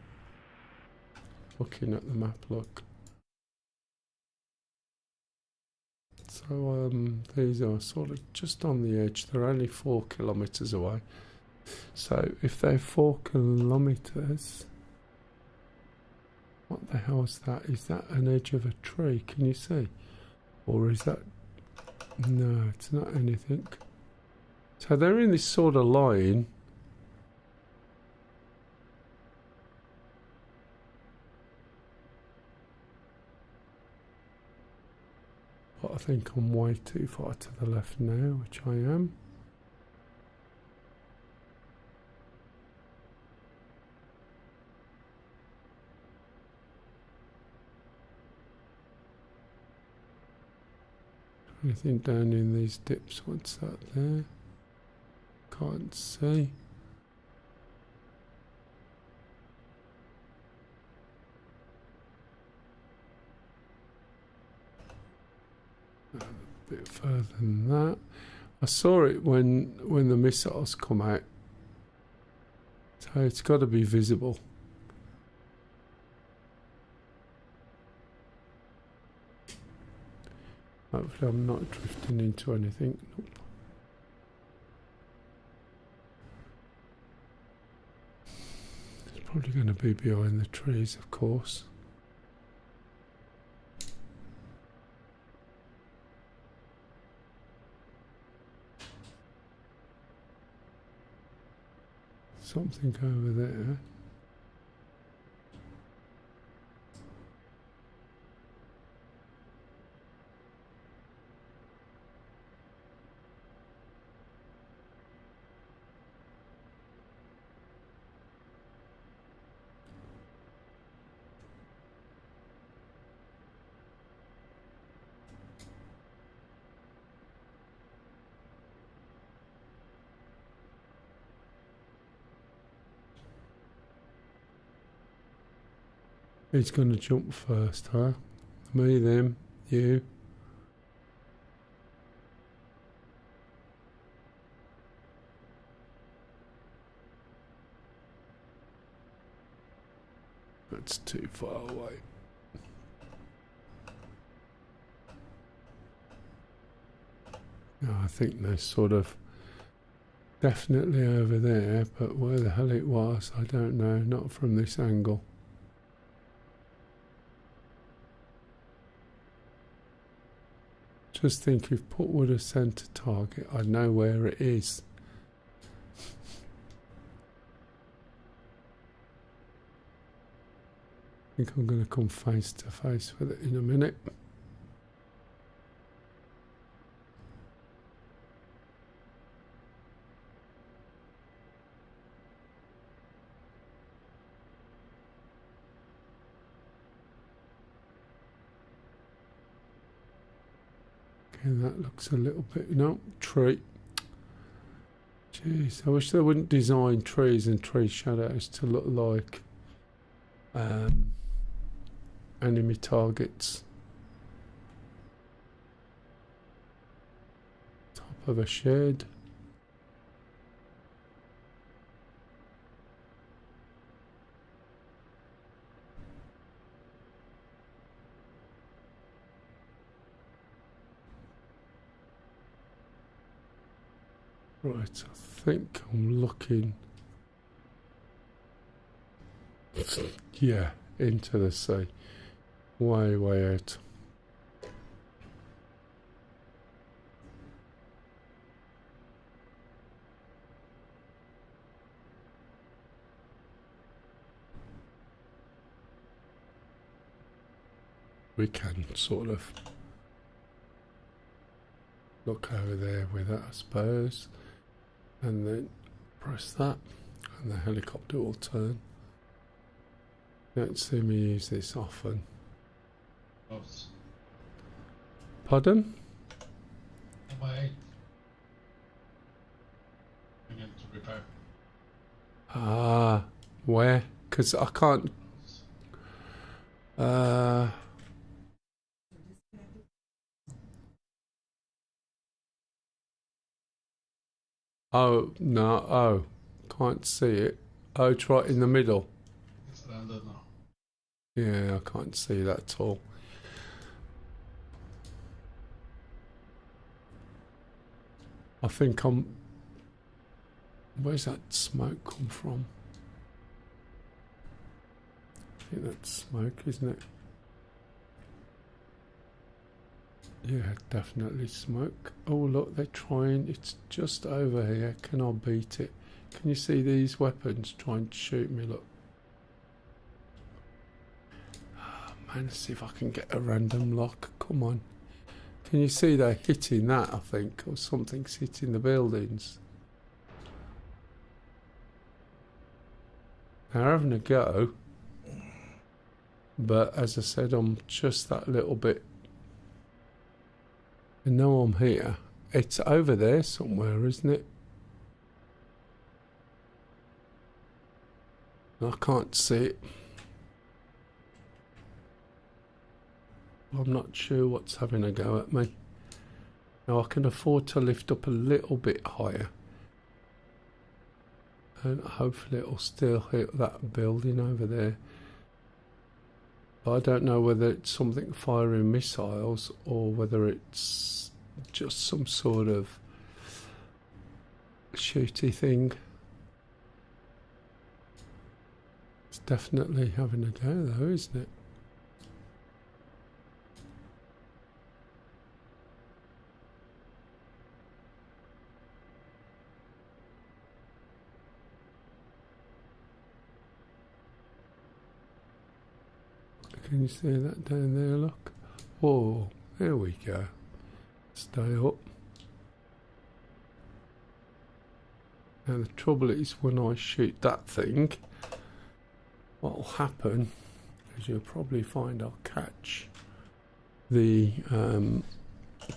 Looking at the map, look. So these are sort of just on the edge. They're only 4 kilometres away. So if they're 4 kilometres, what the hell is that? Is that an edge of a tree? Can you see? Or is that... No, it's not anything. So they're in this sort of line. But I think I'm way too far to the left now, which I am. Anything down in these dips? What's that there? Can't see. A bit further than that. I saw it when the missiles come out. So it's got to be visible. Hopefully I'm not drifting into anything. Nope. It's probably going to be behind the trees, of course. Something over there. Who's going to jump first, huh? Me, them, you. That's too far away. No, I think they're sort of definitely over there, but where the hell it was, I don't know, not from this angle. Just think if put would a centre target, I'd know where it is. I think I'm going to come face to face with it in a minute. Okay, that looks a little bit, no, tree. Jeez, I wish they wouldn't design trees and tree shadows to look like enemy targets. Top of a shed. Right, I think I'm looking. Yeah, into the sea. Way, way out. We can sort of look over there with that, I suppose, and then press that, and the helicopter will turn. Don't see me use this often. Pardon? Am I going to repair? Ah, where? Because I can't. Oh no! Oh, can't see it. Oh, it's right in the middle. It's landed now. Yeah, I can't see that at all. I think I'm. Where's that smoke come from? I think that's smoke, isn't it? Yeah, definitely smoke. Oh look, they're trying. It's just over here. Can I beat it? Can you see these weapons trying to shoot me? Look. Oh, man, let's see if I can get a random lock. Come on. Can you see they're hitting that, I think, or something's hitting the buildings. They're having a go. But as I said, I'm just that little bit. And now I'm here. It's over there somewhere, isn't it? I can't see it. I'm not sure what's having a go at me. Now I can afford to lift up a little bit higher. And hopefully it'll still hit that building over there. But I don't know whether it's something firing missiles or whether it's just some sort of shooty thing. It's definitely having a go though, isn't it? Can you see that down there, look? Whoa, there we go. Stay up. Now the trouble is when I shoot that thing, what will happen is you'll probably find I'll catch the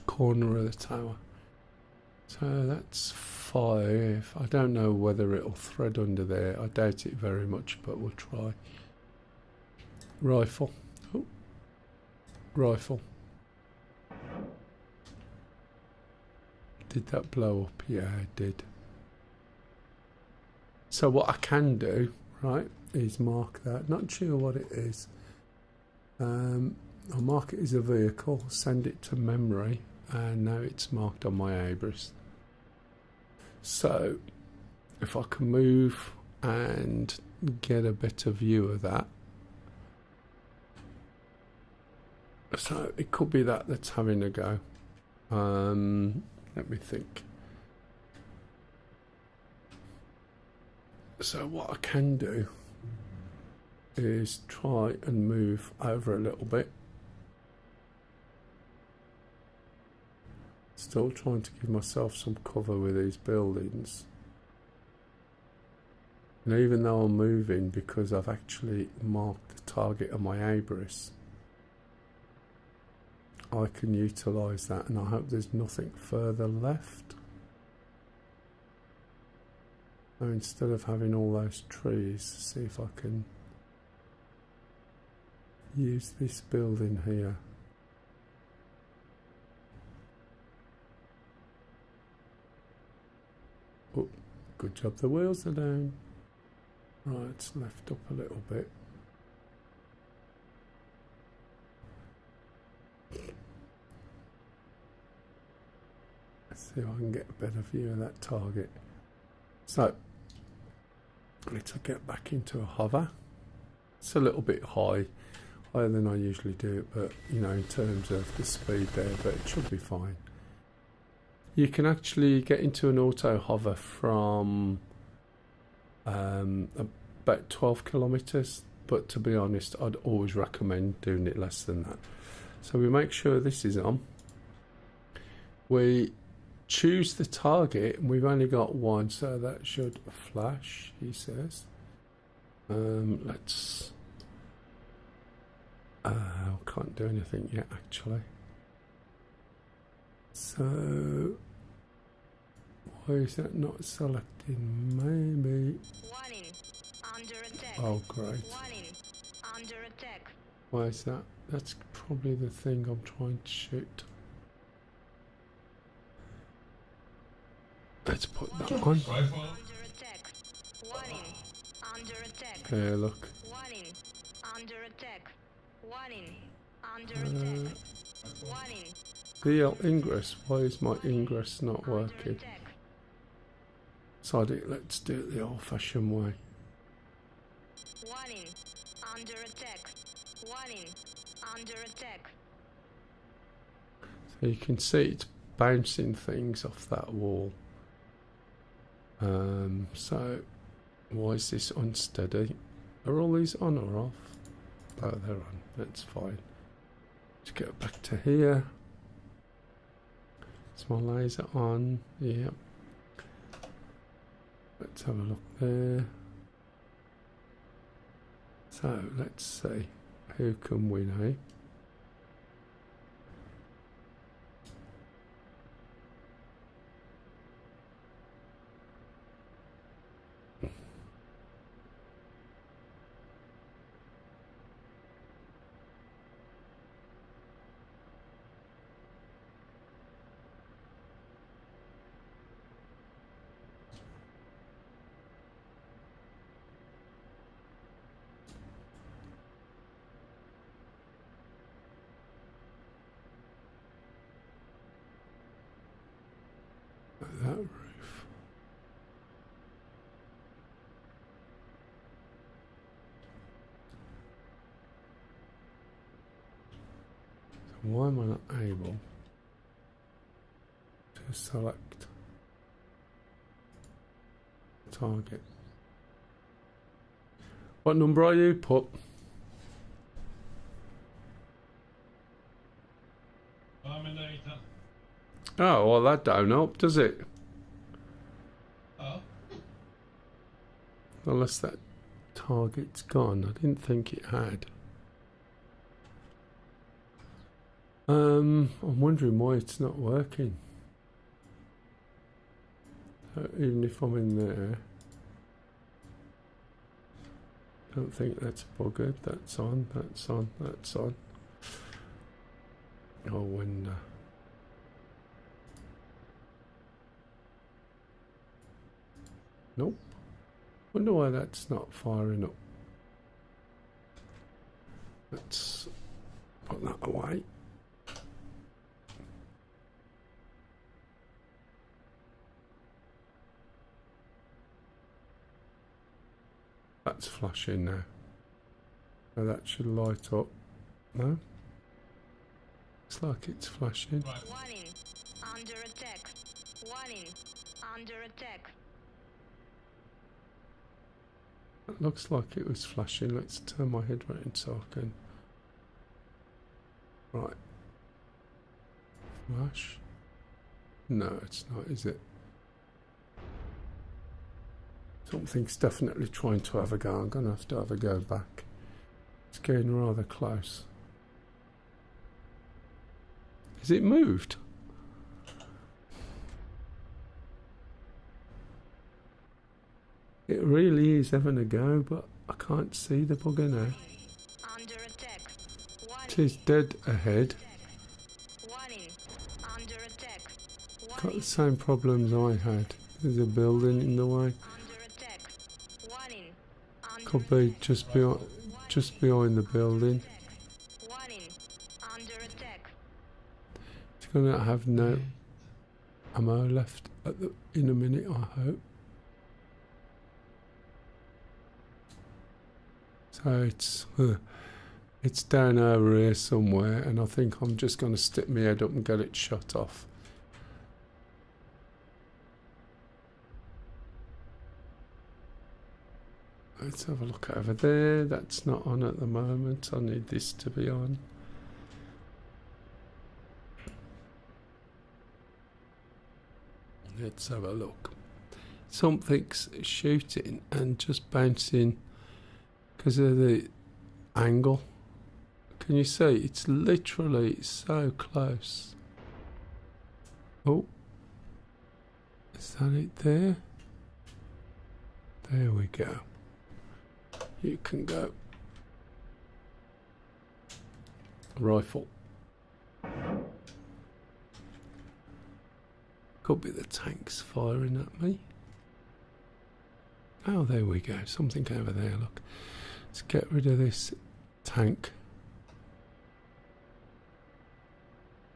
corner of the tower. So that's 5. I don't know whether it'll thread under there. I doubt it very much, but we'll try. Rifle. Oh. Rifle. Did that blow up? Yeah, it did. So what I can do, right, is mark that. Not sure what it is. I'll mark it as a vehicle, send it to memory, and now it's marked on my Abris. So if I can move and get a better view of that. So it could be that that's having a go. Let me think. So what I can do is try and move over a little bit. Still trying to give myself some cover with these buildings. And even though I'm moving, because I've actually marked the target on my Abris, I can utilise that, and I hope there's nothing further left. So instead of having all those trees, see if I can use this building here. Oh, good job the wheels are down. Right, it's left up a little bit. Let's see if I can get a better view of that target. So, let's get back into a hover. It's a little bit higher than I usually do it, but you know, in terms of the speed there, but it should be fine. You can actually get into an auto hover from about 12 kilometers, but to be honest, I'd always recommend doing it less than that. So we make sure this is on. We choose the target, and we've only got one, so that should flash, he says. Let's can't do anything yet actually, so why is that not selecting? Maybe oh great, why is that? That's probably the thing I'm trying to shoot. Let's put that on. Yeah, look. VL ingress. Why is my ingress not working? So let's do it the old-fashioned way. So you can see it's bouncing things off that wall. So why is this unsteady? Are all these on or off? Oh, they're on. That's fine. Let's get back to here. Is my laser on? Yep. Let's have a look there. So let's see. Who can win, eh? That roof. So why am I not able to select target? What number are you? Put. Oh, well that don't help, does it? Oh. Unless that target's gone. I didn't think it had. I'm wondering why it's not working. Even if I'm in there. don't think that's buggered. That's on, that's on, that's on. I wonder. Nope. Wonder why that's not firing up. Let's put that away. That's flashing now. Now that should light up. No? Looks like it's flashing. Warning. Under attack. Warning. Under attack. It looks like it was flashing. Let's turn my head right in so I can. Right. Flash. No, it's not, is it? Something's definitely trying to have a go. I'm going to have a go back. It's getting rather close. Is it moved? It really is having a go, but I can't see the bugger now. Under attack. It is dead ahead. Warning. Under attack. Got the same problems I had. There's a building in the way. Warning. Could be just behind the building. Warning. Under attack. It's gonna have no ammo left in a minute, I hope. So it's down over here somewhere, and I think I'm just going to stick my head up and get it shut off. Let's have a look over there. That's not on at the moment. I need this to be on. Let's have a look. Something's shooting and just bouncing because of the angle. Can you see? It's literally so close. Oh, is that it there? There we go. You can go. Rifle. Could be the tanks firing at me. Oh, there we go. Something over there, look. Let's get rid of this tank.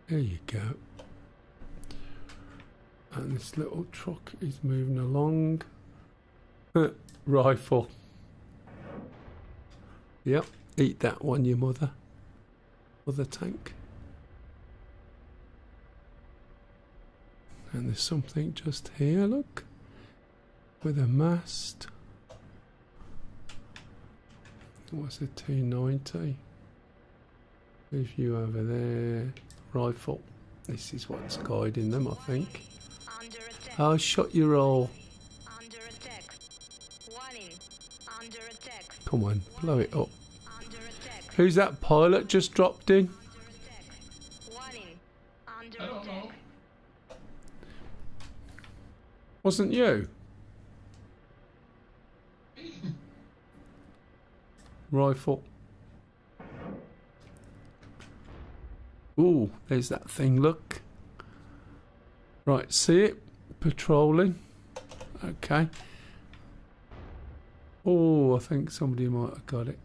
There you go. And this little truck is moving along. Rifle. Yep, eat that one, your mother. Mother tank. And there's something just here, look. With a mast. What's a T90? There's you over there. Rifle. This is what's guiding them, I think. Oh, shot your roll. Under attack. Warning. Under attack. Come on, blow it up. Who's that pilot just dropped in? Warning. Under attack. Wasn't you? Rifle. Ooh, there's that thing, look. Right, see it? Patrolling. Okay. Oh, I think somebody might have got it.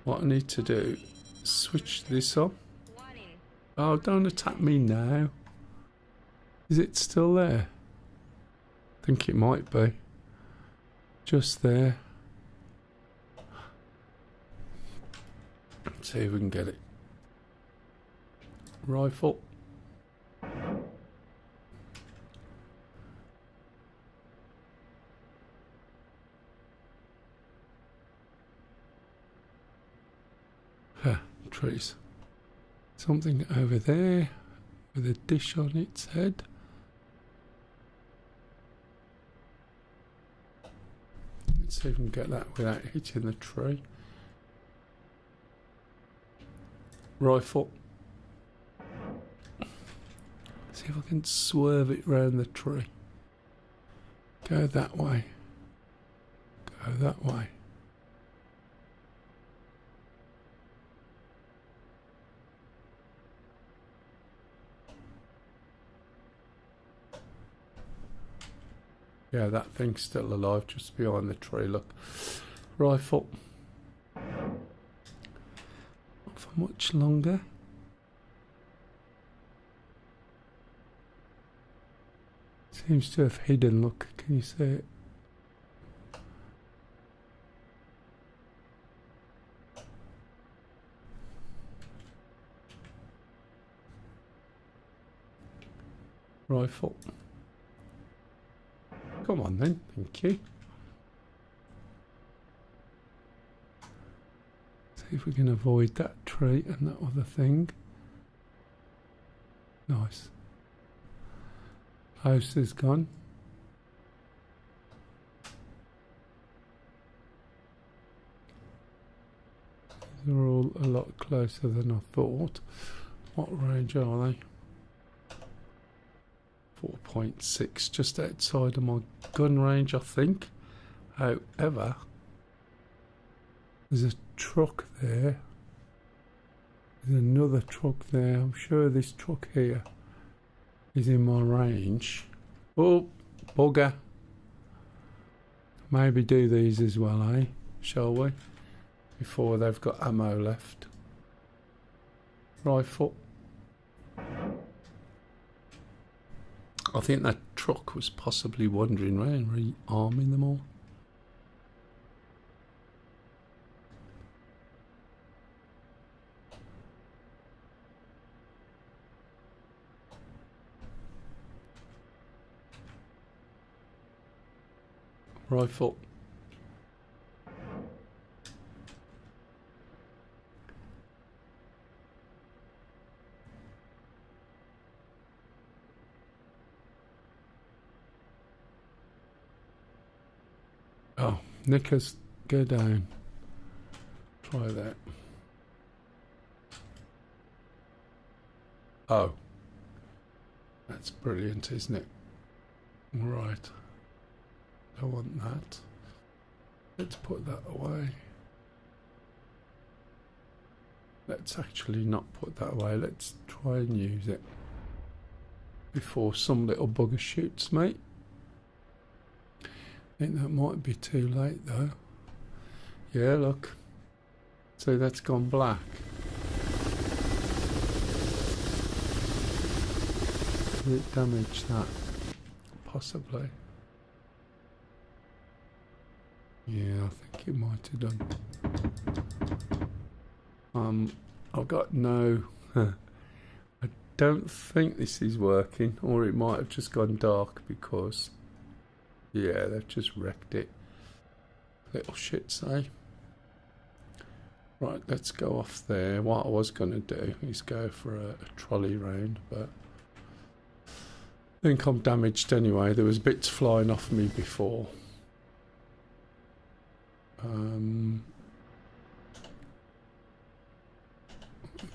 What I need to do, switch this on. Oh, don't attack me now. Is it still there? I think it might be. Just there. Let's see if we can get it. Rifle. Trees. Something over there with a dish on its head. Let's see if we can get that without hitting the tree. Rifle. See if I can swerve it round the tree. Go that way. Go that way. Yeah, that thing's still alive just behind the tree, look. Rifle. Not for much longer. Seems to have hidden, look, can you see it? Rifle. Come on then, thank you. See if we can avoid that tree and that other thing. Nice. House is gone. They're all a lot closer than I thought. What range are they? 4.6, just outside of my gun range, I think. However, there's a truck there. There's another truck there. I'm sure this truck here is in my range. Oh, bugger. Maybe do these as well, eh? Shall we? Before they've got ammo left. Rifle. I think that truck was possibly wandering around, rearming them all. Rifle. Oh, knickers, go down. Try that. Oh, that's brilliant, isn't it? Right. I want that. Let's put that away. Let's actually not put that away. Let's try and use it before some little bugger shoots me. I think that might be too late though. Yeah, look. So that's gone black. Did it damage that? Possibly. Yeah, I think it might have done. I've got no... I don't think this is working, or it might have just gone dark because... Yeah, they've just wrecked it. Little shits, eh? Right, let's go off there. What I was going to do is go for a trolley round, but... I think I'm damaged anyway. There was bits flying off me before.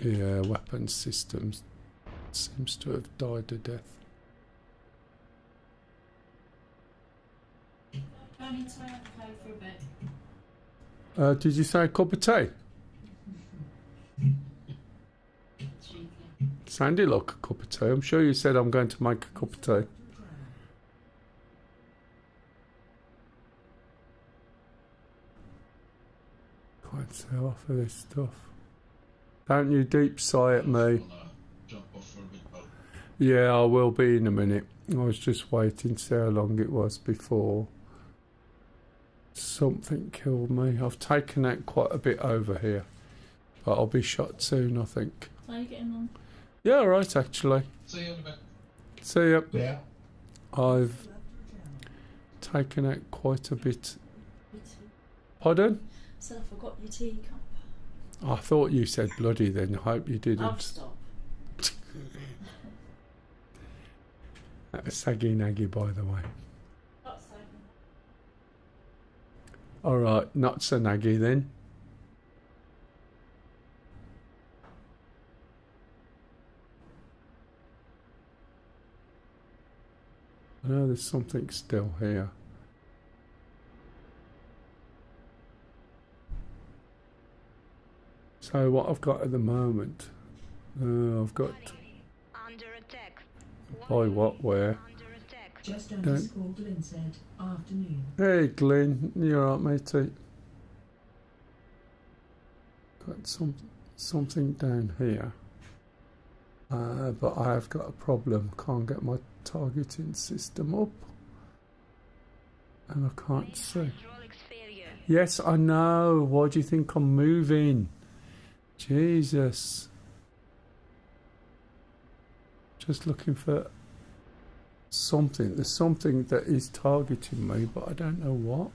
Yeah, weapons systems seems to have died a death. Going to play for a bit. Did you say a cup of tea? Sounded like a cup of tea. I'm sure you said I'm going to make a cup of tea. Quite so off of this stuff. Don't you deep sigh at me. Yeah, I will be in a minute. I was just waiting to see how long it was before something killed me. I've taken out quite a bit over here, but I'll be shot soon, I think. How are you getting on? Yeah, all right, actually. See you in a bit. See you. Yeah. I've taken out quite a bit. Pardon? So I forgot your teacup. I thought you said bloody then. I hope you didn't. I'll stop. That was saggy naggy, by the way. Not so. Alright, not so naggy then. I know there's something still here. So what I've got at the moment, I've got... Under attack. By what, where? Under attack. Just underscore Glyn said, afternoon. Hey Glyn, you alright matey? Got something down here. But I have got a problem. Can't get my targeting system up. And I can't see. Yes, I know. Why do you think I'm moving? Jesus. Just looking for something. There's something that is targeting me, but I don't know what.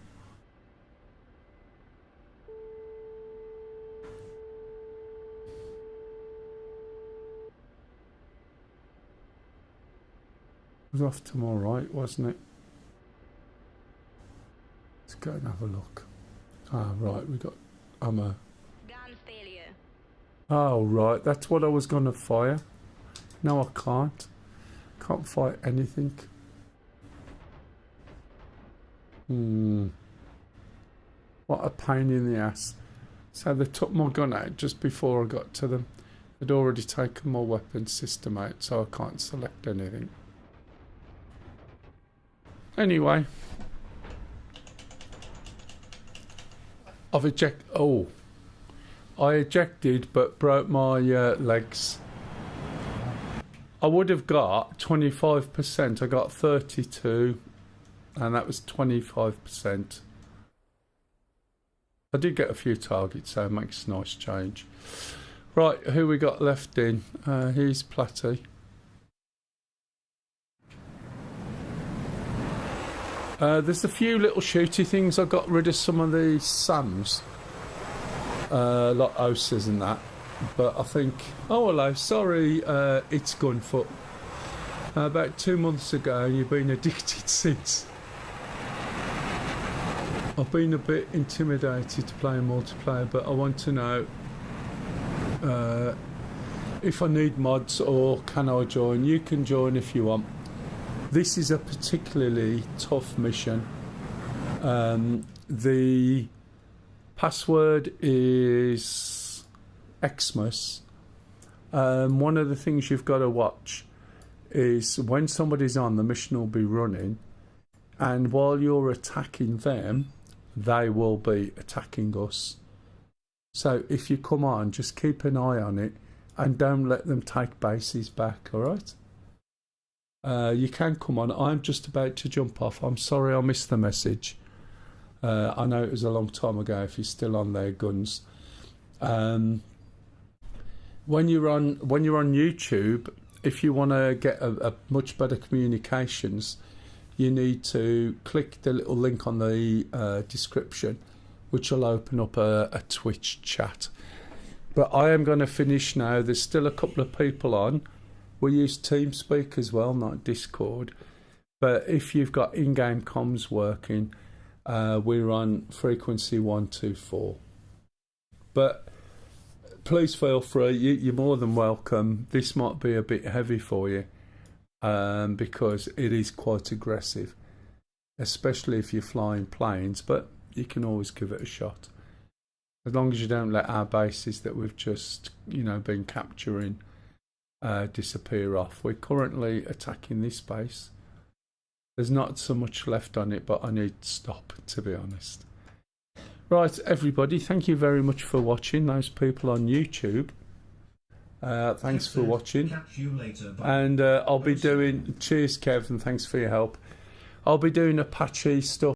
It was off to my right, wasn't it? Let's go and have a look. Ah, right, we got ammo. Gun failure. Oh, right, that's what I was going to fire. No, I can't. Can't fire anything. What a pain in the ass. So they took my gun out just before I got to them. They'd already taken my weapon system out, so I can't select anything. Anyway. I've ejected. Oh. I ejected but broke my legs. I would have got 25%. I got 32 and that was 25%. I did get a few targets, so it makes a nice change. Right, who we got left in? Here's Platty. There's a few little shooty things. I got rid of some of the SAMs. Like OSAs and that. But I think... Oh, hello. Sorry, it's Gunfoot. About 2 months ago, you've been addicted since. I've been a bit intimidated to play multiplayer, but I want to know if I need mods or can I join. You can join if you want. This is a particularly tough mission. The password is Xmas. One of the things you've got to watch is when somebody's on, the mission will be running, and while you're attacking them, they will be attacking us. So if you come on, just keep an eye on it and don't let them take bases back, alright? You can come on. I'm just about to jump off. I'm sorry I missed the message. I know it was a long time ago if you're still on their guns. When you're on YouTube, if you want to get a much better communications, you need to click the little link on the description, which will open up a Twitch chat. But I am going to finish now. There's still a couple of people on. We use TeamSpeak as well, not Discord. But if you've got in-game comms working, we're on frequency 124. But please feel free. You're more than welcome. This might be a bit heavy for you because it is quite aggressive, especially if you're flying planes. But you can always give it a shot, as long as you don't let our bases that we've just been capturing disappear off. We're currently attacking this base. There's not so much left on it, but I need to stop, to be honest. Right, everybody, thank you very much for watching. Those people on YouTube, thanks for watching. Catch you later, and I'll be doing... Cheers, Kev, and thanks for your help. I'll be doing Apache stuff